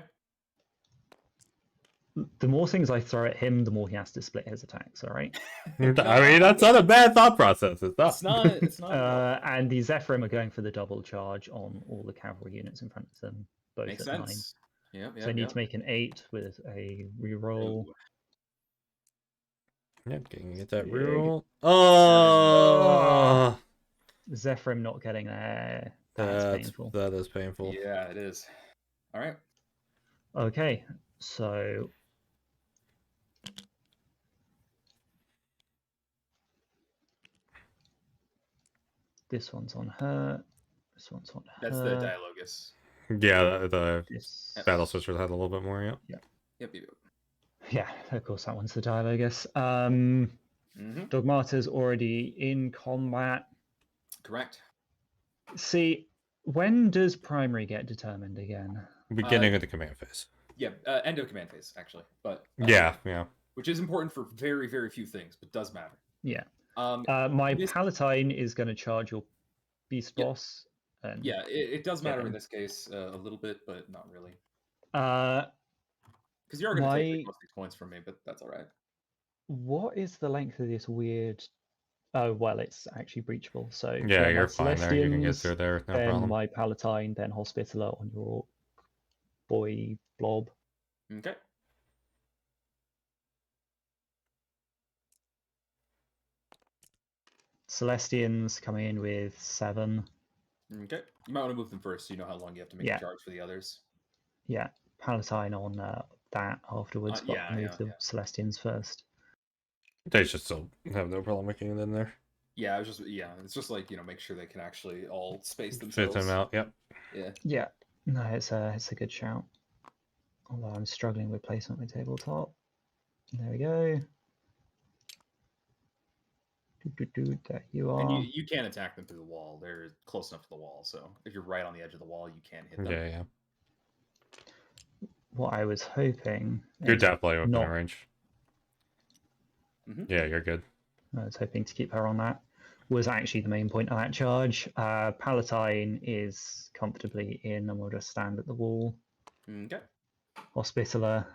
The more things I throw at him, the more he has to split his attacks. All right. I mean, that's not a bad thought process. It's not. It's not. It's not. At all. And the Zephyrim are going for the double charge on all the cavalry units in front of them, both Makes at 9. sense. Yep. So I need to make an 8 with a reroll. Yep, can you get that Big. reroll? Oh, Zephyrim not getting there. That's painful. That is painful. Yeah, it is. All right. Okay, so this one's on her. This one's on her. That's the Dialogus. Yeah, the This... Battle Sisters had a little bit more, yeah. Yep. Yeah, of course, that one's the Dialogus. Dogmata's already in combat. Correct. See, when does primary get determined again? Beginning of the command phase. Yeah, end of command phase, actually. But yeah. Which is important for very, very few things, but does matter. Yeah. My Palatine is going to charge your beast boss. And yeah, it does matter in this case a little bit, but not really. Because you are going to take 6 points from me, but that's all right. What is the length of this weird... Oh, well, it's actually breachable. So yeah, you're fine there. You can get through there, no then problem. my Palatine, then Hospitaller on your boy blob. Okay. Celestians coming in with 7. Okay. You might want to move them first so you know how long you have to make a charge for the others. Yeah, Palatine on that afterwards, but I'll move the Celestians first. They should still have no problem making it in there. Yeah, it's just like, make sure they can actually all space themselves. Fit them out, yep. Yeah. No, it's a good shout. Although I'm struggling with placement with tabletop. There we go. There you are. And you can't attack them through the wall. They're close enough to the wall, so if you're right on the edge of the wall, you can't hit them. Yeah. What I was hoping... You're definitely within range. Yeah, you're good. I was hoping to keep her on that. Was actually the main point of that charge. Palatine is comfortably in and will just stand at the wall. Okay. Hospitaller,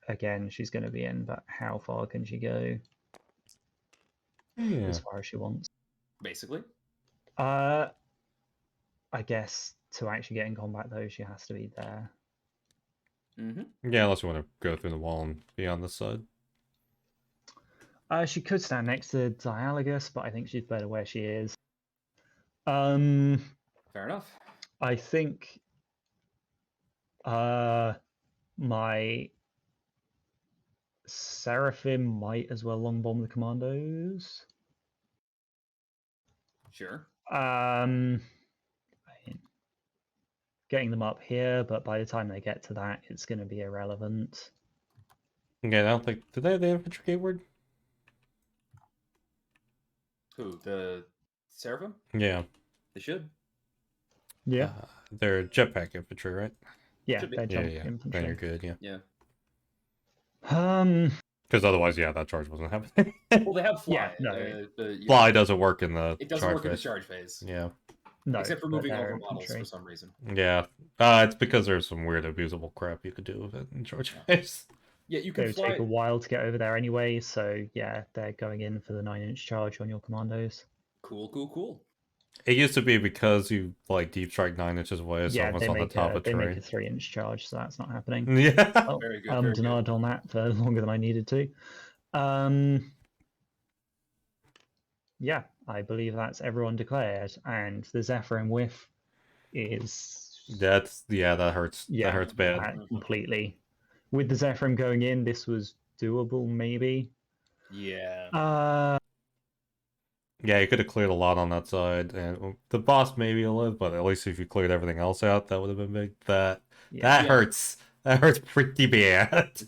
again, she's going to be in, but how far can she go? As far as she wants. Basically. I guess to actually get in combat, though, she has to be there. Yeah, unless you want to go through the wall and be on this side. She could stand next to Dialogus, but I think she's better where she is. Fair enough. I think my Seraphim might as well long bomb the commandos. Sure. Getting them up here, but by the time they get to that, it's going to be irrelevant. Okay, I don't think... Did they have the infantry keyword? Who? The Seraphim? Yeah. They should. Yeah. They're jetpack infantry, right? Yeah, they're jump infantry. Then you're good, yeah. Yeah. Because otherwise, that charge wasn't happening. Well, they have fly. Yeah, no. Fly doesn't work in the It doesn't work in the charge phase. Yeah. No, except for moving over models for some reason. Yeah. It's because there's some weird abusable crap you could do with it in charge phase. Yeah, you can It would take a while to get over there anyway, so yeah, they're going in for the 9-inch charge on your commandos. Cool. It used to be because you deep strike 9 inches away, so almost on the top of they terrain. make a 3-inch charge, so that's not happening. Yeah. Oh, very good. Denied on that for longer than I needed to. Yeah, I believe that's everyone declared, and the Zephyrim whiff is... that hurts. Yeah, that hurts bad. Completely. With the Zephyrim going in, this was doable, maybe. Yeah. Yeah, you could have cleared a lot on that side, and the boss maybe a little, but at least if you cleared everything else out, that would have been big. That hurts. That hurts pretty bad.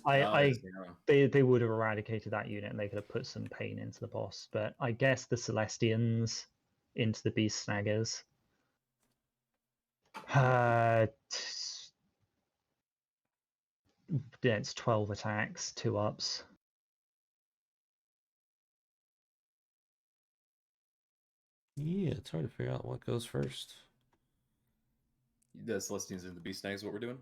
They would have eradicated that unit, and they could have put some pain into the boss. But I guess the Celestians into the Beast Snaggers. It's 12 attacks, 2 ups. Yeah, it's hard to figure out what goes first. The Celestians and the Beast Knights is what we're doing?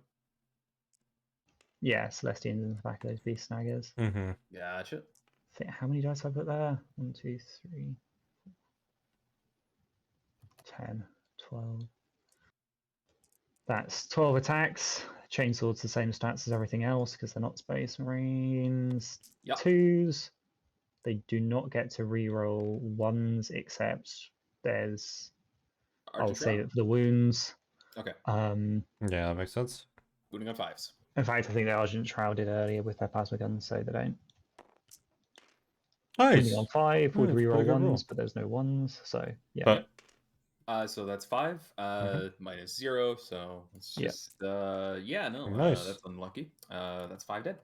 Yeah, Celestians in the back of those beast snaggers. Mm-hmm. Gotcha. How many dice have I put there? 1, 2, 3, 10, 12. That's 12 attacks. Chainsword's the same stats as everything else because they're not Space Marines. Yep. 2s. They do not get to reroll 1s except there's. I'll save it for the wounds. Okay. Yeah, that makes sense. Wounding on 5s. In fact, I think the Argent Shroud did earlier with their plasma guns, so they don't. Nice. Wounding on 5 would That's a reroll pretty good roll. 1s, but there's no 1s, so yeah. But So that's 5 minus 0. So it's Yeah. just no, Nice. that's unlucky. That's 5 dead.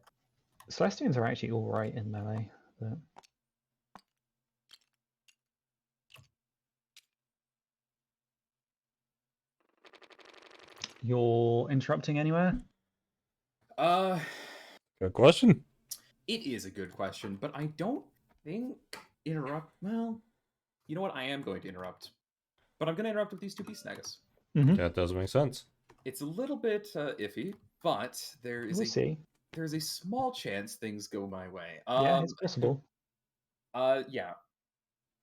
Celestians are actually all right in melee, but you're interrupting anywhere? good question. It is a good question, but I don't think interrupt. Well, you know what? I am going to interrupt, but I'm going to interrupt with these 2 beast snaggers. Mm-hmm. That does make sense. It's a little bit iffy, but there's a small chance things go my way. Yeah, it's possible. Yeah.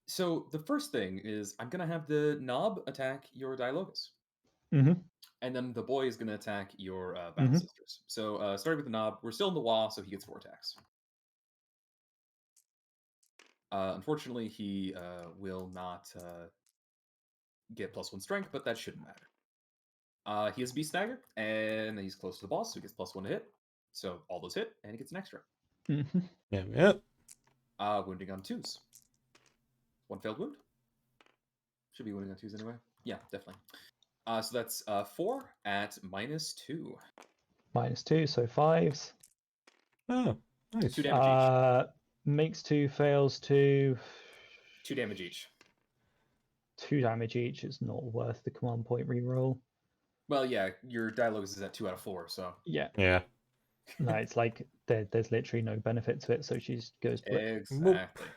So the first thing is I'm gonna have the knob attack your Dialogus. Mm-hmm. And then the boy is gonna attack your Battle Sisters. So starting with the knob, we're still in the wah, so he gets 4 attacks. Unfortunately, he will not get +1 strength, but that shouldn't matter. He has a Beast Dagger, and he's close to the boss, so he gets +1 to hit. So all those hit, and he gets an extra. Mm-hmm. Yeah. Wounding on 2s. 1 failed wound. Should be wounding on 2s anyway. Yeah, definitely. So that's 4 at -2. -2, so 5s. Oh, nice. 2 damage each. Makes 2, fails 2. 2 damage each. 2 damage each is not worth the command point reroll. Well, yeah, your Dialogus is at 2 out of 4, so. Yeah. Yeah. No, it's like there's literally no benefit to it, so she just goes blip. Exactly.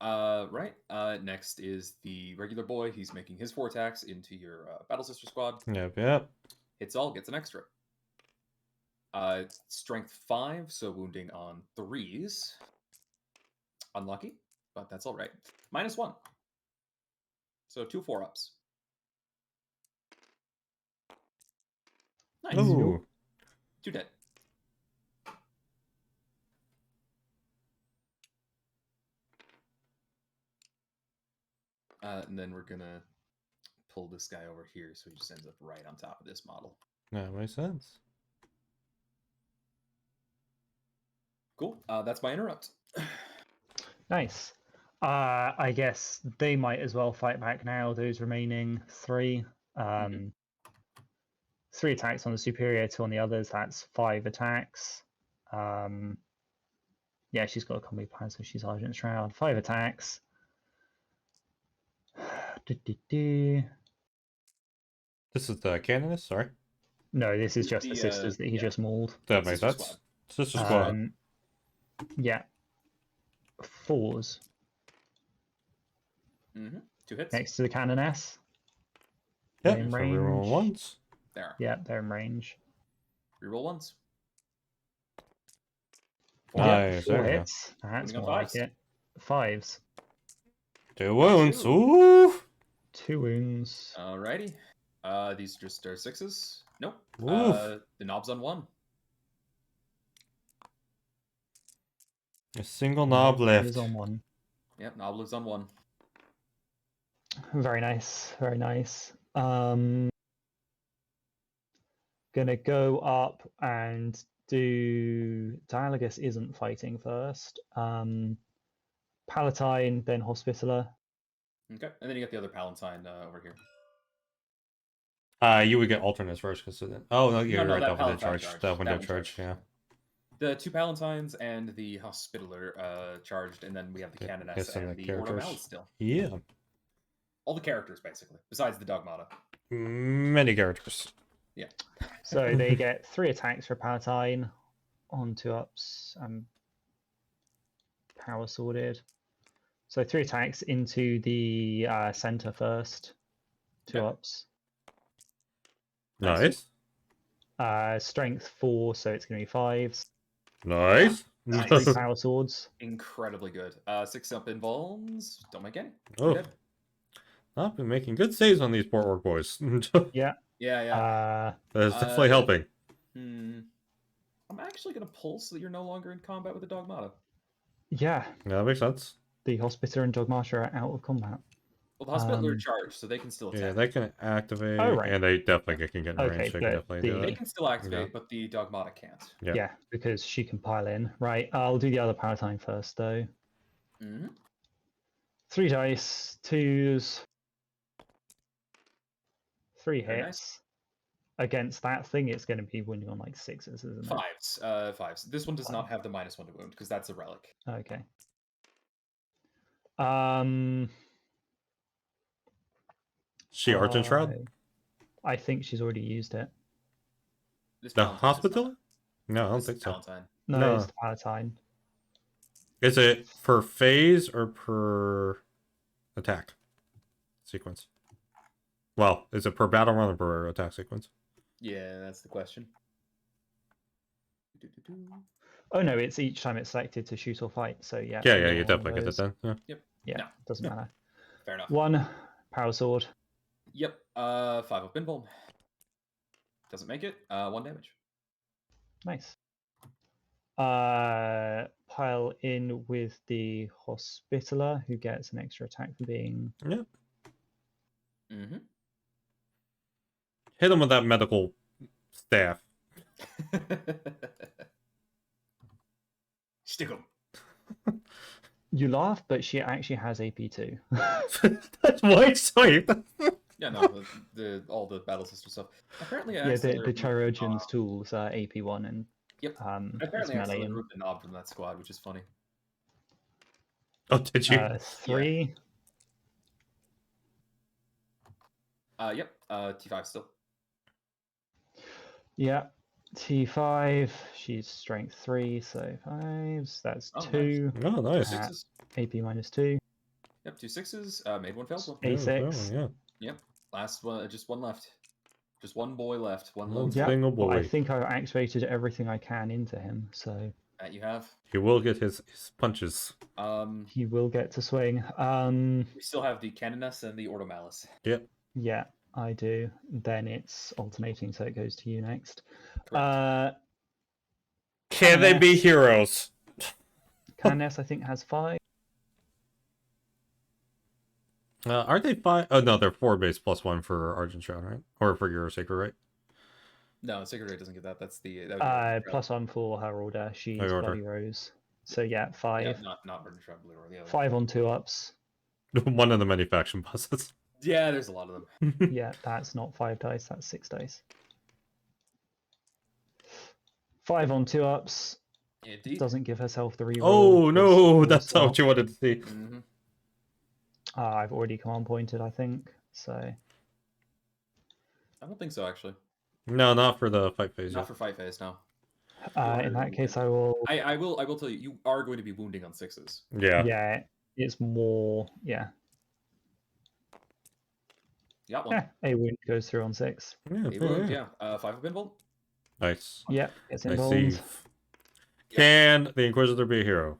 Right. Next is the regular boy. He's making his 4 attacks into your Battle Sister squad. Yep. Hits all, gets an extra. Strength 5, so wounding on 3s. Unlucky, but that's all right. -1. So 2 4-ups. Nice. Ooh. 2 dead. And then we're gonna pull this guy over here, so he just ends up right on top of this model. That makes sense. Cool. That's my interrupt. Nice. I guess they might as well fight back now. Those remaining 3. 3 attacks on the superior, 2 on the others. That's 5 attacks. Yeah, she's got a combi plan, so she's Argent Shroud. 5 attacks. This is the canonist, sorry. No, this is just the sisters that he just mauled. That makes sense. Sister squad. Yeah. 4s. 2 hits. Next to the canoness. Yeah, in so reroll range. 1s. There. Yeah, they're in range. Reroll 1s. Nice. 4 there we go. hits. That's Wounding on more like 5s. it. 5s. 2 wounds. 2. Ooh. 2 wounds. Alrighty. These just are 6s. Nope. Oof. The knob's on 1. A single knob left. Is on 1. Yep, knob lives on 1. Very nice. Very nice. Gonna go up and do. Dialogus isn't fighting first. Palatine, then Hospitaller. Okay, and then you got the other Palatine over here. You would get alternates first, because oh no, you're No, right. that That window Palatine charge. charge. That window That one charge. charge. Yeah. The 2 Palatines and the Hospitaller charged, and then we have the Canoness Yes, and the Order characters. Mallet still. Yeah. All the characters, basically, besides the Dogmata. Many characters. Yeah. So they get 3 attacks for Palatine on 2-ups and power sworded. So 3 attacks into the center first. 2-ups. Nice. Strength 4, so it's going to be 5s. Nice. Nice. 3 power swords. Incredibly good. 6 up invulns. Don't make any. Oh. Dead. I've been making good saves on these poor orc boys. Yeah. Yeah. That's definitely helping. I'm actually going to pull so that you're no longer in combat with the Dogmata. Yeah. Yeah, that makes sense. The Hospiter and Dogmata are out of combat. Well, the Hospitaller are charged, so they can still attack. Yeah, they can activate, Oh, right. and they definitely can get in range. Okay, They can but definitely do They that. can still activate, Yeah. but the Dogmata can't. Yeah. Yeah, because she can pile in. Right, I'll do the other Palatine first, though. 3 dice, 2s, 3 Very hits. nice. Against that thing, it's going to be wounding on like 6s, isn't it? 5s. 5s. This one does not have the -1 to wound because that's a relic. Okay. She Argent Shroud? I think she's already used it. This The Palatine does hospital? not. No, I don't This think is so. Palatine. No, No. it's the Palatine. Is it per phase or per attack sequence? Well, is it per battle run or per attack sequence? Yeah, that's the question. Oh no, it's each time it's selected to shoot or fight. So yeah. Yeah, either you one of definitely get it those. then. Yeah. Yep. Yeah, No. doesn't matter. Fair enough. 1 power sword. Yep. 5 up invuln. Doesn't make it. 1 damage. Nice. Pile in with the Hospitaller, who gets an extra attack for being. Yeah. Mm-hmm. Hit him with that medical staff. Stick 'em. You laugh, but she actually has AP2. That's why sweet. Yeah, no, all the battle system stuff. Apparently, I Yeah, the accidentally Chirurgeon's tools are AP1 and Yep. it's apparently, I melee accidentally and grouped a knob from that squad, which is funny. Oh, did you? 3. Yep. T5 still. Yeah. T5. She's strength 3, so 5s. That's Oh, 2. Oh, nice. 6s. AP -2. Yep, 2 6s. Made one, failed one. A6. Yeah. Yep. Last one, just one left. Just one boy left. One One lone Yeah. yeah. single Well, I boy. think I've activated everything I can into him, so That you have. He will get his punches. he will get to swing. We still have the Canoness and the Ordo Malice. Yep. Yeah, I do. Then it's alternating, so it goes to you next. Correct. Can they be heroes? Canoness, I think, has 5. Aren't they 5? Oh, no, they're 4 base plus 1 for Argent Shroud, right? Or for your Sacred Right? No, Sacred Ray doesn't get that. That's the that +1 for her order. She's Her order. Bloody Rose. So yeah, 5. Yeah, not Burden Shroud Blue or the other. 5 on 2-ups. One of the many faction bosses. Yeah, there's a lot of them. Yeah, that's not 5 dice, that's 6 dice. 5 on 2-ups. Indeed. Doesn't give herself the reroll. Oh, no, because that's not what you wanted to see. Mm-hmm. I've already command pointed, I think. So I don't think so, actually. No, not for the fight phase. Not Yet. for fight phase, no. in that case, I will. I will tell you, you are going to be wounding on 6s. Yeah. Yeah, it's more. Yeah. You got one. Yeah, a wound goes through on 6. Yeah, A wound, yeah. 5 up invuln. Nice. Yeah, it's I involved. see. Can the Inquisitor be a hero?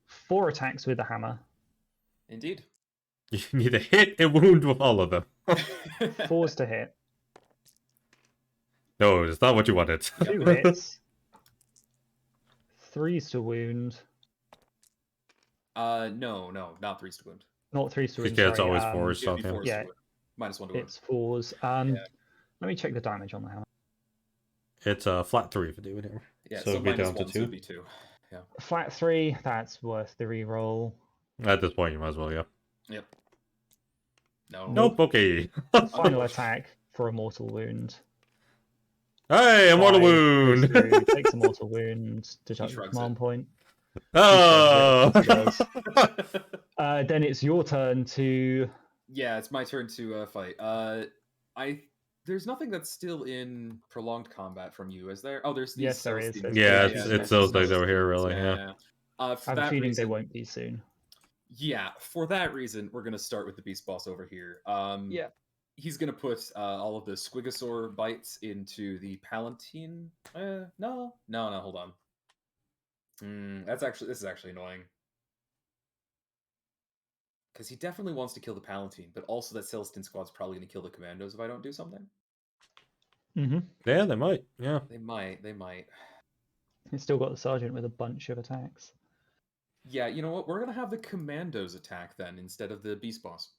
4 attacks with the hammer. Indeed. You need to hit and wound with all of them. 4s to hit. No, it's not what you wanted. 2 hits. 3s to wound. No, not 3s to wound. Not 3s to wound. Yeah, it's sorry, always 4s. It'd be Something. 4s Yeah. to wound. -1 to wound. It's 4s. Let me check the damage on the hammer. It's a flat 3 for doing it. Yeah, So so it'd be down to -1, so 2? it'd be 2. Yeah. Flat 3, that's worth the reroll. At this point, you might as well, yeah. Yep. No. Nope, okay. Final attack for a mortal wound. Hey, a mortal 5 goes wound! through, takes a mortal wound, deduct shrugs command it. point. Oh! He does. Then it's your turn to. Yeah, it's my turn to fight. There's nothing that's still in prolonged combat from you, is there? Oh, there's these. Yes, there is. Celestines. Yeah, Yeah, it's those things over here, really, yeah. For I have a that feeling reason, they won't be soon. Yeah, for that reason, we're gonna start with the beast boss over here. Yeah. he's gonna put all of the Squigosaur bites into the Palatine. No, hold on. This is actually annoying. Because he definitely wants to kill the Palatine, but also that Celestine squad's probably going to kill the Commandos if I don't do something. Yeah, they might. Yeah. They might. He's still got the Sergeant with a bunch of attacks. Yeah, you know what? We're going to have the Commandos attack then instead of the Beast Boss.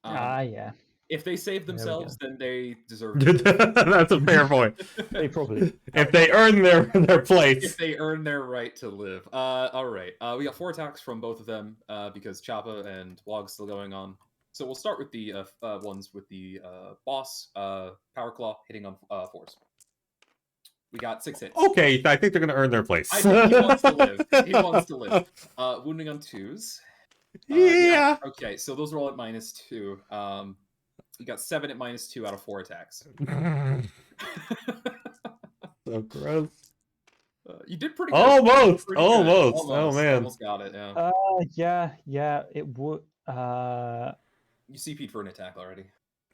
Yeah. If they save There we themselves, go. then they deserve it. That's a fair point. They probably. If they earn their place. If they earn their right to live. All right. We got 4 attacks from both of them because Choppa and Wog's still going on. So we'll start with the ones with the boss, Power Claw, hitting on 4s. We got 6 hits. Okay, I think they're going to earn their place. I think he wants to live. He wants to live. Wounding on 2s. Yeah. Okay, so those are all at -2. You got 7 at -2 out of 4 attacks. So gross. You did pretty good. Almost. Pretty good. Almost. Oh man. Almost got it. Yeah. Yeah. It would. You CP'd for an attack already.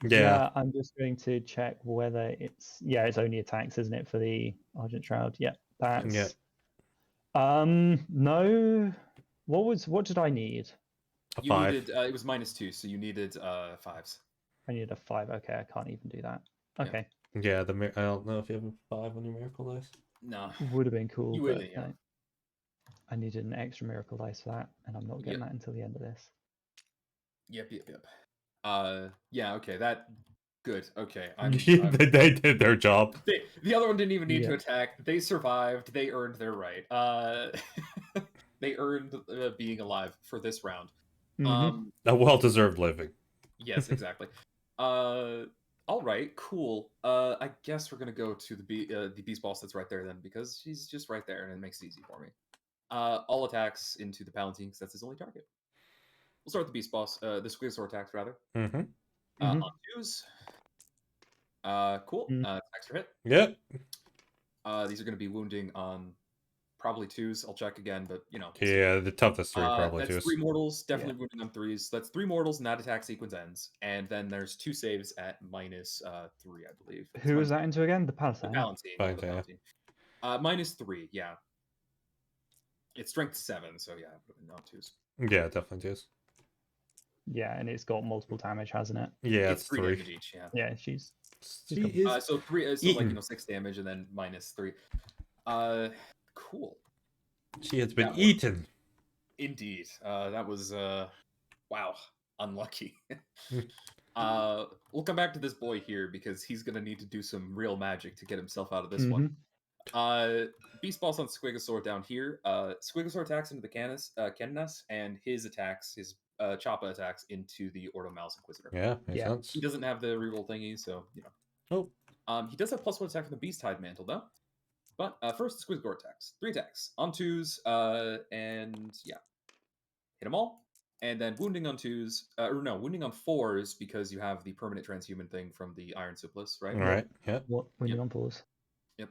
Yeah. I'm just going to check whether it's only attacks, isn't it, for the Argent Shroud? Yeah, that's Yeah. no. What did I need? A You 5. needed it was -2, so you needed 5s. I needed a 5. Okay, I can't even do that. Okay, Yeah, I don't know if you have a 5 on your miracle dice. No. would have been cool, You but wouldn't, yeah. I needed an extra miracle dice for that, and I'm not getting that until the end of this. Yep. Yeah, okay, that good. Okay. They did their job. The other one didn't even need Yeah. to attack. They survived. They earned their right. They earned being alive for this round. A well-deserved living. Yes, exactly. All right, cool. I guess we're gonna go to the beast boss that's right there then, because she's just right there and it makes it easy for me. All attacks into the Palatine because that's his only target. We'll start with the beast boss. The Squigosaur attacks rather. On 2s. Cool. Attacks are hit. Yep. These are gonna be wounding on probably 2s. I'll check again, but you know. Yeah, the toughest 3 probably that's 2s. 3 mortals, definitely wounding on 3s. That's 3 mortals, and that attack sequence ends. And then there's 2 saves at -3, I believe. Who was that into again? The Palatine. The Palatine. Yeah, the Palatine, Palatine. -3, yeah. It's strength 7, so yeah, not 2s. Yeah, definitely 2s. Yeah, and it's got multiple damage, hasn't it? Yeah, it's 3 damage each. Yeah. Yeah, she's She is so 3, so eaten. like 6 damage and then -3. Cool. She has been That eaten. Indeed. That was wow, unlucky. We'll come back to this boy here because he's gonna need to do some real magic to get himself out of this one. Beast Boss on Squigosaur down here. Squigosaur attacks into the Canas, and his Choppa attacks into the Ordo Mouse Inquisitor. Yeah, makes sense. He doesn't have the reroll thingy, so you know. Oh. He does have +1 attack from the Beast Tide Mantle though. But first, the Squigosaur attacks. 3 attacks on 2s, and yeah, hit them all. And then wounding on 2s, wounding on 4s because you have the permanent transhuman thing from the Iron Supplice, right? All right. Yeah. What? Wounding on 4s. Yep.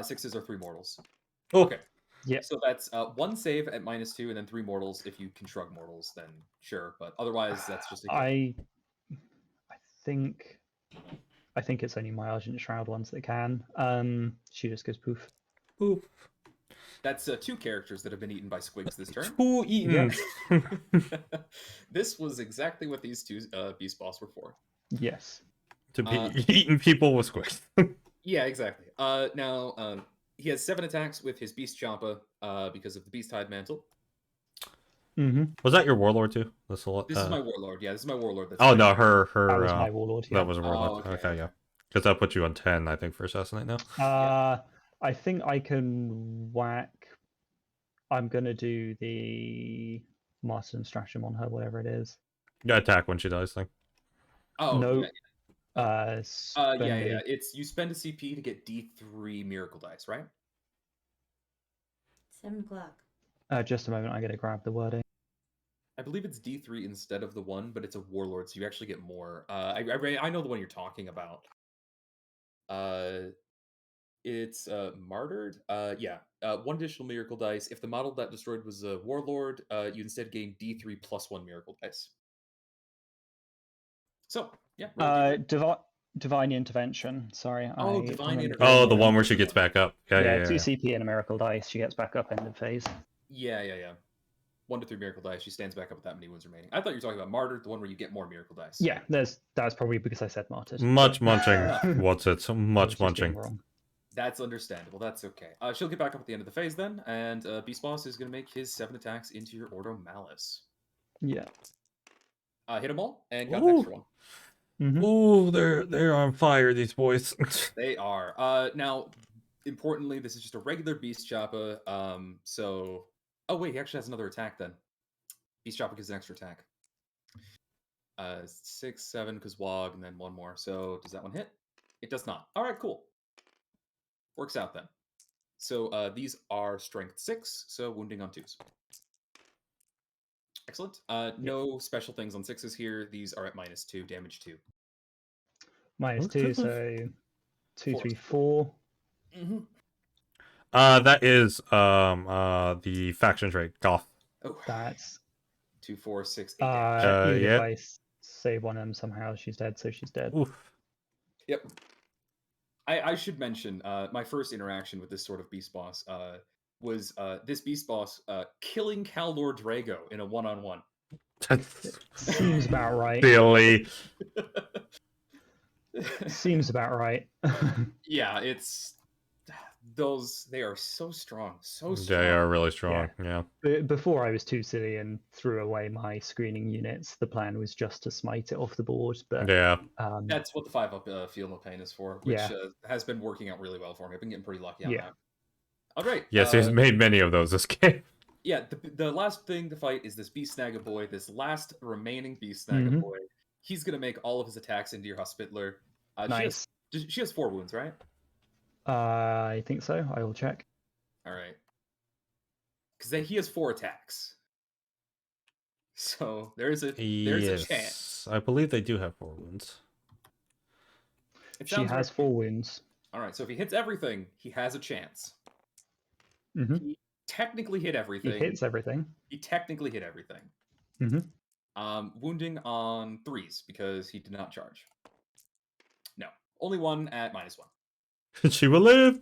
6s are 3 mortals. Oh. Okay. Yeah. So that's 1 save at -2, and then 3 mortals. If you can shrug mortals, then sure. But otherwise, that's just a I think it's only my Argent Shroud ones that can. She just goes poof. Poof. That's 2 characters that have been eaten by squigs this turn. 2 eaten. This was exactly what these 2 beast boss were for. Yes. To be eating people with squigs. Yeah, exactly. Now, he has 7 attacks with his Beast Choppa because of the Beast Tide Mantle. Was that your warlord too? This is my warlord. Yeah, this is my warlord. That's no, her. That was my warlord. Yeah. That was a warlord. Okay, yeah. Because that put you on 10, I think, for assassinate now. I think I can whack. I'm gonna do the Master and Stratagem on her, whatever it is. Yeah, attack when she dies thing. Oh no. Yeah. It's you spend a CP to get D3 miracle dice, right? 7 o'clock. Just a moment, I gotta grab the wording. I believe it's D3 instead of the 1, but it's a warlord, so you actually get more. I know the one you're talking about. It's martyred. 1 additional miracle dice. If the model that destroyed was a warlord, you instead gain D3 +1 miracle dice. So yeah. roll D8. Divine intervention. Sorry. Oh, I divine remember Oh, doing the it. one where she gets back up. Yeah, Yeah, yeah, 2 yeah. CP and a miracle dice. She gets back up end of phase. Yeah. 1 to 3 miracle dice. She stands back up with that many wounds remaining. I thought you were talking about martyr, the one where you get more miracle dice. Yeah, that's probably because I said martyred. Much but- munching. What's it? So I was much just being munching. wrong. That's understandable. That's okay. She'll get back up at the end of the phase then, and Beast Boss is going to make his 7 attacks into your Ordo Malice. Yeah. Hit them all, and got an extra one. Mhm. Ooh, they're on fire, these boys. They are. Now, importantly, this is just a regular Beast Choppa. So, oh wait, he actually has another attack then. Beast Choppa gets an extra attack. 6, 7, because Wog, and then 1 more. So, does that one hit? It does not. All right, cool. Works out then. So these are strength 6, so wounding on 2s. Excellent. No special things on 6s here. These are at -2, damage 2. -2, so 2, 3, 4. Mm-hmm. That is the faction trait, Goth. Oh, That's 2, 4, 6, 8 damage. even yeah. if I save one of them somehow, she's dead, so she's dead. Oof. Yep. I should mention my first interaction with this sort of beast boss was this beast boss killing Kaldor Drago in a 1-on-1. Seems about right. Billy. Seems about right. Yeah, it's they are so strong, so strong. They are really strong. Yeah. Before I was too silly and threw away my screening units, the plan was just to smite it off the board. But Yeah. That's what the 5-up Field of Pain is for, which Yeah. Has been working out really well for me. I've been getting pretty lucky on Yeah. that. All right. Yes, he's made many of those this game. Yeah, the last thing to fight is this Beast Snagga boy, this last remaining Beast Snagga Mhm. boy. He's going to make all of his attacks into your Hospitler. Nice. She has 4 wounds, right? I think so. I will check. All right. Because he has 4 attacks. So there's a chance. I believe they do have 4 wounds. It She sounds has right. 4 wounds. All right, so if he hits everything, he has a chance. hmm He technically hit everything. He hits everything. He technically hit everything. hmm Wounding on 3s because he did not charge. No, only 1 at -1. She will live.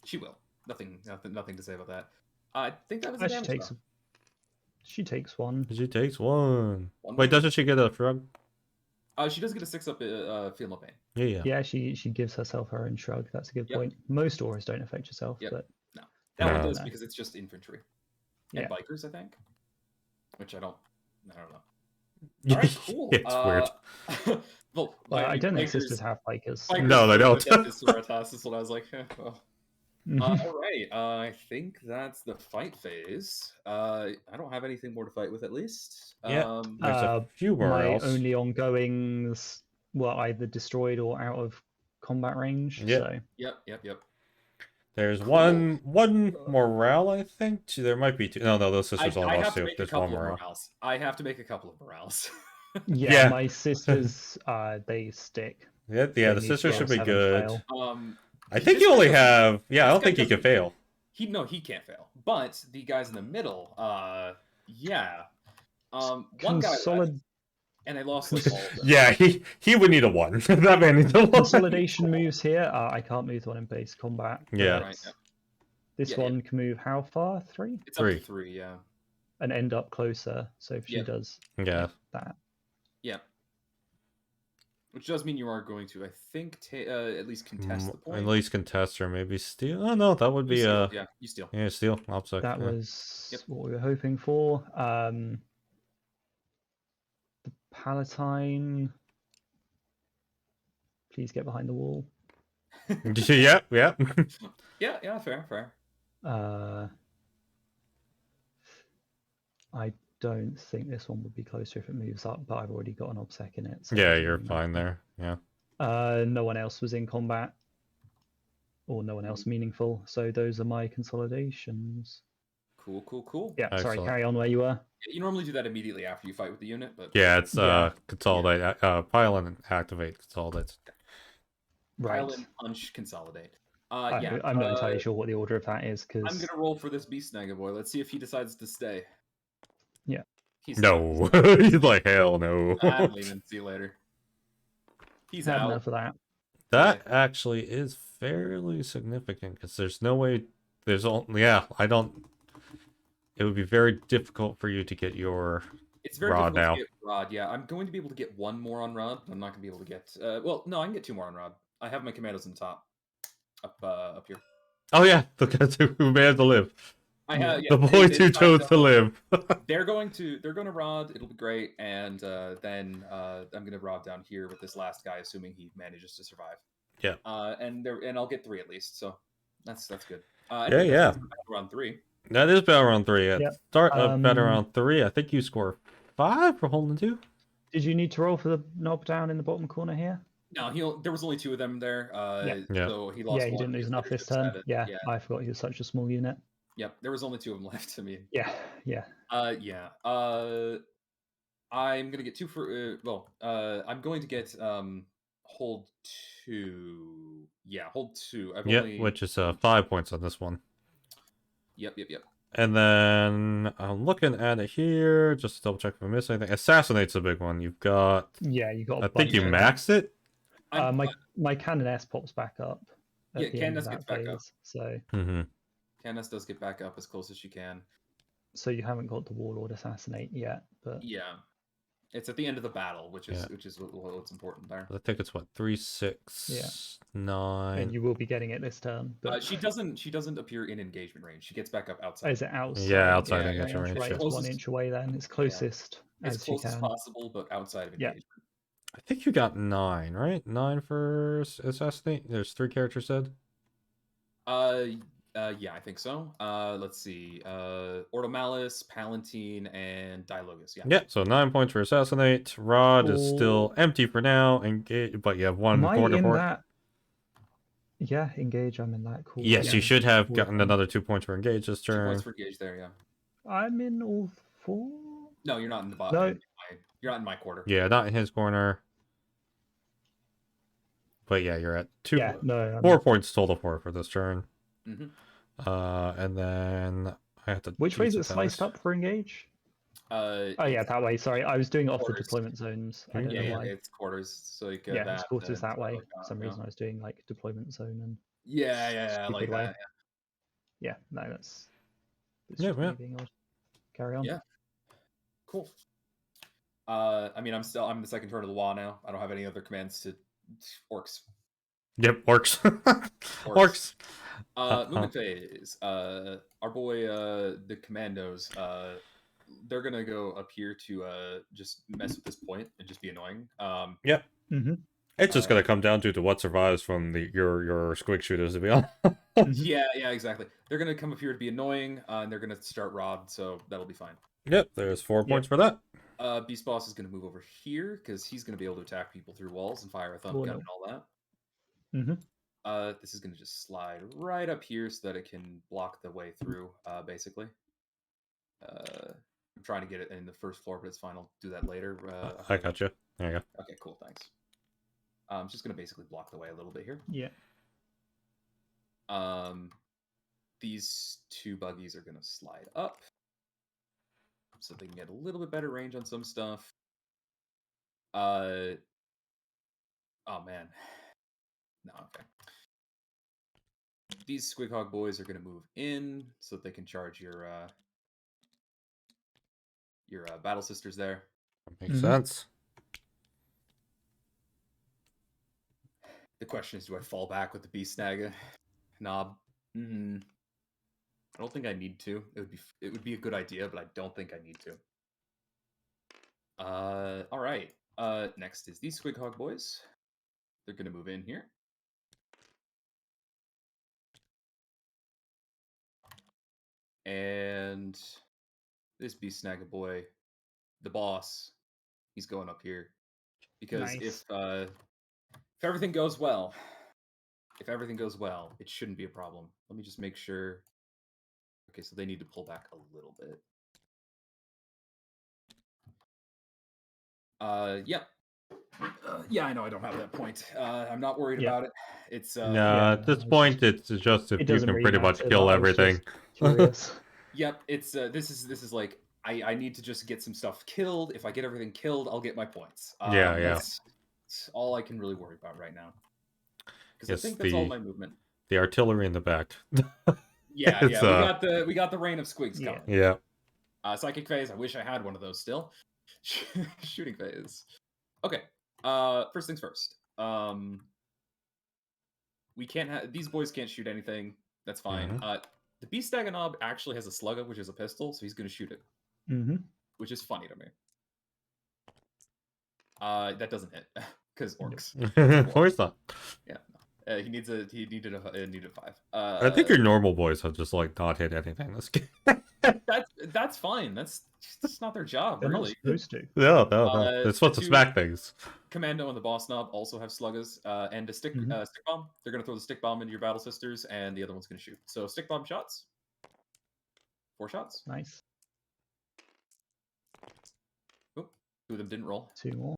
She will. Nothing to say about that. I think that was the She damage. takes. She takes 1. She takes 1. One Wait, doesn't she get a shrug? She does get a 6-up Field of Pain. Yeah. Yeah, she gives herself her own shrug. That's a good Yep. point. Most auras don't affect yourself, Yep. but That one No. does because it's just infantry and Yeah. bikers, I think. Which I don't know. All right, cool. It's weird. Well, I don't think bikers- sisters have bikers. bikers No, they don't. This is what I was like. Well. Mhm. All right. I think that's the fight phase. I don't have anything more to fight with, at least. Yeah. There's a few more My else. only ongoings were either destroyed or out of combat range. Yep. So Yep. There's Cool. one morale, I think. There might be 2. No, those sisters all I lost have to too. make a There's one couple of morale. morales. I have to make a couple of morales. yeah, Yeah. my sisters they stick. Yeah, They the need sisters should be 7 good. fail. I think you only have. Yeah, I don't think he can fail. He can't fail. But the guys in the middle, yeah. One guy left, Consolid- and I lost like all of them. Yeah, he would need a 1. That man needs a 1. Consolidation moves here. I can't move the one in base combat. Yeah. but Right, yeah. This Yeah, one can move how far? 3? It's up to 3. 3, yeah. And end up closer. So if she Yeah. does Yeah. that. Yeah. Which does mean you are going to, I think, at least contest the point. At least contest or maybe steal. Oh no, that would be You steal. yeah, steal. Opposite. That yeah. was Yep. what we were hoping for. The Palatine. Please get behind the wall. yeah. Yeah, fair. I don't think this one would be closer if it moves up, but I've already got an obsec in it. So it Yeah, doesn't you're really fine matter. there. Yeah. No one else was in combat, or no one else meaningful. So those are my consolidations. Cool. Yeah, sorry, Excellent. carry on where you were. You normally do that immediately after you fight with the unit, but Yeah, it's Yeah. consolidate, pile and activate, consolidate. Right. pile in, punch, consolidate. Yeah. I'm not entirely sure what the order of that is I'm because gonna roll for this Beast Snagga boy. Let's see if he decides to stay. Yeah. He's No, he's like hell no. I'm leaving. See you later. He's Had out. enough of that. That actually is fairly significant because there's no way. There's only I don't. It would be very difficult for you to get your It's very rod difficult now. to get Rod. Yeah, I'm going to be able to get one more on Rod, but I'm not going to be able to get. Well, no, I can get 2 more on Rod. I have my commandos on top, up here. Oh yeah, the guys who managed to live. I have The boys they who decided chose to live. They're going to Rod. It'll be great, and then I'm going to Rod down here with this last guy, assuming he manages to survive. Yeah. And I'll get 3 at least, so that's good. Yeah, Anyway, yeah. that's round 3. That is battle round 3. At Yep. start of battle round 3, I think you score 5 for holding 2. Did you need to roll for the knob down in the bottom corner here? No, there was only 2 of them there. Yeah. So he lost. Yeah, he one didn't lose because enough others this just had turn. it. Yeah, I forgot he was such a small unit. Yep, there was only 2 of them left. I mean. Yeah. Yeah. I'm gonna get 2 for. I'm going to get hold 2. Yeah, hold 2. I've only. Which is 5 points on this one. Yep. And then I'm looking at it here, just to double check if I missed anything. Assassinate's a big one. You've got. Yeah, you got. I think you bunch. maxed it. My cannon S pops back up. Yeah, cannon S gets back up. So. Cannon S does get back up as close as she can. So you haven't got the Warlord Assassinate yet, but Yeah, it's at the end of the battle, which is what's important there. I think it's what 3, 6, 9. and you will be getting it this turn. But She doesn't appear in engagement range. She gets back up outside. is it outside? Yeah, outside engagement range. Right, Yeah. it's 1 inch away then. It's closest As as you close as can. possible, but outside of Yeah. engagement. I think you got 9, right? 9 for assassinate. There's 3 characters said. Yeah, I think so. Let's see. Ordo Malus, Palatine, and Dialogus. Yeah. Yeah, so 9 points for assassinate. Rod is still empty for now, but you have 1 Am I quarter in for it. that? Yeah, engage. I'm in that. Cool. Yes, Yeah. you should have Cool. gotten another 2 points for engage this 2 turn. points for engage there. Yeah. I'm in all 4. No, you're not in the bottom. No. You're not in my quarter. Yeah, not in his corner. But yeah, you're at 2. Yeah, no. 4 points total for this turn. Mm-hmm. And then I have to. Which way is it Jesus, sliced Alex. up for engage? Oh yeah, that way. Sorry, I was doing it off the quarters. deployment zones. I don't know Yeah, why. it's quarters. So you get Yeah, that. it's quarters that way. like For some yeah. reason, I was doing like deployment zone and. Yeah, I like stupid way. that. Yeah, no, that's. It's Yeah, just me yeah. being odd. Carry on. Yeah. Cool. I mean, I'm the second turn of the WA now. I don't have any other commands to Orcs. Yep, Orcs. Orcs. Movement phase. Our boy, the commandos, they're gonna go up here to just mess with this point and just be annoying. Yep. Mm-hmm. It's just gonna come down to what survives from your squig shooters, to be honest. Yeah, exactly. They're gonna come up here to be annoying, and they're gonna start Rod, so that'll be fine. Yep, there's 4 points for that. Beast Boss is gonna move over here because he's gonna be able to attack people through walls and fire a thumb gun and all that. Mm-hmm. This is gonna just slide right up here so that it can block the way through, basically. I'm trying to get it in the first floor, but it's fine. I'll do that later. I got you. There you go. Okay, cool, thanks. I'm just gonna basically block the way a little bit here. Yeah. These 2 buggies are gonna slide up, so they can get a little bit better range on some stuff. Oh man, no, okay. These Squighog boys are gonna move in so that they can charge your battle sisters there. That makes sense. The question is, do I fall back with the beast snag knob? I don't think I need to. It would be a good idea, but I don't think I need to. All right. Next is these Squighog boys. They're gonna move in here. And this beast snagger boy, the boss, he's going up here because Nice. if everything goes well, it shouldn't be a problem. Let me just make sure. Okay, so they need to pull back a little bit. Yep. Yeah, I know I don't have that point. I'm not worried about it. It's No, at this point, it's just if you doesn't can really pretty much matter, kill but I was everything. just curious. Yep, it's this is like I need to just get some stuff killed. If I get everything killed, I'll get my points. Yeah. That's all I can really worry about right now. Because I Yes, think that's all my movement. the artillery in the back. Yeah, It's, we got the rain of squigs Yeah. coming. Yeah. Psychic phase. I wish I had one of those still. Shooting phase. Okay. First things first. We can't have these boys can't shoot anything. That's fine. The Beast Dagonob actually has a slugger, which is a pistol, so he's going to shoot it, which is funny to me. That doesn't hit because orcs. Of course not. Yeah. He needed a 5. I think your normal boys have just like not hit anything. That's fine. That's not their job, They're really. not supposed to. No. They're supposed to smack things. Commando and the Boss Knob also have sluggers and a stick bomb. They're going to throw the stick bomb into your battle sisters, and the other one's going to shoot. So stick bomb shots. 4 shots. Nice. Oop, 2 of them didn't roll. 2 more.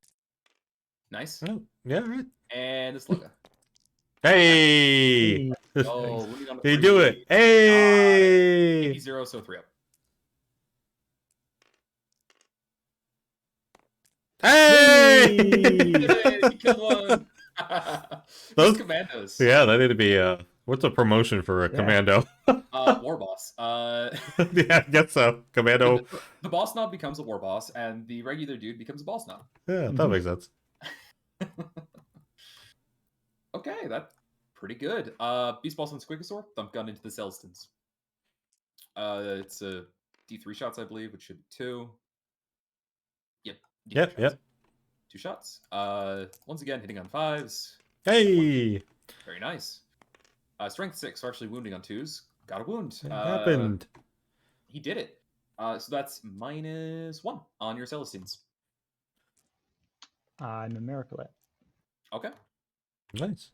Nice. Oh, yeah, right. And the slugger. Hey! Oh, moving on to They 3. do it. Hey! 0, so 3 up. Hey! Yay, he killed one. Those commandos. Yeah, that need to be what's a promotion for a commando? War boss. Yeah, I guess so. Commando. The boss knob becomes a war boss, and the regular dude becomes a boss knob. Yeah, that makes sense. Okay, that's pretty good. Beast Boss and Squigosaur, thump gun into the Celestins. It's a D3 shots, I believe, which should be 2. Yep. D3 shots. 2 shots. Once again, hitting on 5s. Hey! Very nice. Strength 6, so actually wounding on 2s. Got a wound. What happened? He did it. So that's -1 on your Celestines. I'm a Miracle. Okay. Nice.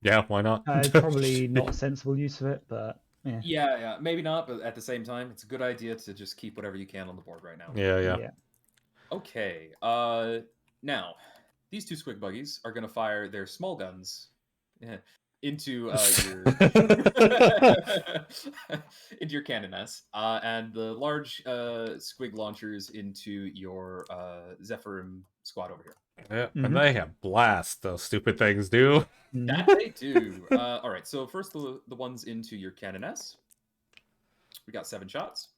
Yeah, why not? It's probably not a sensible use of it, but yeah. Yeah, maybe not, but at the same time, it's a good idea to just keep whatever you can on the board right now. Yeah. Okay. Now, these 2 squig buggies are going to fire their small guns into your into your canoness, and the large squig launchers into your Zephyrim squad over here. Yeah, and they have blast, those stupid things do. That they do. All right, so first the ones into your canoness. We got 7 shots.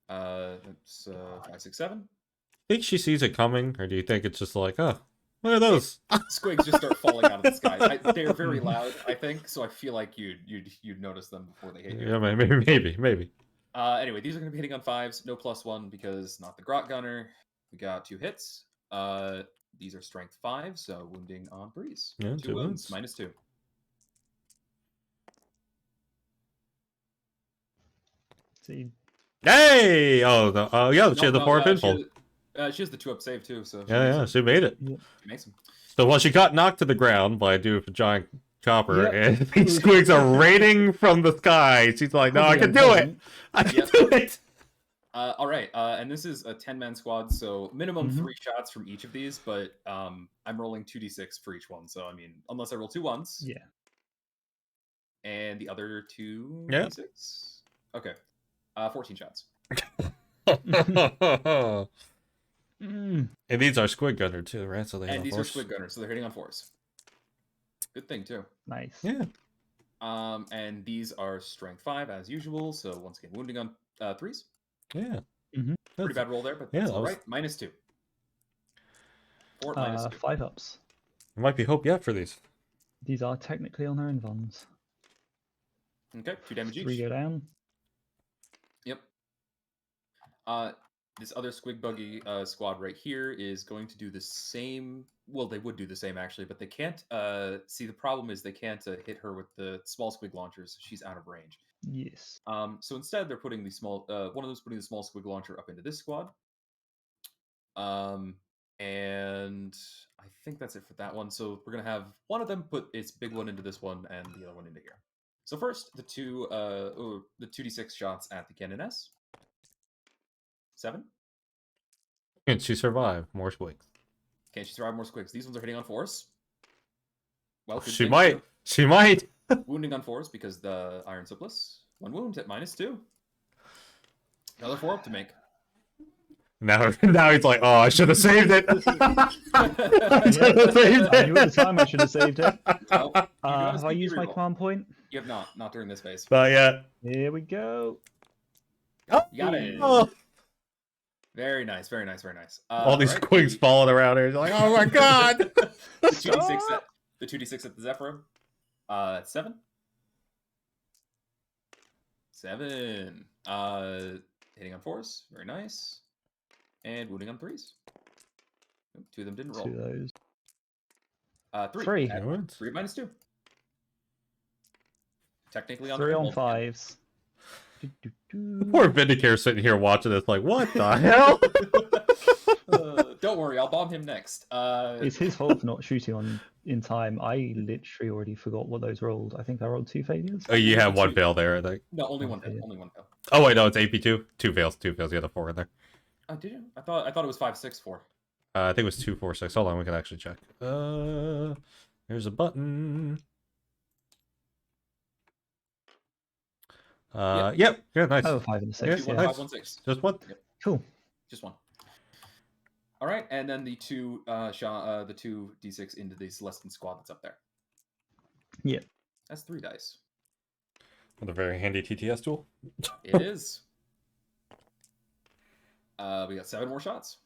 That's 5, 6, 7. Think she sees it coming, or do you think it's just like, oh, what are those? Squigs just start falling out of the sky. They're very loud, I think, so I feel like you'd notice them before they hit you. Yeah, maybe. Anyway, these are going to be hitting on 5s. No +1 because not the Grot Gunner. We got 2 hits. These are strength 5, so wounding on Breeze. Yeah, 2 wounds, -2. See. Hey! Oh, yeah, she had the 4 pinfall. She has the 2-up save too, so She made it. Yeah. She makes them. So while she got knocked to the ground by a dude with a giant chopper, and these squigs are raining from the sky, she's like, no, I can do it! I can do it! All right, and this is a 10-man squad, so minimum 3 shots from each of these, but I'm rolling 2d6 for each one, so I mean, unless I roll 2 ones. Yeah. And the other 2d6? Okay. 14 shots. And these are squig gunner too, right? So they and these are squig gunners, so they're hitting on 4s. Good thing too. Nice. Yeah. And these are strength 5 as usual, so once again wounding on 3s. Yeah. Pretty bad roll there, but yeah, that's all right. -2. 4 -2. 5 ups. There might be hope yet for these. These are technically on their own ones. Okay, 2 damage each. 3 go down. Yep. This other squig buggy squad right here is going to do the same. Well, they would do the same actually, but they can't. See, the problem is they can't hit her with the small squig launchers. She's out of range. Yes. So instead, they're putting the small. One of them's putting the small squig launcher up into this squad. And I think that's it for that one. So we're gonna have one of them put its big one into this one, and the other one into here. So first, the 2d6 shots at the canoness. 7. Can she survive more squigs? Can she survive more squigs? These ones are hitting on 4s. Well, good She thing, might. too. She might. Wounding on 4s because the Iron Surplus. 1 wound at -2. Another 4 up to make. Now he's like, oh, I should have saved it. I should have saved I knew at the it. time I should have saved it. Oh, you can Have always I keep used my reroll. command point? You have not during this phase. Not yet. Here we go. Oh, You got it. oh. Very nice, very nice, very nice. All these alright, quigs falling around here. You're like, oh my god. the 2d6 at the Zephyr. 7. 7. Hitting on 4s. Very nice. And wounding on 3s. Oop, 2 of them didn't roll. 2 of those. 3. 3. At Good. 3 minus 2. Technically on 3 the on roll. 5s. Poor Vindicare sitting here watching this like, what the hell? Don't worry, I'll bomb him next. It's his fault for not shooting on in time. I literally already forgot what those rolled. I think I rolled 2 failures. Oh, you have one fail there, I think. No, only one fail. Okay. Only one fail. Oh wait, no, it's AP2. 2 fails. 2 fails. You had a 4 in there. Oh, did you? I thought it was 5, 6, 4. I think it was 2, 4, 6. Hold on, we can actually check. There's a button. Yep. Yeah, nice. Oh, 5 and a 6. Yeah, Yeah. 5, 1, 6. Just one. Cool. Just one. All right, and then the 2 the 2d6 into the Celestian squad that's up there. Yeah. That's 3 dice. With a very handy TTS tool. It is. We got 7 more shots.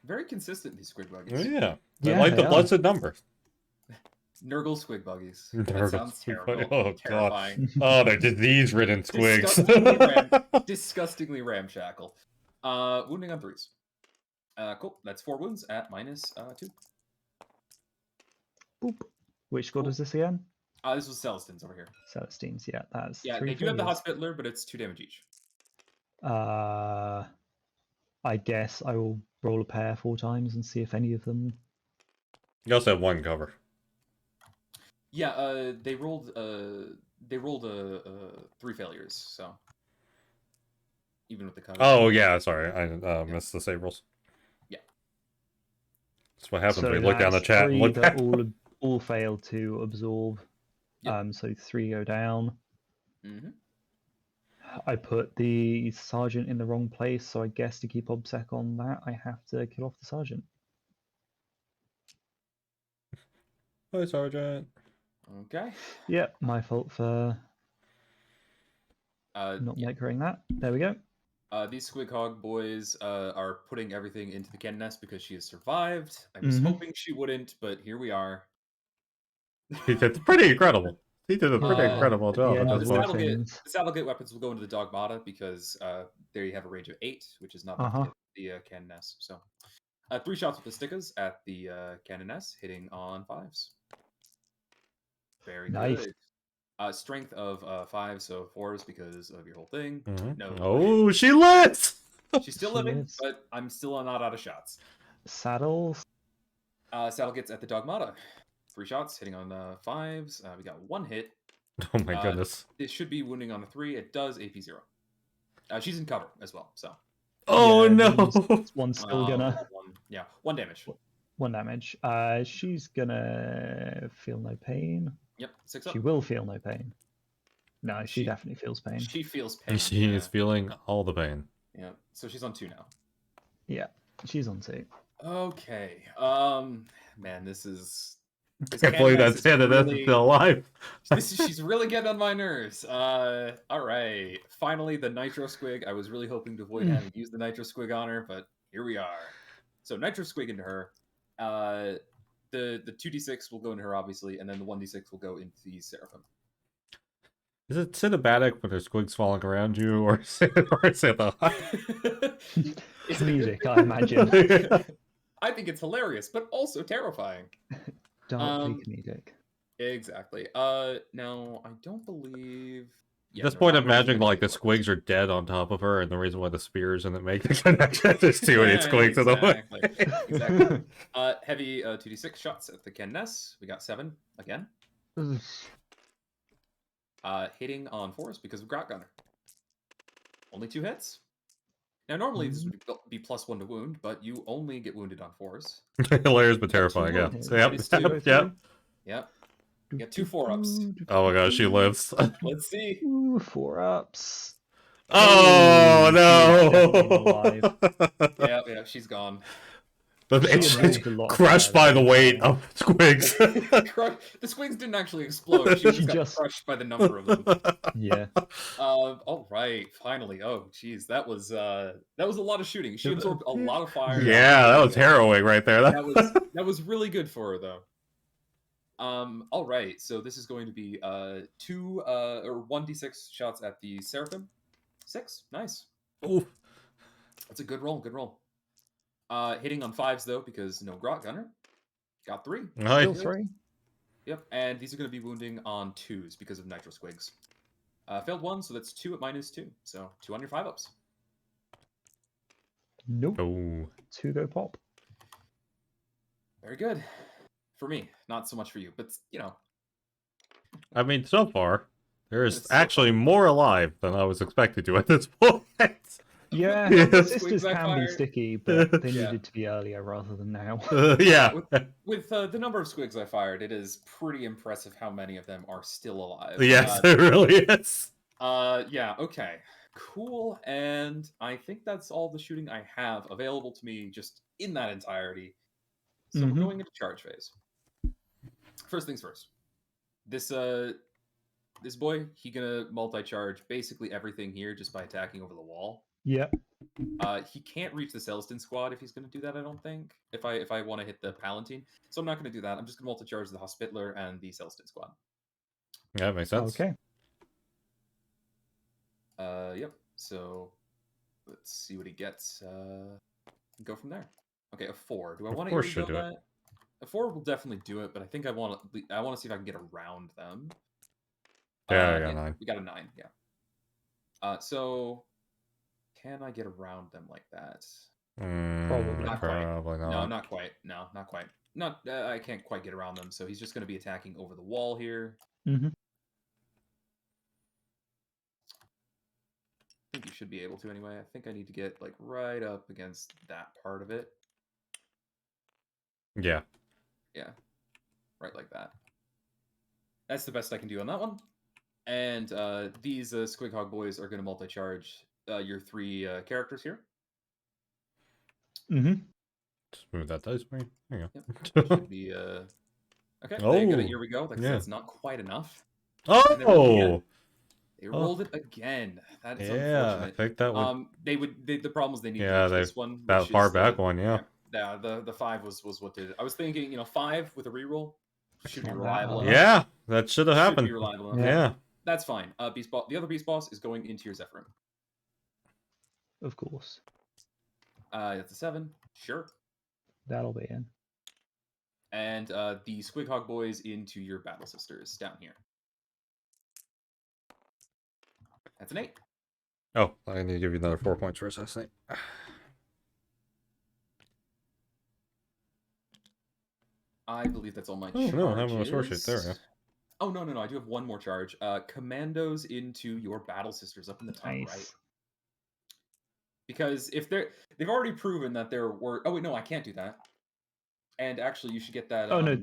Very consistent, these squig Oh, buggies. yeah. Yeah, I like the they are. blessed number. Nurgle squig buggies. Nurgle That sounds squig terrible. buggy. Oh, God. Terrifying. Oh, they're disease-ridden squigs. Disgustingly ramshackle. Wounding on 3s. Cool. That's 4 wounds at minus 2. Boop. Which squad is this again? This was Celestians over here. Celestines. Yeah, that's Yeah, 3 they do have the failures. Hospitaller, but it's 2 damage each. I guess I will roll a pair 4 times and see if any of them. You also have 1 cover. Yeah, they rolled 3 failures, so even with the cover. Oh, yeah, sorry. I missed the save rolls. Yeah. That's what happens So when we look down the that's chat and 3 look that back. all failed to absorb. Yep. So 3 go down. Mm-hmm. I put the sergeant in the wrong place, so I guess to keep obsec on that, I have to kill off the sergeant. Hi, Sergeant. Okay. Yep, my fault for Uh, not microing that. There we go. These Squig Hog boys are putting everything into the cannon nest because she has survived. I was Mhm. hoping she wouldn't, but here we are. It's pretty incredible. He did a pretty incredible job. Yeah, at no, this the point. War Saddlegate, things. the Saddlegate weapons will go into the Dogmata because there you have a range of 8, which is not Uh-huh. the cannon nest. So 3 shots with the stickers at the cannon nest, hitting on 5s. Very Nice. good. Strength of 5, so 4s because of your whole thing. Mhm. No. Oh, she lives! She's still She living, lives. but I'm still not out of shots. Saddles. Saddle gets at the Dogmata. 3 shots, hitting on 5s. We got 1 hit. Oh my goodness. It should be wounding on the 3. It does AP 0. She's in cover as well, so. Oh Yeah, no! One's still gonna 1 damage. 1 damage. She's gonna feel no pain. Yep, 6 up. She will feel no pain. No, she She- definitely feels pain. She feels pain. She is feeling all the pain. Yeah, so she's on 2 now. Yeah, she's on 2. Okay. Man, this is. This Can't believe Candace that is Santa that's really- still alive. She's really getting on my nerves. All right. Finally, the Nitro Squig. I was really hoping to avoid having to use the Nitro Squig on her, but here we are. So Nitro Squig into her. The 2d6 will go into her, obviously, and then the 1d6 will go into the Seraphim. Is it cinematic when there's squigs falling around you, or is it the It's music, I imagine. I think it's hilarious, but also terrifying. Darkly comedic. Exactly. Now I don't believe. At this point, imagine like the squigs are dead on top of her, and the reason why the spears and it make the connection is too many squigs in the way. Exactly. Heavy 2d6 shots at the Kennes. We got 7 again. Hitting on 4s because of Grot Gunner. Only 2 hits. Now normally this would be +1 to wound, but you only get wounded on 4s. Hilarious but terrifying, yeah. wounds. Yep, It's 2. yep. Yep. You got 2 4-ups. Oh my gosh, she lives. Let's see. Ooh, 4-ups. Oh She is definitely not alive. no! Yeah, she's gone. But She it's absorbed a lot of crushed fire, by the though, weight so- of squigs. The squigs didn't actually explode. She She just got just- crushed by the number of them. Yeah. All right, finally. Oh, geez, that was a lot of shooting. She absorbed a lot of fire. Yeah, that was harrowing right there. That was really good for her though. All right, so this is going to be 1d6 shots at the Seraphim. 6, nice. Ooh. That's a good roll. Good roll. Hitting on 5s though because no grot gunner. Got 3. Nice. Still Good. 3. Yep, and these are going to be wounding on 2s because of nitro squigs. Failed 1, so that's 2 at -2. So 2 on your 5-ups. Nope. Oh. 2 go pop. Very good. For me, not so much for you, but you know. I mean, so far, there's It's so actually more alive than I was expected to at this point. Yeah, Yeah. the Squigs sisters I can be fired. sticky, but they Yeah. needed to be earlier rather than now. Yeah. With the number of squigs I fired, it is pretty impressive how many of them are still alive. Yes, it really is. Yeah, okay. Cool, and I think that's all the shooting I have available to me just in that entirety. So Mhm. we're going into charge phase. First things first. This boy, he gonna multi-charge basically everything here just by attacking over the wall. Yep. He can't reach the Celestin squad if he's gonna do that, I don't think. If I want to hit the Palatine. So I'm not gonna do that. I'm just gonna multi-charge the Hospitaller and the Celestin squad. Yeah, that makes sense. Okay. Yep. So let's see what he gets. Go from there. Okay, a 4. Do I Of want to course should do it. that? A 4 will definitely do it, but I think I want to see if I can get around them. Yeah, I got 9. We got a 9. Yeah. So can I get around them like that? Probably. Not quite. Probably not. No, not quite. No, not quite. Not. I can't quite get around them. So he's just going to be attacking over the wall here. Mm-hmm. I think you should be able to anyway. I think I need to get like right up against that part of it. Yeah. Yeah, right like that. That's the best I can do on that one. And these Squighog boys are going to multi-charge your 3 characters here. Mm-hmm. Just move that dice for you. There you Yep. go. Should be okay. Oh, Here we go. That's not quite enough. And then Oh! they rolled it again. That is Yeah, I unfortunate. think that would... The problem is they need Yeah, to reach this one. that which far is back the, one, yeah. Yeah, the 5 was what did it. I was thinking, 5 with a reroll should be Not that reliable hard. enough. Yeah, that should have Should happened. be reliable enough. Yeah. That's fine. Beast boss. The other beast boss is going into your Zephyrin. Of course. That's a 7. Sure. That'll be in. And the Squighog boys into your Battle Sisters down here. That's an 8. Oh, I need to give you another 4 points for assassinate. I believe that's all my Oh, charges. no, I have a source sheet there, yeah. Oh, no. I do have one more charge. Commandos into your Battle Sisters up in the top Nice. right. Because if they've already proven that there were... Oh, wait, no, I can't do that. And actually, you should get that... Oh, no.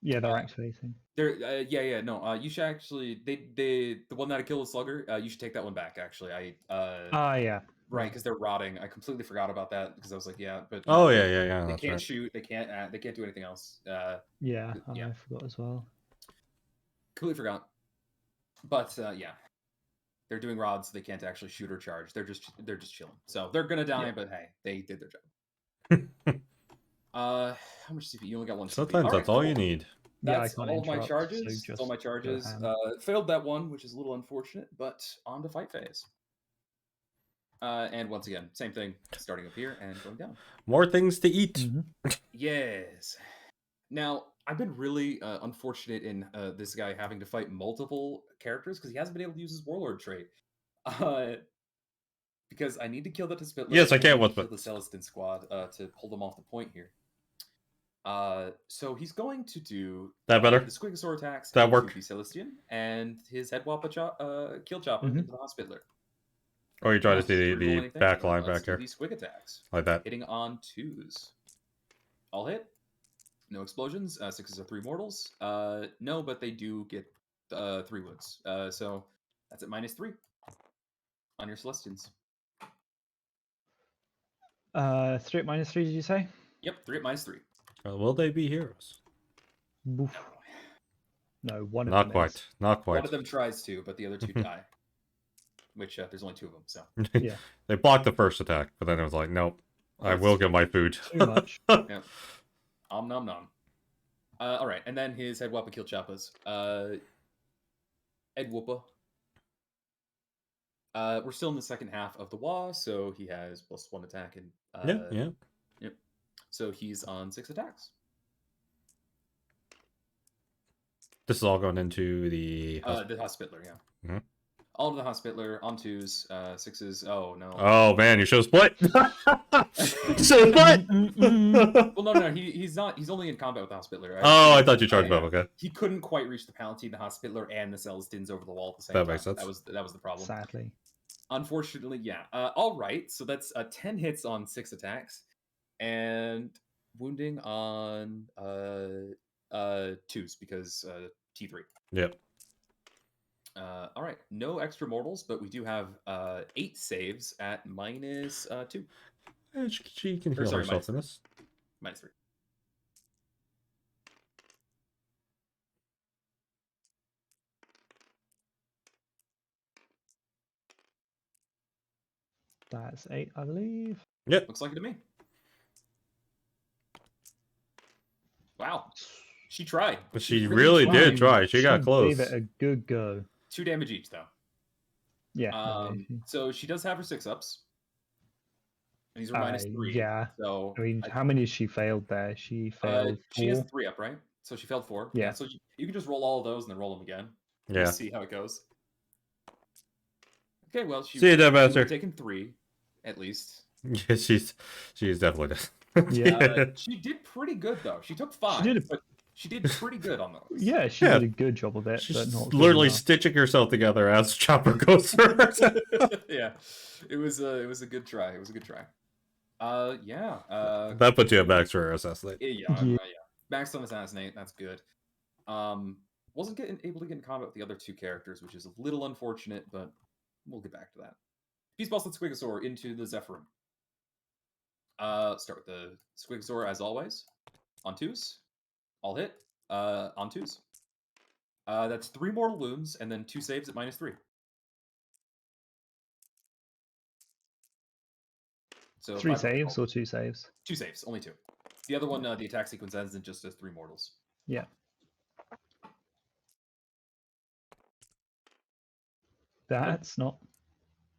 Yeah, they're activating. No. You should actually... The one that I killed with Slugger, you should take that one back, actually. Yeah. Right, because they're rotting. I completely forgot about that because I was like, yeah, but Oh, no, yeah. they That's can't right. shoot. They can't do anything else. Yeah, Yeah. I forgot as well. Completely forgot. But yeah, they're doing rods. So they can't actually shoot or charge. They're just chilling. So they're gonna die, but hey, they did their job. How much CP? You only got 1 CP. Sometimes that's all you need. That's Yeah, I can't all my interrupt, charges. so That's just all my go charges. ham. Failed that one, which is a little unfortunate, but on to fight phase. And once again, same thing, starting up here and going down. More things to eat. Mm-hmm. Yes. Now, I've been really unfortunate in this guy having to fight multiple characters because he hasn't been able to use his Warlord trait. Because I need to kill the Hospitaller. Yes, I can. Kill What's the Celestin squad to pull them off the point here. So he's going to do That better? the Squigosaur attacks. That into work? the Celestian and his head wappa kill chopper Mhm. into the Hospitaller. Or you try to Let's see roll the anything. back line Let's back do here. these Squig attacks. Like that. Hitting on 2s. All hit. No explosions. 6s are 3 mortals. No, but they do get 3 wounds. So that's at -3. on your Celestians. 3 at -3, did you say? Yep, 3 at -3. Will they be heroes? Boof. No, one of Not them quite. is. Not One quite. of them tries to, but the other two die. Which there's only 2 of them, so. Yeah. They blocked the first attack, but then it was like, nope. Oh, I it's will get my food. Too much. Yeah. Om nom nom. All right, and then his head weapon kill chappas. Ed Whoopa. We're still in the second half of the WA, so he has +1 attack and Yeah. Yep. So he's on 6 attacks. This is all going into the. The Hospitler, yeah. Mhm. All of the Hospitler on 2s, 6s. Oh no. Oh man, you should have split. Should have split. Well, no, he's not. He's only in combat with the Hospitler. Oh, I thought you charged yeah. both. Okay, He couldn't quite reach the Palatine, the Hospitler, and the Celestins over the wall at the same that time. makes sense. That was the problem. Sadly. Unfortunately, yeah. All right, so that's 10 hits on 6 attacks, and wounding on 2s because T3. Yep. All right, no extra mortals, but we do have 8 saves at -2, And she can Or, heal sorry, herself in this. -3. That's 8, I believe. Yep. Looks like it to me. Wow, she tried. She really did tried. try. She got close. Gave it a good go. 2 damage each, though. Yeah. no, So she does have her 6-ups. And these are -3. Yeah. So I mean, how many has she failed there? She failed 4. she has 3 up, right? So she failed 4. Yeah. So you can just roll all of those and then roll them again. Yeah. We'll see how it goes. Okay, well, she See you, Dev Master. would've taken 3, at least. Yeah, she's definitely dead. Yeah. She did pretty good though. She took 5, but she did pretty good on those. Yeah, she Yeah. did a good job of it, She's but not good literally enough. stitching herself together as Chopper goes through. Yeah, it was a good try. It was a good try. Yeah. That puts you at max for assassinate. Yeah. Max on assassinate. That's good. Wasn't able to get in combat with the other 2 characters, which is a little unfortunate, but we'll get back to that. Beast Boss and Squigosaur into the Zephyrin. Start with the Squigosaur as always. On 2s. All hit. On 2s. That's 3 mortal wounds and then 2 saves at -3. So 3 5 saves or 2 saves? 2 saves, only 2. The other one, the attack sequence ends in just as 3 mortals. Yeah. That's not.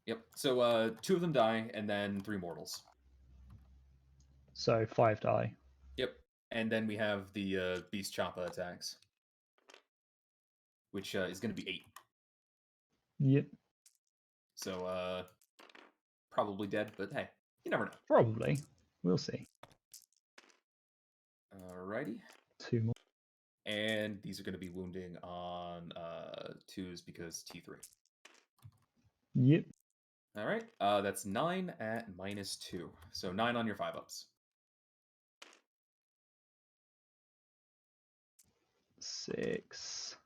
Yep. So 2 of them die, and then 3 mortals. So 5 die. Yep. And then we have the Beast Choppa attacks, which is going to be 8. Yep. So probably dead, but hey, you never know. Probably. We'll see. Alrighty. 2 more. And these are going to be wounding on 2s because T3. Yep. All right. That's 9 at -2. So 9 on your 5-ups. 6.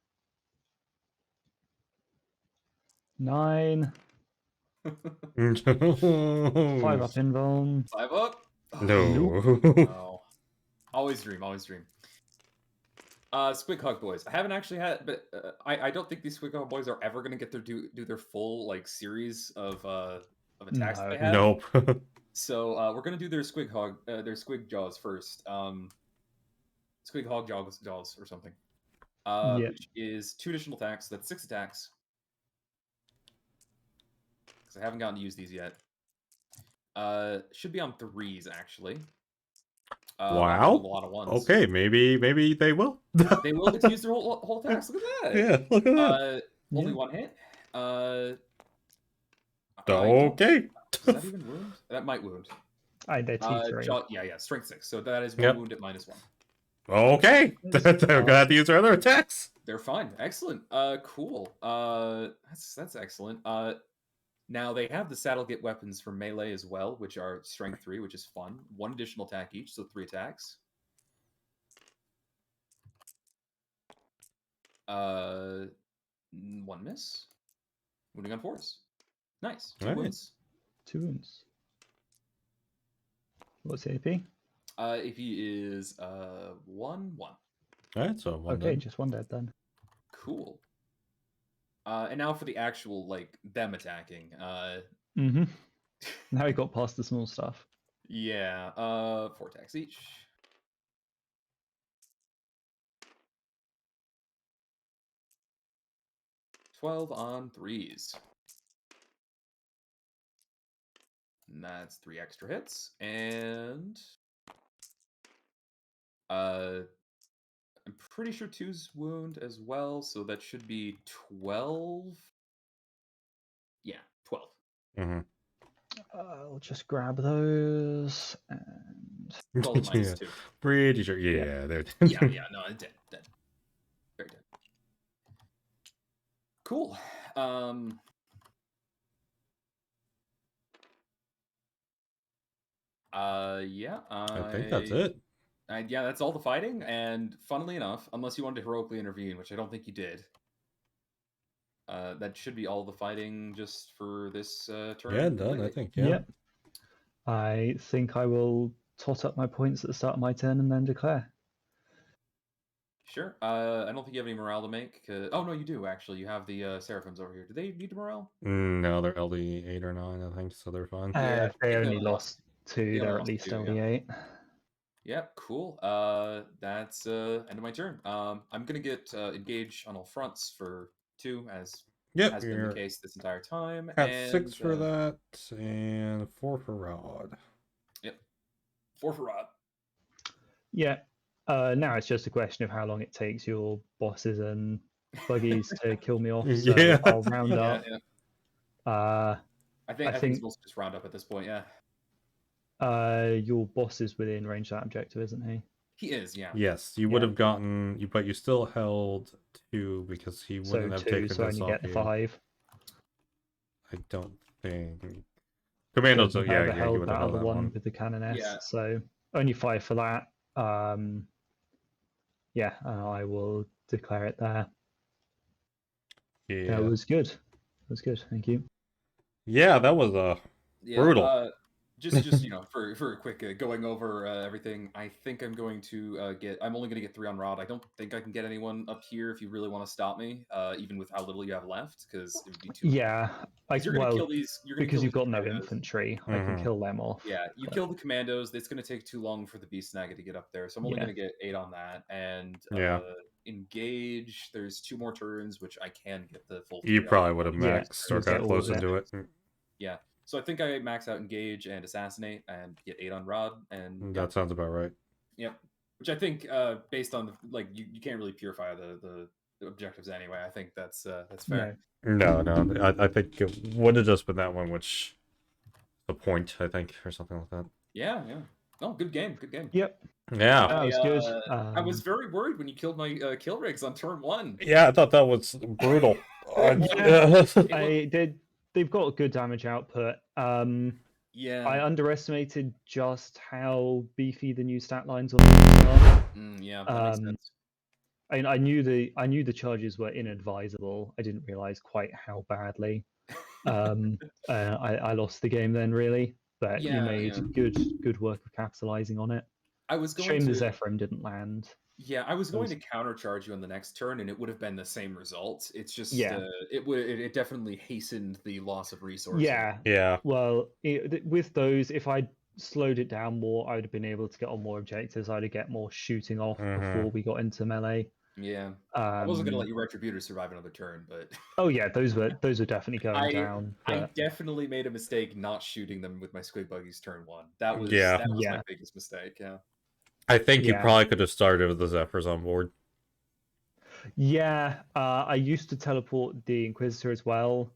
9. 5 up invuln. 5 up. No. No. Always dream. Always dream. Squig Hug Boys. I haven't actually had, but I don't think these Squig Hug Boys are ever going to get do their full like series of attacks that they have. Nope. So we're going to do their Squig Jaws first. Squig Hog Jaws or something. Which is 2 additional attacks. So that's 6 attacks. Because I haven't gotten to use these yet. Should be on 3s actually. Wow. A lot of 1s. Okay, maybe they will. They will get to use their whole attacks. Look at that. Yeah, look at that. Only 1 hit. Okay. Does that even wound? That might wound. They're T3. Yeah, strength 6. So that is 1 Yep. wound at -1. Okay. They're gonna have to use their other attacks. They're fine. Excellent. Cool. That's excellent. Now they have the saddle get weapons for melee as well, which are strength 3, which is fun. 1 additional attack each, so 3 attacks. 1 miss. Moving on 4s. Nice. All right. Wounds. 2 wounds. What's the AP? AP is 1/1. All right, so one Okay, dead. just 1 dead then. Cool. And now for the actual like them attacking. Mm-hmm. Now we got past the small stuff. Yeah. 4 attacks each. $12 on 3s. And that's 3 extra hits. And I'm pretty sure 2's wound as well, so that should be 12. Yeah, 12. Mm-hmm. I'll just grab those and 12 minus 2. Pretty sure. Yeah, Yeah. they're Yeah, no, dead. Very dead. Cool. Yeah, I think that's it. yeah, that's all the fighting, and funnily enough, unless you wanted to heroically intervene, which I don't think you did, that should be all the fighting just for this turn. Yeah, done. completely. I think. Yeah. Yep. I think I will tot up my points at the start of my turn and then declare. Sure. I don't think you have any morale to make. Oh no, you do actually. You have the Seraphims over here. Do they need morale? No, they're LD 8 or 9, I think, so they're fine. Yeah, If they they only only lost 2, they only they're at lost least 2, yeah. LD8. Yeah, cool. That's end of my turn. I'm gonna get engage on all fronts for 2, as Yep, has been the you're case this entire time. at and 6 for that, and 4 for Rod. Yep, 4 for Rod. Yeah. Now it's just a question of how long it takes your bosses and buggies to kill me off. So Yeah. I'll round Yeah, up. yeah. I think think- it's mostly just round up at this point. Yeah, Your boss is within range of that objective, isn't he? he is. Yeah. Yes, you would Yeah. have gotten, but you still held 2 because he So wouldn't have 2, taken so I this only off get the you. 5. I don't think. Commandos, Because yeah, never yeah, you held would that have held other that one one. with the canoness. Yeah. So only 5 for that. Yeah, I will declare it there. Yeah. That was good. That was good. Thank you. Yeah, that was Yeah, brutal. just for a quick going over everything. I think I'm going to I'm only going to get 3 on Rod. I don't think I can get anyone up here if you really want to stop me, even with how little you have left, because it would be too. Yeah, You're going to kill these. You're going to because kill you've these got no commandos. infantry, I can Mhm. kill them off. Yeah, you but- kill the commandos. It's going to take too long for the beast snagger to get up there, so I'm only Yeah. going to get 8 on that. And Yeah. engage. There's 2 more turns, which I can get the full. You 3 out. probably would have Yeah, maxed or you get got all close of into it. Yeah. So I think I max out engage and assassinate and get 8 on Rod, and That sounds about right. Yep. Which I think, based on the you can't really purify the objectives anyway. I think that's fair. No, I think it would have just been that one, which the point, I think, or something like that. Yeah. Oh, good game. Good game. Yep, Yeah. that was good. I was very worried when you killed my kill rigs on turn 1. Yeah, I thought that was brutal. They've got good damage output. Yeah. I underestimated just how beefy the new stat lines on these are. Yeah. That makes sense. I knew the charges were inadvisable. I didn't realize quite how badly. I lost the game then, really. But you made good work of capitalizing on it. I was going Shame to. the Zephyrim didn't land. Yeah, I was going to countercharge you on the next turn, and it would have been the same result. It's just Yeah. it definitely hastened the loss of resources. Yeah. Well, with those, if I slowed it down more, I would have been able to get on more objectives. I'd get more shooting off before we got into melee. Yeah. I wasn't gonna let you Retributor survive another turn, but oh yeah, those were definitely going down. I definitely made a mistake not shooting them with my squig buggies turn 1. That was Yeah. my biggest mistake. Yeah. I think you probably could have started with the Zephyrs on board. Yeah, I used to teleport the Inquisitor as well,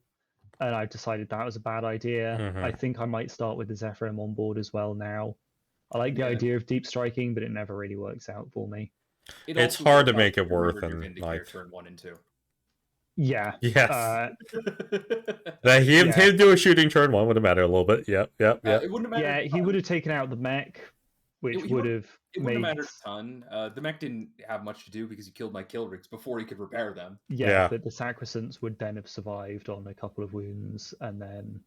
and I've decided that was a bad idea. I think I might start with the Zephyrim on board as well now. I like the idea of deep striking, but it never really works out for me. It's hard to make it worth in life. Turn 1 and 2. Yeah. Yes. Him do a shooting turn 1 would have mattered a little bit. Yep. It wouldn't have mattered. Yeah, he would have taken out the mech which It would have it wouldn't made have mattered a ton. The mech didn't have much to do because he killed my kill rigs before he could repair them. yeah, Yeah. but the Sacrosanct would then have survived on a couple of wounds, and then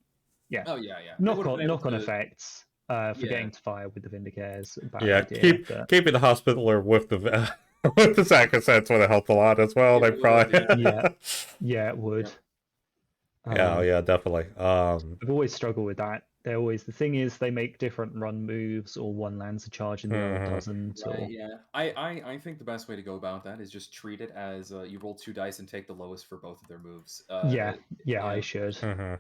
yeah, Oh yeah, yeah. They would have been able knock on to. effects. Yeah. Forgetting to fire with the Vindicares, bad Yeah, idea. But keeping the hospitaler with the with the Sacrosanct would have helped a lot as well. It They would, probably yeah, it would. yeah, yeah, definitely. I've always struggled with that. They're always the thing is they make different run moves, or one lands a charge and the other doesn't. Right, Or yeah. I think the best way to go about that is just treat it as you roll 2 dice and take the lowest for both of their moves. yeah, I should. mhm.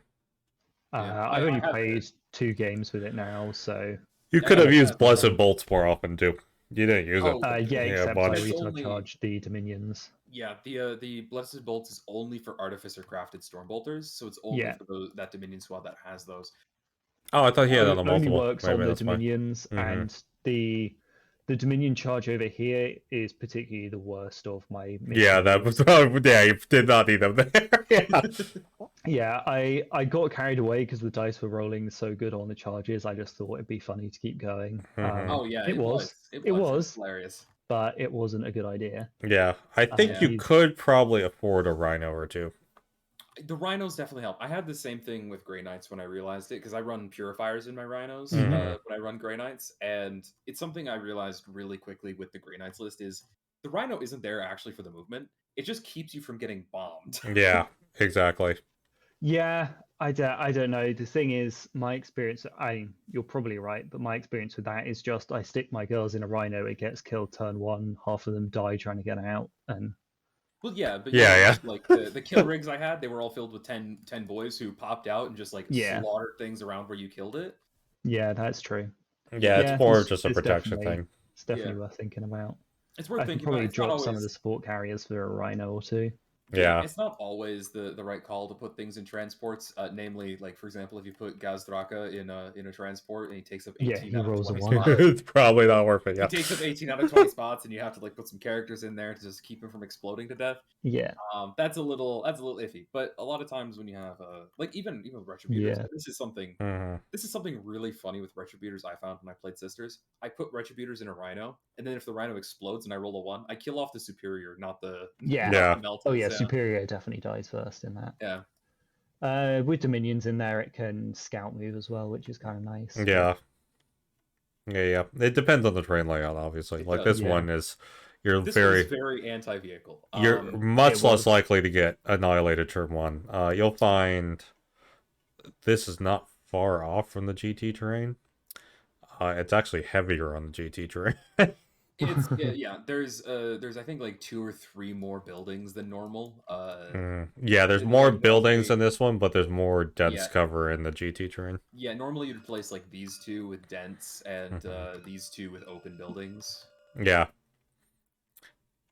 I've only I have played 2 games with it now, so You Yeah, could have yeah, used yeah. Blessed Bolts more often too. You didn't use Oh, it. yeah, except I much. It's recharge the Dominions. Yeah, the Blessed Bolts is only for Artificer crafted Stormbolters, so it's only Yeah. for that Dominion squad that has those. Oh, I thought he had it on a Only multiple. works Maybe on the that's why. Dominions, and the Dominion charge over here is particularly the worst of my. Yeah, that was. Yeah, you did not need them there. Yeah. Yeah, I got carried away because the dice were rolling so good on the charges. I just thought it'd be funny to keep going. Oh yeah, it was. It was hilarious. But it wasn't a good idea. Yeah, I think you could probably afford a Rhino or two. The Rhinos definitely help. I had the same thing with Grey Knights when I realized it, because I run Purifiers in my Rhinos when I run Grey Knights, and it's something I realized really quickly with the Grey Knights list is the Rhino isn't there actually for the movement. It just keeps you from getting bombed. Yeah, exactly. Yeah, I don't know. The thing is, my experience, you're probably right, but my experience with that is just I stick my girls in a Rhino, it gets killed turn 1, half of them die trying to get out, and Well, yeah, but Yeah. like the kill rigs I had, they were all filled with 10 boys who popped out and just like Yeah. slaughtered things around where you killed it. yeah, that's true. Yeah, it's more just a it's protection definitely- thing. It's definitely worth thinking about. It's worth I could thinking probably about. It's not drop some of always- the support carriers for a Rhino or two. Yeah. It's not always the right call to put things in transports. Namely, like for example, if you put Gazdraka in a transport and he takes up 18 he out of rolls a 20 one. spots. It's probably not worth it. He Yeah. takes up 18 out of 20 spots, and you have to like put some characters in there to just keep him from exploding to death. Yeah. That's a little iffy. But a lot of times when you have like even with Retributors, this is something really funny with Retributors I found when I played Sisters. I put Retributors in a Rhino, and then if the Rhino explodes and I roll a 1, I kill off the Superior, not the Yeah. not the Meltons. Oh yeah, Superior definitely dies first in that. Yeah. With Dominions in there, it can scout move as well, which is kind of nice. Yeah. Yeah. It depends on the train layout, obviously. Like this one is, This very was very anti-vehicle. You're much less likely to get annihilated turn 1. You'll find this is not far off from the GT terrain. It's actually heavier on the GT terrain. Yeah. There's I think like 2 or 3 more buildings than normal. Yeah, there's more buildings in this one, but there's more dense cover in the GT terrain. Yeah, normally you'd place like these 2 with dense and these 2 with open buildings. Yeah.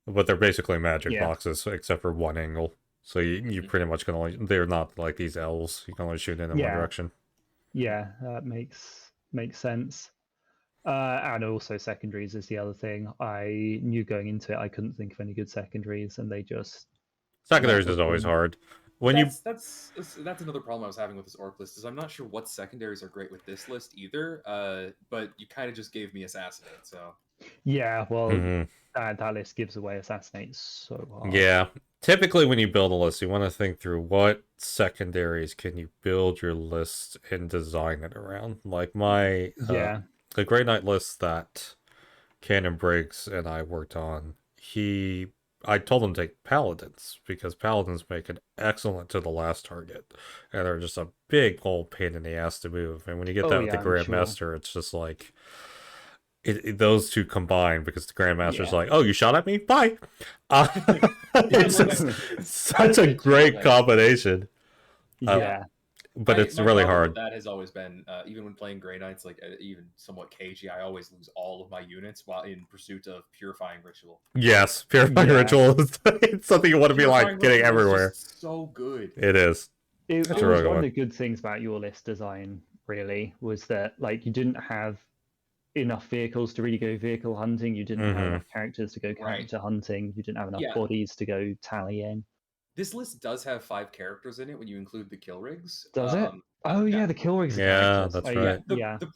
But they're basically magic boxes, except for one angle. So you pretty much can only... They're not like these elves. You can only shoot in one direction. Yeah, that makes sense. And also secondaries is the other thing. I knew going into it I couldn't think of any good secondaries, and they just... Secondaries is always hard. That's another problem I was having with this orc list, is I'm not sure what secondaries are great with this list either, but you kind of just gave me Assassinate, so... Yeah, well, that list gives away Assassinate so hard. Yeah. Typically, when you build a list, you want to think through what secondaries can you build your list and design it around. Like the Grey Knight list that Cannon Briggs and I worked on, I told him to take Paladins, because Paladins make it excellent to the last target. And they're just a big old pain in the ass to move. And when you get that with the Grandmaster, it's just like... those two combine, because the Grandmaster's like, oh, you shot at me? Bye! It's just such a great combination. But it's really hard. That has always been, even when playing Grey Knights, like even somewhat cagey, I always lose all of my units while in pursuit of Purifying Ritual. Yes, Purifying Ritual is it's something you want to be like getting everywhere. So good. It is. It was one of the good things about your list design, really, was that like you didn't have enough vehicles to really go vehicle hunting. You didn't have enough characters to go character hunting. You didn't have enough bodies to go tallying. This list does have 5 characters in it when you include the kill rigs. Does it? Oh yeah, the kill rigs. Yeah, that's right. Yeah, The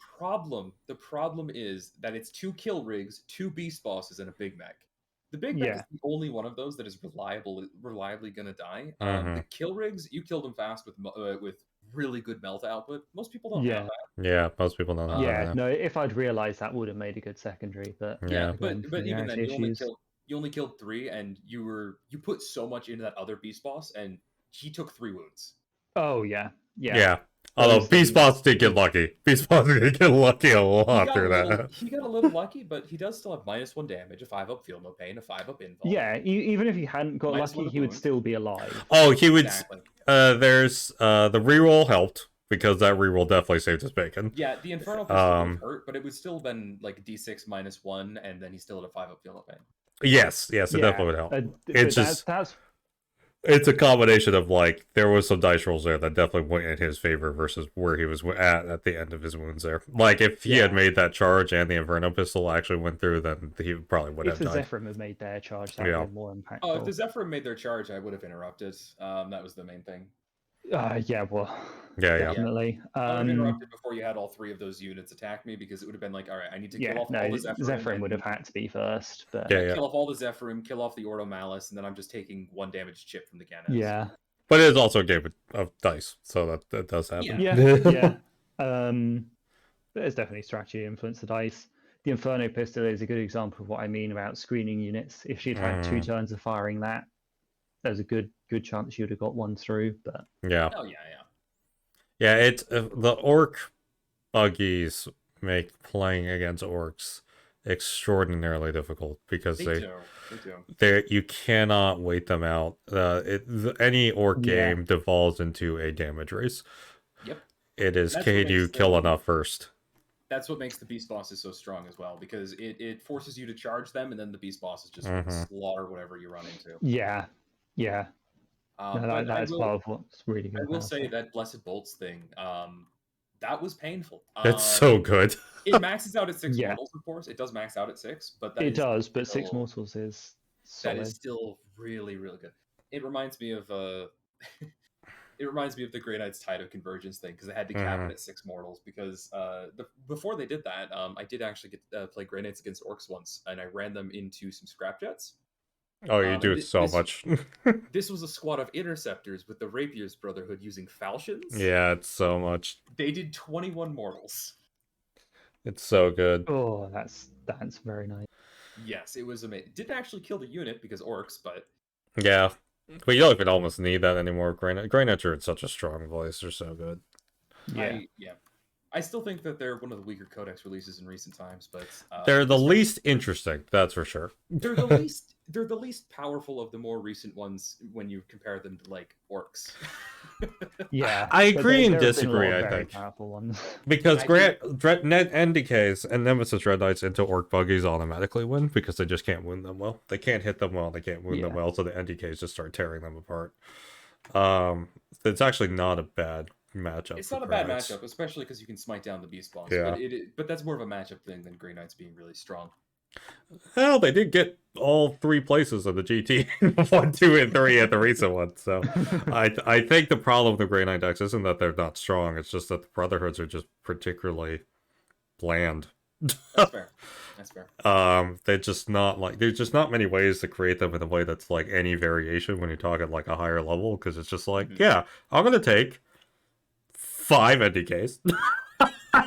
problem is that it's 2 kill rigs, 2 beast bosses, and a big mech. The big mech is yeah, the only one of those that is reliably gonna die. The Mhm. kill rigs, you kill them fast with really good melt output. Most people don't have yeah, that. Yeah, most people don't have yeah. that. No, if I'd realized that, would have made a good secondary. But Yeah. again, But even then, familiarity issues. you only killed 3, and you put so much into that other beast boss, and he took 3 wounds. Oh yeah, yeah. Yeah. Although Those Beast things. Boss did get lucky. Beast Boss did get lucky a lot through that. He got a little lucky, but he does still have -1 damage, a 5-up feel no pain, a 5-up invul. Yeah, even if he hadn't got -1 lucky, to he would wound. still be alive. Oh, he would. Exactly. There's the reroll helped because that reroll definitely saved his bacon. Yeah, the Infernal Pistol would have hurt, but it would still been like D6 -1, and then he still had a 5-up feel no pain. Yes, it definitely would help. It's just that's it's a combination of like there was some dice rolls there that definitely went in his favor versus where he was at the end of his wounds there. Like if he had made that charge and the Inferno pistol actually went through, then he probably would if have the died. Zephyrim had made their charge, that would have been more impactful. Oh, if the Zephyr made their charge, I would have interrupted. That was the main thing. Yeah, well, Yeah. definitely. I would have interrupted before you had all 3 of those units attack me, because it would have been like, all right, I need to kill off all the Zephyr. Zephyrim would have had to be first. But... Kill off all the Zephyrim, kill off the Ordo Malice, and then I'm just taking 1 damage chip from the Ganes. Yeah. But it is also a game of dice, so that does happen. Yeah. There's definitely strategy influence the dice. The Inferno pistol is a good example of what I mean about screening units. If she'd had 2 turns of firing that, there's a good chance she would have got 1 through. But yeah. Oh yeah. Yeah, the orc buggies make playing against orcs extraordinarily difficult because they do. You cannot wait them out. Any orc game devolves into a damage race. Yep. It is can you kill enough first? That's what makes the beast bosses so strong as well, because it forces you to charge them, and then the beast bosses just slaughter whatever you run into. Yeah. That's part of what's really good. I will say that Blessed Bolts thing, that was painful. It's so good. It maxes out at 6 mortals, of course. It does max out at 6, but it does. But 6 mortals is solid. That is still really, really good. It reminds me of it reminds me of the Grey Knight's Tide of Convergence thing, because they had to cap it at 6 mortals. Because before they did that, I did actually get play Grey Knights against Orcs once, and I ran them into some scrap jets. Oh, you do so much. This was a squad of interceptors with the Rapier's Brotherhood using falchions. Yeah, it's so much. They did 21 mortals. It's so good. Oh, that's very nice. Yes, it was amazing. Didn't actually kill the unit because Orcs, but yeah, but you don't even almost need that anymore. Grey Knights are in such a strong voice; they're so good. I still think that they're one of the weaker Codex releases in recent times, but they're the least interesting. That's for sure. They're the least powerful of the more recent ones when you compare them to like Orcs. Yeah, I agree and disagree. I think powerful ones. Because NDKs and Nemesis Red Knights into Orc buggies automatically win because they just can't wound them well. They can't hit them well. They can't wound them well. So the NDKs just start tearing them apart. It's actually not a bad matchup. It's not a bad matchup, especially because you can smite down the beast boss. Yeah. But that's more of a matchup thing than Grey Knights being really strong. Well, they did get all 3 places of the GT 1, 2, and 3 at the recent one. So I think the problem with the Grey Knight decks isn't that they're not strong. It's just that the Brotherhoods are just particularly bland. That's fair. That's fair. They're just not like there's just not many ways to create them in a way that's like any variation when you talk at like a higher level, because it's just like yeah, I'm gonna take 5 NDKs.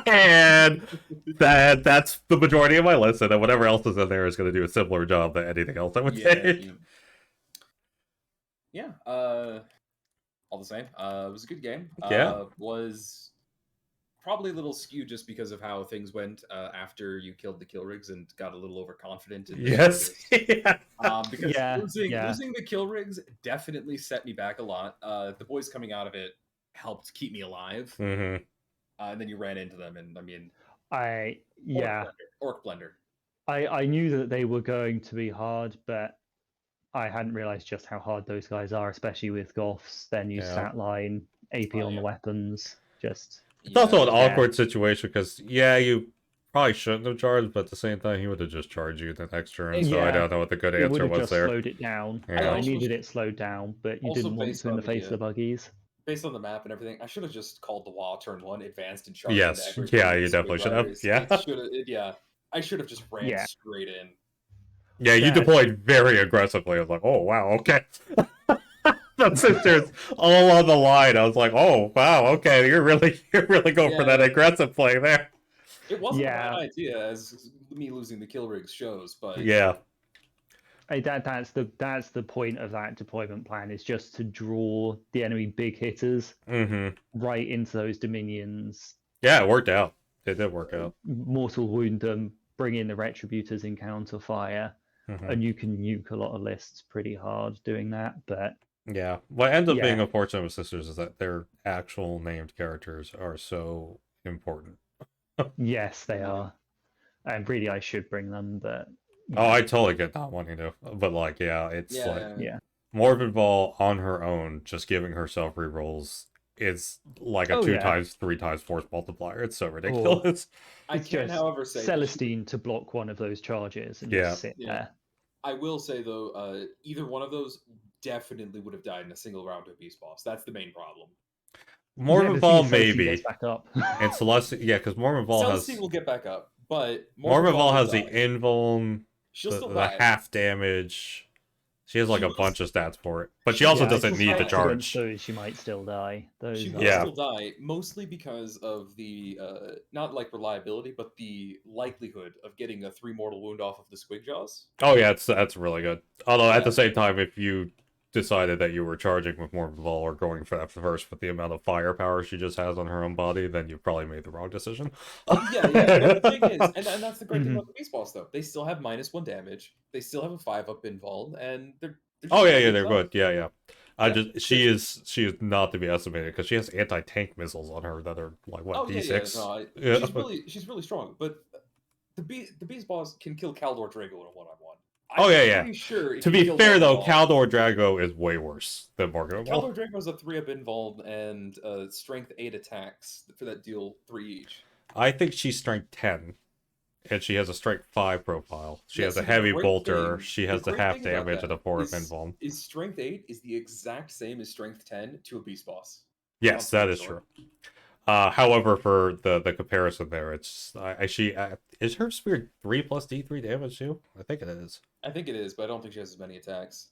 And that's the majority of my list, and then whatever else is in there is going to do a similar job than anything else I would say. Yeah. All the same. It was a good game. Was probably a little skewed just because of how things went after you killed the kill rigs and got a little overconfident. Yes. Because losing the kill rigs definitely set me back a lot. The boys coming out of it helped keep me alive. And then you ran into them, and I mean, Orc Blender. I knew that they were going to be hard, but I hadn't realized just how hard those guys are, especially with Goths, their new stat line, AP on the weapons. It's also an awkward situation because you probably shouldn't have charged, but at the same time, he would have just charged you the next turn. So I don't know what the good answer was there. Slowed it down. I needed it slowed down, but you didn't want to in the face of the buggies. based on the map and everything, I should have just called the wall turn 1, advanced and charged into Yes, everything. yeah, with you the definitely squig should have. riders. Yeah, It should have. Yeah, I should have just ran Yeah. straight in. yeah, you That- deployed very aggressively. I was like, oh wow, okay. The sisters all on the line. I was like, oh wow, okay, you're really going for that Yeah. aggressive play there. It wasn't a Yeah. bad idea, as me losing the kill rigs shows, but Yeah, That's the point of that deployment plan, is just to draw the enemy big hitters right into those dominions, yeah, it worked out. It did work out. mortal wound them, bring in the retributors in counter fire, and you can nuke a lot of lists pretty hard doing that. But Yeah, what ends up being Yeah. unfortunate with sisters is that their actual named characters are so important. yes, they are, and really I should bring them, but Oh, I totally get not wanting to, but like, yeah, it's yeah, like yeah. Morven Ball on her own, just giving herself rerolls is like a Oh, 2 yeah. times, 3 times force multiplier. It's so ridiculous. I It's can, just however, say that Celestine to block one of those charges and Yeah. just sit Yeah. there. I will say though, either one of those definitely would have died in a single round to a beast boss. That's the main problem. Morven the thing Ball is Celestine maybe, gets back up. and Celestia, yeah, because Morven Ball has Celestine will get back up, but Morven Ball will has the die. invuln, She'll still the die. half damage. She has like She a will bunch of stats for it, but she also Yeah, doesn't just need the factored charge. Those she might still die. Those She are- will Yeah. still die, mostly because of the not like reliability, but the likelihood of getting a 3 mortal wound off of the squig jaws. Oh yeah, that's really good. Although at Yeah. the same time, if you decided that you were charging with Morven Ball or going for that first with the amount of firepower she just has on her own body, then you probably made the wrong decision. Yeah. But the thing is, and that's the great thing Mhm. about the beast boss, though. They still have -1 damage. They still have a 5-up invuln, and they're Oh just yeah, really they're tough. good. Yeah. Yeah, She is not to be estimated because she has anti-tank missiles on her that are like what Oh D6. No, Yeah. she's really strong. But the beast boss can kill Kaldor Drago in a 1-on-1. Oh, yeah, I'm yeah. pretty sure. it To can be kill fair though, Morgan Ball. Kaldor Drago is way worse than Morgan Ball. Kaldor Drago is a 3-up invuln and strength 8 attacks for that deal 3 each. I think she's strength 10. And she has a strength 5 profile. She Yeah, has see, a the heavy great bolter. thing- She the has the great half thing about damage and a that 4 is- invuln. Is strength 8 is the exact same as strength 10 to a beast boss. Yes, that is true. However, for the comparison there, it's is her spear 3 plus D3 damage too? I think it is. I think it is, but I don't think she has as many attacks.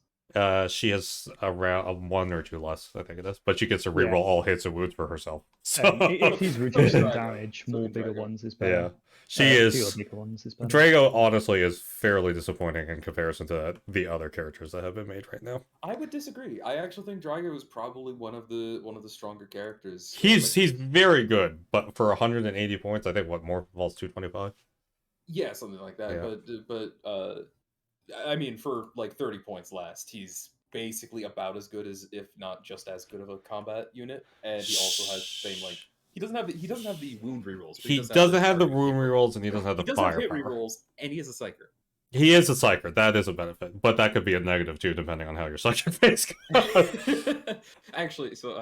She has around 1 or 2 less, I think it is. But she gets to Yeah. reroll all hits and wounds for herself. So If he's reducing Drago. damage, So more can bigger Drago. ones is yeah, better. she Fewer is. bigger ones is better. Drago honestly is fairly disappointing in comparison to the other characters that have been made right now. I would disagree. I actually think Drago is probably one of the stronger characters. He's very good, but for 180 points, I think what more Ball's 225. Yeah, something like that. Yeah. But I mean, for like 30 points less, he's basically about as good as, if not just as good of a combat unit, and he also has the same like he doesn't have the wound rerolls. But He doesn't have the target wound hit rerolls, and he doesn't have the He doesn't have hit firepower. rerolls, and he is a psyker. He is a psyker. That is a benefit, but that could be a negative too, depending on how your psyker face goes. Actually, so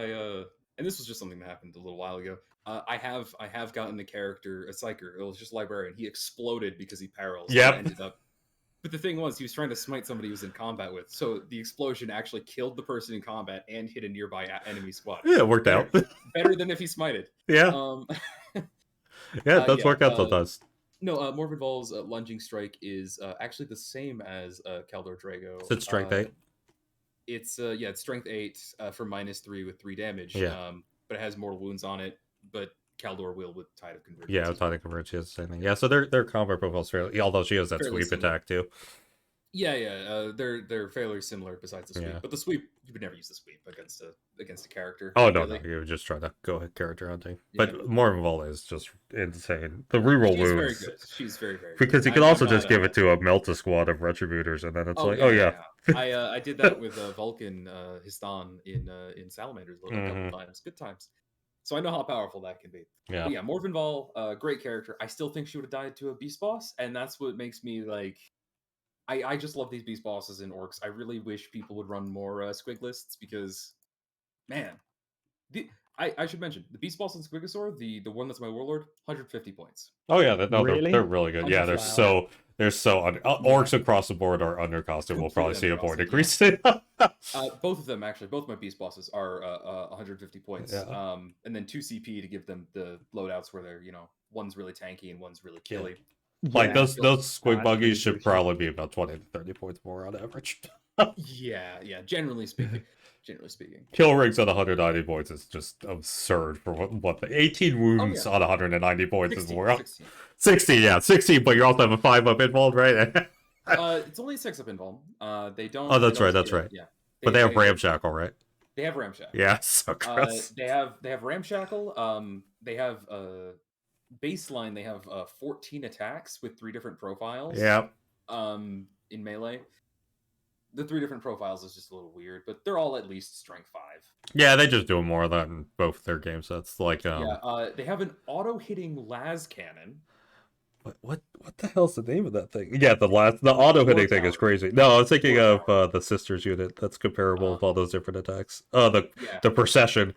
and this was just something that happened a little while ago. I have gotten the character a psyker. It was just librarian. He exploded because he paralyzed. Yep. And ended up. But the thing was, he was trying to smite somebody he was in combat with. So the explosion actually killed the person in combat and hit a nearby enemy squad. Yeah, it worked out. Better than if he smited. Yeah, yeah, it does yeah, work out sometimes. No, Morven Ball's lunging strike is actually the same as Kaldor Drago. Is it strength 8? It's it's strength 8 for -3 with 3 damage. Yeah. But it has mortal wounds on it. But Kaldor will with Tide of Convergence. Yeah, Tide of Convergence is the same thing. Yeah, so their combat profile's fairly, although she has that Fairly sweep similar. attack too. Yeah. They're fairly similar besides the sweep. Yeah. But the sweep, you would never use the sweep against a character. Oh no, really. no, you would just try to go ahead character hunting. Yeah. But Morven Ball is just insane. The reroll She's very wounds. good. She's very good. Because you can also just give it to a Melta squad of retributors, and then it's I did that with Vulcan Histan in Salamanders a couple times. Good times. So I know how powerful that can be. Yeah. But yeah, Morven Ball, great character. I still think she would have died to a beast boss, and that's what makes me like. I just love these beast bosses in Orcs. I really wish people would run more squig lists because, man, I should mention the Beast Boss and Squigosaur, the one that's my Warlord, 150 points. Oh yeah, no, Really? they're really good. Yeah, they're Wow. Orcs across the board are undercosted. We'll probably see a more decrease. Both of them actually, both my Beast Bosses are 150 points. Yeah. And then 2 CP to give them the loadouts where they're one's really tanky and one's really killy. Like Yeah. those squig That's buggies pretty should brutal. probably be about 20 to 30 points more on average. Yeah. Generally speaking. Kill rigs at 190 points is just absurd for what the 18 wounds on 190 points 16, is more. 16. 16, yeah, 16, but you also have a 5-up involved, right? It's only a 6-up involved. They don't. Oh, that's they don't right. scale. Yeah. But they have Ramshackle, right? They have Ramshackle. Yeah, so gross. They have Ramshackle. They have baseline. They have 14 attacks with 3 different profiles. Yeah. In melee, the 3 different profiles is just a little weird, but they're all at least strength 5. Yeah, they just do more of that in both their game sets. Like, they have an auto-hitting las cannon. What the hell's the name of that thing? Yeah, the auto hitting thing is crazy. No, I was thinking of the Sisters unit. That's comparable with all those different attacks. The procession.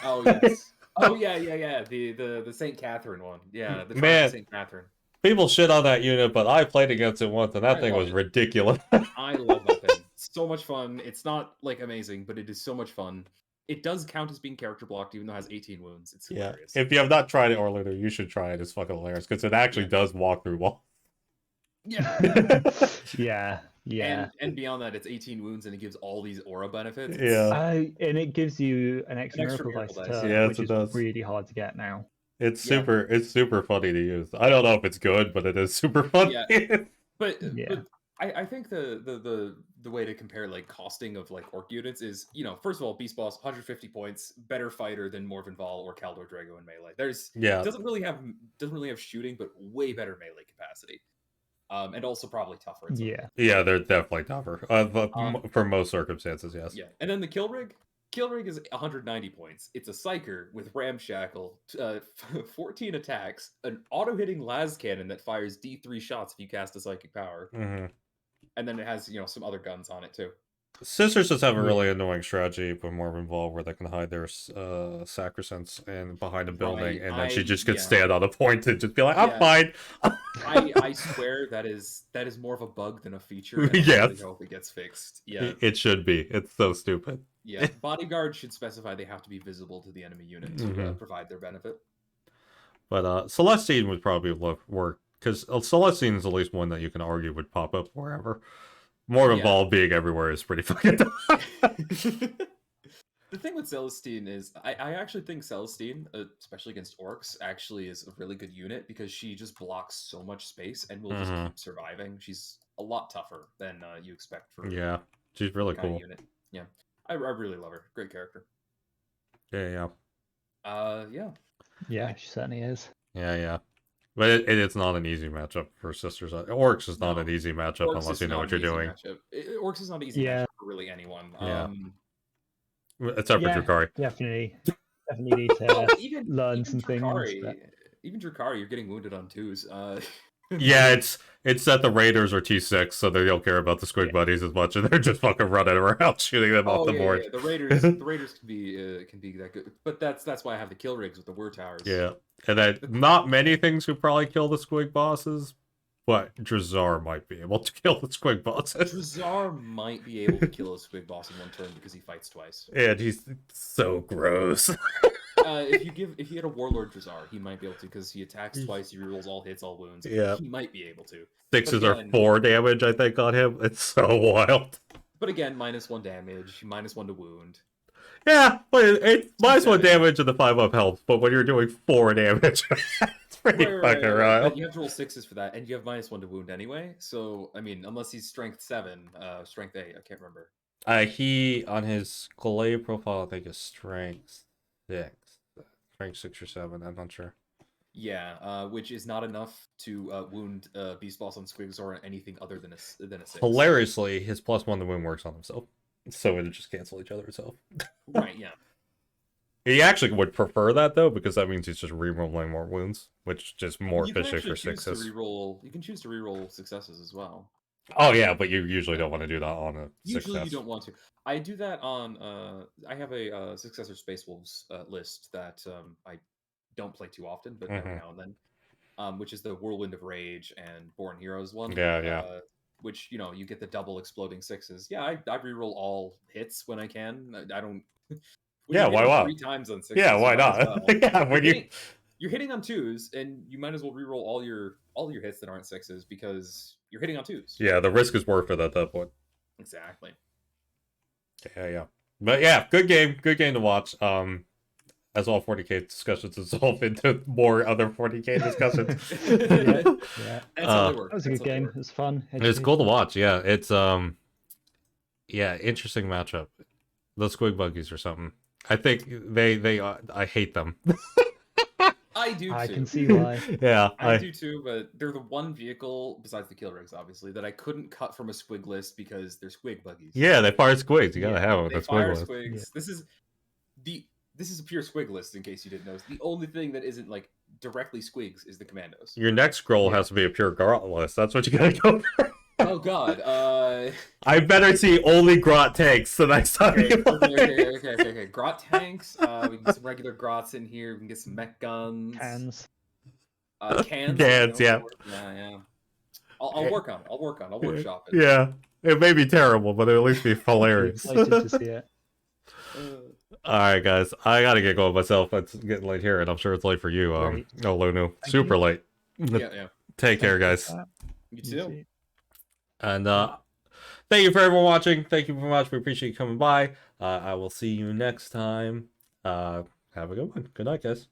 Oh yes. Oh yeah. The Saint Catherine one. Yeah, the Man. Saint Catherine. People shit on that unit, but I played against it once, and that thing was ridiculous. I love that thing. So much fun. It's not like amazing, but it is so much fun. It does count as being character blocked, even though it has 18 wounds. It's hilarious. If you have not tried it, Orlando, you should try it. It's fucking hilarious because it actually does walk through walls. Yeah. Yeah. And beyond that, it's 18 wounds, and it gives all these aura benefits. Yeah. And it gives you an extra miracle dice turn, yes, which is really hard to get now. It's super funny to use. I don't know if it's good, but it is super funny. Yeah. But I think the way to compare like costing of like orc units is, first of all, Beast Boss 150 points, better fighter than Morvenval or Kaldor Drago in melee. Doesn't really have shooting, but way better melee capacity. And also probably tougher. Yeah, they're definitely tougher. For most circumstances, yes. Yeah, and then the kill rig. Kill rig is 190 points. It's a psyker with Ramshackle, 14 attacks, an auto-hitting las cannon that fires D3 shots if you cast a psychic power, and then it has some other guns on it too. Sisters just have a really annoying strategy, but more involved, where they can hide their sacrosanct and behind a building, and then she just could stand on the point and just be like, "I'm fine." I swear that is more of a bug than a feature. And I really hope it gets fixed. Yeah, it should be. It's so stupid. Yeah, bodyguard should specify they have to be visible to the enemy unit to provide their benefit. But Celestine would probably work, because Celestine is at least one that you can argue would pop up wherever. More involved being everywhere is pretty fucking tough. The thing with Celestine is, I actually think Celestine, especially against Orcs, actually is a really good unit because she just blocks so much space and will just keep surviving. She's a lot tougher than you expect for she's really cool. Unit. Yeah, I really love her. Great character. Yeah. Yeah, she certainly is. Yeah. But it's not an easy matchup for Sisters. Orcs is not an easy matchup unless you know what you're doing. Orcs is not an easy matchup for really anyone. Except for Drukhari. Definitely need to learn some things. Even Drukhari, you're getting wounded on 2s. Yeah, it's that the Raiders are T6, so they don't care about the squig buddies as much, and they're just fucking running around shooting them off the board. Yeah. The Raiders can be that good, but that's why I have the kill rigs with the War Towers. Yeah, and then not many things could probably kill the squig bosses, but Drazar might be able to kill the squig bosses. Drazar might be able to kill a squig boss in one turn because he fights twice. And he's so gross. If you had a Warlord Drazar, he might be able to because he attacks twice, he rerolls all hits, all wounds. Yeah, he might be able to. 6s are 4 damage, I think, on him. It's so wild. But again, -1 damage, -1 to wound. Yeah, but it's -1 damage and the 5-up helps. But when you're doing 4 damage, it's pretty fucking wild. You have to roll 6s for that, and you have -1 to wound anyway. So I mean, unless he's strength 7, strength 8, I can't remember. He on his Glaive profile, I think, is strength 6. Strength 6 or 7, I'm not sure. Yeah, which is not enough to wound Beast Boss on Squigs or anything other than a 6. Hilariously, his +1 to wound works on himself, so it'll just cancel each other itself. Right, yeah. He actually would prefer that, though, because that means he's just re-rolling more wounds, which is just more efficient for 6s. You can choose to re-roll successes as well. Oh yeah, but you usually don't want to do that on a Usually success. you don't want to. I do that on. I have a Successor Space Wolves list that I don't play too often, but every now and then. Which is the Whirlwind of Rage and Born Heroes one. Yeah. Which you get the double exploding sixes. Yeah, I reroll all hits when I can. I don't. When Yeah, you're why hitting not? 3 times on Yeah, sixes, you why might as not? well. Yeah, when You're hitting on twos, and you might as well reroll all your hits that aren't sixes because you're hitting on twos. Yeah, the risk is worth it at that point. Exactly. Yeah. But yeah, good game to watch. As all 40k discussions dissolve into more other 40k discussions. Yeah. That's how they work. That was a That's good how they game. work. It was fun. It's cool to watch. Yeah, it's yeah, interesting matchup. Those squig buggies or something. I think they I hate them. I do too. I can see why. Yeah, I do too, but they're the one vehicle besides the kill rigs, obviously, that I couldn't cut from a squig list because they're squig buggies. Yeah, they fire squigs. You gotta Yeah, have them. They That's fire squig. squigs. Yeah. This is a pure squig list, in case you didn't know. The only thing that isn't like directly squigs is the commandos. Your next scroll Yeah. has to be a pure grot list. That's what you gotta go for. Oh God. I better see only grot tanks the next time Okay, you play. okay. Grot tanks. We can get some regular grots in here. We can get some mech guns. Cans. Cans. Cans, yeah. Yeah. I'll work on it. I'll workshop it. Yeah, it may be terrible, but it'll at least be hilarious. Excited to see it. All right, guys, I gotta get going myself. It's getting late here, and I'm sure it's late for you. Great. Oh, Lunu, Thank super you. late. Yeah. Take care, guys. You too. And thank you for everyone watching. Thank you very much. We appreciate you coming by. I will see you next time. Have a good one. Good night, guys.